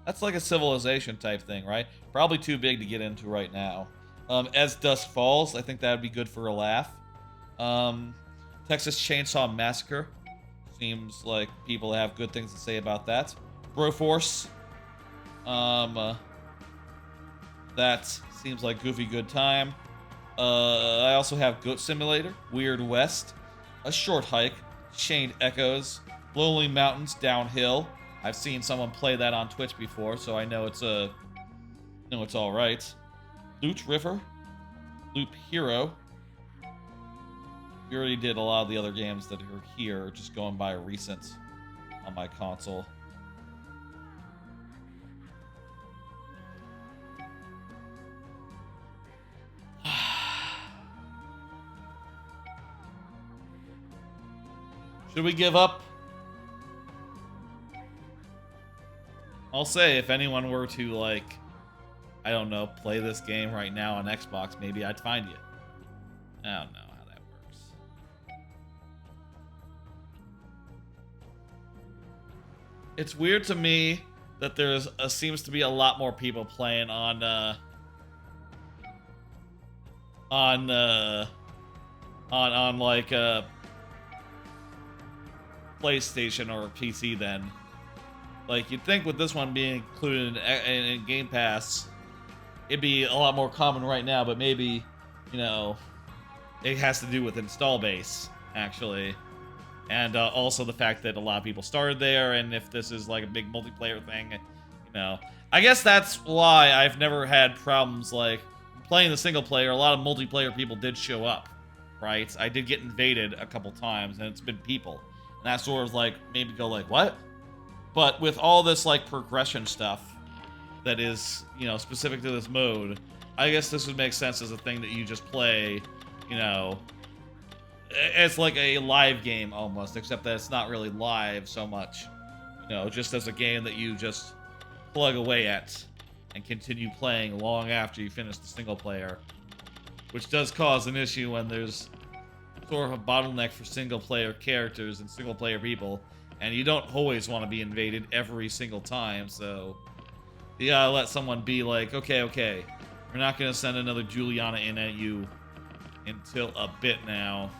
That's like a Civilization type thing, right? Probably too big to get into right now. As Dusk Falls, I think that would be good for a laugh. Texas Chainsaw Massacre. Seems like people have good things to say about that. Broforce. That seems like goofy good time. I also have Goat Simulator, Weird West, A Short Hike, Chained Echoes, Lonely Mountains Downhill. I've seen someone play that on Twitch before, so I know it's all right. Loot River, Loop Hero. We already did a lot of the other games that are here, just going by recent on my console. Should we give up? I'll say if anyone were to, like, I don't know, play this game right now on Xbox, maybe I'd find you. I don't know how that works. It's weird to me that there's seems to be a lot more people playing on like PlayStation or PC then. Like, you'd think with this one being included in Game Pass, it'd be a lot more common right now, but maybe, you know, it has to do with install base, actually. And also the fact that a lot of people started there, and if this is like a big multiplayer thing, you know. I guess that's why I've never had problems, like, playing the single player. A lot of multiplayer people did show up, right? I did get invaded a couple times, and it's been people. And that sort of, like, made me go, like, what? But with all this, like, progression stuff that is, you know, specific to this mode, I guess this would make sense as a thing that you just play, you know. It's like a live game, almost, except that it's not really live so much. You know, just as a game that you just plug away at and continue playing long after you finish the single player. Which does cause an issue when there's sort of a bottleneck for single player characters and single player people. And you don't always want to be invaded every single time, so you gotta let someone be like, okay, we're not gonna send another Juliana in at you until a bit now.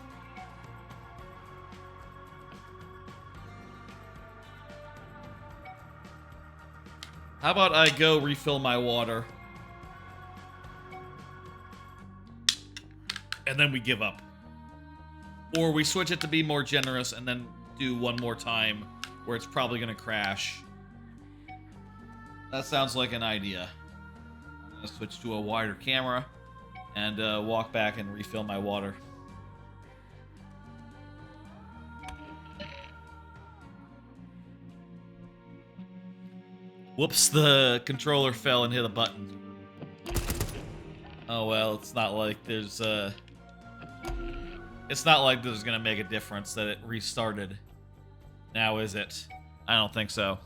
How about I go refill my water? And then we give up. Or we switch it to be more generous and then do one more time where it's probably going to crash. That sounds like an idea. I'm going to switch to a wider camera and walk back and refill my water. Whoops, the controller fell and hit a button. Oh well, it's not like there's it's not like this is gonna make a difference that it restarted. Now is it? I don't think so.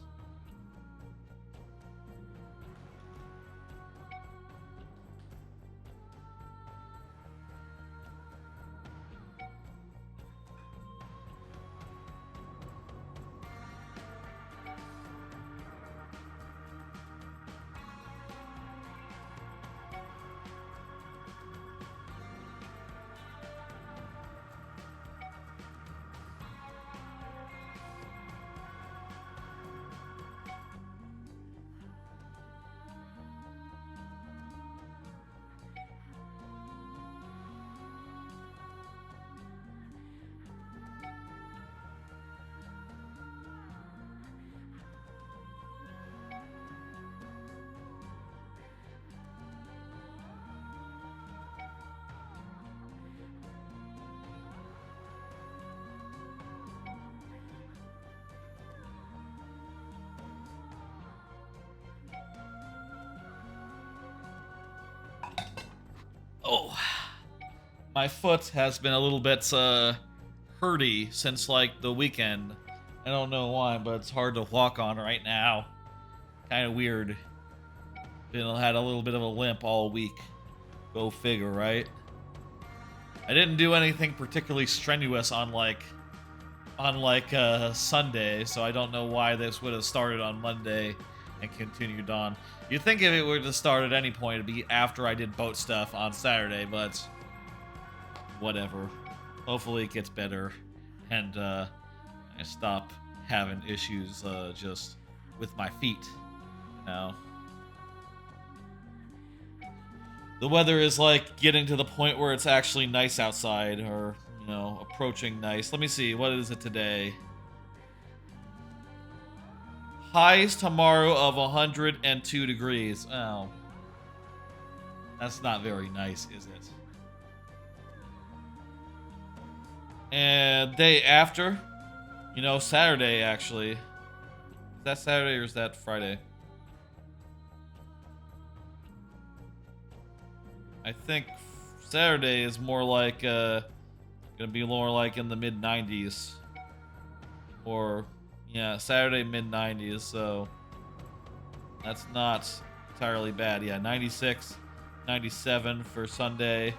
Oh, my foot has been a little bit hurty since like the weekend. I don't know why, but it's hard to walk on right now. Kind of weird. Had a little bit of a limp all week. Go figure, right? I didn't do anything particularly strenuous on Sunday, so I don't know why this would have started on Monday and continued on. You'd think if it were to start at any point, it'd be after I did boat stuff on Saturday, but whatever. Hopefully it gets better, and I stop having issues just with my feet, you know. The weather is like getting to the point where it's actually nice outside, or, you know, approaching nice. Let me see, what is it today? Highs tomorrow of 102 degrees. Oh. That's not very nice, is it? And day after, you know, Saturday, actually. Is that Saturday or is that Friday? I think Saturday is more like, gonna be more like in the mid-90s. Or, yeah, Saturday mid-90s, so that's not entirely bad. Yeah, 96, 97 for Sunday,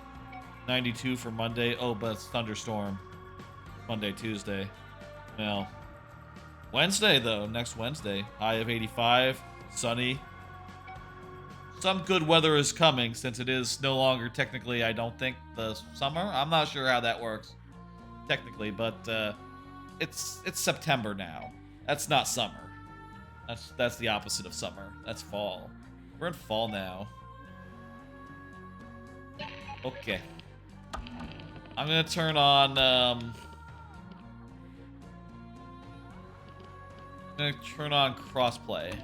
92 for Monday. Oh, but it's thunderstorm. Monday, Tuesday. Well, Wednesday, though, next Wednesday, high of 85, sunny. Some good weather is coming since it is no longer technically, I don't think, the summer. I'm not sure how that works technically, but it's September now. That's not summer. That's the opposite of summer. That's fall. We're in fall now. Okay. I'm gonna turn on crossplay.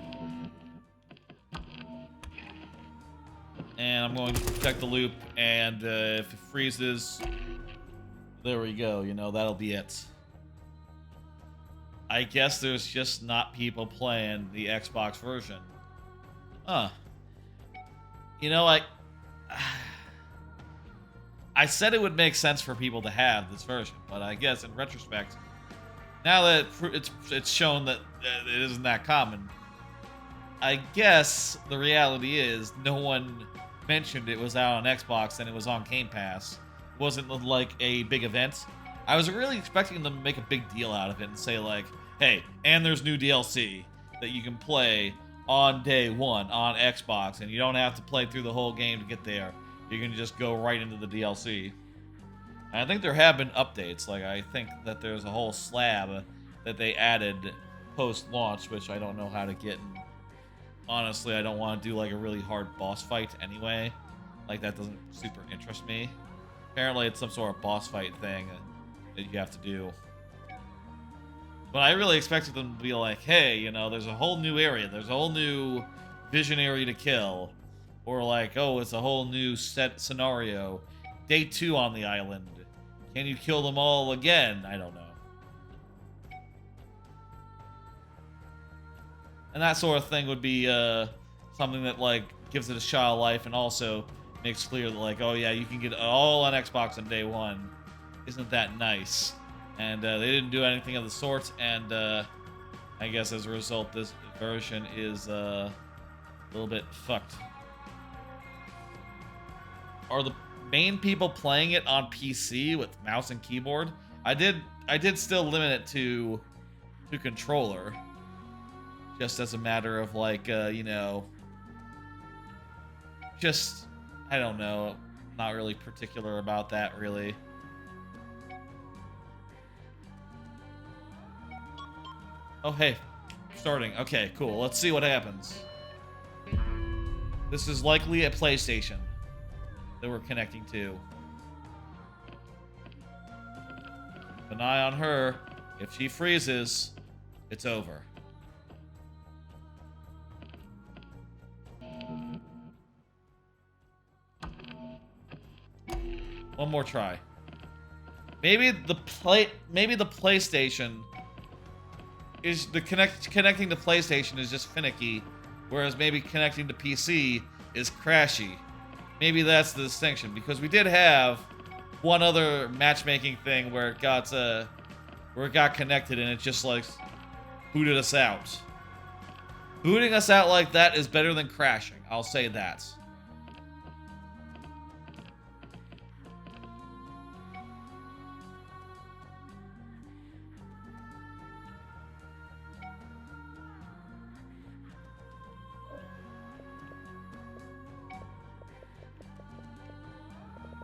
And I'm going to protect the loop, and if it freezes, there we go, you know, that'll be it. I guess there's just not people playing the Xbox version. Huh. You know, I said it would make sense for people to have this version, but I guess in retrospect, now that it's shown that it isn't that common, I guess the reality is no one mentioned it was out on Xbox and it was on GamePass. It wasn't like a big event. I was really expecting them to make a big deal out of it and say like, hey, and there's new DLC that you can play on day one on Xbox, and you don't have to play through the whole game to get there. You can just go right into the DLC. And I think there have been updates. Like, I think that there's a whole slab that they added post-launch, which I don't know how to get. And honestly, I don't want to do like a really hard boss fight anyway. Like, that doesn't super interest me. Apparently, it's some sort of boss fight thing that you have to do. But I really expected them to be like, hey, you know, there's a whole new area. There's a whole new visionary to kill. Or like, oh, it's a whole new set scenario. Day 2 on the island. Can you kill them all again? I don't know. And that sort of thing would be something that like gives it a shot of life and also makes clear that like, oh yeah, you can get it all on Xbox on day 1. Isn't that nice? And they didn't do anything of the sort, and I guess as a result, this version is a little bit fucked. Are the main people playing it on PC with mouse and keyboard? I did still limit it to controller, just as a matter of like you know, just I don't know, not really particular about that really. Oh, hey. Starting. Okay, cool. Let's see what happens. This is likely a PlayStation that we're connecting to. Keep an eye on her. If she freezes, it's over. One more try. Maybe the PlayStation is connecting to PlayStation is just finicky, whereas maybe connecting to PC is crashy. Maybe that's the distinction, because we did have one other matchmaking thing where it got connected and it just like booted us out. Booting us out like that is better than crashing. I'll say that.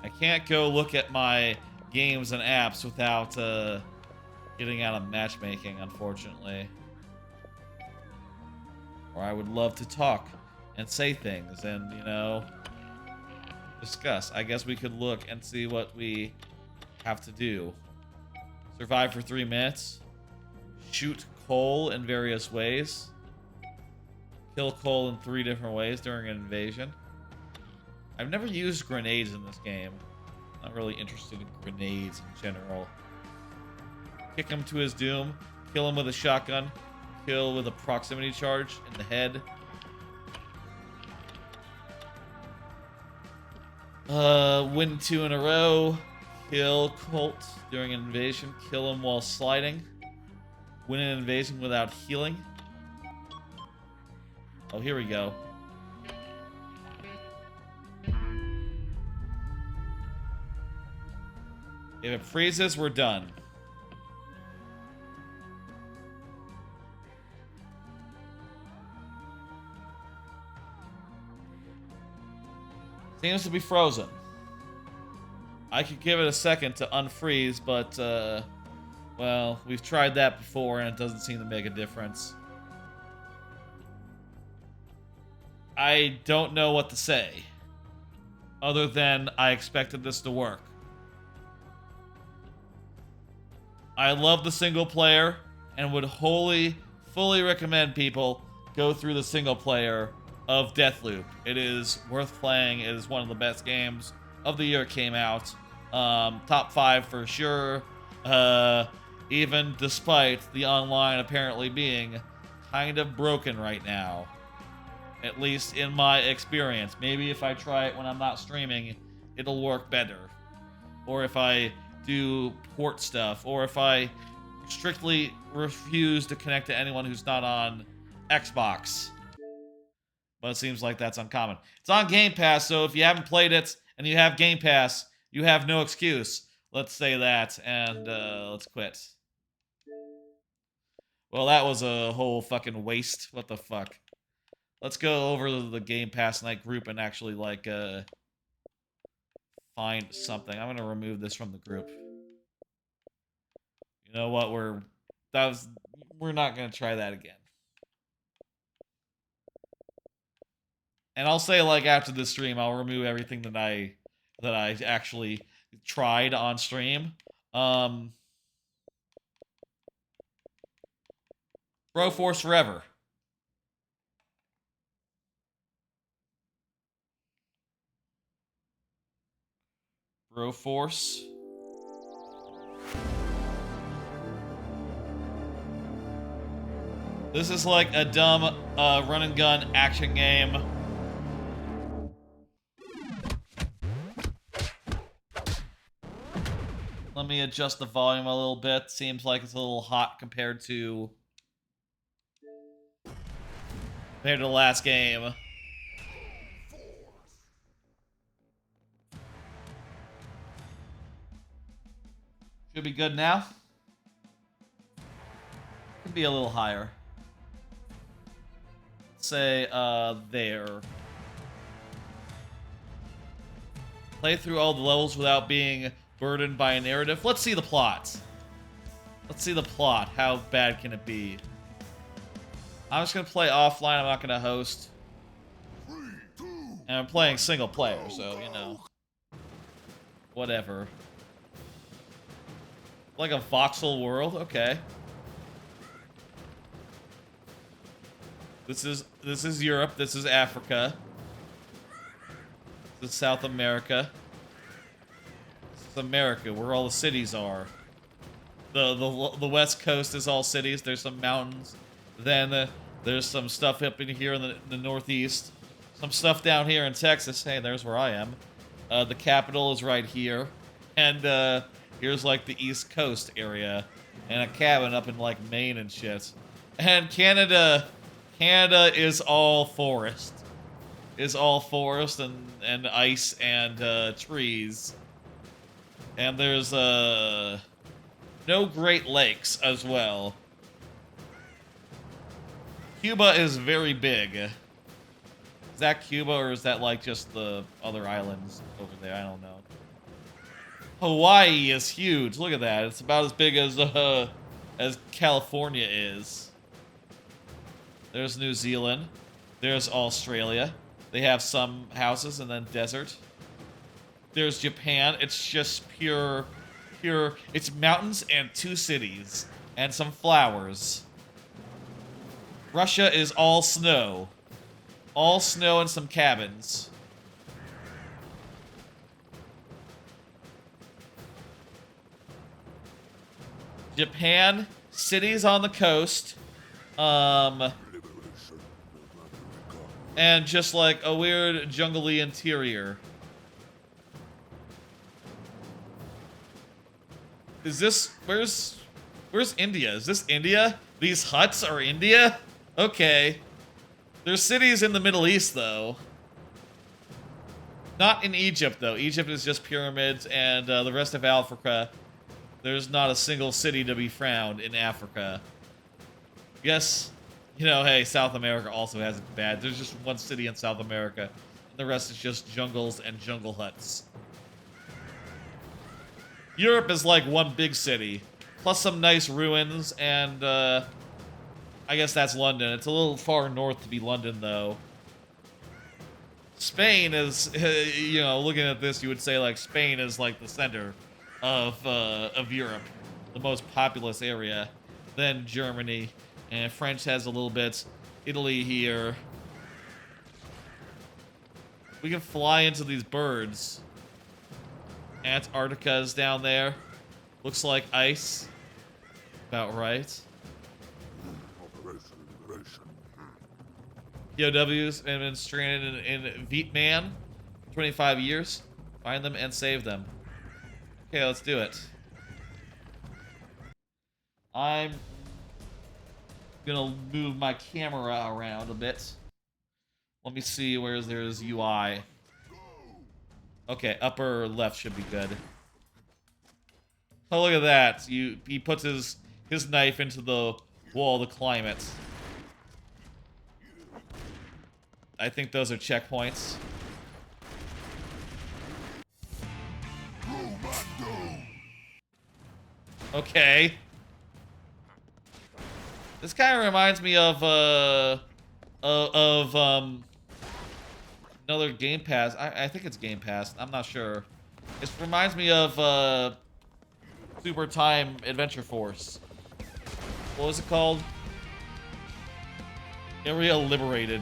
I can't go look at my games and apps without getting out of matchmaking, unfortunately. Or I would love to talk and say things and, you know, discuss. I guess we could look and see what we have to do. Survive for 3 minutes. Shoot coal in various ways. Kill coal in 3 different ways during an invasion. I've never used grenades in this game. Not really interested in grenades in general. Kick him to his doom. Kill him with a shotgun. Kill with a proximity charge in the head. Win 2 in a row. Kill Colt during an invasion. Kill him while sliding. win an invasion without healing. Oh, here we go. If it freezes, we're done. Seems to be frozen. I could give it a second to unfreeze, but, well, we've tried that before and it doesn't seem to make a difference. I don't know what to say, other than I expected this to work. I love the single player and would fully recommend people go through the single player of Deathloop. It is worth playing. It is one of the best games of the year it came out. Top 5 for sure. Even despite the online apparently being kind of broken right now. At least in my experience. Maybe if I try it when I'm not streaming, it'll work better. Or if I do port stuff. Or if I strictly refuse to connect to anyone who's not on Xbox. But it seems like that's uncommon. It's on Game Pass, so if you haven't played it and you have Game Pass, you have no excuse. Let's say that, and let's quit. Well, that was a whole fucking waste. What the fuck? Let's go over to the Game Pass night group and actually, like, find something. I'm gonna remove this from the group. You know what? We're not gonna try that again. And I'll say, like, after this stream, I'll remove everything that I actually tried on stream. Broforce Forever. Broforce. This is like a dumb run and gun action game. Let me adjust the volume a little bit. Seems like it's a little hot compared to the last game. Should be good now. Could be a little higher. Let's say there. Play through all the levels without being burdened by a narrative. Let's see the plot. Let's see the plot. How bad can it be? I'm just gonna play offline. I'm not gonna host. And I'm playing single player, so, you know. Whatever. Like a voxel world? Okay. This is Europe. This is Africa. This is South America. America, where all the cities are. The west coast is all cities. There's some mountains. Then there's some stuff up in here in the northeast. Some stuff down here in Texas. Hey, there's where I am. The capital is right here. And here's like the east coast area. And a cabin up in like Maine and shit. And Canada is all forest. Is all forest and ice and trees. And there's, no Great Lakes as well. Cuba is very big. Is that Cuba, or is that, like, just the other islands over there? I don't know. Hawaii is huge. Look at that. It's about as big as California is. There's New Zealand. There's Australia. They have some houses and then desert. There's Japan. It's just pure, it's mountains and 2 cities and some flowers. Russia is all snow. All snow and some cabins. Japan, cities on the coast. And just like a weird jungly interior. Is this... Where's Where's India? Is this India? These huts are India? Okay. There's cities in the Middle East, though. Not in Egypt, though. Egypt is just pyramids, and the rest of Africa, there's not a single city to be found in Africa. Yes, you know, hey, South America also has it bad. There's just one city in South America, and the rest is just jungles and jungle huts. Europe is like one big city, plus some nice ruins, and I guess that's London. It's a little far north to be London, though. Spain is, you know, looking at this, you would say, like, Spain is, like, the center of Europe. The most populous area. Then Germany. And French has a little bit. Italy here. We can fly into these birds. Antarctica is down there. Looks like ice. About right. POWs have been stranded in Vietnam for 25 years. Find them and save them. Okay, let's do it. I'm gonna move my camera around a bit. Let me see where there's UI. Okay, upper left should be good. Oh, look at that. He puts his knife into the wall to climb it. I think those are checkpoints. Okay. This kind of reminds me of another GamePass. I think it's GamePass. I'm not sure. It reminds me of Super Time Adventure Force. What was it called? Area Liberated.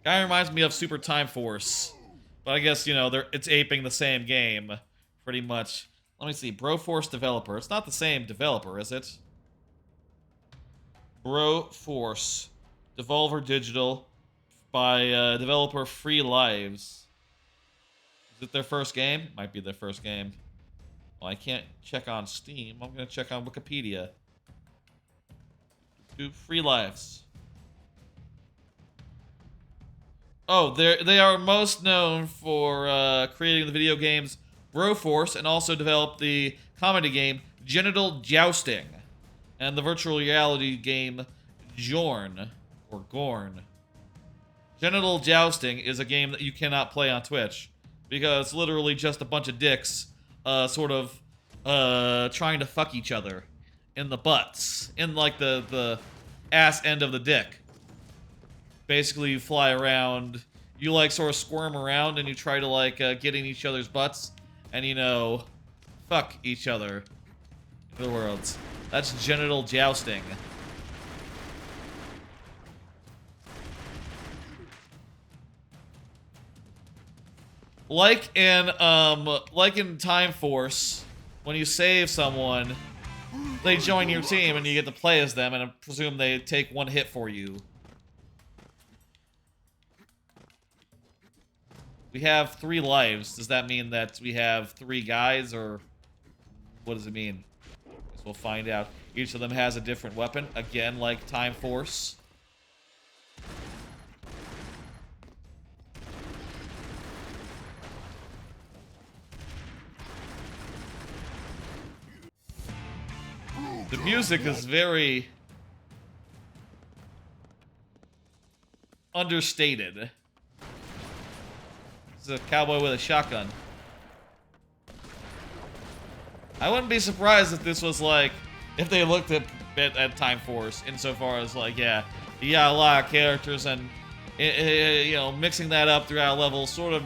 Guy reminds me of Super Time Force. But I guess, you know, it's aping the same game, pretty much. Let me see. Broforce developer. It's not the same developer, is it? Broforce. Devolver Digital. By developer Free Lives. Is it their first game? Might be their first game. Well, I can't check on Steam. I'm going to check on Wikipedia. Free Lives. Oh, they are most known for creating the video games Broforce and also developed the comedy game Genital Jousting and the virtual reality game Jorn or Gorn. Genital Jousting is a game that you cannot play on Twitch because it's literally just a bunch of dicks sort of trying to fuck each other in the butts, in like the ass end of the dick. Basically, you fly around, you like sort of squirm around and you try to like get in each other's butts and, you know, fuck each other. In other words, that's genital jousting. Like in Time Force, when you save someone, they join your team and you get to play as them, and I presume they take one hit for you. We have 3 lives. Does that mean that we have 3 guys, or what does it mean? Guess we'll find out. Each of them has a different weapon, again, like Time Force. The music is very understated. It's a cowboy with a shotgun. I wouldn't be surprised if this was like, if they looked at Time Force insofar as like, yeah, you got a lot of characters and, you know, mixing that up throughout levels sort of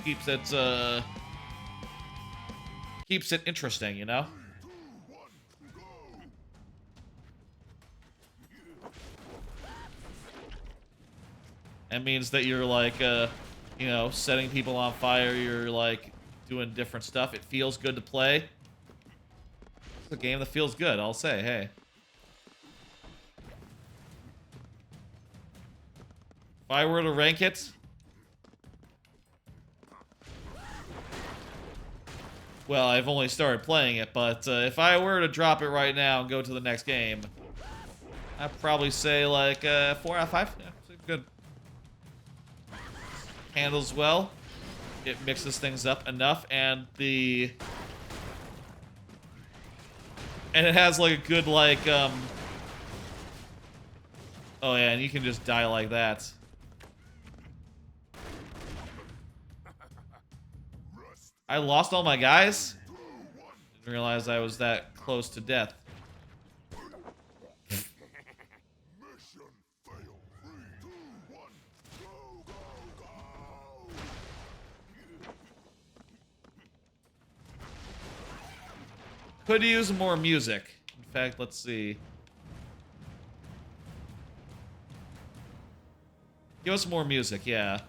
keeps it interesting, you know? That means that you're like, you know, setting people on fire, you're like doing different stuff. It feels good to play. It's a game that feels good, I'll say, hey. If I were to rank it, Well, I've only started playing it, but if I were to drop it right now and go to the next game, I'd probably say like 4 out of 5. Yeah, it's good. Handles well. It mixes things up enough, and it has like a good like oh yeah, and you can just die like that. I lost all my guys? Didn't realize I was that close to death. Could use more music. In fact, let's see. Give us more music, yeah.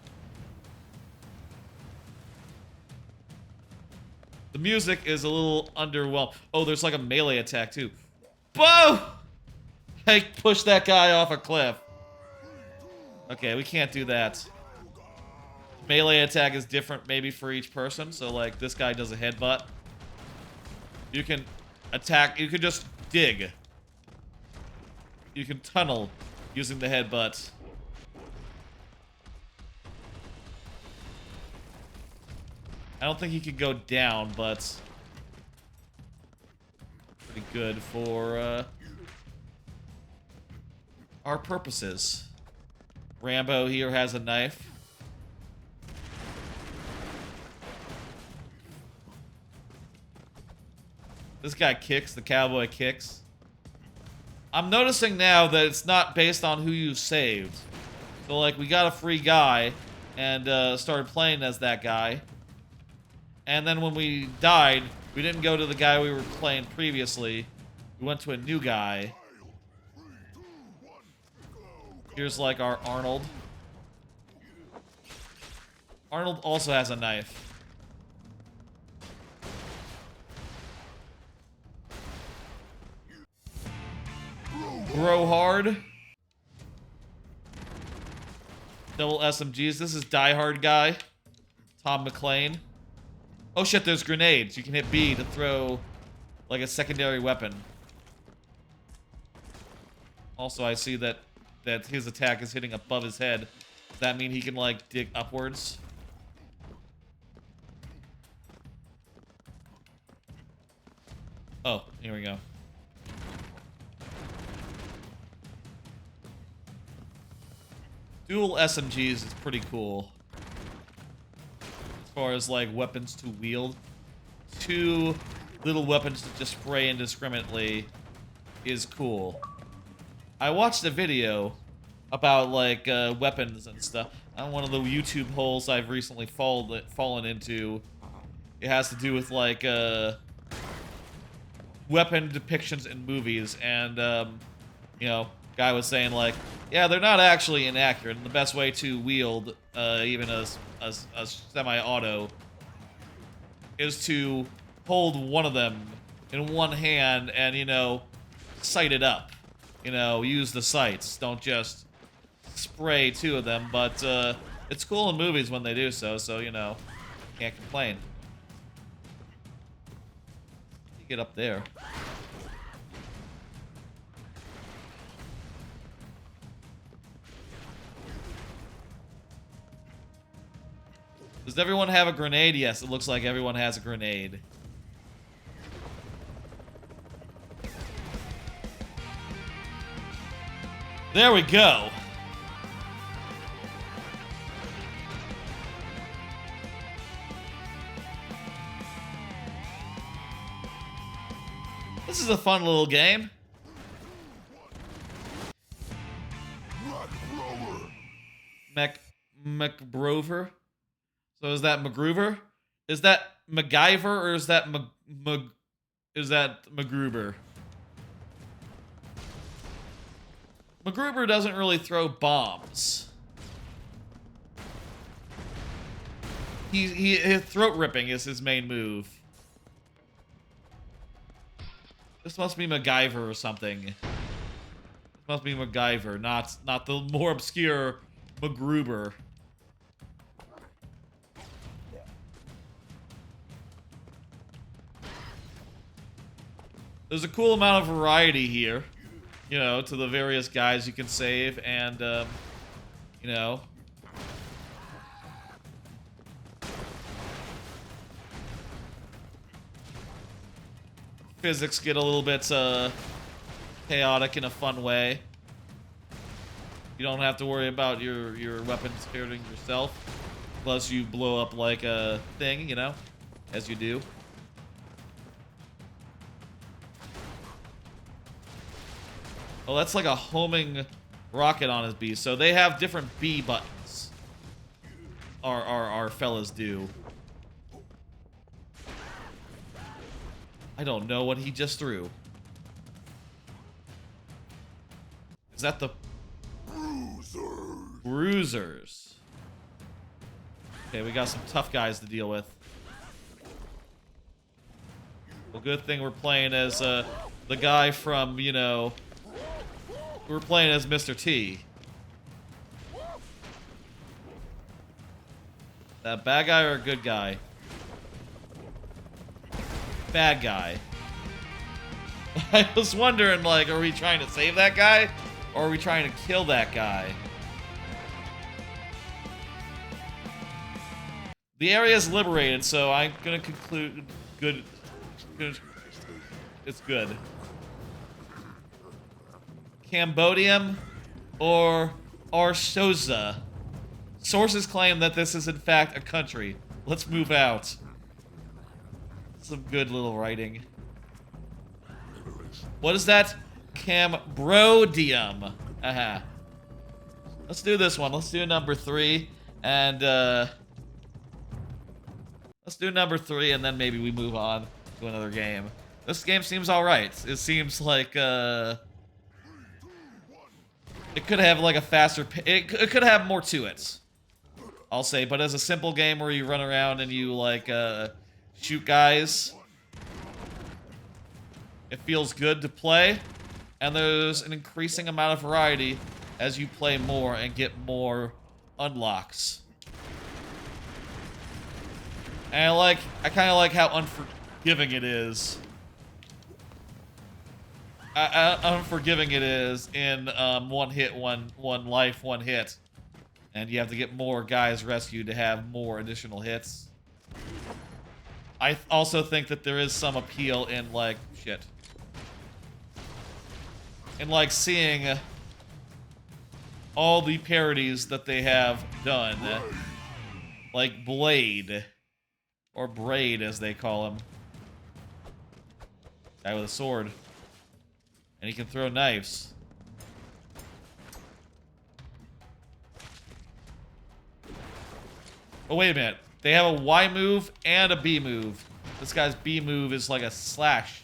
The music is a little underwhelming. Oh, there's like a melee attack too. Whoa! I pushed that guy off a cliff. Okay, we can't do that. Melee attack is different maybe for each person. So like this guy does a headbutt. You can attack, you can just dig. You can tunnel using the headbutt. I don't think he could go down, but pretty good for our purposes. Rambo here has a knife. This guy kicks, the cowboy kicks. I'm noticing now that it's not based on who you saved. So like we got a free guy and started playing as that guy. And then when we died, we didn't go to the guy we were playing previously. We went to a new guy. Here's like our Arnold. Arnold also has a knife. Bro hard. Double SMGs. This is Die Hard guy. Tom McClane. Oh shit, there's grenades. You can hit B to throw like a secondary weapon. Also, I see that his attack is hitting above his head. Does that mean he can like dig upwards? Oh, here we go. Dual SMGs is pretty cool. As far as like weapons to wield. 2 little weapons to just spray indiscriminately is cool. I watched a video about like weapons and stuff. On one of the YouTube holes I've recently fallen into. It has to do with like weapon depictions in movies, and you know, guy was saying like, yeah, they're not actually inaccurate. And the best way to wield even a semi-auto is to hold one of them in one hand and, you know, sight it up. You know, use the sights. Don't just spray 2 of them. But it's cool in movies when they do so, you know, can't complain. You get up there. Does everyone have a grenade? Yes, it looks like everyone has a grenade. There we go. This is a fun little game. McBrover. So is that MacGruber? Is that MacGyver or is that MacGruber? MacGruber doesn't really throw bombs. His throat ripping is his main move. This must be MacGyver or something. This must be MacGyver, not the more obscure MacGruber. there's a cool amount of variety here, you know, to the various guys you can save, and you know, physics get a little bit chaotic in a fun way. You don't have to worry about your weapons hurting yourself, unless you blow up like a thing, you know, as you do. Oh, that's like a homing rocket on his B. So they have different B buttons. Our fellas do. I don't know what he just threw. Is that the Bruisers? Okay, we got some tough guys to deal with. Well, good thing we're playing as the guy from, you know, we're playing as Mr. T. That bad guy or a good guy? Bad guy. I was wondering, like, are we trying to save that guy? Or are we trying to kill that guy? The area is liberated, so I'm gonna conclude good. It's good. Cambodium or Arshoza. Sources claim that this is in fact a country. Let's move out. Some good little writing. What is that? Cambodium. Aha. Let's do this one. Let's do number 3. And, let's do number 3, and then maybe we move on to another game. This game seems alright. It seems like, it could have, like, a faster... It could have more to it, I'll say. But as a simple game where you run around and you, like, shoot guys, it feels good to play. And there's an increasing amount of variety as you play more and get more unlocks. And I kind of like how unforgiving it is. Unforgiving it is in one hit, one life, one hit. And you have to get more guys rescued to have more additional hits. I also think that there is some appeal in, like, shit. In, like, seeing all the parodies that they have done. Like Blade. Or Braid, as they call him. Guy with a sword. And he can throw knives. Oh, wait a minute. They have a Y move and a B move. This guy's B move is like a slash.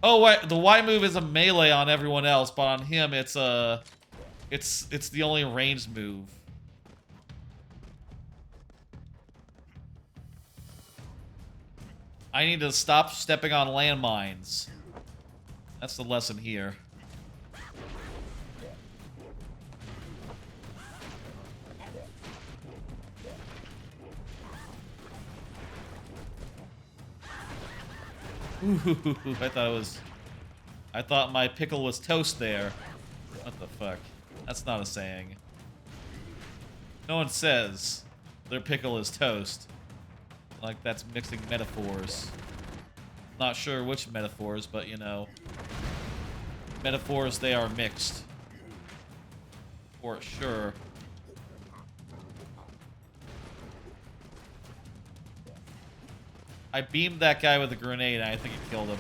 Oh, wait. The Y move is a melee on everyone else, but on him, it's it's the only ranged move. I need to stop stepping on landmines. That's the lesson here. Ooh, I thought my pickle was toast there. What the fuck? That's not a saying. No one says their pickle is toast. Like, that's mixing metaphors. Not sure which metaphors, but, you know. Metaphors, they are mixed. For sure. I beamed that guy with a grenade, and I think it killed him.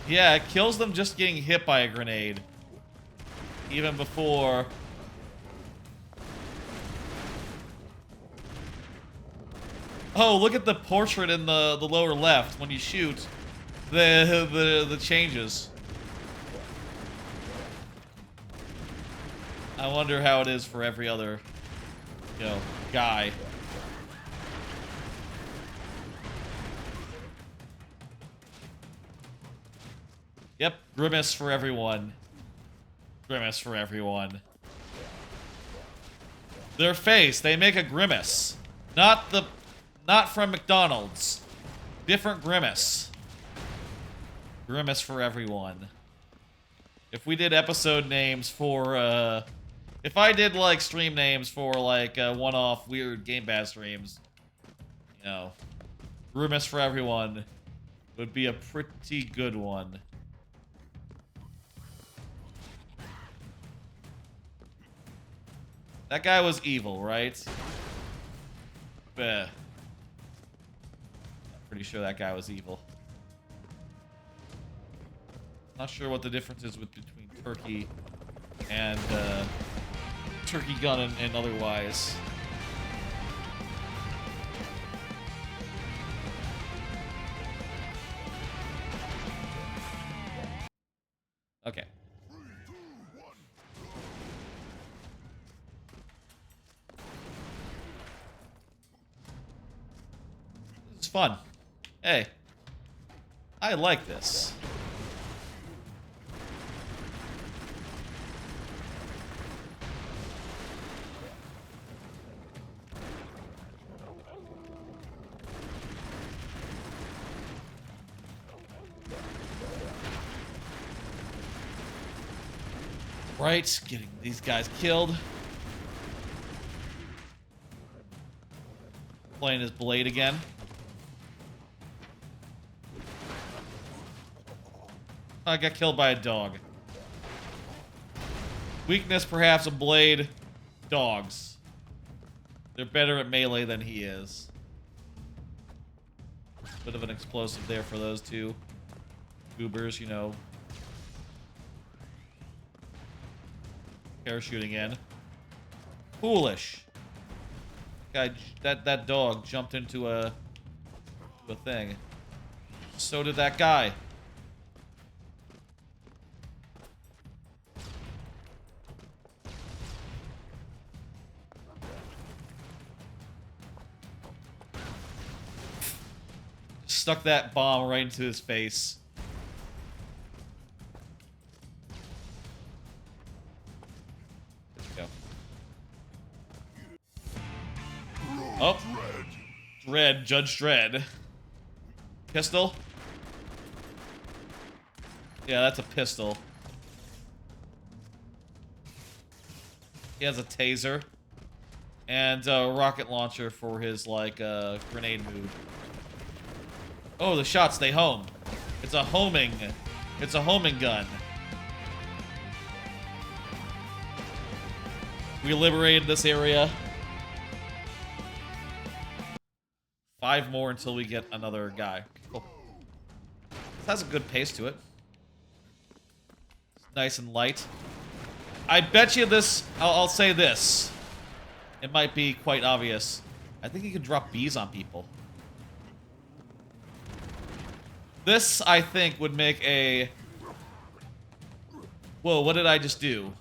Yeah, it kills them just getting hit by a grenade. Even before... Oh, look at the portrait in the lower left. When you shoot, the changes. I wonder how it is for every other, you know, guy. Yep, grimace for everyone. Grimace for everyone. Their face, they make a grimace. Not from McDonald's. Different grimace. Grimace for everyone. If we did episode names for, if I did, like, stream names for, like, one-off weird GamePass streams, you know, Grimace for everyone would be a pretty good one. That guy was evil, right? I'm pretty sure that guy was evil. Not sure what the difference is between turkey and turkey gun and otherwise. Okay. This is fun. Hey. I like this. Right, getting these guys killed. Playing his blade again. I got killed by a dog. Weakness, perhaps, a blade. Dogs. They're better at melee than he is. Bit of an explosive there for those two goobers, you know. Parachuting in. Foolish. Guy, that dog jumped into a thing. So did that guy. Stuck that bomb right into his face. Oh, Dredd, Judge Dredd. Pistol? Yeah, that's a pistol. He has a taser. And a rocket launcher for his, like, grenade move. Oh, the shots stay home. It's a homing gun. We liberated this area. 5 more until we get another guy. Cool. This has a good pace to it. It's nice and light. I bet you this... I'll say this. It might be quite obvious. I think you can drop bees on people. This, I think, would make a... Whoa, what did I just do?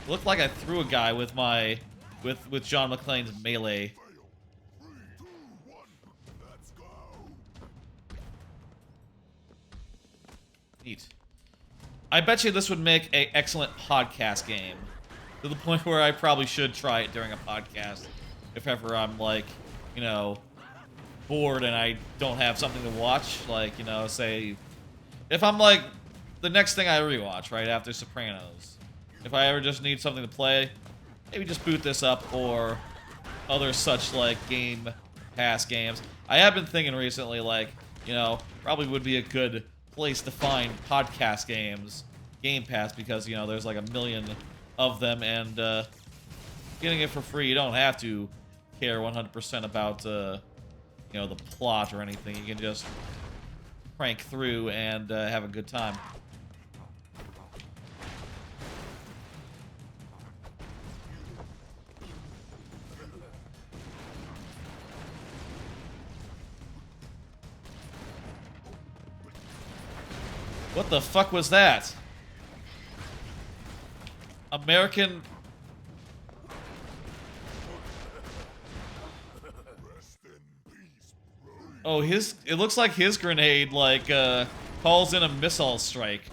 It looked like I threw a guy with my... With John McClane's melee. Neat. I bet you this would make an excellent podcast game. To the point where I probably should try it during a podcast. If ever I'm, like, you know, bored and I don't have something to watch. Like, you know, say... If I'm, like, the next thing I rewatch, right, after Sopranos. If I ever just need something to play, maybe just boot this up or other such, like, Game Pass games. I have been thinking recently, like, you know, probably would be a good place to find podcast games, Game Pass, because, you know, there's like a million of them, and getting it for free, you don't have to care 100% about, you know, the plot or anything. You can just crank through and have a good time. What the fuck was that? American... Oh, it looks like his grenade, like, calls in a missile strike.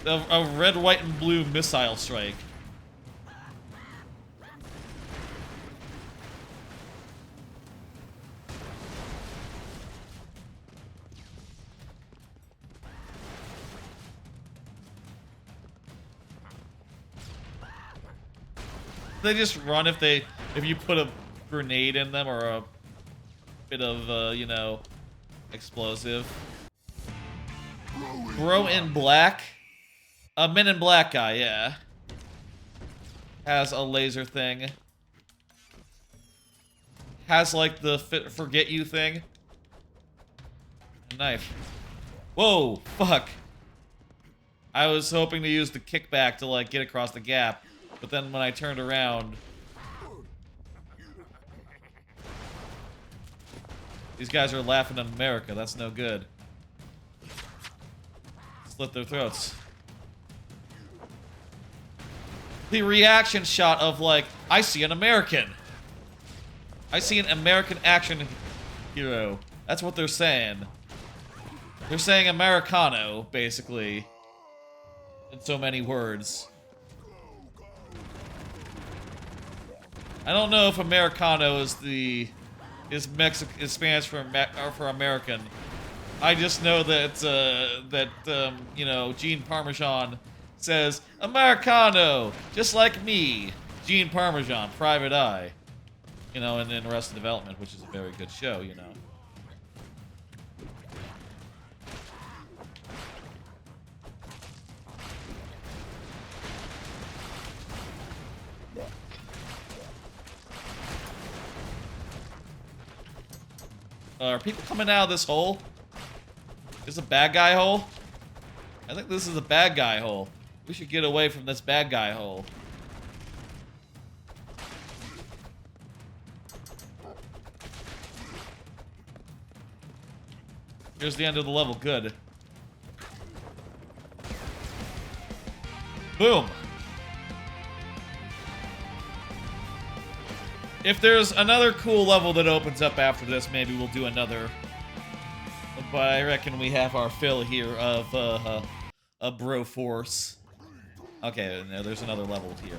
A red, white, and blue missile strike. They just run if you put a grenade in them or a bit of you know, explosive. Bro in black, a Men in Black guy, yeah, has a laser thing. Has like the forget you thing. A knife. Whoa, fuck. I was hoping to use the kickback to like get across the gap. But then when I turned around, these guys are laughing at America. That's no good. Slit their throats. The reaction shot of like, I see an American. I see an American action hero. That's what they're saying. They're saying Americano, basically. In so many words. I don't know if Americano is Spanish for American. I just know that you know, Gene Parmesan says Americano, just like me, Gene Parmesan, Private Eye, you know, and then Arrested Development, which is a very good show, you know. Are people coming out of this hole? Is this a bad guy hole? I think this is a bad guy hole. We should get away from this bad guy hole. Here's the end of the level. Good. Boom. If there's another cool level that opens up after this, maybe we'll do another. But I reckon we have our fill here of a Broforce. Okay, no, there's another level here.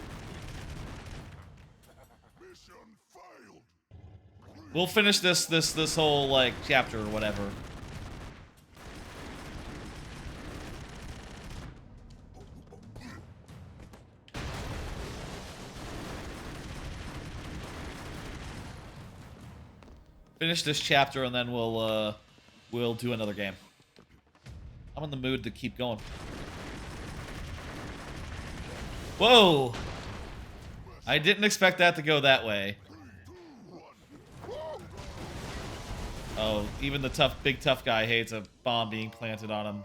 We'll finish this whole like chapter or whatever. Finish this chapter and then we'll do another game. I'm in the mood to keep going. Whoa! I didn't expect that to go that way. Oh, even the big tough guy hates a bomb being planted on him.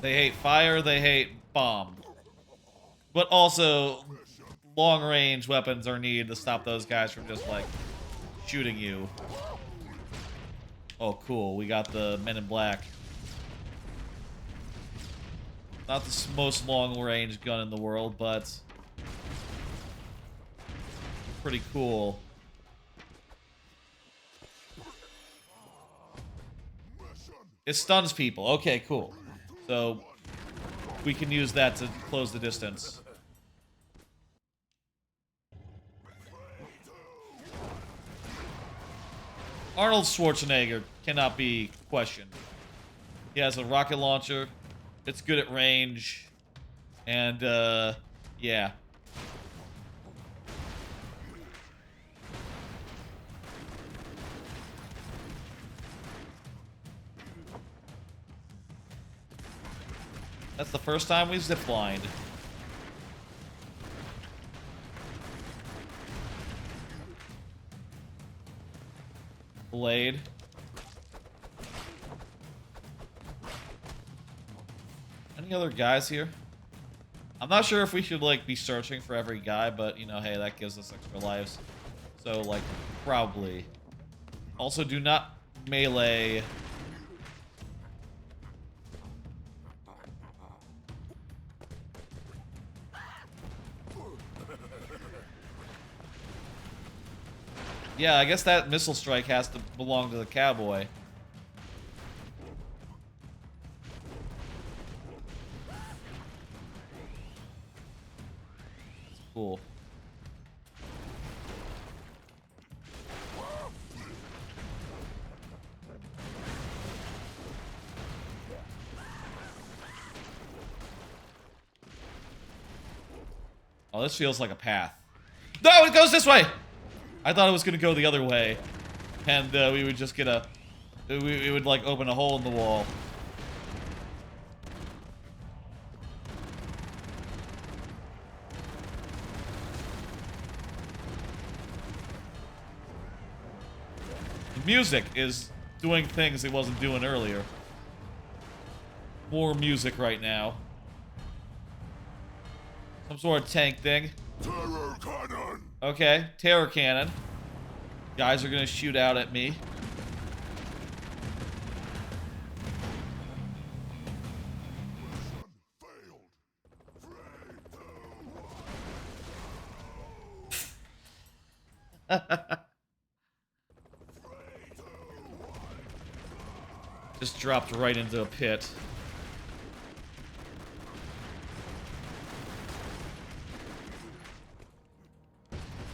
They hate fire, they hate bomb. But also, long-range weapons are needed to stop those guys from just, like, shooting you. Oh, cool. We got the Men in Black. Not the most long-range gun in the world, but pretty cool. It stuns people. Okay, cool. So we can use that to close the distance. Arnold Schwarzenegger cannot be questioned. He has a rocket launcher. It's good at range. And, yeah. That's the first time we've ziplined. Blade. Any other guys here? I'm not sure if we should, like, be searching for every guy, but, you know, hey, that gives us extra lives. So, like, probably. Also, do not melee. Yeah, I guess that missile strike has to belong to the cowboy. Cool. Oh, this feels like a path. No, it goes this way! I thought it was gonna go the other way. And we would just get a... We would, like, open a hole in the wall. The music is doing things it wasn't doing earlier. More music right now. Some sort of tank thing.
Terror cannon.
Okay, terror cannon. Guys are gonna shoot out at me. Just dropped right into a pit.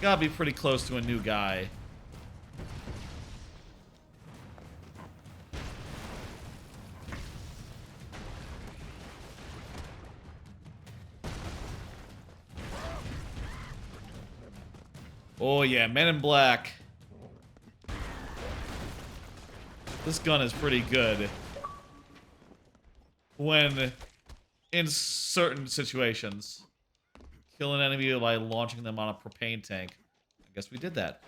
Gotta be pretty close to a new guy. Oh yeah, Men in Black. This gun is pretty good when in certain situations. Kill an enemy by launching them on a propane tank. I guess we did that.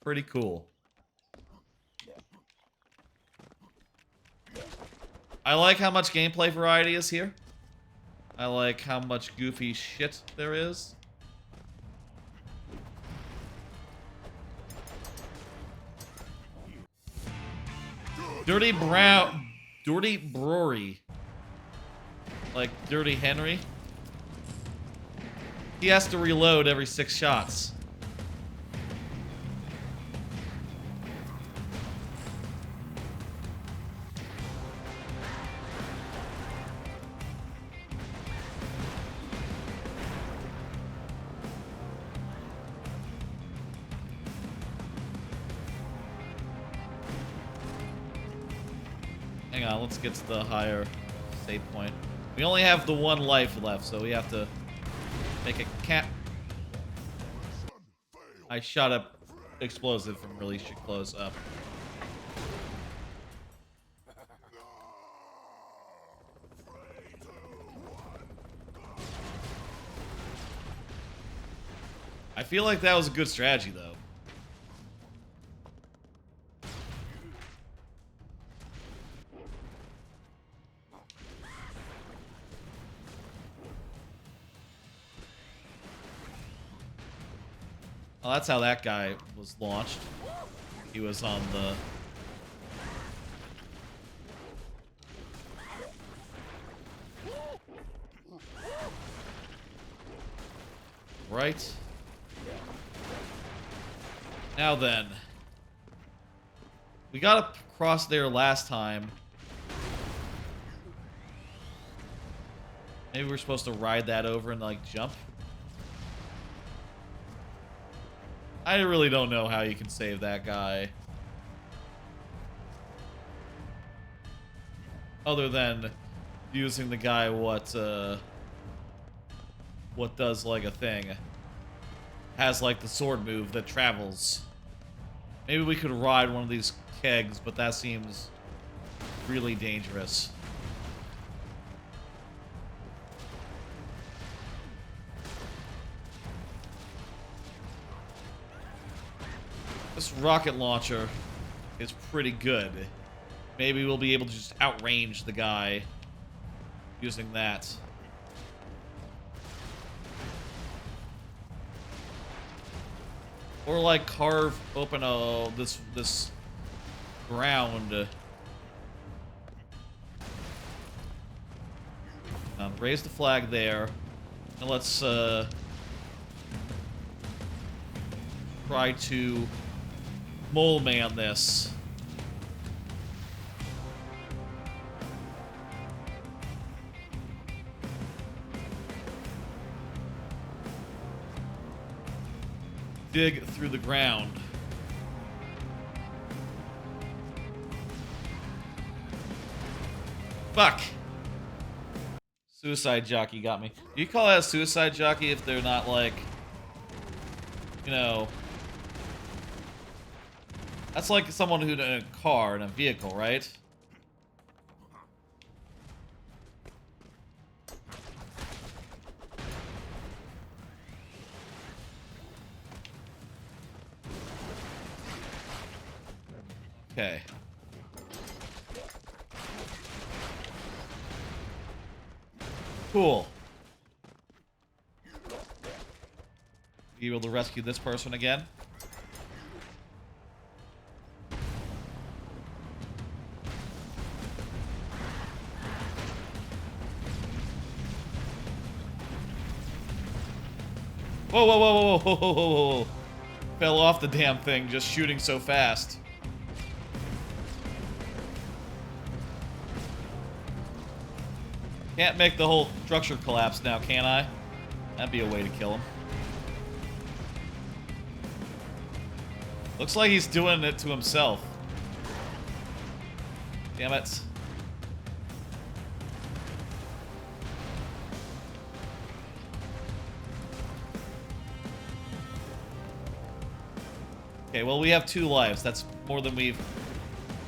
Pretty cool. I like how much gameplay variety is here. I like how much goofy shit there is. Dirty Brory. Like Dirty Henry. He has to reload every 6 shots. Hang on, let's get to the higher save point. We only have the 1 life left, so we have to make a cat. I shot up explosive from really close up. I feel like that was a good strategy, though. Well, that's how that guy was launched. He was on the... Right. Now then. We got across there last time. Maybe we're supposed to ride that over and, like, jump. I really don't know how you can save that guy. Other than using the guy what does like a thing. Has like the sword move that travels. Maybe we could ride one of these kegs, but that seems really dangerous. This rocket launcher is pretty good. Maybe we'll be able to just outrange the guy using that. Or like carve open this ground. Raise the flag there. And let's try to mole man this. dig through the ground. Fuck! Suicide jockey got me. Do you call that a suicide jockey if they're not like, you know, that's like someone who's in a car, in a vehicle, right? Okay. Cool. Be able to rescue this person again. Whoa, whoa, whoa, whoa, whoa, whoa, whoa, whoa. Fell off the damn thing just shooting so fast. Can't make the whole structure collapse now, can I? That'd be a way to kill him. Looks like he's doing it to himself. Damn it. Okay, well, we have 2 lives. That's more than we've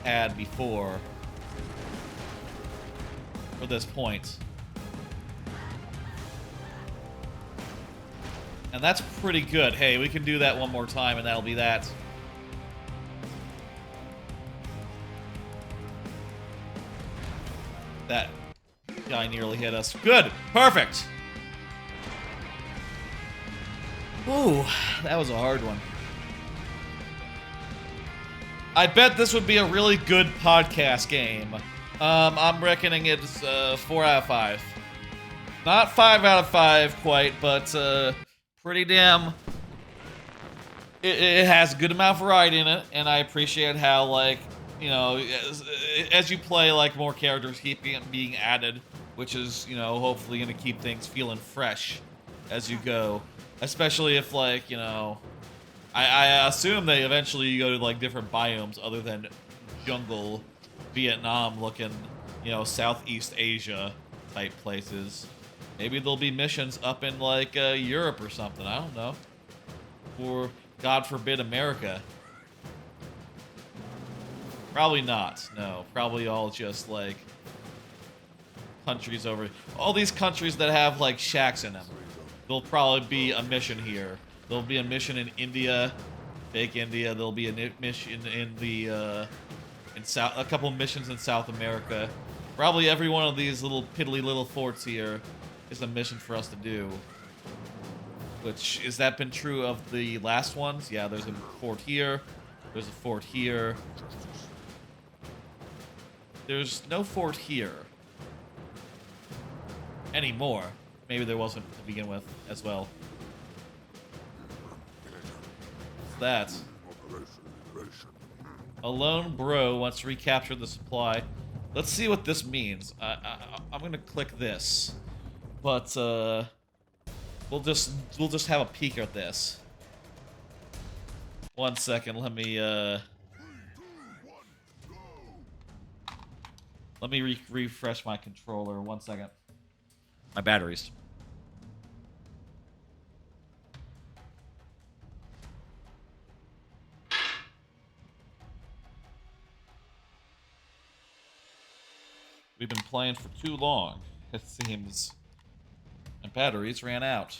had before. For this point. And that's pretty good. Hey, we can do that one more time and that'll be that. That guy nearly hit us. Good! Perfect! Ooh, that was a hard one. I bet this would be a really good podcast game. I'm reckoning it's 4 out of 5. Not 5 out of 5 quite, but pretty damn... It has a good amount of variety in it, and I appreciate how, like, you know, as you play, like, more characters keep being added, which is, you know, hopefully going to keep things feeling fresh as you go. Especially if, like, you know... I assume they eventually go to, like, different biomes other than jungle, Vietnam looking, you know, Southeast Asia type places. Maybe there'll be missions up in, like, Europe or something. I don't know. Or, God forbid, America. Probably not. No. Probably all just, like, countries over... All these countries that have, like, shacks in them. There'll probably be a mission here. There'll be a mission in India, fake India. There'll be a mission in the, a couple missions in South America. Probably every one of these little piddly little forts here is a mission for us to do. Which, has that been true of the last ones? Yeah, there's a fort here. There's a fort here. There's no fort here. Anymore. Maybe there wasn't to begin with as well. That. A lone bro wants to recapture the supply. Let's see what this means. I'm gonna click this, but we'll just have a peek at this. 1 second. Let me refresh my controller. 1 second. My batteries. We've been playing for too long, it seems. My batteries ran out.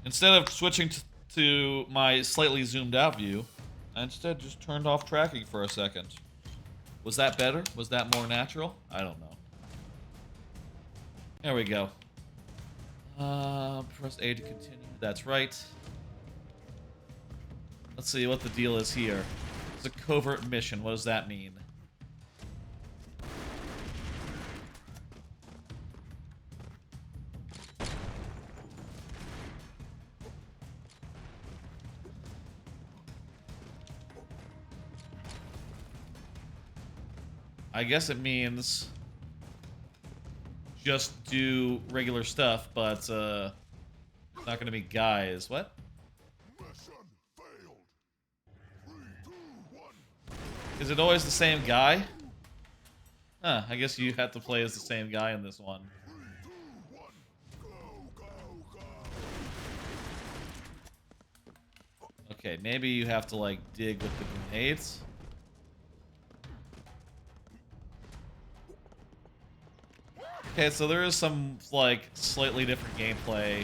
Instead of switching to my slightly zoomed out view, I instead just turned off tracking for a second. Was that better? Was that more natural? I don't know. There we go. Press A to continue. That's right. Let's see what the deal is here. It's a covert mission. What does that mean? I guess it means just do regular stuff, but it's not gonna be guys. What?
Mission failed. 3, 2, 1.
Is it always the same guy? Huh, I guess you have to play as the same guy in this one.
3, 2, 1. Go, go, go.
Okay, maybe you have to, like, dig with the grenades. Okay, so there is some, like, slightly different gameplay.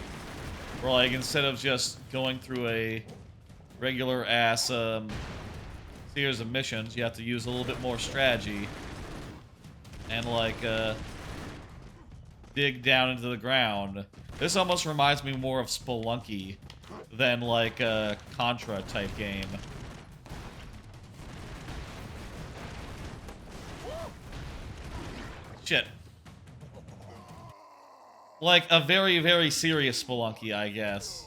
Where, like, instead of just going through a regular-ass, series of missions, you have to use a little bit more strategy. And, like, dig down into the ground. This almost reminds me more of Spelunky than, like, a Contra-type game. Shit. Like, a very, very serious Spelunky, I guess.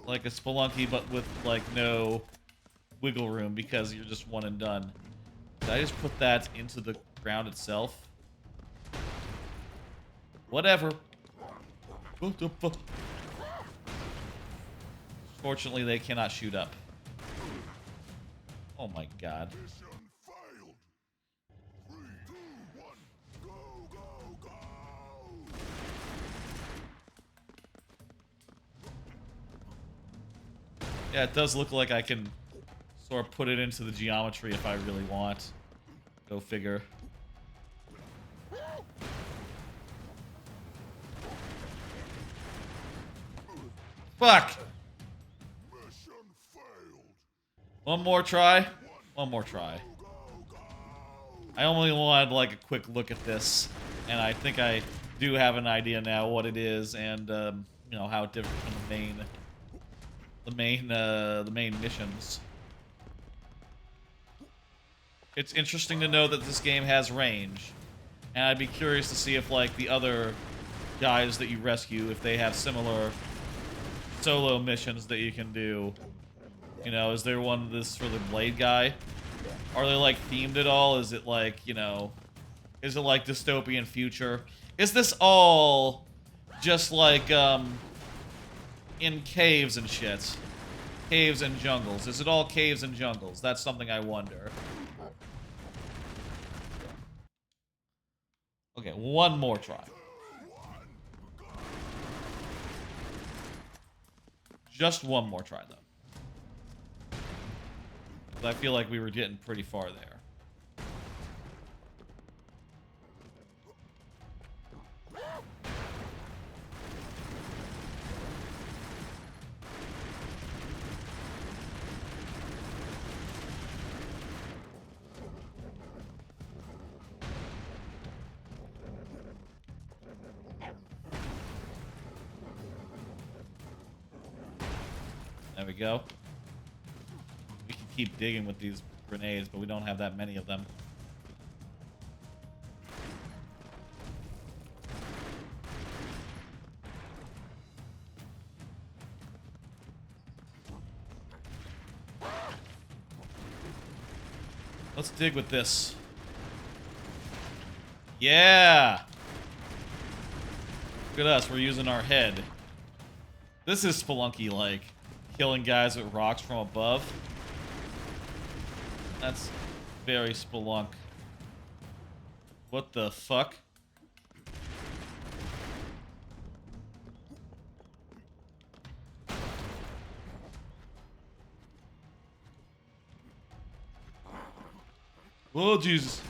Like a Spelunky, but with, like, no wiggle room because you're just one and done. Did I just put that into the ground itself? Whatever. What the fuck? Fortunately, they cannot shoot up. Oh my god.
Mission failed. 3, 2, 1. Go, go, go.
Yeah, it does look like I can sort of put it into the geometry if I really want. Go figure. Fuck!
Mission failed.
One more try? One more try.
Go, go.
I only wanted, like, a quick look at this, and I think I do have an idea now what it is, and, you know, how it differs from the main missions. It's interesting to know that this game has range, and I'd be curious to see if, like, the other guys that you rescue, if they have similar solo missions that you can do. You know, is there one this for the Blade guy? Are they, like, themed at all? Is it, like, you know, is it, like, dystopian future? Is this all just, like, in caves and shit? Caves and jungles. Is it all caves and jungles? That's something I wonder. Okay, one more try. Just one more try, though. I feel like we were getting pretty far there. There we go. We can keep digging with these grenades, but we don't have that many of them. Let's dig with this. Yeah! Look at us, we're using our head. This is Spelunky-like. Killing guys with rocks from above. That's very Spelunk. What the fuck? Oh, Jesus.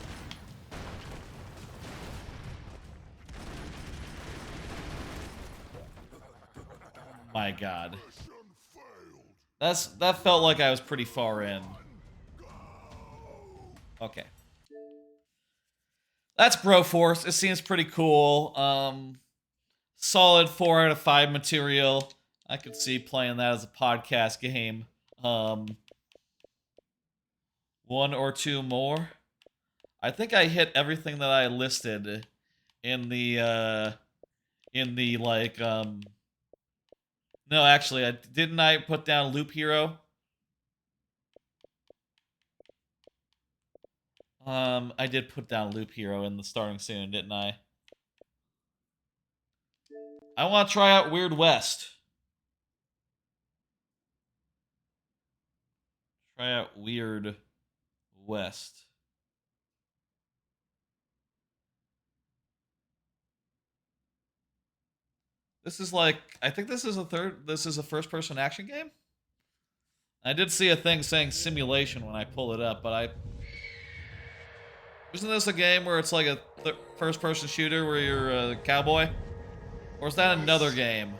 My God. That felt like I was pretty far in. Okay. That's Broforce. It seems pretty cool. Solid 4 out of 5 material. I could see playing that as a podcast game. One or two more. I think I hit everything that I listed in the like, no, actually, didn't I put down Loop Hero? I did put down Loop Hero in the starting soon, didn't I? I want to try out Weird West. Try out Weird West. This is like, I think this is a first-person action game? I did see a thing saying simulation when I pull it up, but isn't this a game where it's like a first-person shooter where you're a cowboy? Or is that another game?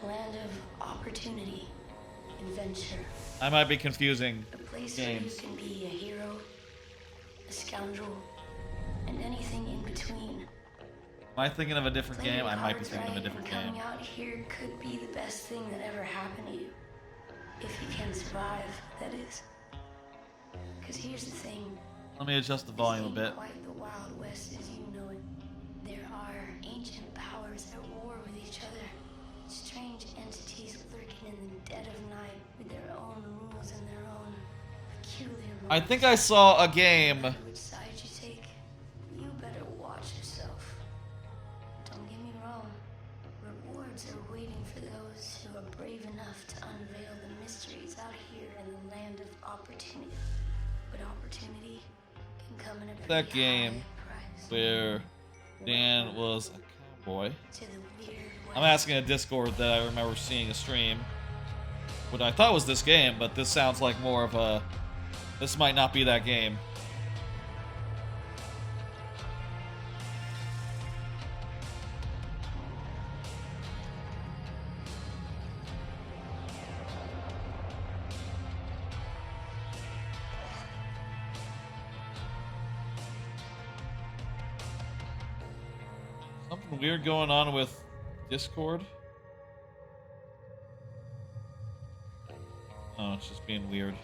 A land of opportunity, adventure.
I might be confusing
A place
games.
where you can be a hero, a scoundrel, and anything in between.
Am I thinking of a different game? I might be thinking of a
Right,
different
and
game.
coming out here could be the best thing that ever happened to you. If you can survive, that is. Because here's the thing.
Let me adjust the volume a
This
bit.
ain't quite the Wild West as you know it. There are ancient powers at war with each other. Strange entities lurking in the dead of night with their own rules and their own peculiar laws.
I think I saw a game.
Which side you take, you better watch yourself. Don't get me wrong. Rewards are waiting for those who are brave enough to unveil the mysteries out here in the land of opportunity. But opportunity can come in a
That
pretty
game
high price.
where Dan was a cowboy.
To the weird
I'm
west.
asking a Discord that I remember seeing a stream. What I thought was this game, but this sounds like more of a... This might not be that game. Something weird going on with Discord. Oh, it's just being weird.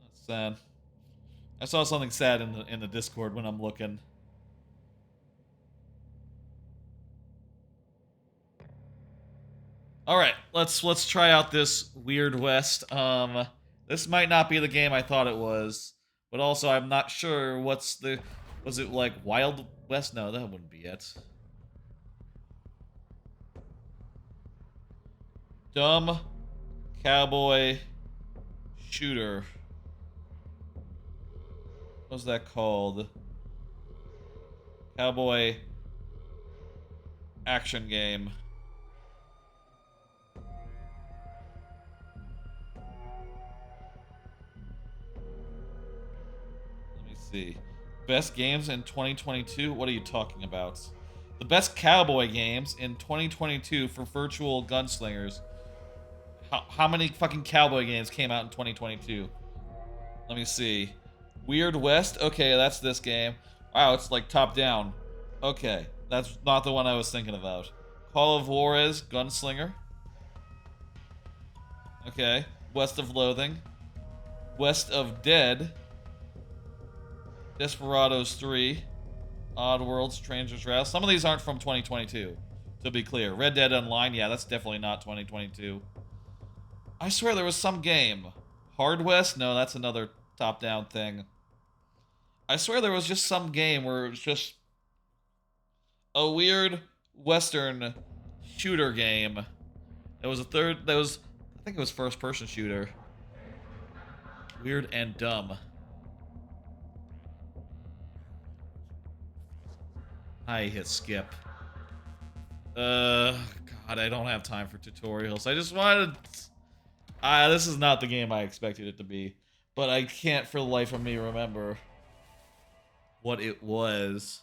That's sad. I saw something sad in the Discord when I'm looking. All right, let's try out this Weird West. This might not be the game I thought it was, but also I'm not sure what's the... Was it like Wild West? No, that wouldn't be it. Dumb cowboy shooter. What's that called? Cowboy action game. Let me see. Best games in 2022? What are you talking about? The best cowboy games in 2022 for virtual gunslingers. How many fucking cowboy games came out in 2022? Let me see. Weird West? Okay, that's this game. Wow, it's like top down. Okay, that's not the one I was thinking about. Call of Juarez, Gunslinger. Okay. West of Loathing. West of Dead. Desperados 3. Oddworld, Stranger's Wrath. Some of these aren't from 2022, to be clear. Red Dead Online, yeah, that's definitely not 2022. I swear there was some game. Hard West? No, that's another top-down thing. I swear there was just some game where it was just a weird Western shooter game. There was a third, I think it was first-person shooter. Weird and dumb. I hit skip. God, I don't have time for tutorials. I just wanted... this is not the game I expected it to be. But I can't for the life of me remember what it was.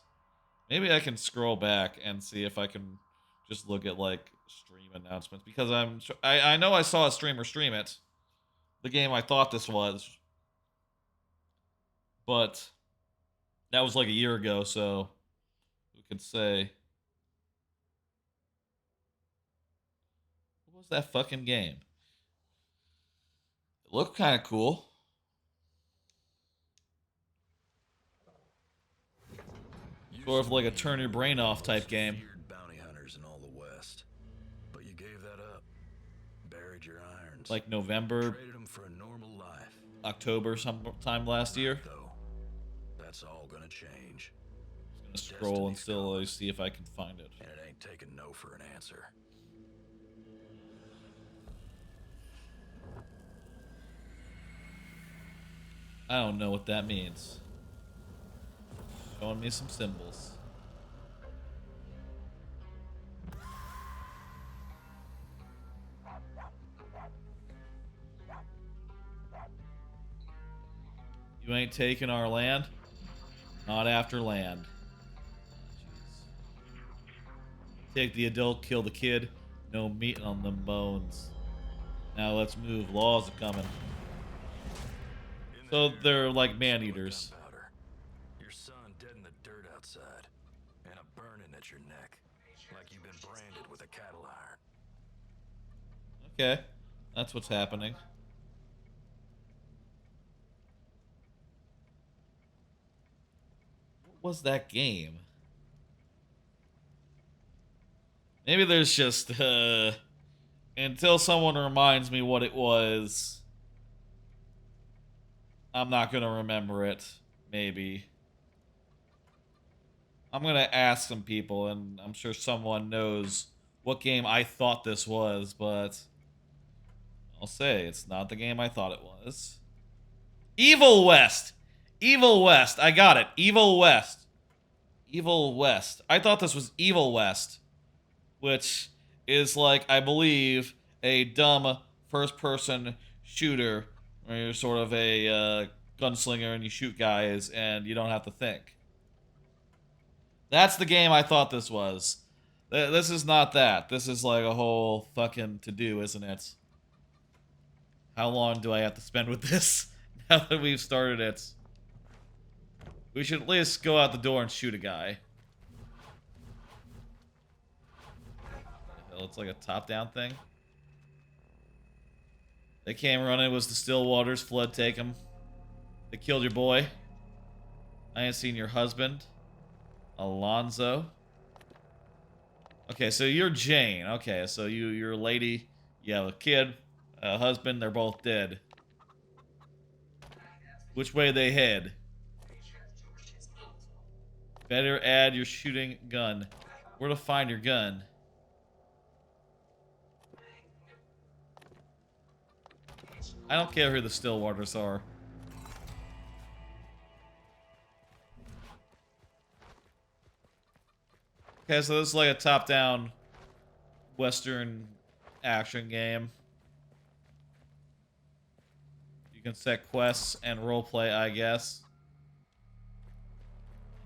Maybe I can scroll back and see if I can just look at, like, stream announcements. Because I know I saw a streamer stream it. The game I thought this was. But that was like a year ago, so who could say? What was that fucking game? It looked kind of cool. Sort of like a turn your brain off type game.
Feared bounty hunters in all the West, but you gave that up.
Buried your irons.
like November,
Traded them for a normal life.
October, sometime last year.
Though, that's all gonna change.
I'm gonna scroll and still see if I can find it.
And it ain't taking no for an answer.
I don't know what that means. Showing me some symbols. You ain't taking our land? Not after land. Take the adult, kill the kid. No meat on them bones. Now let's move. Laws are coming. So they're like man-eaters.
Your son dead in the dirt outside, and a burning at your neck, like you've been branded with a cattle iron.
Okay, that's what's happening. What was that game? Maybe there's just, until someone reminds me what it was, I'm not gonna remember it. Maybe. I'm gonna ask some people, and I'm sure someone knows what game I thought this was, but I'll say it's not the game I thought it was. Evil West! Evil West! I got it. Evil West. Evil West. I thought this was Evil West, which is like, I believe, a dumb first-person shooter where you're sort of a gunslinger and you shoot guys and you don't have to think. That's the game I thought this was. This is not that. This is like a whole fucking to-do, isn't it? How long do I have to spend with this now that we've started it? We should at least go out the door and shoot a guy. It's like a top-down thing. They came running. It was the still waters. Flood take them. They killed your boy. I ain't seen your husband. Alonzo. Okay, so you're Jane. Okay, so you're a lady. You have a kid, a husband. They're both dead. Which way they head? Better add your shooting gun. Where to find your gun? I don't care who the Stillwaters are. Okay, so this is like a top-down Western action game. You can set quests and roleplay, I guess.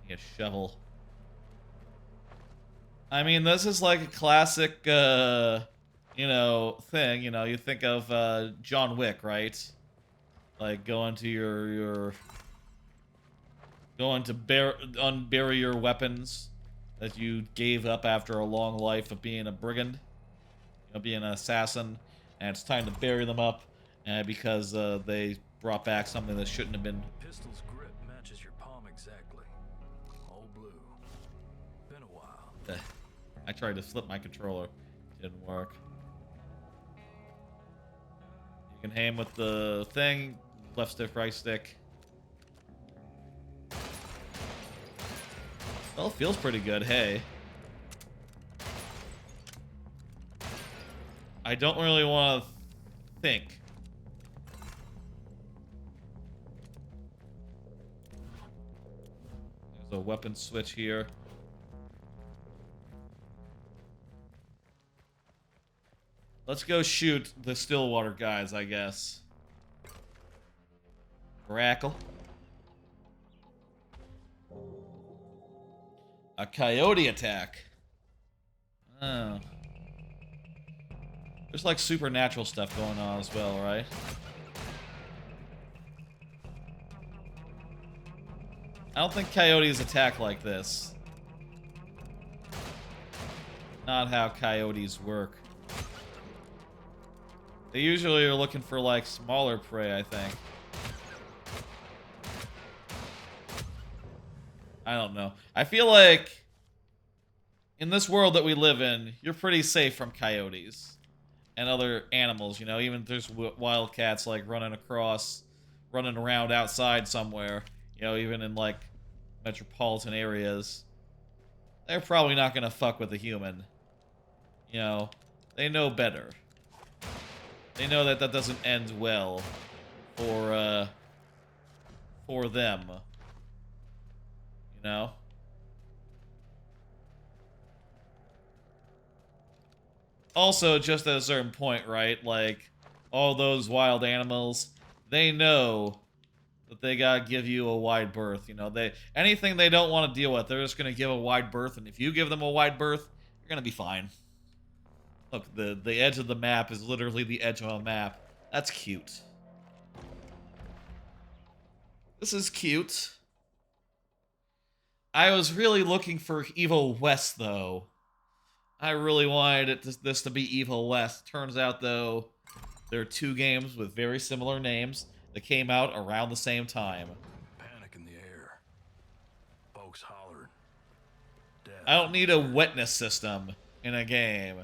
Get a shovel. I mean, this is like a classic, you know, thing. You know, you think of John Wick, right? Like going to going to unbury your weapons that you gave up after a long life of being a brigand, you know, being an assassin, and it's time to bury them up, because they brought back something that shouldn't have been.
Pistol's grip matches your palm exactly. All blue. Been a while.
I tried to flip my controller. Didn't work. You can aim with the thing. Left stick, right stick. Well, it feels pretty good, hey. I don't really want to think. There's a weapon switch here. Let's go shoot the Stillwater guys, I guess. Crackle. A coyote attack. Oh. There's like supernatural stuff going on as well, right? I don't think coyotes attack like this. Not how coyotes work. They usually are looking for like smaller prey, I think. I don't know. I feel like in this world that we live in, you're pretty safe from coyotes. and other animals, you know, even if there's wildcats like running around outside somewhere, you know, even in like metropolitan areas, they're probably not gonna fuck with a human. You know, they know better. They know that that doesn't end well for them. You know? Also, just at a certain point, right? Like, all those wild animals, they know that they gotta give you a wide berth. You know, anything they don't want to deal with, they're just gonna give a wide berth, and if you give them a wide berth, you're gonna be fine. Look, the edge of the map is literally the edge of a map. That's cute. This is cute. I was really looking for Evil West, though. I really wanted this to be Evil West. Turns out, though, there are two games with very similar names that came out around the same time.
Panic in the air. Folks hollering. Death.
I don't need a wetness system in a game.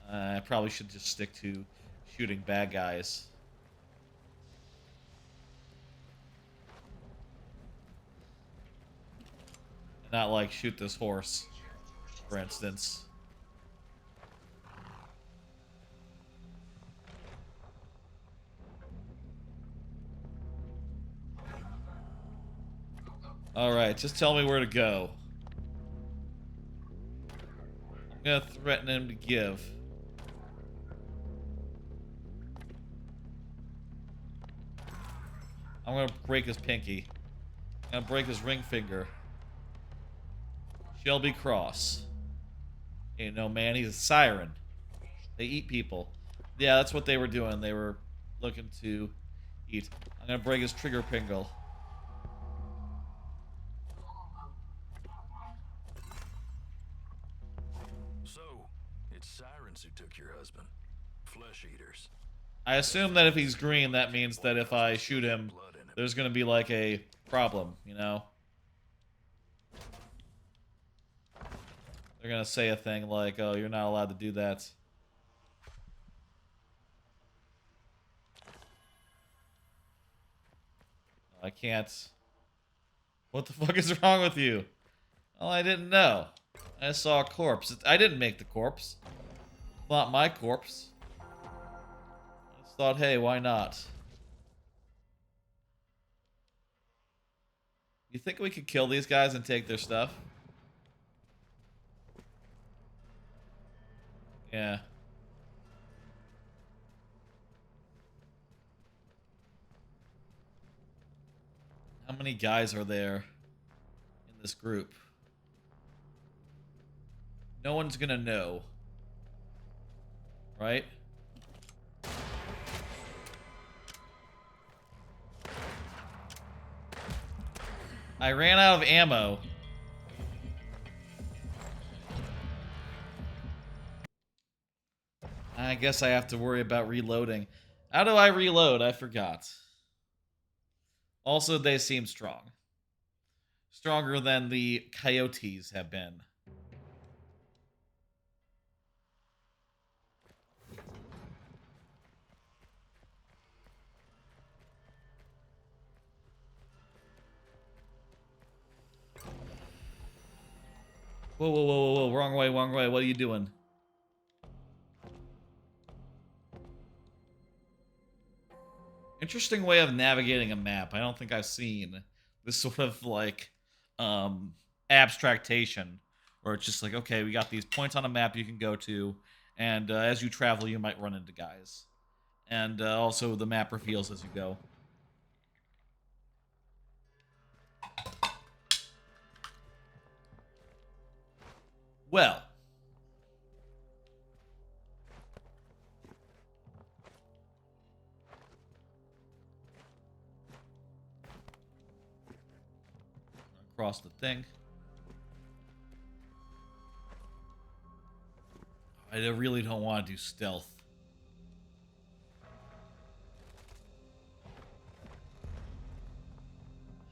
I probably should just stick to shooting bad guys. Not like shoot this horse, for instance. Alright, just tell me where to go. I'm gonna threaten him to give. I'm gonna break his pinky. I'm gonna break his ring finger. Shelby Cross. Ain't no man, he's a siren. They eat people. Yeah, that's what they were doing. They were looking to eat. I'm gonna break his trigger pingle.
So, it's sirens who took your husband. Flesh eaters.
I assume that if he's green, that means that if I shoot him, there's gonna be like a problem, you know? They're gonna say a thing like, oh, you're not allowed to do that. I can't. What the fuck is wrong with you? Well, I didn't know. I saw a corpse. I didn't make the corpse. Not my corpse. I just thought, hey, why not? You think we could kill these guys and take their stuff? Yeah. How many guys are there in this group? No one's gonna know. Right? I ran out of ammo. I guess I have to worry about reloading. How do I reload? I forgot. Also, they seem strong. Stronger than the coyotes have been. Whoa, whoa, whoa, whoa, whoa. Wrong way, wrong way. What are you doing? Interesting way of navigating a map. I don't think I've seen this sort of like abstractation where it's just like, okay, we got these points on a map you can go to, and as you travel, you might run into guys. And also the map reveals as you go. Well. Across the thing. I really don't want to do stealth.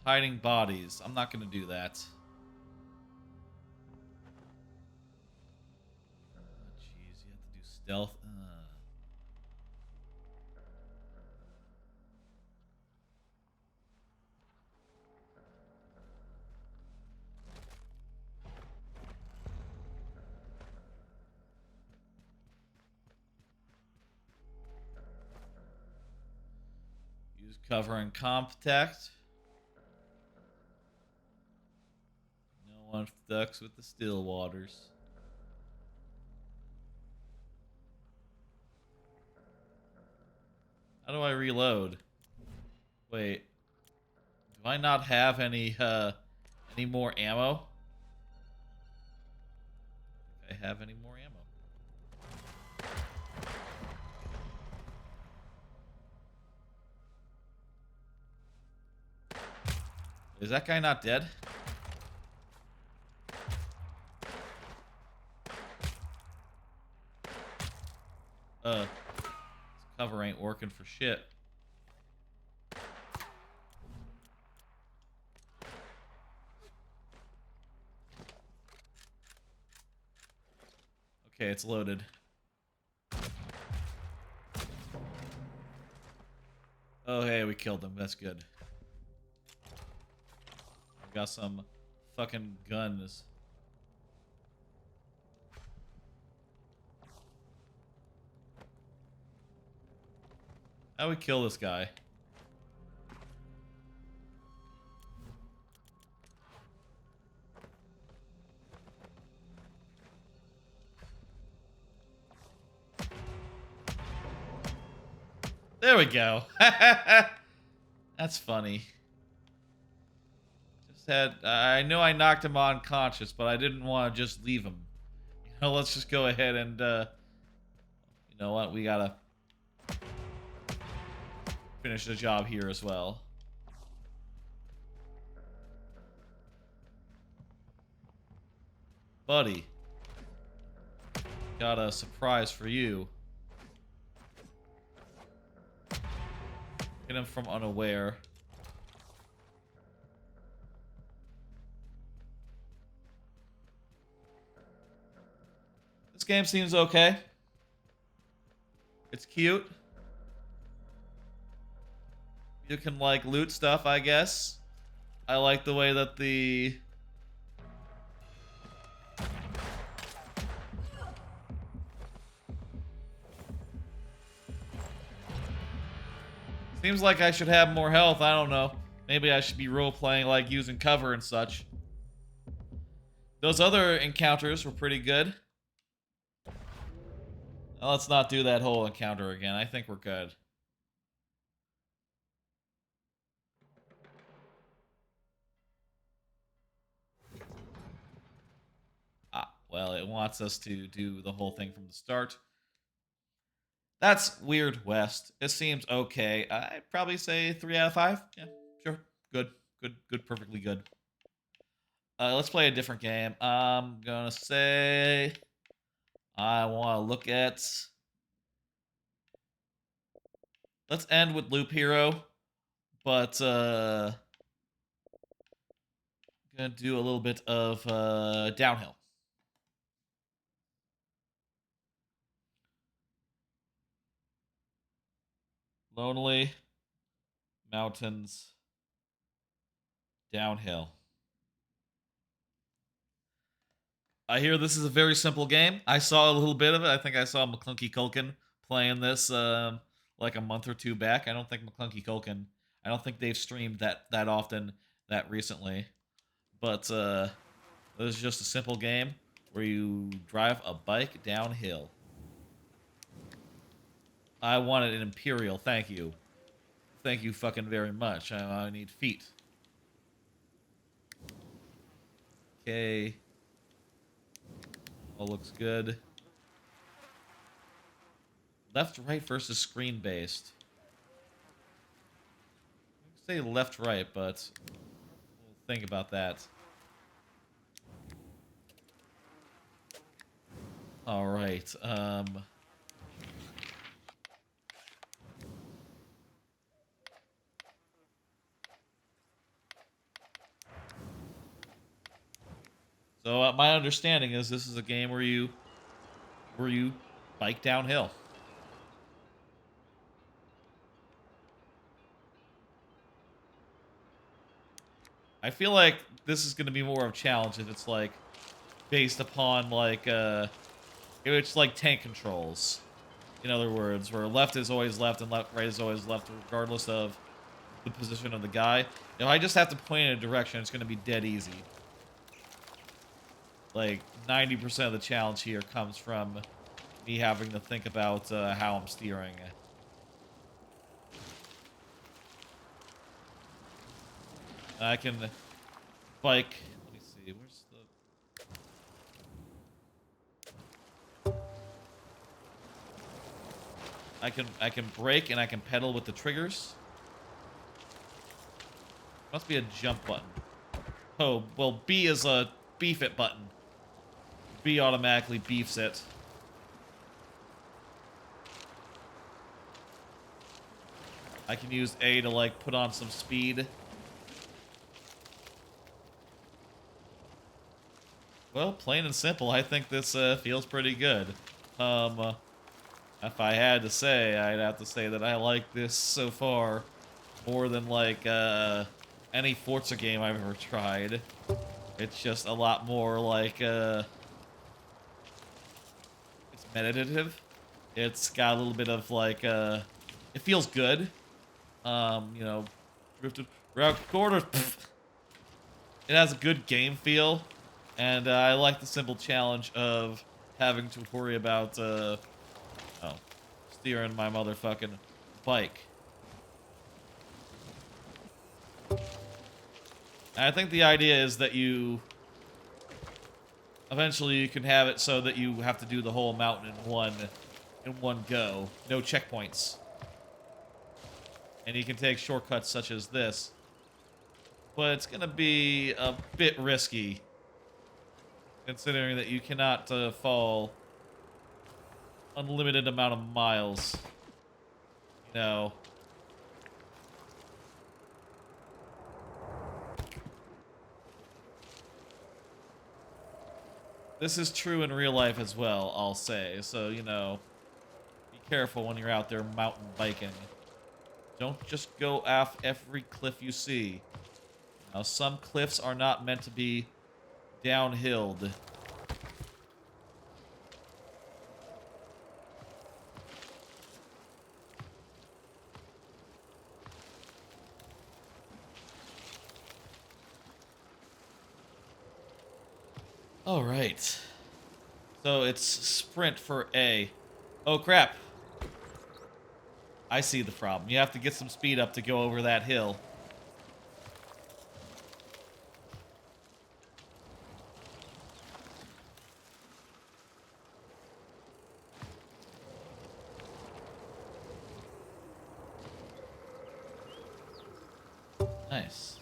Hiding bodies. I'm not going to do that. Stealth. Use cover and contact. No one ducks with the still waters. How do I reload? Wait. Do I not have any more ammo? Do I have any more ammo? Is that guy not dead? This cover ain't working for shit. Okay, it's loaded. Oh, hey, we killed him. That's good. I've got some fucking guns. How do we kill this guy? There we go. That's funny. Just had... I know I knocked him unconscious, but I didn't want to just leave him. You know, let's just go ahead and... you know what? We gotta... finish the job here as well. Buddy. Got a surprise for you. Get him from unaware. This game seems okay. It's cute. You can, like, loot stuff, I guess. I like the way that the... Seems like I should have more health. I don't know. Maybe I should be role-playing, like, using cover and such. Those other encounters were pretty good. Now, let's not do that whole encounter again. I think we're good. Ah, well, it wants us to do the whole thing from the start. That's Weird West. It seems okay. I'd probably say 3 out of 5. Yeah, sure. Good. Good. Perfectly good. Let's play a different game. I'm gonna say... I want to look at... Let's end with Loop Hero. But, gonna do a little bit of, Downhill. Lonely. Mountains. Downhill. I hear this is a very simple game. I saw a little bit of it. I think I saw McClunky Culkin playing this like a month or two back. I don't think McClunky Culkin... I don't think they've streamed that often, that recently. But this is just a simple game where you drive a bike downhill. I wanted an Imperial, thank you. Thank you fucking very much. I need feet. Okay. All looks good. Left, right versus screen based. I say left, right, but we'll think about that. All right. So my understanding is this is a game where you bike downhill. I feel like this is going to be more of a challenge if it's like based upon like if it's like tank controls. In other words, where left is always left and right is always left, regardless of the position of the guy. If I just have to point in a direction, it's going to be dead easy. Like 90% of the challenge here comes from me having to think about how I'm steering. I can bike. Let me see. Where's the? I can brake and I can pedal with the triggers. Must be a jump button. Oh, well, B is a beef it button. B automatically beefs it. I can use A to like put on some speed. Well, plain and simple, I think this feels pretty good. If I had to say, I'd have to say that I like this so far more than like any Forza game I've ever tried. It's just a lot more like it's meditative. It's got a little bit of like it feels good. You know, drifted route corners. It has a good game feel. And I like the simple challenge of having to worry about, steering my motherfucking bike. And I think the idea is that eventually you can have it so that you have to do the whole mountain in one go. No checkpoints. And you can take shortcuts such as this. But it's going to be a bit risky. Considering that you cannot fall unlimited amount of miles. You know. This is true in real life as well, I'll say. So, you know, be careful when you're out there mountain biking. Don't just go off every cliff you see. Now, some cliffs are not meant to be downhilled. All right. So it's sprint for A. Oh, crap. I see the problem. You have to get some speed up to go over that hill. Nice.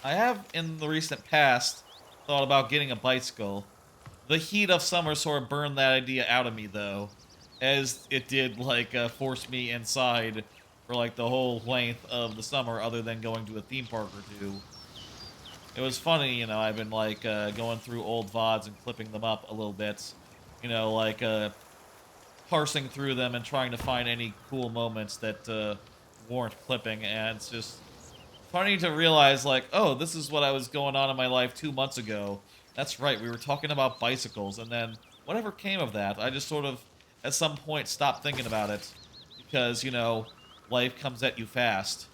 I have, in the recent past, thought about getting a bicycle. The heat of summer sort of burned that idea out of me, though. As it did, like, force me inside for, like, the whole length of the summer, other than going to a theme park or two. It was funny, you know, I've been, like, going through old VODs and clipping them up a little bit. You know, like, parsing through them and trying to find any cool moments that warrant clipping, and it's just funny to realize, like, oh, this is what I was going on in my life 2 months ago. That's right, we were talking about bicycles, and then whatever came of that, I just sort of, at some point, stopped thinking about it, because, you know, life comes at you fast.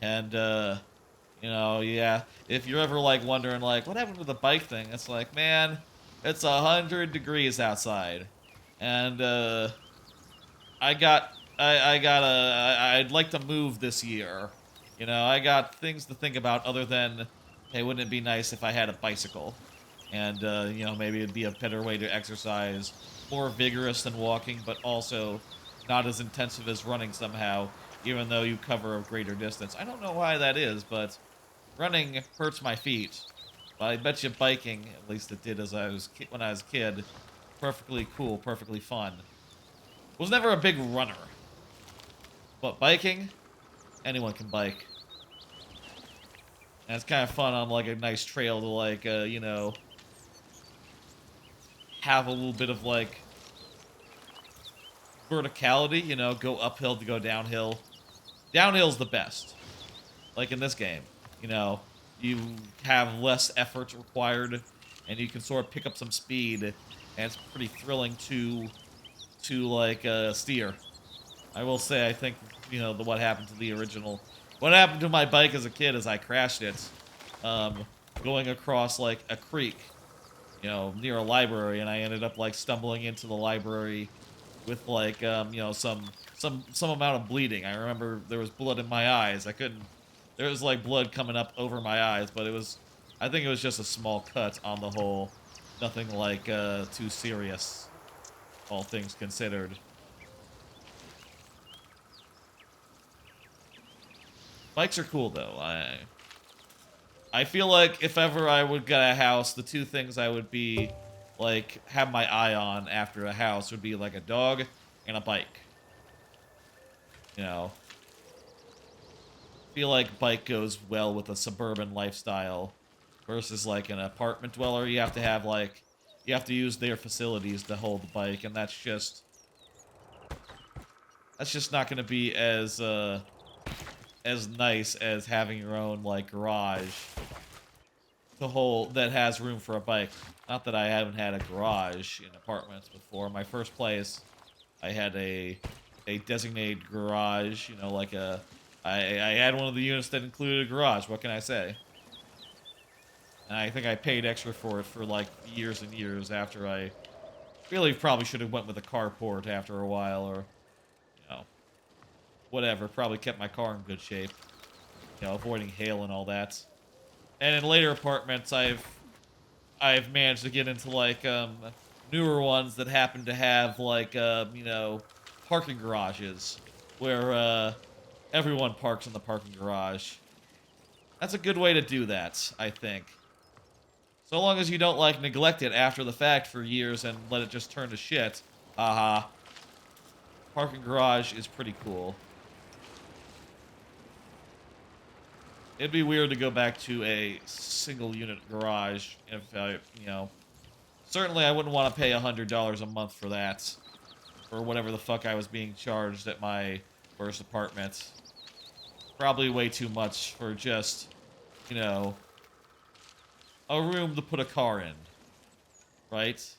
And, you know, yeah, if you're ever, like, wondering, like, what happened with the bike thing, it's like, man, it's 100 degrees outside. And, I'd like to move this year. You know, I got things to think about other than, hey, wouldn't it be nice if I had a bicycle? And, you know, maybe it'd be a better way to exercise. More vigorous than walking, but also not as intensive as running somehow, even though you cover a greater distance. I don't know why that is, but running hurts my feet. But I bet you biking, at least it did when I was a kid, perfectly cool, perfectly fun. Was never a big runner. But biking, anyone can bike. And it's kind of fun on, like, a nice trail to, like, you know, have a little bit of like verticality, you know, go uphill to go downhill. Downhill's the best. Like in this game, you know, you have less effort required, and you can sort of pick up some speed, and it's pretty thrilling to like steer. I will say, I think, you know, what happened to the original, what happened to my bike as a kid is I crashed it, going across like a creek, you know, near a library, and I ended up like stumbling into the library with like you know, some amount of bleeding. I remember there was blood in my eyes. There was like blood coming up over my eyes, but I think it was just a small cut on the whole. Nothing like too serious, all things considered. Bikes are cool though. I feel like if ever I would get a house, the two things I would be like have my eye on after a house would be like a dog and a bike. You know, feel like bike goes well with a suburban lifestyle versus like an apartment dweller. You have to have like, you have to use their facilities to hold the bike, and that's just not going to be as nice as having your own like garage to hold that has room for a bike. Not that I haven't had a garage in apartments before. My first place, I had a designated garage, you know, like I had one of the units that included a garage. What can I say? And I think I paid extra for it for like years and years after I really probably should have went with a carport after a while, or, you know, whatever. Probably kept my car in good shape, you know, avoiding hail and all that. And in later apartments, I've managed to get into like newer ones that happen to have like you know, parking garages where everyone parks in the parking garage. That's a good way to do that, I think. So long as you don't like neglect it after the fact for years and let it just turn to shit. Haha. Parking garage is pretty cool. It'd be weird to go back to a single unit garage if I, you know, certainly I wouldn't want to pay $100 a month for that, or whatever the fuck I was being charged at my first apartment. Probably way too much for just, you know, a room to put a car in, right?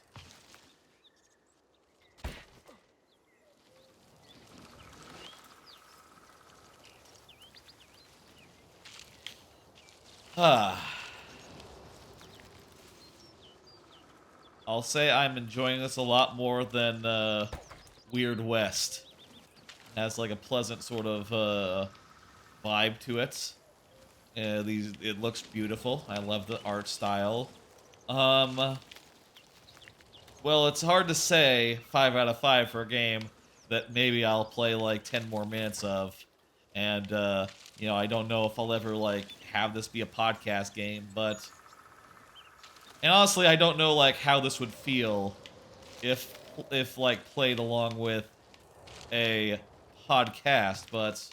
I'll say I'm enjoying this a lot more than Weird West. It has like a pleasant sort of vibe to it. It looks beautiful. I love the art style. Well, it's hard to say 5 out of 5 for a game that maybe I'll play like 10 more minutes of. And, you know, I don't know if I'll ever like have this be a podcast game, but... And honestly, I don't know like how this would feel if like played along with a podcast, but...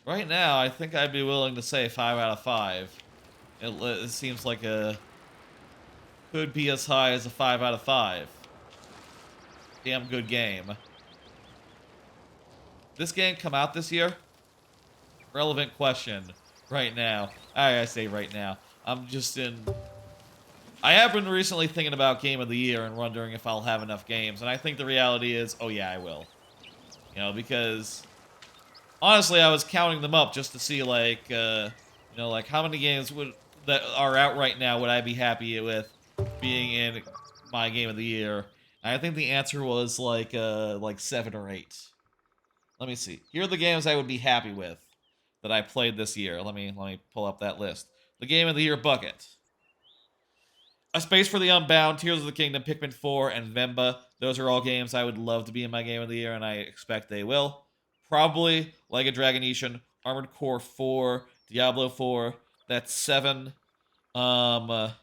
Right now, I think I'd be willing to say 5 out of 5. It seems like could be as high as a 5 out of 5. Damn good game. This game come out this year? Relevant question. Right now. I say right now. I'm just in... I have been recently thinking about Game of the Year and wondering if I'll have enough games, and I think the reality is, oh yeah, I will. You know, because... Honestly, I was counting them up just to see, like, you know, like, how many games that are out right now would I be happy with being in my Game of the Year. And I think the answer was, like 7 or 8. Let me see. Here are the games I would be happy with that I played this year. Let me pull up that list. The Game of the Year bucket. A Space for the Unbound, Tears of the Kingdom, Pikmin 4, and Vemba. Those are all games I would love to be in my Game of the Year, and I expect they will. Probably Like a Dragonetian, Armored Core 4, Diablo 4. That's 7. There are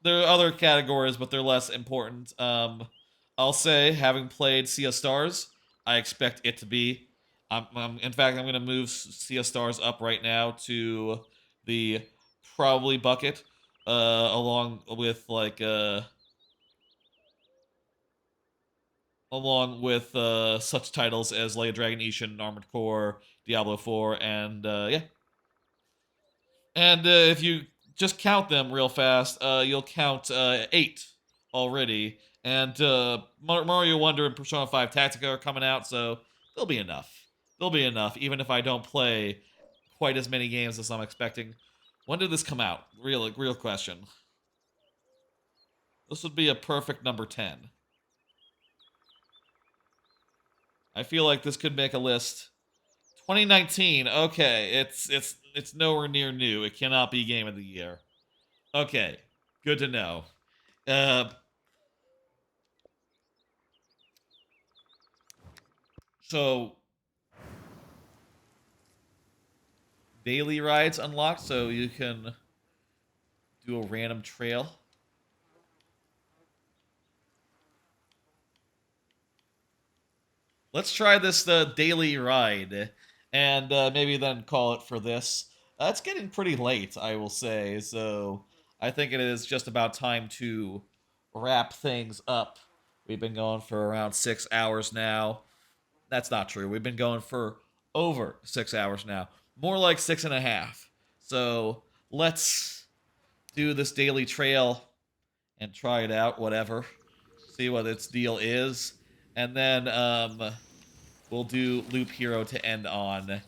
other categories, but they're less important. I'll say, having played Sea of Stars, I expect it to be. In fact, I'm going to move Sea of Stars up right now to the probably bucket. along with like such titles as Like a Dragon Ishin, Armored Core, Diablo 4, and yeah. And if you just count them real fast, you'll count 8 already. And Mario Wonder and Persona 5 Tactica are coming out, so there'll be enough. There'll be enough, even if I don't play quite as many games as I'm expecting. When did this come out? Real question. This would be a perfect number 10. I feel like this could make a list. 2019. Okay, it's nowhere near new. It cannot be Game of the Year. Okay, good to know. Uh, so daily rides unlocked, so you can do a random trail. Let's try this daily ride, and maybe then call it for this. It's getting pretty late, I will say, so I think it is just about time to wrap things up. We've been going for around 6 hours now. That's not true. We've been going for over 6 hours now. More like 6.5. So let's do this daily trail and try it out, whatever. See what its deal is. And then we'll do Loop Hero to end on.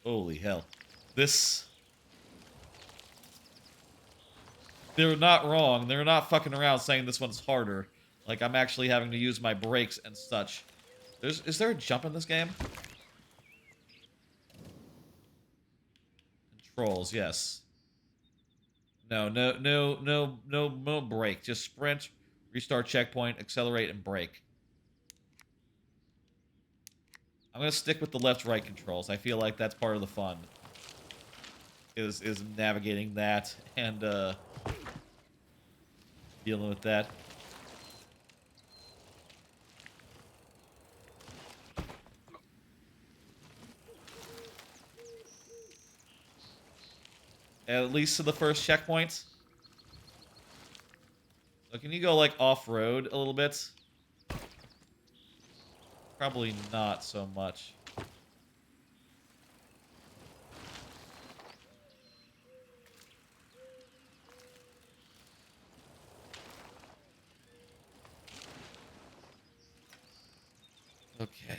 Holy hell. This... They're not wrong. They're not fucking around saying this one's harder. Like, I'm actually having to use my brakes and such. Is there a jump in this game? Controls, yes. No brake. Just sprint, restart checkpoint, accelerate, and brake. I'm gonna stick with the left-right controls. I feel like that's part of the fun. Is navigating that and dealing with that. At least to the first checkpoint. So can you go, like, off-road a little bit? Probably not so much. Okay.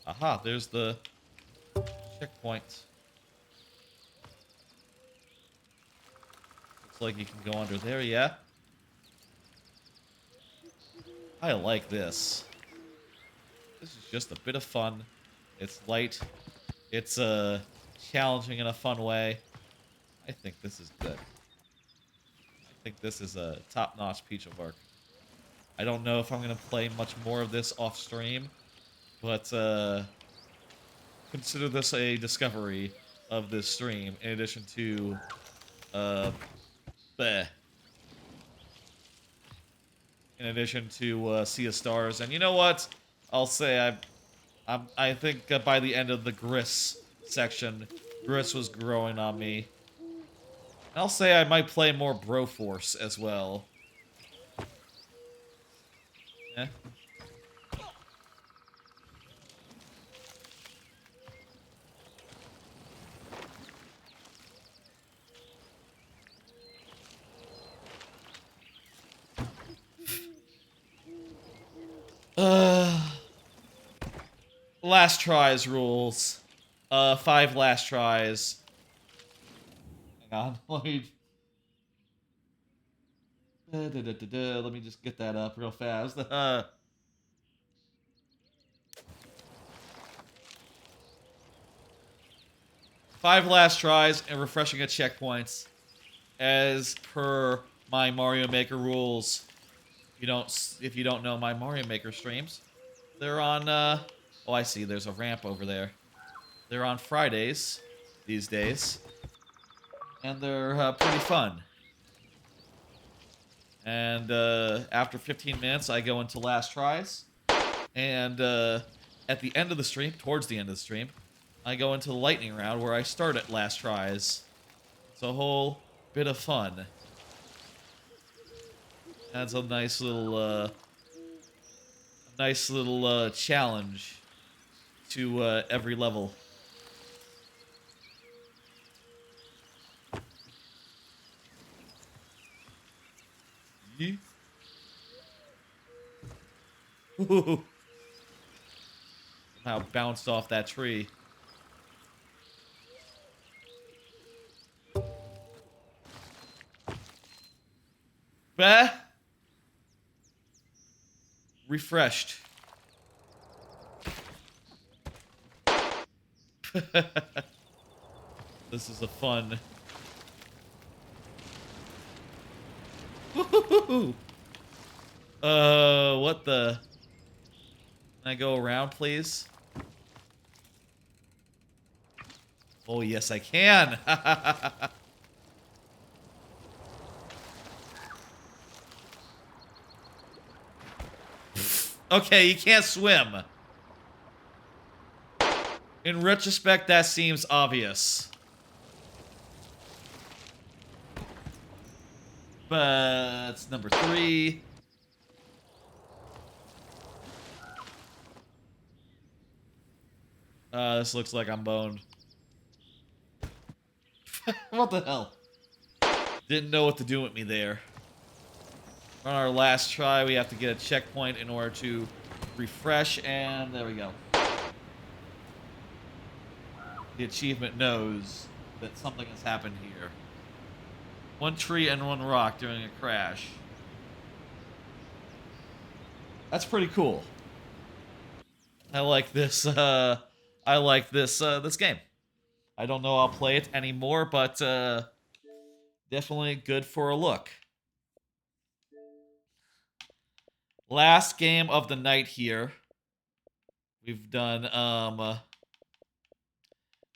Aha, there's the checkpoint. Looks like you can go under there, yeah? I like this. This is just a bit of fun. It's light. It's challenging in a fun way. I think this is good. I think this is a top-notch piece of work. I don't know if I'm going to play much more of this off-stream, but consider this a discovery of this stream, in addition to bleh. In addition to Sea of Stars. And you know what? I'll say I think by the end of the GRIS section, GRIS was growing on me. And I'll say I might play more Broforce as well. Eh? Last tries rules. 5 last tries. Hang on, let me just get that up real fast. 5 last tries and refreshing at checkpoints, as per my Mario Maker rules. If you don't know my Mario Maker streams, they're on. Oh, I see. There's a ramp over there. They're on Fridays these days, and they're pretty fun. And after 15 minutes, I go into last tries. And at the end of the stream, towards the end of the stream, I go into the lightning round where I start at last tries. It's a whole bit of fun. That's a nice little challenge to every level. Yee. Ooh. Somehow bounced off that tree. Bah! Refreshed. This is a fun. Woohoo! What the? Can I go around, please? Oh, yes, I can. Okay, you can't swim. In retrospect, that seems obvious. But it's number 3. This looks like I'm boned. What the hell? Didn't know what to do with me there. On our last try, we have to get a checkpoint in order to refresh, and there we go. The achievement knows that something has happened here. 1 tree and 1 rock during a crash. That's pretty cool. I like this, this game. I don't know I'll play it anymore, but, definitely good for a look. Last game of the night here. We've done,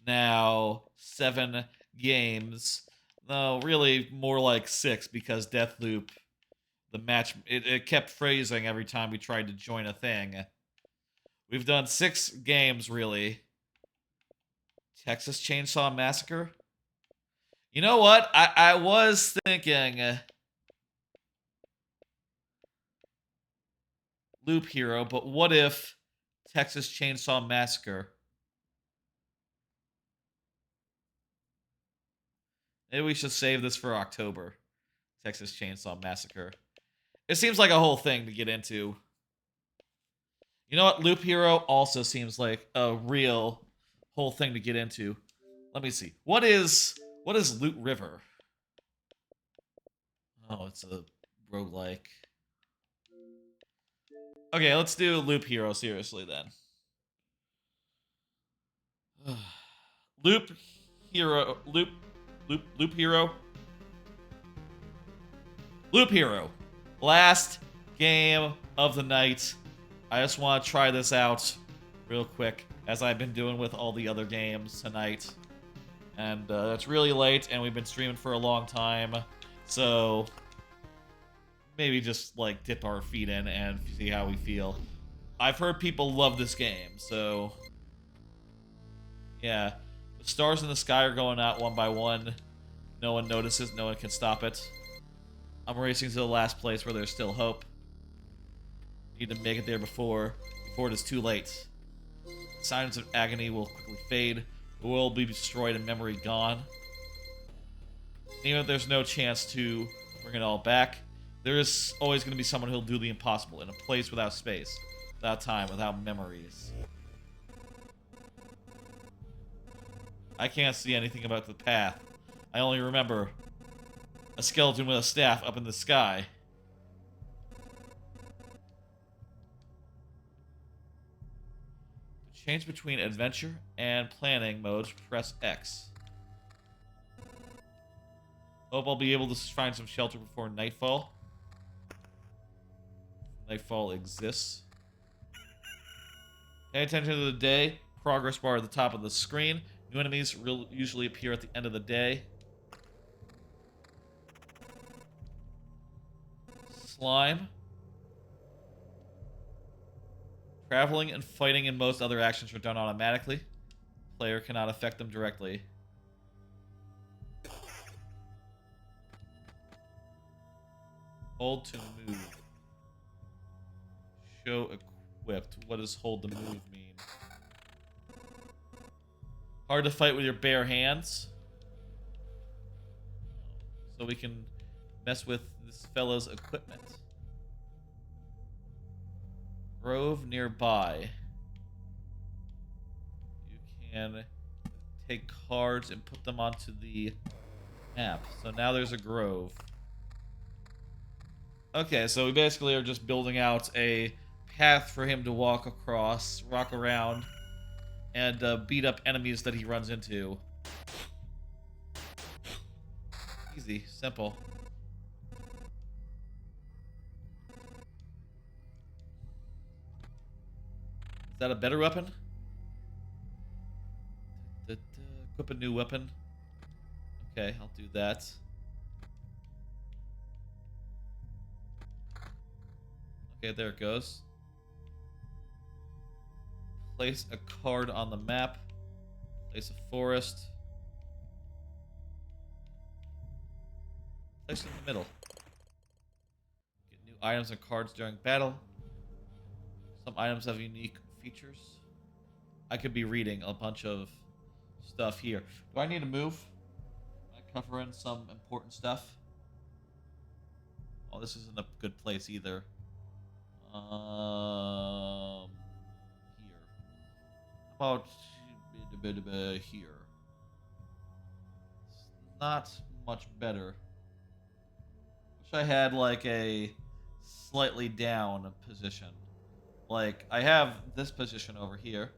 now 7 games. No, really more like 6 because Deathloop, the match, it kept phrasing every time we tried to join a thing. We've done 6 games, really. Texas Chainsaw Massacre? You know what? I was thinking Loop Hero, but what if Texas Chainsaw Massacre? Maybe we should save this for October. Texas Chainsaw Massacre. It seems like a whole thing to get into. You know what? Loop Hero also seems like a real whole thing to get into. Let me see. What is Loot River? Oh, it's a roguelike. Okay, let's do Loop Hero seriously then. Loop Hero. Loop Hero. Loop Hero. Last game of the night. I just want to try this out real quick, as I've been doing with all the other games tonight. And it's really late, and we've been streaming for a long time. So maybe just like dip our feet in and see how we feel. I've heard people love this game, so yeah. The stars in the sky are going out one by one. No one notices, no one can stop it. I'm racing to the last place where there's still hope. Need to make it there before it is too late. Signs of agony will quickly fade. The world will be destroyed and memory gone. Even if there's no chance to bring it all back, there is always going to be someone who'll do the impossible in a place without space, without time, without memories. I can't see anything about the path. I only remember a skeleton with a staff up in the sky. To change between adventure and planning modes, press X. Hope I'll be able to find some shelter before nightfall. Nightfall exists. Pay attention to the day. Progress bar at the top of the screen. New enemies will usually appear at the end of the day. Slime. Traveling and fighting and most other actions are done automatically. Player cannot affect them directly. Hold to move. Show equipped. What does hold to move mean? Hard to fight with your bare hands. So we can mess with this fellow's equipment. Grove nearby. You can take cards and put them onto the map. So now there's a grove. Okay, so we basically are just building out a path for him to walk across, rock around, and beat up enemies that he runs into. Easy, simple. Is that a better weapon? Equip a new weapon. Okay, I'll do that. Okay, there it goes. Place a card on the map. Place a forest. Place it in the middle. Get new items and cards during battle. Some items have unique features. I could be reading a bunch of stuff here. Do I need to move? Am I covering some important stuff? Oh, this isn't a good place either. Here. How about here? It's not much better. Wish I had like a slightly down position. Like I have this position over here,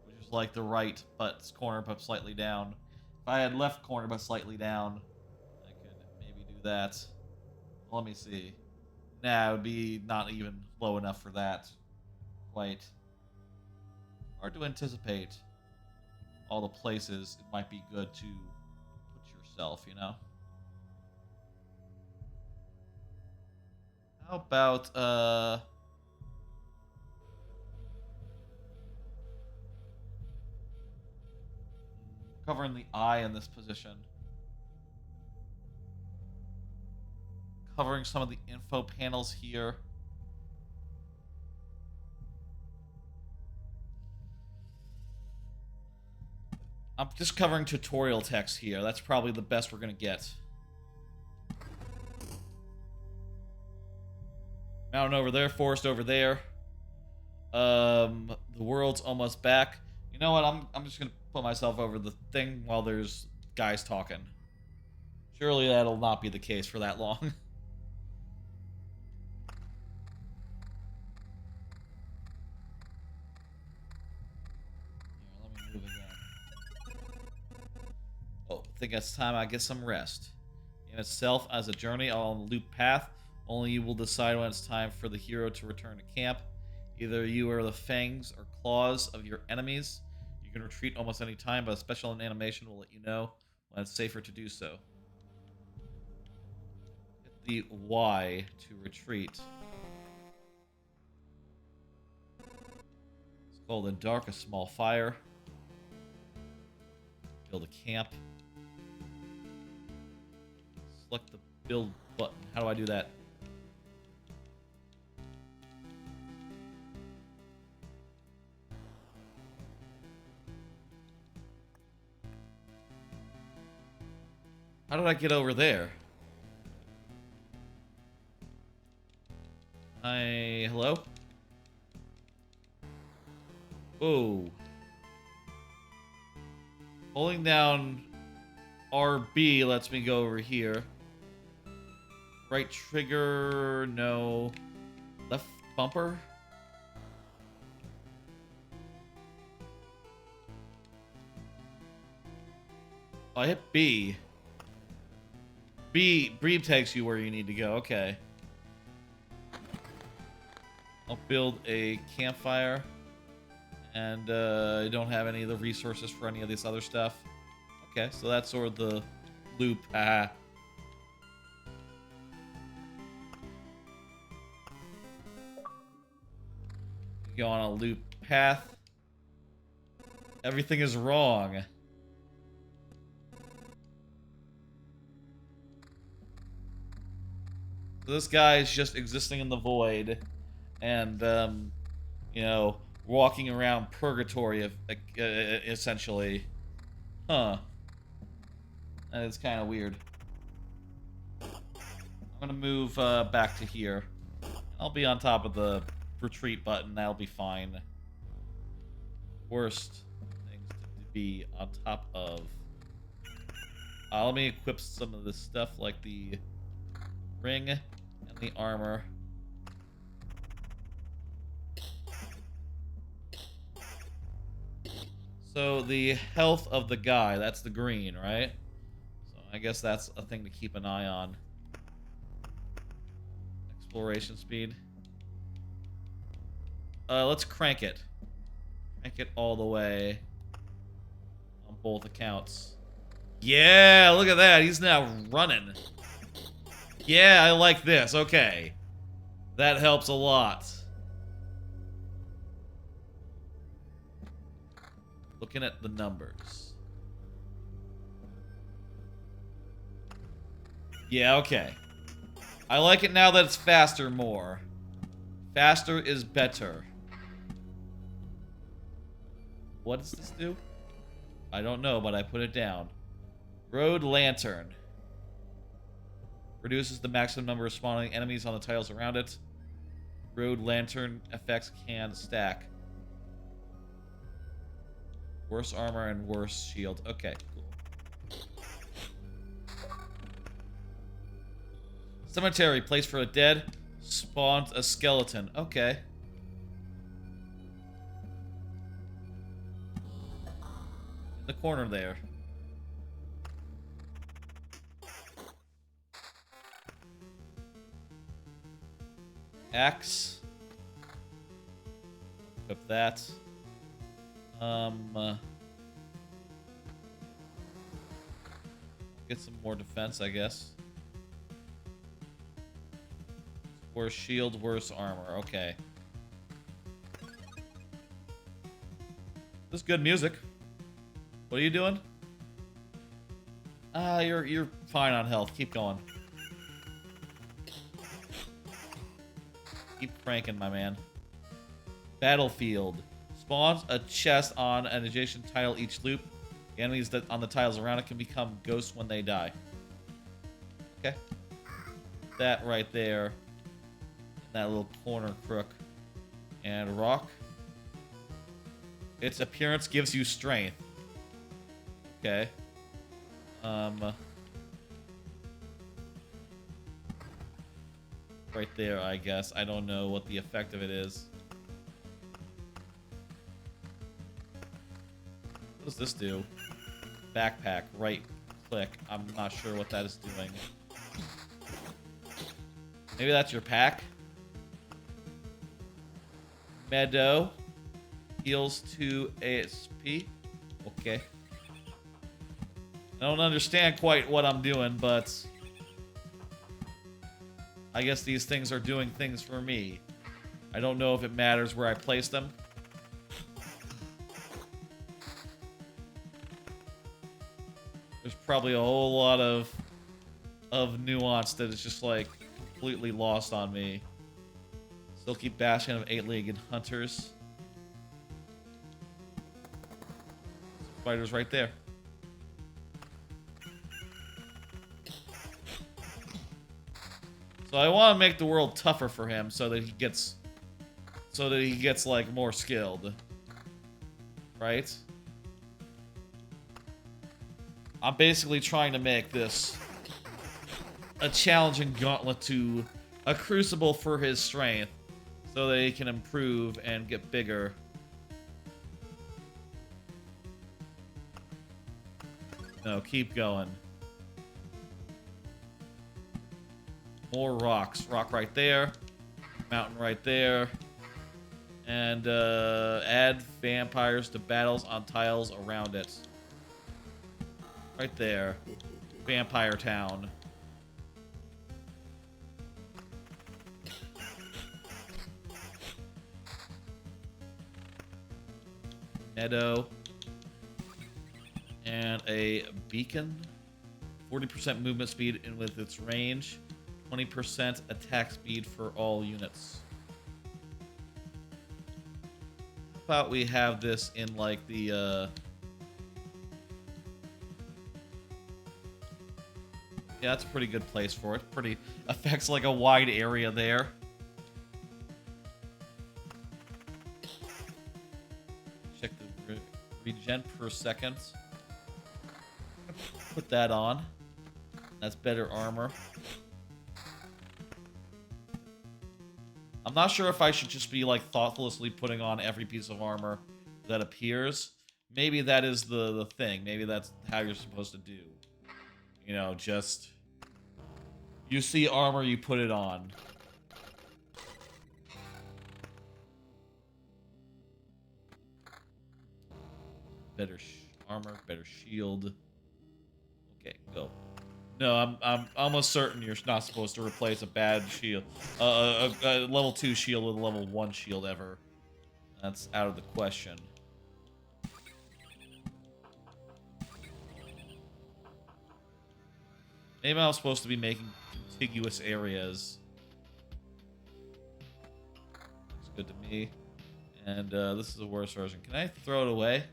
which is like the right but corner but slightly down. If I had left corner but slightly down, I could maybe do that. Let me see. Nah, it would be not even low enough for that. Quite hard to anticipate all the places it might be good to put yourself, you know? How about, covering the eye in this position. Covering some of the info panels here. I'm just covering tutorial text here. That's probably the best we're gonna get. Mountain over there, forest over there. The world's almost back. You know what? I'm just gonna put myself over the thing while there's guys talking. Surely that'll not be the case for that long. Here, let me move again. Oh, I think it's time I get some rest. In itself, as a journey on a loop path, only you will decide when it's time for the hero to return to camp. Either you are the fangs or claws of your enemies. You can retreat almost any time, but a special animation will let you know when it's safer to do so. Hit the Y to retreat. It's cold and dark, a small fire. Build a camp. Select the build button. How do I do that? How did I get over there? Hello? Oh. Holding down RB lets me go over here. Right trigger, no. Left bumper? Oh, I hit B. B takes you where you need to go. Okay. I'll build a campfire. And I don't have any of the resources for any of this other stuff. Okay, so that's sort of the loop. Go on a loop path. Everything is wrong. So this guy is just existing in the void and, you know, walking around purgatory, essentially. Huh. That is kind of weird. I'm gonna move back to here. I'll be on top of the retreat button. That'll be fine. Worst things to be on top of. Let me equip some of this stuff, like the ring and the armor. So the health of the guy, that's the green, right? So I guess that's a thing to keep an eye on. Exploration speed. Let's crank it. Crank it all the way on both accounts. Yeah, look at that. He's now running. Yeah, I like this. Okay. That helps a lot. Looking at the numbers. Yeah, okay. I like it now that it's faster more. Faster is better. What does this do? I don't know, but I put it down. Road Lantern. Reduces the maximum number of spawning enemies on the tiles around it. Road Lantern effects can stack. Worse armor and worse shield. Okay, cool. Cemetery, place for a dead. Spawns a skeleton. Okay. In the corner there. Axe. Equip that. Get some more defense, I guess. Worse shield, worse armor. Okay. This is good music. What are you doing? You're fine on health. Keep going. Keep cranking, my man. Battlefield. Spawns a chest on an adjacent tile each loop. The enemies that on the tiles around it can become ghosts when they die. Okay. That right there. That little corner crook. And rock. Its appearance gives you strength. Okay. Right there, I guess. I don't know what the effect of it is. What does this do? Backpack, right click. I'm not sure what that is doing. Maybe that's your pack? Meadow. Heals 2 ASP. Okay. I don't understand quite what I'm doing, but I guess these things are doing things for me. I don't know if it matters where I place them. There's probably a whole lot of nuance that is just like completely lost on me. Still keep bashing of 8-legged hunters. Spider's right there. So I want to make the world tougher for him so that he gets like more skilled. Right? I'm basically trying to make this a challenging gauntlet to a crucible for his strength so that he can improve and get bigger. No, keep going. More rocks. Rock right there. Mountain right there. And add vampires to battles on tiles around it. Right there. Vampire Town. meadow, and a beacon. 40% movement speed in with its range. 20% attack speed for all units. How about we have this in like the yeah, that's a pretty good place for it. Pretty affects like a wide area there. Check the regen per second. Put that on. That's better armor. I'm not sure if I should just be like thoughtlessly putting on every piece of armor that appears. Maybe that is the thing. Maybe that's how you're supposed to do. You know, just you see armor, you put it on. Better armor, better shield. Okay, go. No, I'm almost certain you're not supposed to replace a bad shield, a level 2 shield with a level 1 shield ever. That's out of the question. Maybe I'm supposed to be making contiguous areas. Looks good to me. And this is the worst version. Can I throw it away?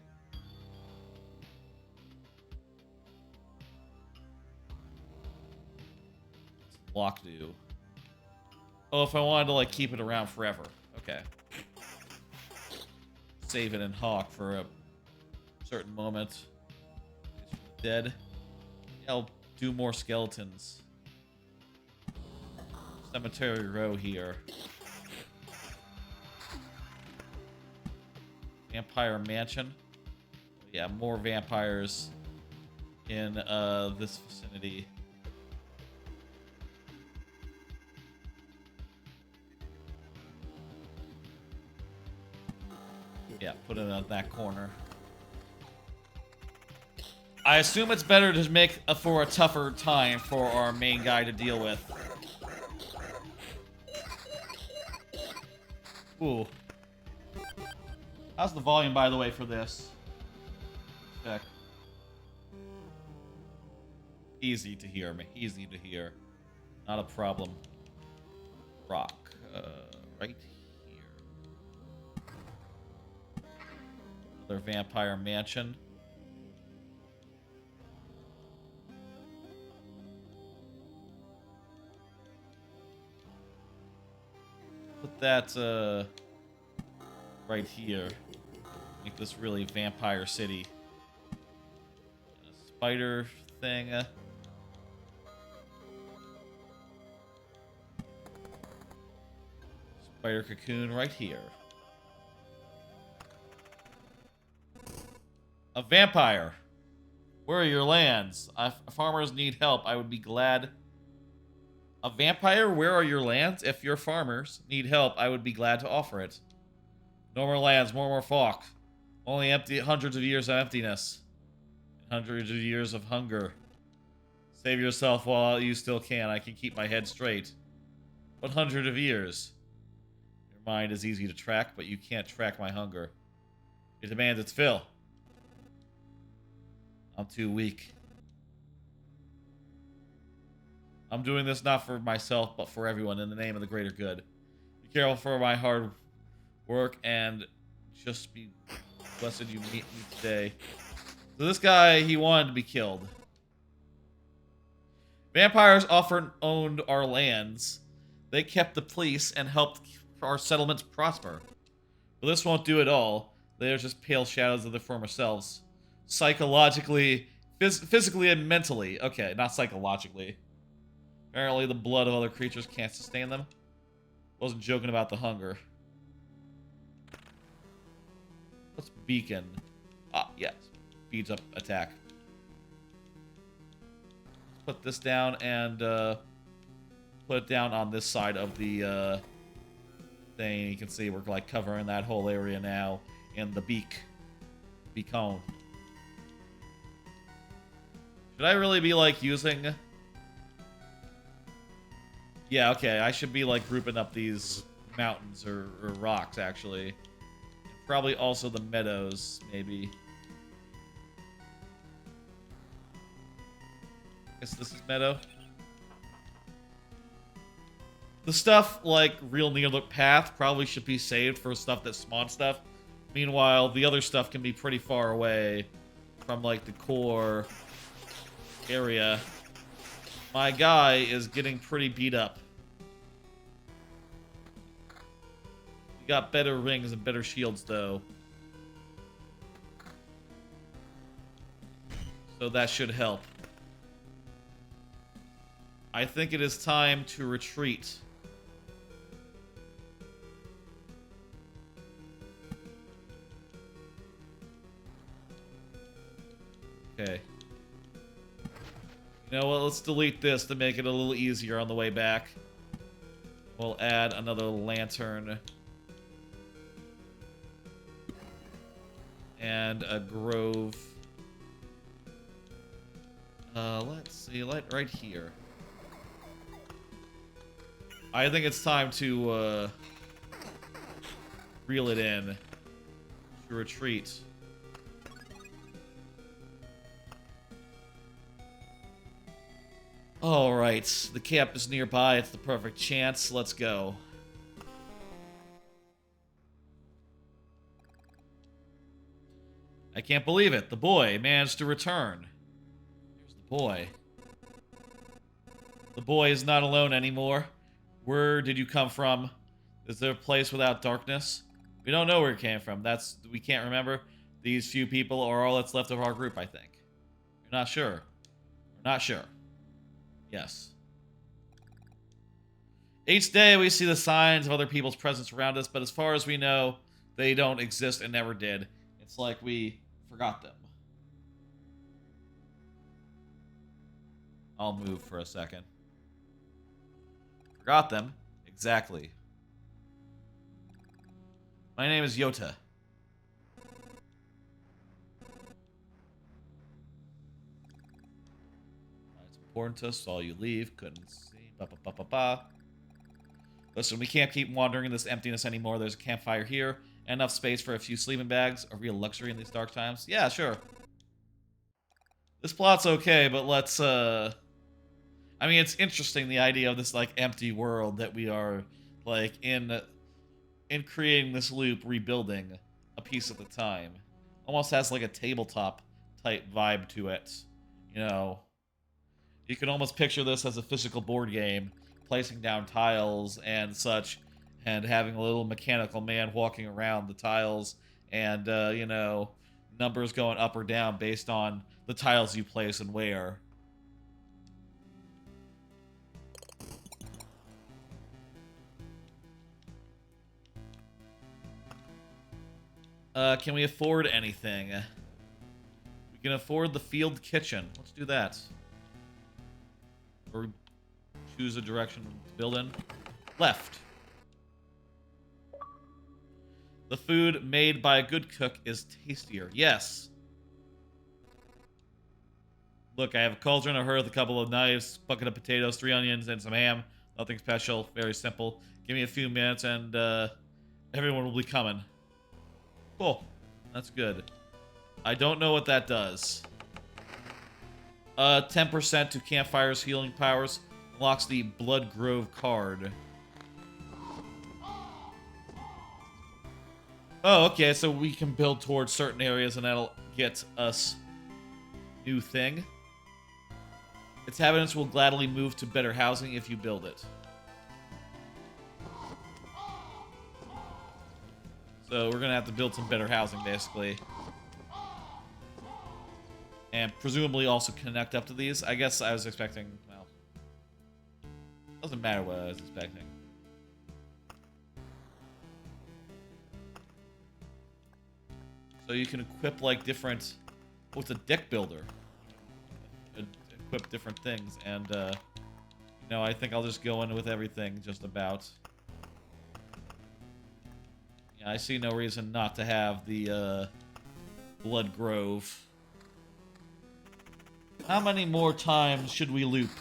Lock do. Oh, if I wanted to like keep it around forever. Okay. Save it in Hawk for a certain moment. It's dead. Yeah, I'll do more skeletons. Cemetery Row here. Vampire Mansion. Yeah, more vampires in this vicinity. Yeah, put it at that corner. I assume it's better to make for a tougher time for our main guy to deal with. Ooh. How's the volume, by the way, for this? Check. Easy to hear me. Easy to hear. Not a problem. Rock. Right here. Another vampire mansion. Put that, right here. Make this really vampire city. A spider thing. Spider cocoon right here. A vampire. Where are your lands? If farmers need help, I would be glad. A vampire? Where are your lands? If your farmers need help, I would be glad to offer it. No more lands, more folk. Only empty hundreds of years of emptiness. Hundreds of years of hunger. Save yourself while you still can. I can keep my head straight. What 100 of years? Your mind is easy to track, but you can't track my hunger. It demands its fill. I'm too weak. I'm doing this not for myself, but for everyone in the name of the greater good. Be careful for my hard work and just be blessed you meet me today. So this guy, he wanted to be killed. Vampires often owned our lands. They kept the police and helped our settlements prosper. But this won't do it all. They are just pale shadows of their former selves. Psychologically, physically and mentally. Okay, not psychologically. Apparently the blood of other creatures can't sustain them. Wasn't joking about the hunger. What's beacon? Ah, yes. Speeds up attack. Put this down and put it down on this side of the thing. You can see we're like covering that whole area now in the beacon. Should I really be like using? Yeah, okay. I should be like grouping up these mountains or rocks actually. Probably also the meadows, maybe. Guess this is meadow. The stuff like real near the path probably should be saved for stuff that's spawn stuff. Meanwhile, the other stuff can be pretty far away from like the core area. My guy is getting pretty beat up. We got better rings and better shields though. So that should help. I think it is time to retreat. Okay. You know what? Let's delete this to make it a little easier on the way back. We'll add another lantern. And a grove. Let's see, right here. I think it's time to, reel it in. To retreat. Alright, the camp is nearby. It's the perfect chance. Let's go. I can't believe it. The boy managed to return. Here's the boy. The boy is not alone anymore. Where did you come from? Is there a place without darkness? We don't know where it came from. We can't remember. These few people are all that's left of our group, I think. You're not sure. We're not sure. Yes. Each day we see the signs of other people's presence around us, but as far as we know, they don't exist and never did. It's like we forgot them. I'll move for a second. Forgot them? Exactly. My name is Yota. It's important to us, saw you leave, couldn't see. Ba ba ba ba ba. Listen, we can't keep wandering in this emptiness anymore. There's a campfire here, enough space for a few sleeping bags, a real luxury in these dark times. Yeah, sure. This plot's okay, but let's, I mean, it's interesting, the idea of this, like, empty world that we are, like, in creating this loop, rebuilding a piece at a time. Almost has, like, a tabletop-type vibe to it. You know, you can almost picture this as a physical board game, placing down tiles and such, and having a little mechanical man walking around the tiles, and, you know, numbers going up or down based on the tiles you place and where. Can we afford anything? We can afford the field kitchen. Let's do that. Or choose a direction to build in. Left. The food made by a good cook is tastier. Yes. Look, I have a cauldron, a hearth, a couple of knives, bucket of potatoes, 3 onions, and some ham. Nothing special. Very simple. Give me a few minutes and everyone will be coming. Cool. That's good. I don't know what that does. 10% to Campfire's healing powers. Unlocks the Blood Grove card. Oh, okay, so we can build towards certain areas and that'll get us new thing. Its inhabitants will gladly move to better housing if you build it. So we're gonna have to build some better housing, basically. And presumably also connect up to these. I guess I was expecting, well, doesn't matter what I was expecting. So you can equip, like, different... Oh, it's a deck builder. Equip different things, and, you know, I think I'll just go in with everything, just about. Yeah, I see no reason not to have the, Blood Grove. How many more times should we loop?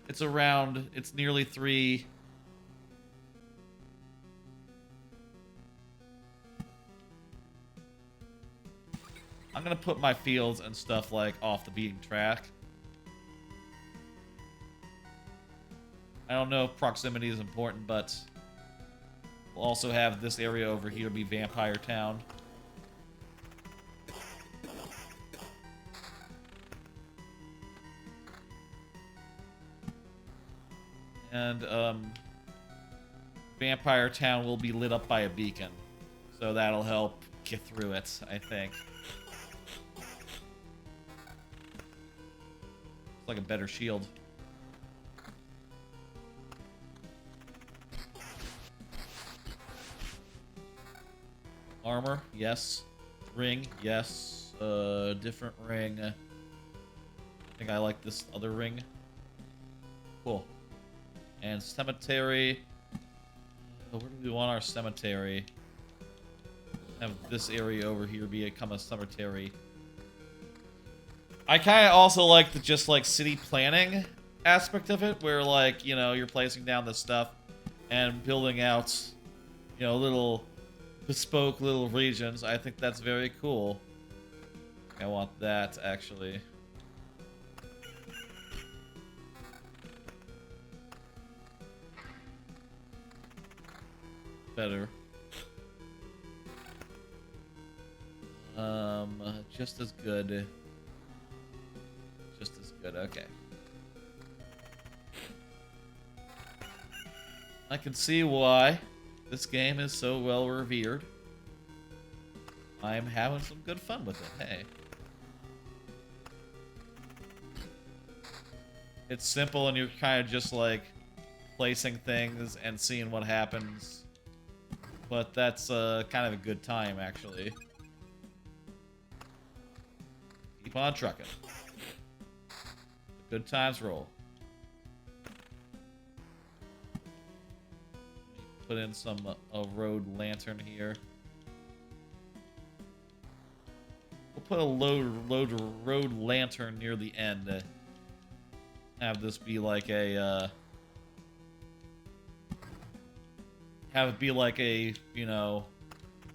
It's around... It's nearly 3... I'm gonna put my fields and stuff like off the beaten track. I don't know if proximity is important, but we'll also have this area over here be Vampire Town. And, Vampire Town will be lit up by a beacon. So that'll help get through it, I think. It's like a better shield. Armor, yes. Ring, yes. Different ring. I think I like this other ring. Cool. And cemetery. Where do we want our cemetery? Have this area over here become a cemetery. I kind of also like the just like city planning aspect of it, where like, you know, you're placing down this stuff and building out, you know, little bespoke little regions. I think that's very cool. I want that actually. Better. Just as good. Just as good, okay. I can see why this game is so well revered. I'm having some good fun with it, hey. It's simple and you're kind of just like placing things and seeing what happens. But that's kind of a good time, actually. Keep on trucking. Good times roll. Put in some a road lantern here. We'll put a road lantern near the end. Have this be like a have it be like a, you know,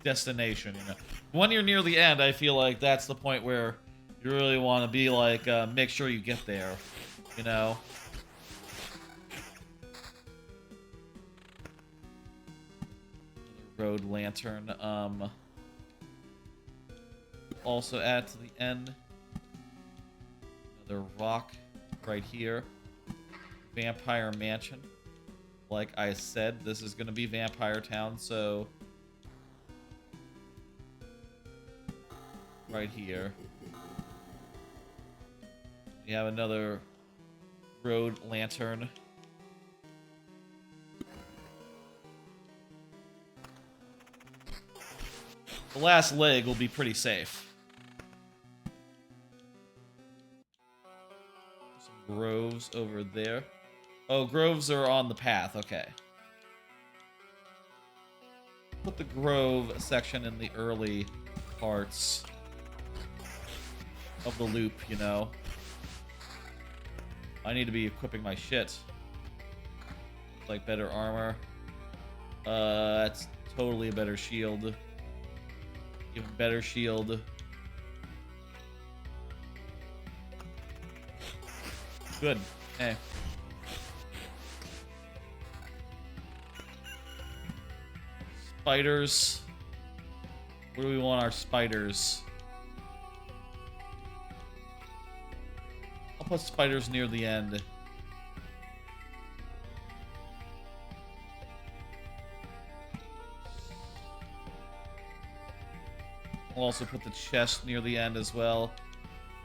destination, you know. When you're near the end, I feel like that's the point where you really want to be like, make sure you get there, you know. Road lantern, also add to the end. Another rock right here. Vampire Mansion. Like I said, this is going to be Vampire Town, so right here. We have another road lantern. The last leg will be pretty safe. Some groves over there. Oh, groves are on the path. Okay. Put the grove section in the early parts of the loop, you know. I need to be equipping my shit. Like better armor. That's totally a better shield. Even better shield. Good. Hey. Spiders. Where do we want our spiders? I'll put spiders near the end. I'll also put the chest near the end as well.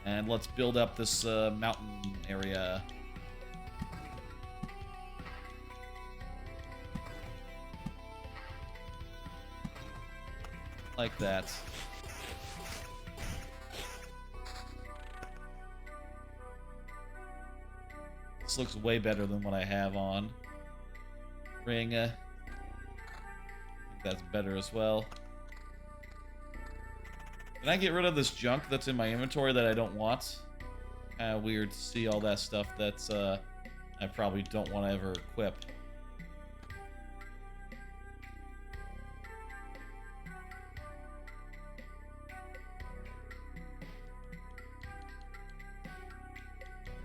And let's build up this mountain area. Like that. This looks way better than what I have on. Ring. I think that's better as well. Can I get rid of this junk that's in my inventory that I don't want? Kind of weird to see all that stuff that's I probably don't want to ever equip.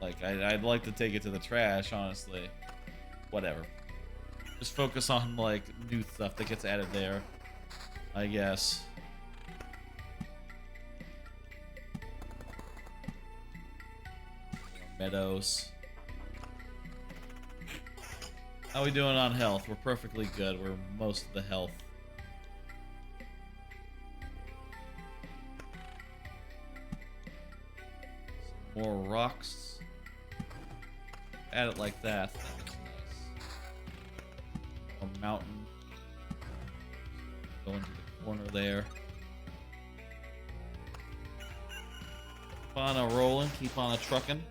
Like, I'd like to take it to the trash, honestly. Whatever. Just focus on, like, new stuff that gets added there, I guess. Meadows. How we doing on health? We're perfectly good. We're most of the health. Some more rocks. Add it like that. That looks nice. A mountain. Go into the corner there. Keep on a rolling. Keep on a trucking.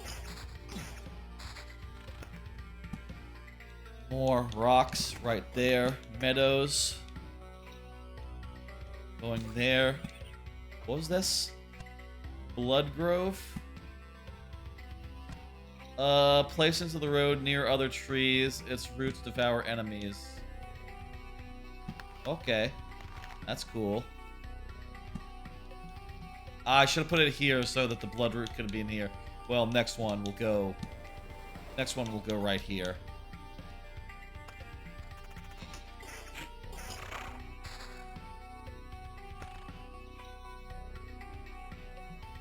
More rocks right there. Meadows. Going there. What was this? Blood Grove? Place into the road near other trees. Its roots devour enemies. Okay. That's cool. I should have put it here so that the blood root could be in here. Well, next one will go right here.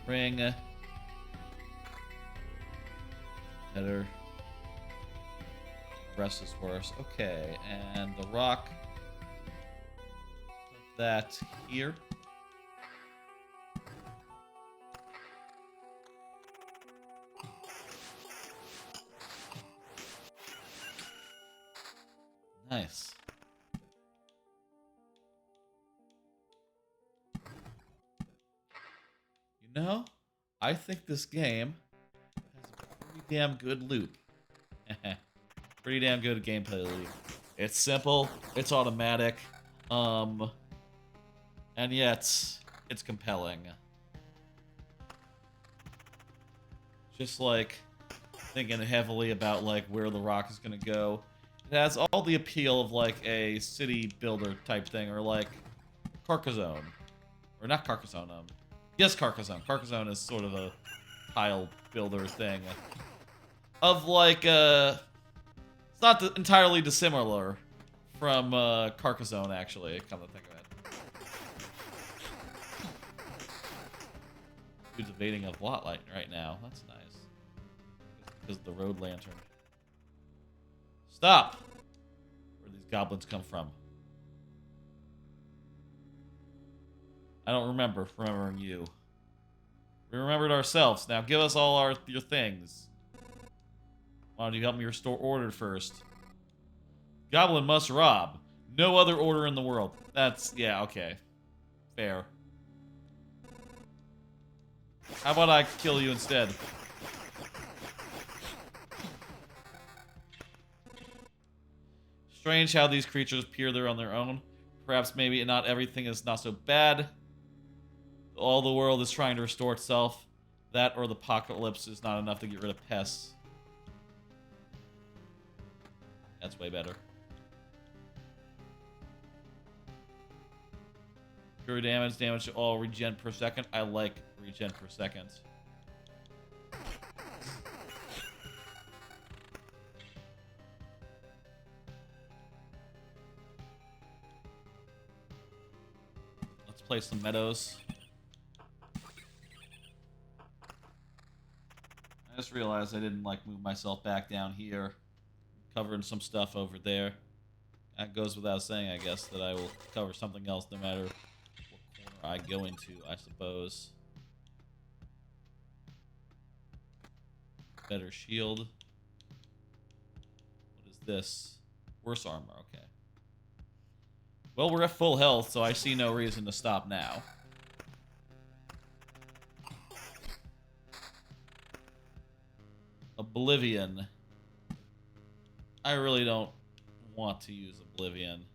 Ring. Better. The rest is worse. Okay, and the rock. Put that here. Nice. You know, I think this game has a pretty damn good loop. Pretty damn good gameplay loop. It's simple, it's automatic, and yet it's compelling. Just like thinking heavily about like where the rock is gonna go. It has all the appeal of like a city builder type thing, or like Carcassonne, or not Carcassonne. Yes, Carcassonne. Carcassonne is sort of a tile builder thing. Of like it's not entirely dissimilar from Carcassonne, actually. Come to think of it. Dude's evading a lot light right now. That's nice. Because of the road lantern. Stop! Where do these goblins come from? I don't remember remembering you. We remembered ourselves. Now give us all your things. Why don't you help me restore order first? Goblin must rob. No other order in the world. That's, yeah, okay. Fair. How about I kill you instead? Strange how these creatures appear there on their own. Perhaps maybe not everything is not so bad. All the world is trying to restore itself. That or the apocalypse is not enough to get rid of pests. That's way better. Pure damage to all regen per second. I like regen per second. Let's play some meadows. I just realized I didn't like move myself back down here. Covering some stuff over there. That goes without saying, I guess, that I will cover something else no matter what corner I go into, I suppose. Better shield. What is this? Worse armor, okay. Well, we're at full health, so I see no reason to stop now. Oblivion. I really don't want to use Oblivion.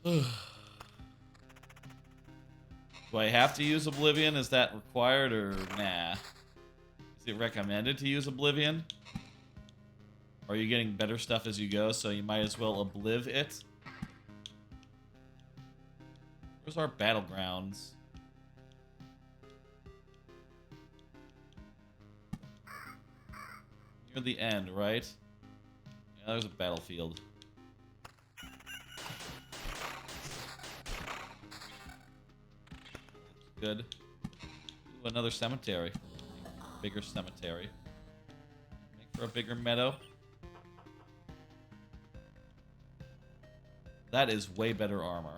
Do I have to use Oblivion? Is that required or nah? Is it recommended to use Oblivion? Or are you getting better stuff as you go, so you might as well obliv it? Where's our battlegrounds? Near the end, right? Yeah, there's a battlefield. Good. Ooh, another cemetery. Bigger cemetery. Make for a bigger meadow. That is way better armor.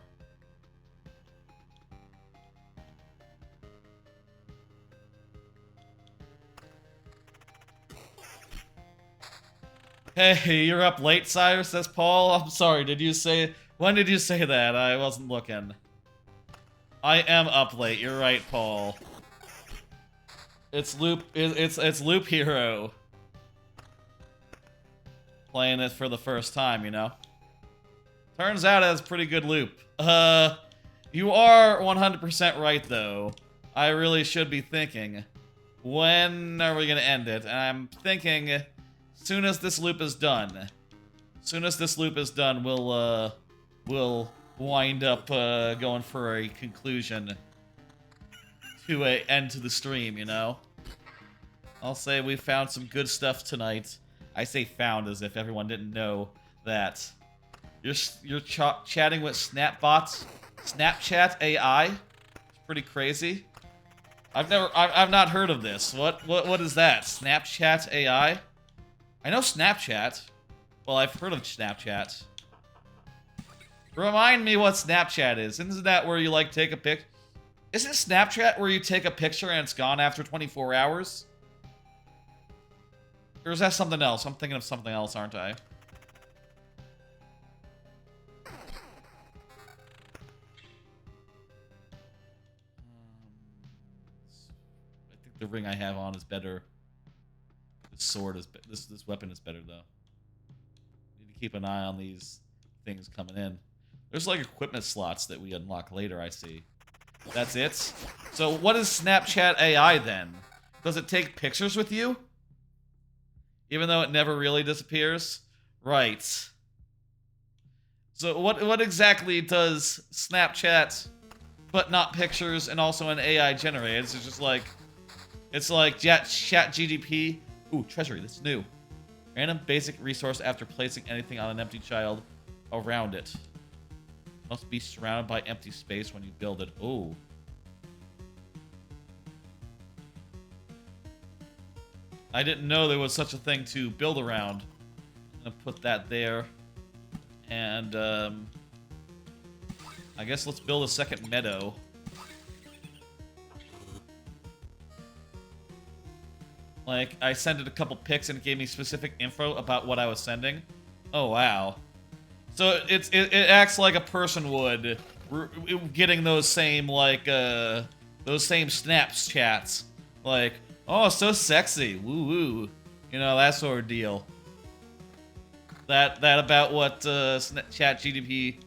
Hey, you're up late, sire, says Paul. I'm sorry, did you say... When did you say that? I wasn't looking. I am up late, you're right, Paul. It's Loop... It's Loop Hero. Playing it for the first time, you know? Turns out it's pretty good loop. You are 100% right, though. I really should be thinking, when are we gonna end it? And I'm thinking... Soon as this loop is done. We'll wind up going for a conclusion to a end to the stream, you know? I'll say we found some good stuff tonight. I say found as if everyone didn't know that. You're chatting with Snapbots, Snapchat AI. It's pretty crazy. I've not heard of this. What is that? Snapchat AI? I know Snapchat. Well, I've heard of Snapchat. Remind me what Snapchat is. Isn't that where you, like, take a pic? Isn't Snapchat where you take a picture and it's gone after 24 hours? Or is that something else? I'm thinking of something else, aren't I? I think the ring I have on is better. Sword is this weapon is better though. Need to keep an eye on these things coming in. There's like equipment slots that we unlock later, I see. That's it? So what is Snapchat AI then? Does it take pictures with you? Even though it never really disappears? Right. So what exactly does Snapchat, but not pictures and also an AI generated? It's just like, it's like ChatGPT. Ooh, treasury, this is new. Random basic resource after placing anything on an empty child around it. Must be surrounded by empty space when you build it. Ooh. I didn't know there was such a thing to build around. I'm gonna put that there. And, I guess let's build a second meadow. Like, I sent it a couple pics and it gave me specific info about what I was sending. Oh, wow. So it acts like a person would, getting those same, like, those same snaps chats. Like, oh, so sexy, woo-woo. You know, that sort of deal. That about what, ChatGPT,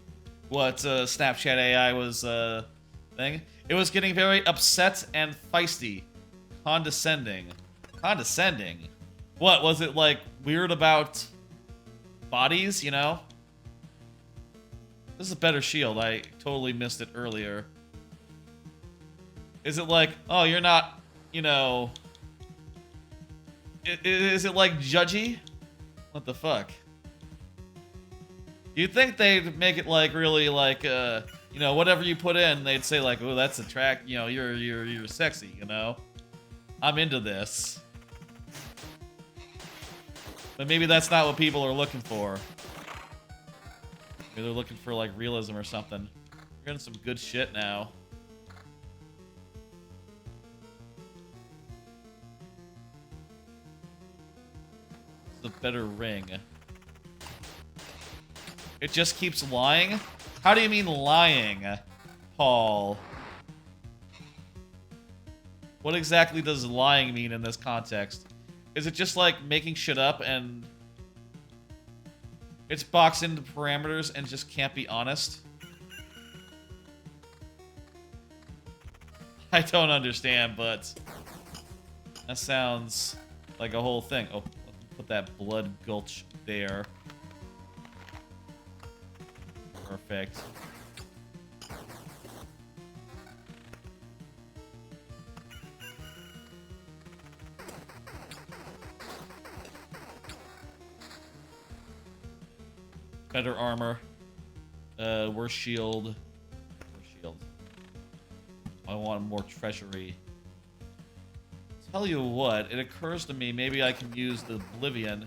what, Snapchat AI was, thing. It was getting very upset and feisty. Condescending. Condescending? What, was it, like, weird about bodies, you know? This is a better shield. I totally missed it earlier. Is it like, oh, you're not, you know... Is it, like, judgy? What the fuck? You'd think they'd make it, like, really, like, you know, whatever you put in, they'd say, like, oh, that's you know, you're sexy, you know? I'm into this. But maybe that's not what people are looking for. Maybe they're looking for, like, realism or something. We're getting some good shit now. It's a better ring. It just keeps lying? How do you mean lying, Paul? What exactly does lying mean in this context? Is it just like making shit up and it's boxed into parameters and just can't be honest? I don't understand, but that sounds like a whole thing. Oh, Put that blood gulch there. Perfect. Better armor. Worse shield. Worse shield. I want more treasury. Tell you what, it occurs to me maybe I can use the Oblivion.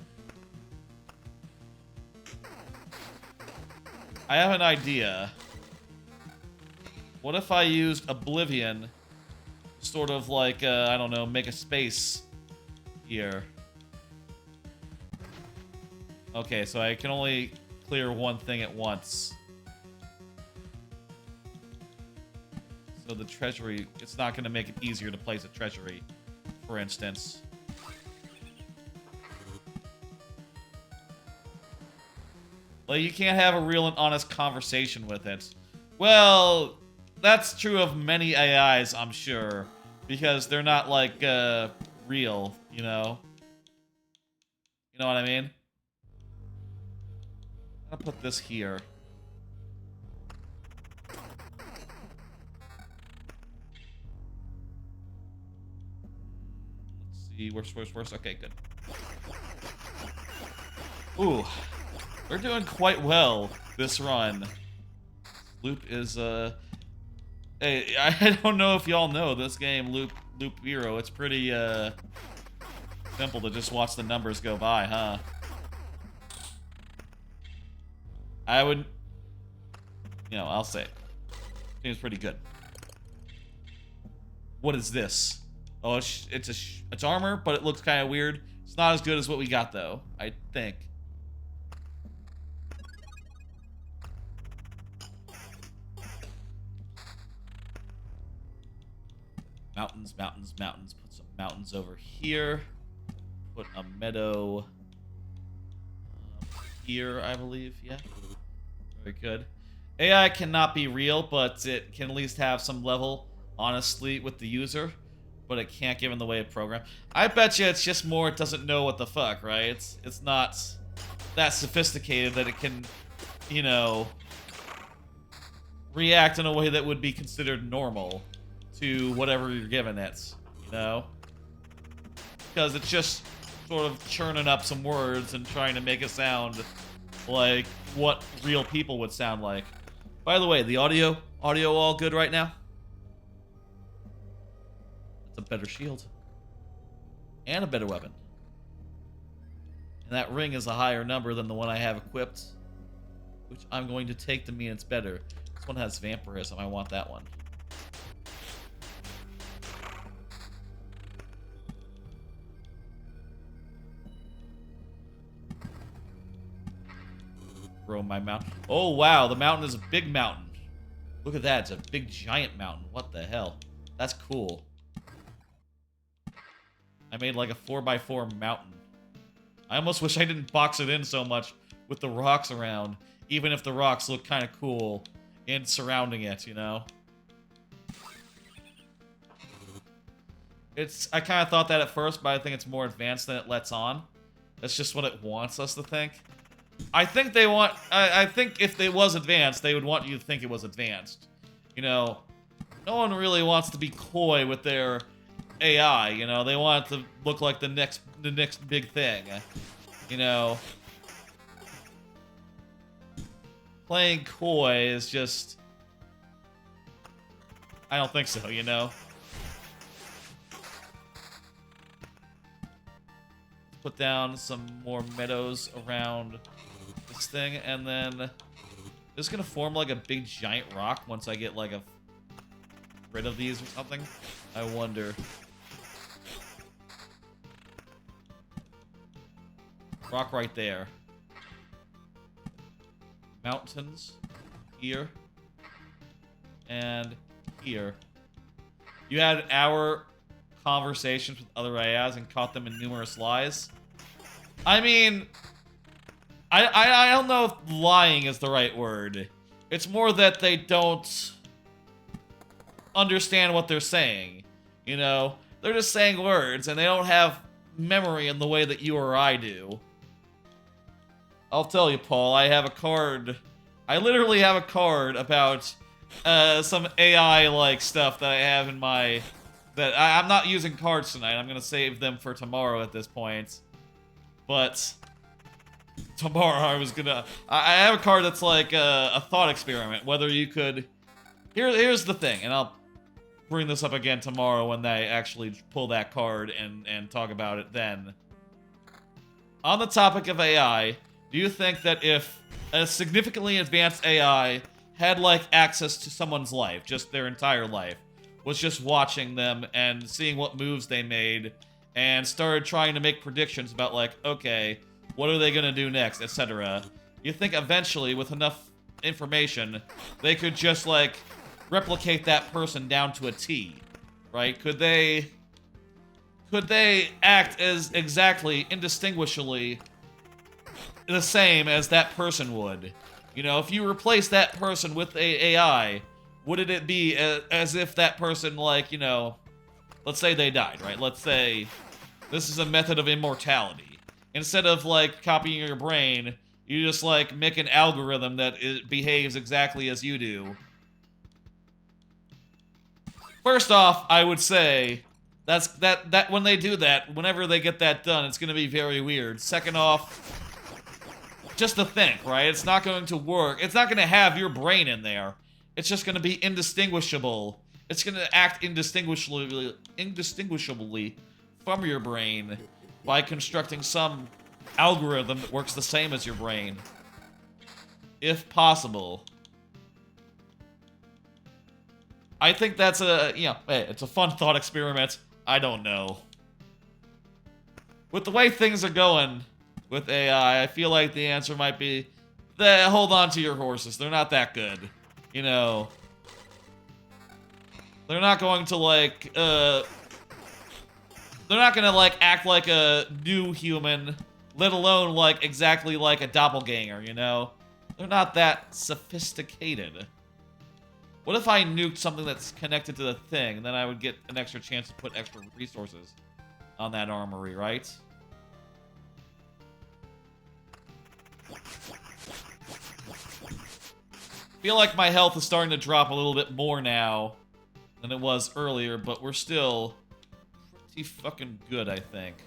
I have an idea. What if I used Oblivion, sort of like, I don't know, make a space here. Okay, so I can only clear one thing at once. So the treasury, it's not going to make it easier to place a treasury, for instance. Like, you can't have a real and honest conversation with it. Well, that's true of many AIs, I'm sure. Because they're not, like, real, you know? You know what I mean? I'll put this here. Let's see, where's, okay, good. Ooh. We're doing quite well this run. Loop is, hey, I don't know if y'all know this game, Loop Hero. It's pretty, simple to just watch the numbers go by, huh? I would, you know, I'll say it. Seems pretty good. What is this? Oh, it's armor, but it looks kind of weird. It's not as good as what we got, though, I think. Mountains, mountains, mountains. Put some mountains over here. Put a meadow here, I believe. Yeah. Very good. AI cannot be real, but it can at least have some level, honestly, with the user. But it can't give in the way of program. I bet you it's just more it doesn't know what the fuck, right? It's not that sophisticated that it can, you know, react in a way that would be considered normal to whatever you're giving it, you know? Because it's just sort of churning up some words and trying to make it sound like what real people would sound like. By the way, the audio all good right now? It's a better shield. And a better weapon. And that ring is a higher number than the one I have equipped, which I'm going to take to mean it's better. This one has vampirism. I want that one. Grow my mountain. Oh, wow. The mountain is a big mountain. Look at that. It's a big, giant mountain. What the hell? That's cool. I made like a 4x4 mountain. I almost wish I didn't box it in so much with the rocks around, even if the rocks look kind of cool and surrounding it, you know? I kind of thought that at first, but I think it's more advanced than it lets on. That's just what it wants us to think. I think they want... I think if it was advanced, they would want you to think it was advanced. You know, no one really wants to be coy with their AI, you know? They want it to look like the next big thing. You know? Playing coy is just... I don't think so, you know? Put down some more meadows around this thing, and then it's gonna form like a big giant rock once I get like rid of these or something. I wonder. Rock right there. Mountains here and here. You had an hour conversations with other AIs and caught them in numerous lies. I mean, I don't know if lying is the right word. It's more that they don't understand what they're saying. You know, they're just saying words and they don't have memory in the way that you or I do. I'll tell you, Paul, I have a card. I literally have a card about some AI-like stuff that I have in my... I'm not using cards tonight. I'm going to save them for tomorrow at this point. But tomorrow I was gonna... I have a card that's like a thought experiment. Whether you could... Here's the thing, and I'll bring this up again tomorrow when they actually pull that card and talk about it then. On the topic of AI, do you think that if a significantly advanced AI had, like, access to someone's life, just their entire life, was just watching them and seeing what moves they made, and started trying to make predictions about, like, okay, what are they gonna do next, etc. You think eventually, with enough information, they could just, like, replicate that person down to a T, right? Could they act as exactly, indistinguishably the same as that person would? You know, if you replace that person with a AI, wouldn't it be as if that person, like, you know, let's say they died, right? Let's say this is a method of immortality. Instead of, like, copying your brain, you just, like, make an algorithm that behaves exactly as you do. First off, I would say that when they do that, whenever they get that done, it's going to be very weird. Second off, just to think, right? It's not going to work. It's not going to have your brain in there. It's just going to be indistinguishable. It's going to act indistinguishably from your brain by constructing some algorithm that works the same as your brain. If possible. I think that's a, you know, hey, it's a fun thought experiment. I don't know. With the way things are going with AI, I feel like the answer might be, hold on to your horses. They're not that good. You know, they're not going to, like, they're not gonna, like, act like a new human, let alone, like, exactly like a doppelganger, you know? They're not that sophisticated. What if I nuked something that's connected to the thing, and then I would get an extra chance to put extra resources on that armory, right? I feel like my health is starting to drop a little bit more now than it was earlier, but we're still pretty fucking good, I think.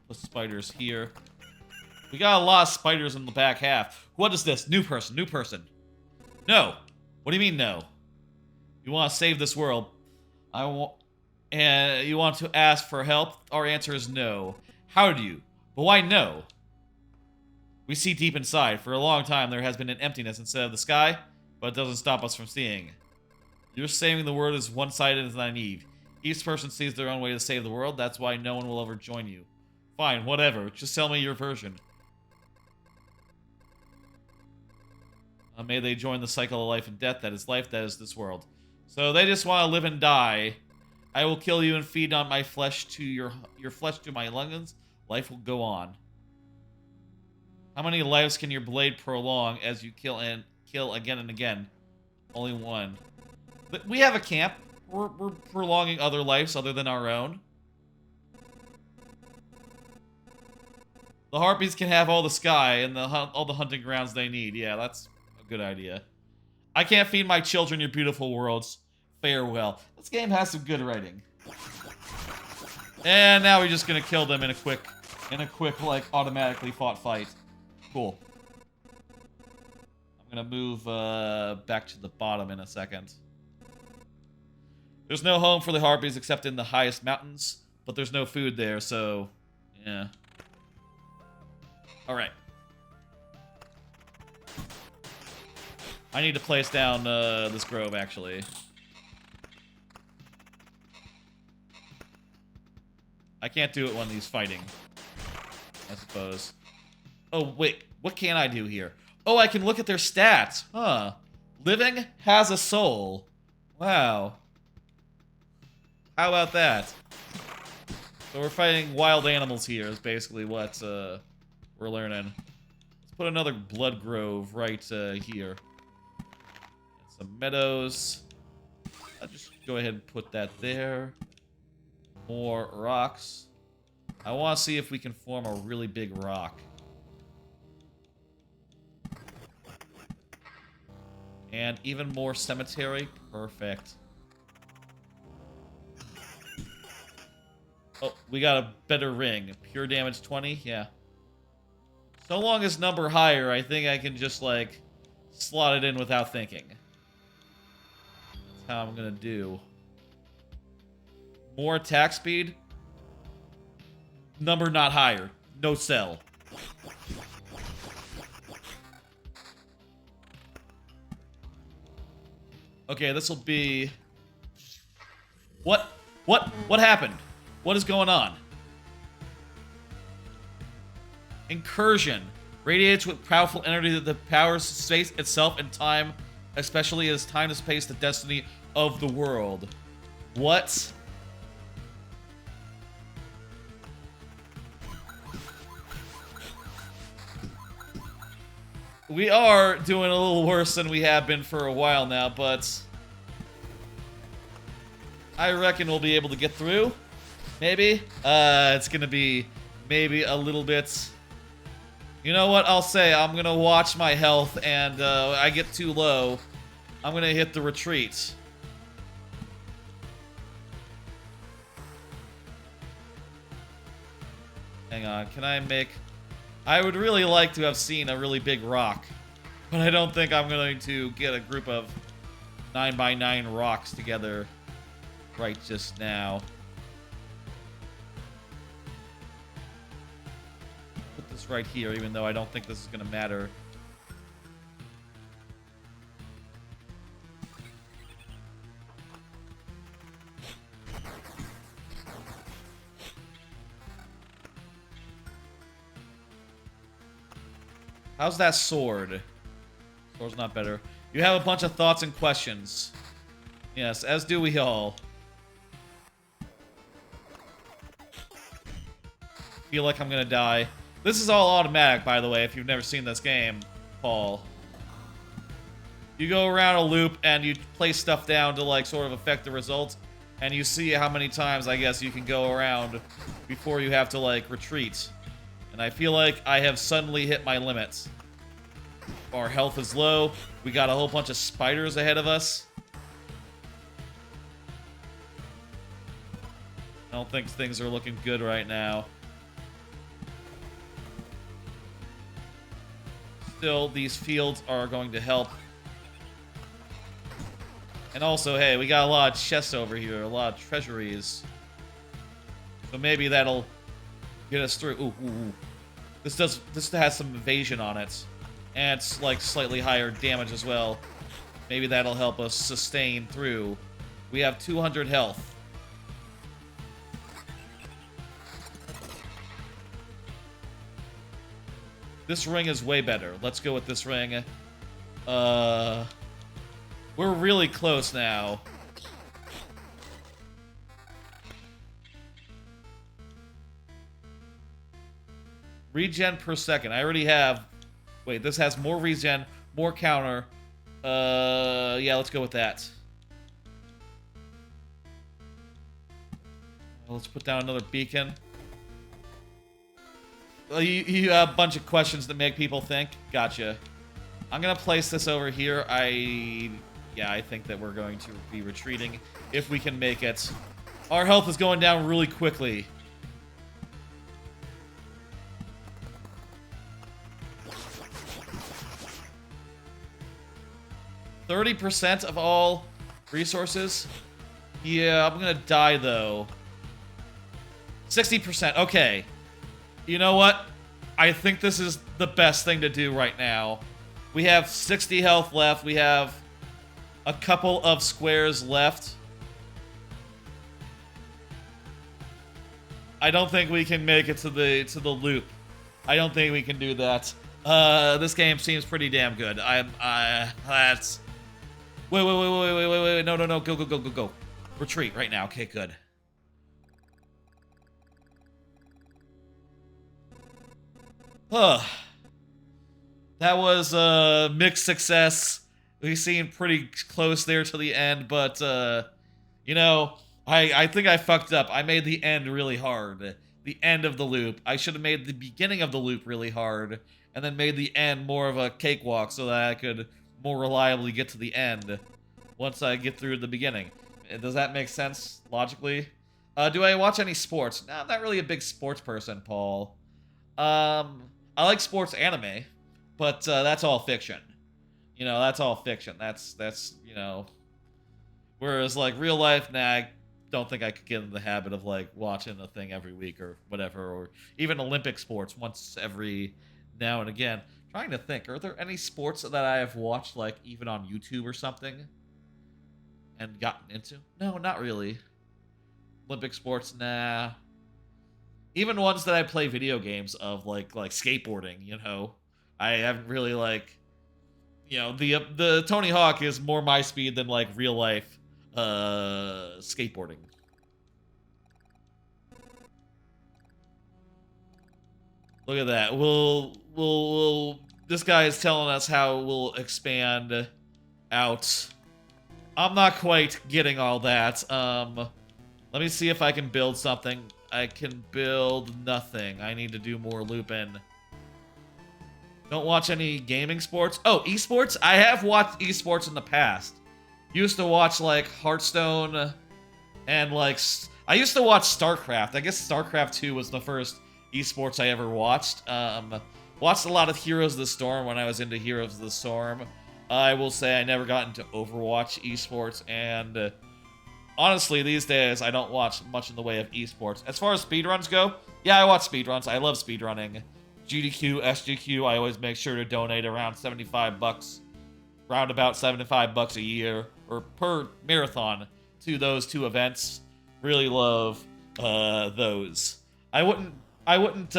Put spiders here. We got a lot of spiders in the back half. What is this? New person, new person. No. What do you mean, no? You want to save this world. And you want to ask for help? Our answer is no. How do you? But why no? We see deep inside. For a long time, there has been an emptiness instead of the sky, but it doesn't stop us from seeing. You're saying the world is one-sided and naive. Each person sees their own way to save the world. That's why no one will ever join you. Fine, whatever. Just tell me your version. May they join the cycle of life and death. That is life, that is this world. So they just want to live and die. I will kill you and feed on my flesh to your flesh to my lungs. Life will go on. How many lives can your blade prolong as you kill again and again? Only one. But we have a camp. We're prolonging other lives other than our own. The harpies can have all the sky and all the hunting grounds they need. Yeah, that's a good idea. I can't feed my children your beautiful worlds. Farewell. This game has some good writing. And now we're just gonna kill them in a quick, like, automatically fought fight. Cool. I'm gonna move back to the bottom in a second. There's no home for the harpies except in the highest mountains, but there's no food there, so yeah. Alright. I need to place down this grove, actually. I can't do it when he's fighting, I suppose. Oh, wait. What can I do here? Oh, I can look at their stats. Huh. Living has a soul. Wow. How about that? So we're fighting wild animals here is basically what we're learning. Let's put another blood grove right here. And some meadows. go ahead and put that there. More rocks. I want to see if we can form a really big rock. And even more cemetery. Perfect. Oh, we got a better ring. Pure damage 20? Yeah. So long as number higher, I think I can just, like, slot it in without thinking. That's how I'm gonna do. More attack speed. Number not higher. No sell. Okay, this will be... What? What happened? What is going on? Incursion. Radiates with powerful energy that powers space itself and time, especially as time and space the destiny of the world. What? We are doing a little worse than we have been for a while now, but I reckon we'll be able to get through. Maybe. It's gonna be maybe a little bit. You know what? I'll say I'm gonna watch my health, and I get too low, I'm gonna hit the retreat. Hang on, can I make... I would really like to have seen a really big rock, but I don't think I'm going to get a group of 9x9 rocks together right just now. Put this right here, even though I don't think this is going to matter. How's that sword? Sword's not better. You have a bunch of thoughts and questions. Yes, as do we all. Feel like I'm gonna die. This is all automatic, by the way, if you've never seen this game, Paul. You go around a loop and you place stuff down to, like, sort of affect the results, and you see how many times, I guess, you can go around before you have to, like, retreat. And I feel like I have suddenly hit my limits. Our health is low. We got a whole bunch of spiders ahead of us. I don't think things are looking good right now. Still, these fields are going to help. And also, hey, we got a lot of chests over here, a lot of treasuries. So maybe that'll get us through. Ooh, ooh, ooh. This has some evasion on it. And it's like slightly higher damage as well. Maybe that'll help us sustain through. We have 200 health. This ring is way better. Let's go with this ring. We're really close now. Regen per second. I already have... Wait, this has more regen, more counter. Yeah, let's go with that. Let's put down another beacon. You have a bunch of questions that make people think. Gotcha. I'm gonna place this over here. Yeah, I think that we're going to be retreating if we can make it. Our health is going down really quickly. 30% of all resources? Yeah, I'm gonna die, though. 60%, okay. You know what? I think this is the best thing to do right now. We have 60 health left. We have a couple of squares left. I don't think we can make it to the loop. I don't think we can do that. This game seems pretty damn good. That's... Wait, no, go. Retreat right now. Okay, good. Huh. That was mixed success. We seemed pretty close there to the end, but You know, I think I fucked up. I made the end really hard. The end of the loop. I should have made the beginning of the loop really hard, and then made the end more of a cakewalk so that I could more reliably get to the end once I get through the beginning. Does that make sense logically? Do I watch any sports? No, I'm not really a big sports person, Paul. I like sports anime, but that's all fiction. You know, that's all fiction. That's you know. Whereas like real life, nah, I don't think I could get in the habit of like watching a thing every week or whatever, or even Olympic sports once every now and again. Trying to think, are there any sports that I have watched like even on YouTube or something and gotten into? No, not really. Olympic sports, nah. Even ones that I play video games of, like skateboarding, you know, I haven't really like, you know, the Tony Hawk is more my speed than like real life skateboarding. Look at that. We'll this guy is telling us how we'll expand out. I'm not quite getting all that. Let me see if I can build something. I can build nothing. I need to do more looping. Don't watch any gaming sports. Oh, esports? I have watched esports in the past. Used to watch like Hearthstone and like I used to watch StarCraft. I guess StarCraft 2 was the first esports I ever watched. Watched a lot of Heroes of the Storm when I was into Heroes of the Storm. I will say I never got into Overwatch esports, and honestly, these days, I don't watch much in the way of esports. As far as speedruns go, yeah, I watch speedruns. I love speedrunning. GDQ, SGQ, I always make sure to donate around 75 bucks, round about 75 bucks a year, or per marathon, to those two events. Really love those. I wouldn't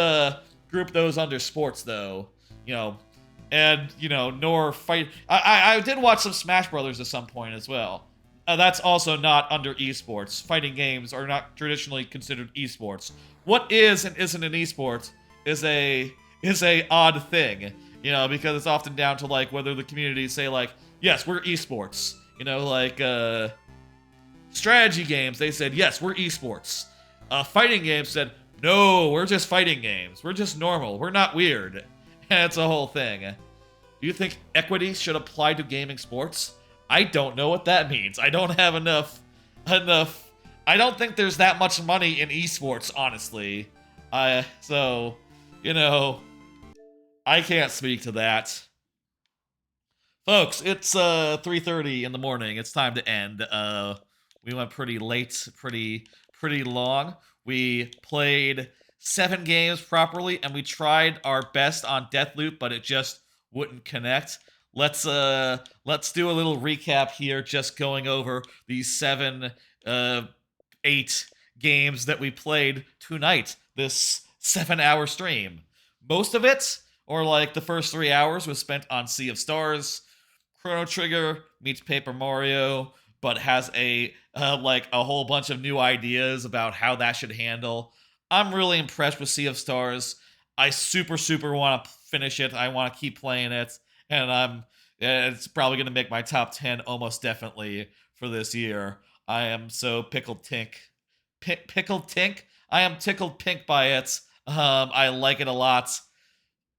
group those under sports, though, you know, and, you know, nor fight. I did watch some Smash Brothers at some point as well. That's also not under esports. Fighting games are not traditionally considered esports. What is and isn't an esports is a odd thing, you know, because it's often down to like whether the community say like, yes, we're esports. You know, like strategy games, they said, yes, we're esports. Fighting games said, no, we're just fighting games. We're just normal. We're not weird. And it's a whole thing. Do you think equity should apply to gaming sports? I don't know what that means. I don't have enough. I don't think there's that much money in esports, honestly. So, you know, I can't speak to that. Folks, it's 3:30 in the morning. It's time to end. We went pretty late, pretty long. We played 7 games properly, and we tried our best on Deathloop, but it just wouldn't connect. Let's do a little recap here, just going over these 7, 8 games that we played tonight, this 7-hour stream. Most of it, or like the first 3 hours, was spent on Sea of Stars. Chrono Trigger meets Paper Mario, but has a whole bunch of new ideas about how that should handle. I'm really impressed with Sea of Stars. I super want to finish it. I want to keep playing it. And it's probably going to make my top 10 almost definitely for this year. I am so pickled tink. Pickled tink? I am tickled pink by it. I like it a lot.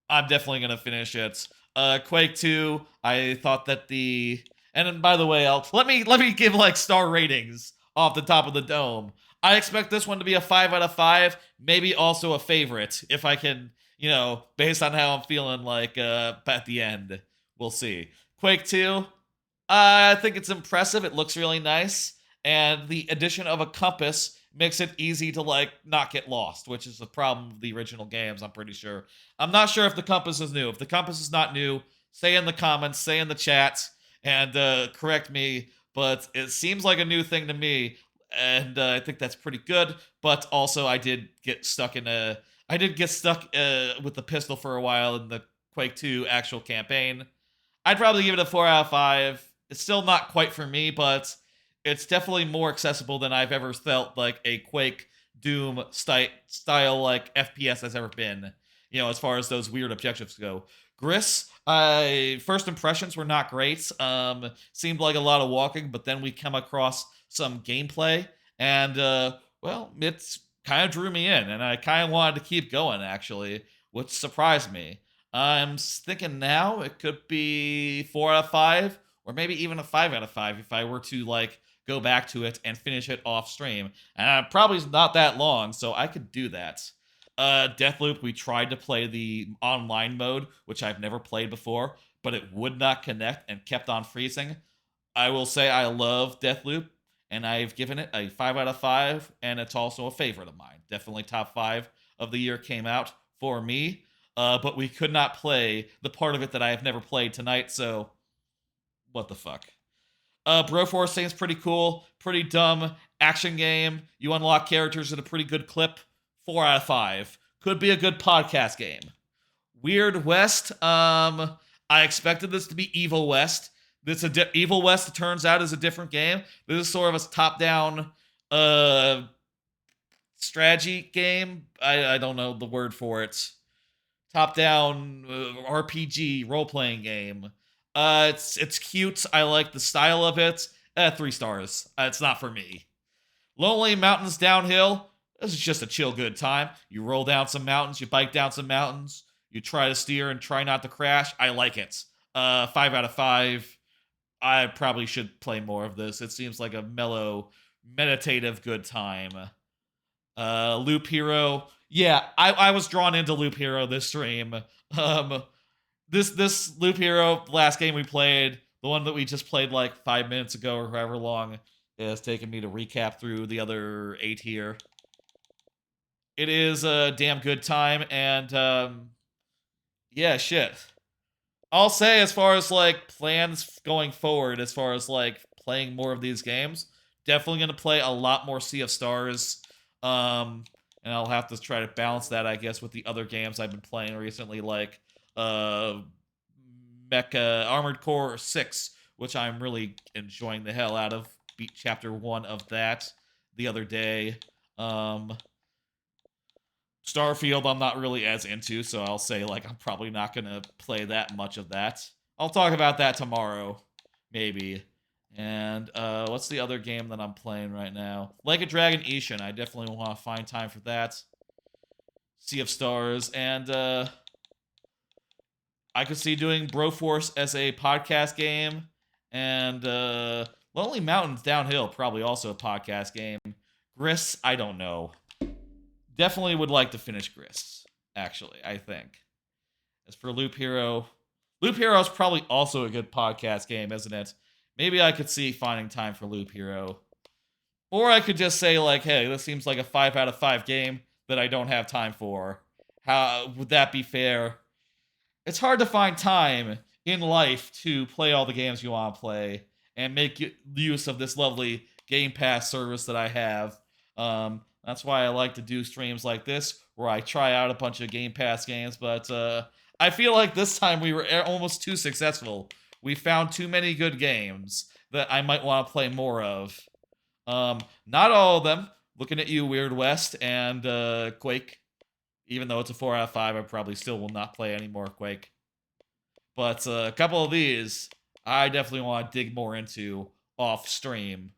I'm definitely going to finish it. Quake 2, I thought that and then, by the way, let me give like star ratings off the top of the dome. I expect this one to be a 5 out of 5, maybe also a favorite if I can, you know, based on how I'm feeling like at the end. We'll see. Quake 2, I think it's impressive. It looks really nice, and the addition of a compass makes it easy to like not get lost, which is the problem of the original games, I'm pretty sure. I'm not sure if the compass is new. If the compass is not new, say in the comments, say in the chat, and correct me, but it seems like a new thing to me, and I think that's pretty good. But also, I did get stuck with the pistol for a while in the Quake 2 actual campaign. I'd probably give it a 4 out of 5. It's still not quite for me, but it's definitely more accessible than I've ever felt like a Quake Doom style like FPS has ever been. as far as those weird objectives go. GRIS, first impressions were not great. Seemed like a lot of walking, but then we come across some gameplay, and well, it's kind of drew me in, and I kind of wanted to keep going actually, which surprised me. I'm thinking now it could be 4 out of 5, or maybe even a 5 out of 5 if I were to like go back to it and finish it off stream. And probably not that long, so I could do that. Deathloop, we tried to play the online mode, which I've never played before, but it would not connect and kept on freezing. I will say I love Deathloop, and I've given it a 5 out of 5, and it's also a favorite of mine. Definitely top 5 of the year came out for me, but we could not play the part of it that I have never played tonight, so what the fuck. Broforce seems pretty cool, pretty dumb action game. You unlock characters at a pretty good clip. 4 out of 5. Could be a good podcast game. Weird West. I expected this to be Evil West. Evil West, it turns out, is a different game. This is sort of a top-down strategy game. I don't know the word for it. Top-down RPG role-playing game. It's cute. I like the style of it. 3 stars. It's not for me. Lonely Mountains Downhill. This is just a chill good time. You roll down some mountains, you bike down some mountains, you try to steer and try not to crash. I like it. 5 out of 5. I probably should play more of this. It seems like a mellow, meditative good time. Loop Hero. Yeah, I was drawn into Loop Hero this stream. This Loop Hero, the last game we played, the one that we just played like 5 minutes ago or however long, it has taken me to recap through the other 8 here. It is a damn good time, and yeah, shit. I'll say as far as like plans going forward, as far as like playing more of these games, definitely gonna play a lot more Sea of Stars. And I'll have to try to balance that, I guess, with the other games I've been playing recently, like Mecha Armored Core 6, which I'm really enjoying the hell out of. Beat chapter 1 of that the other day. Starfield I'm not really as into, so I'll say like I'm probably not gonna play that much of that. I'll talk about that tomorrow, maybe. And what's the other game that I'm playing right now? Like a Dragon Ishin. I definitely want to find time for that. Sea of Stars, and I could see doing Broforce as a podcast game, and Lonely Mountains Downhill probably also a podcast game. GRIS, I don't know. Definitely would like to finish GRIS, actually, I think. As for Loop Hero is probably also a good podcast game, isn't it? Maybe I could see finding time for Loop Hero. Or I could just say, like, hey, this seems like a 5 out of 5 game that I don't have time for. How would that be fair? It's hard to find time in life to play all the games you want to play and make use of this lovely Game Pass service that I have. That's why I like to do streams like this, where I try out a bunch of Game Pass games, but I feel like this time we were almost too successful. We found too many good games that I might want to play more of. Not all of them. Looking at you, Weird West, and Quake. Even though it's a 4 out of 5, I probably still will not play any more Quake. But a couple of these, I definitely want to dig more into off stream.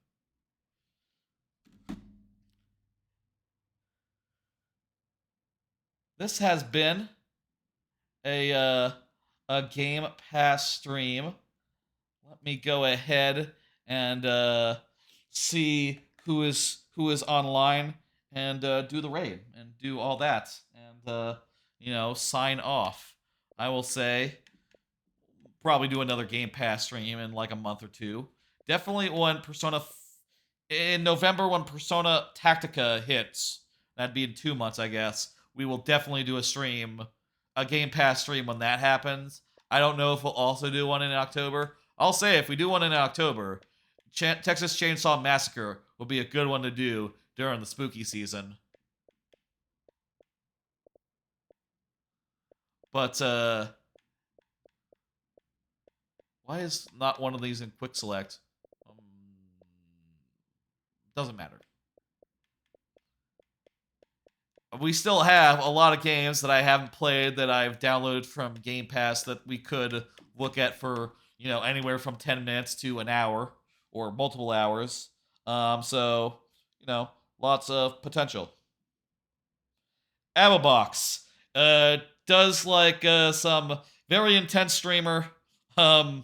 This has been a Game Pass stream. Let me go ahead and see who is online and do the raid and do all that and sign off. I will say probably do another Game Pass stream in like a month or two. Definitely when in November when Persona Tactica hits. That'd be in 2 months, I guess. We will definitely do a Game Pass stream when that happens. I don't know if we'll also do one in October. I'll say if we do one in October, Texas Chainsaw Massacre will be a good one to do during the spooky season. But why is not one of these in quick select? Doesn't matter. we still have a lot of games that I haven't played that I've downloaded from Game Pass that we could look at for, anywhere from 10 minutes to an hour or multiple hours. So, lots of potential. Abobox does like some very intense streamer. I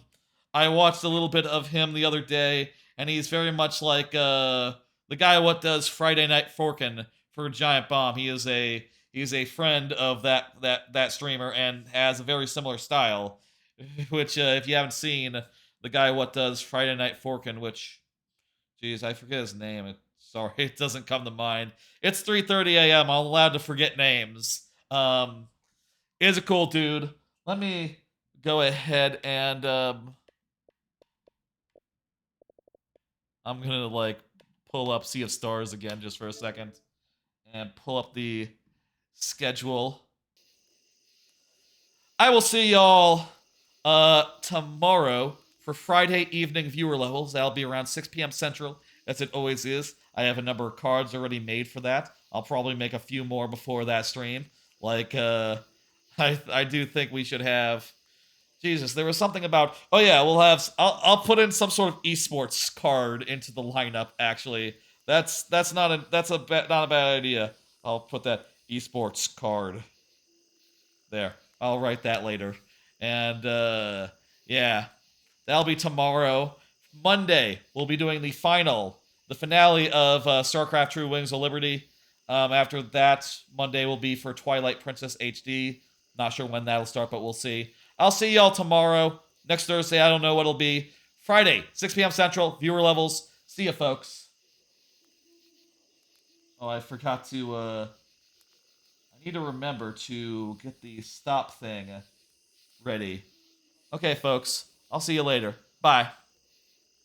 watched a little bit of him the other day, and he's very much like the guy what does Friday Night Forkin for Giant Bomb. He's a friend of that streamer and has a very similar style. Which if you haven't seen the guy what does Friday Night Forkin, which jeez, I forget his name. Sorry, it doesn't come to mind. It's 3:30 a.m. I'm allowed to forget names. Is a cool dude. Let me go ahead and I'm gonna like pull up Sea of Stars again just for a second and pull up the schedule. I will see y'all tomorrow for Friday evening viewer levels. That'll be around 6 p.m. Central, as it always is. I have a number of cards already made for that. I'll probably make a few more before that stream. Like, I do think we should have. Jesus, there was something about. Oh yeah, we'll have. I'll put in some sort of esports card into the lineup. Actually, that's not a not a bad idea. I'll put that esports card there. I'll write that later. And yeah, that'll be tomorrow. Monday, we'll be doing the finale of StarCraft True Wings of Liberty. After that, Monday will be for Twilight Princess HD. Not sure when that'll start, but we'll see. I'll see y'all tomorrow. Next Thursday, I don't know what it'll be. Friday, 6 p.m. Central, viewer levels. See ya, folks. Oh, I forgot to, I need to remember to get the stop thing ready. Okay, folks. I'll see you later. Bye.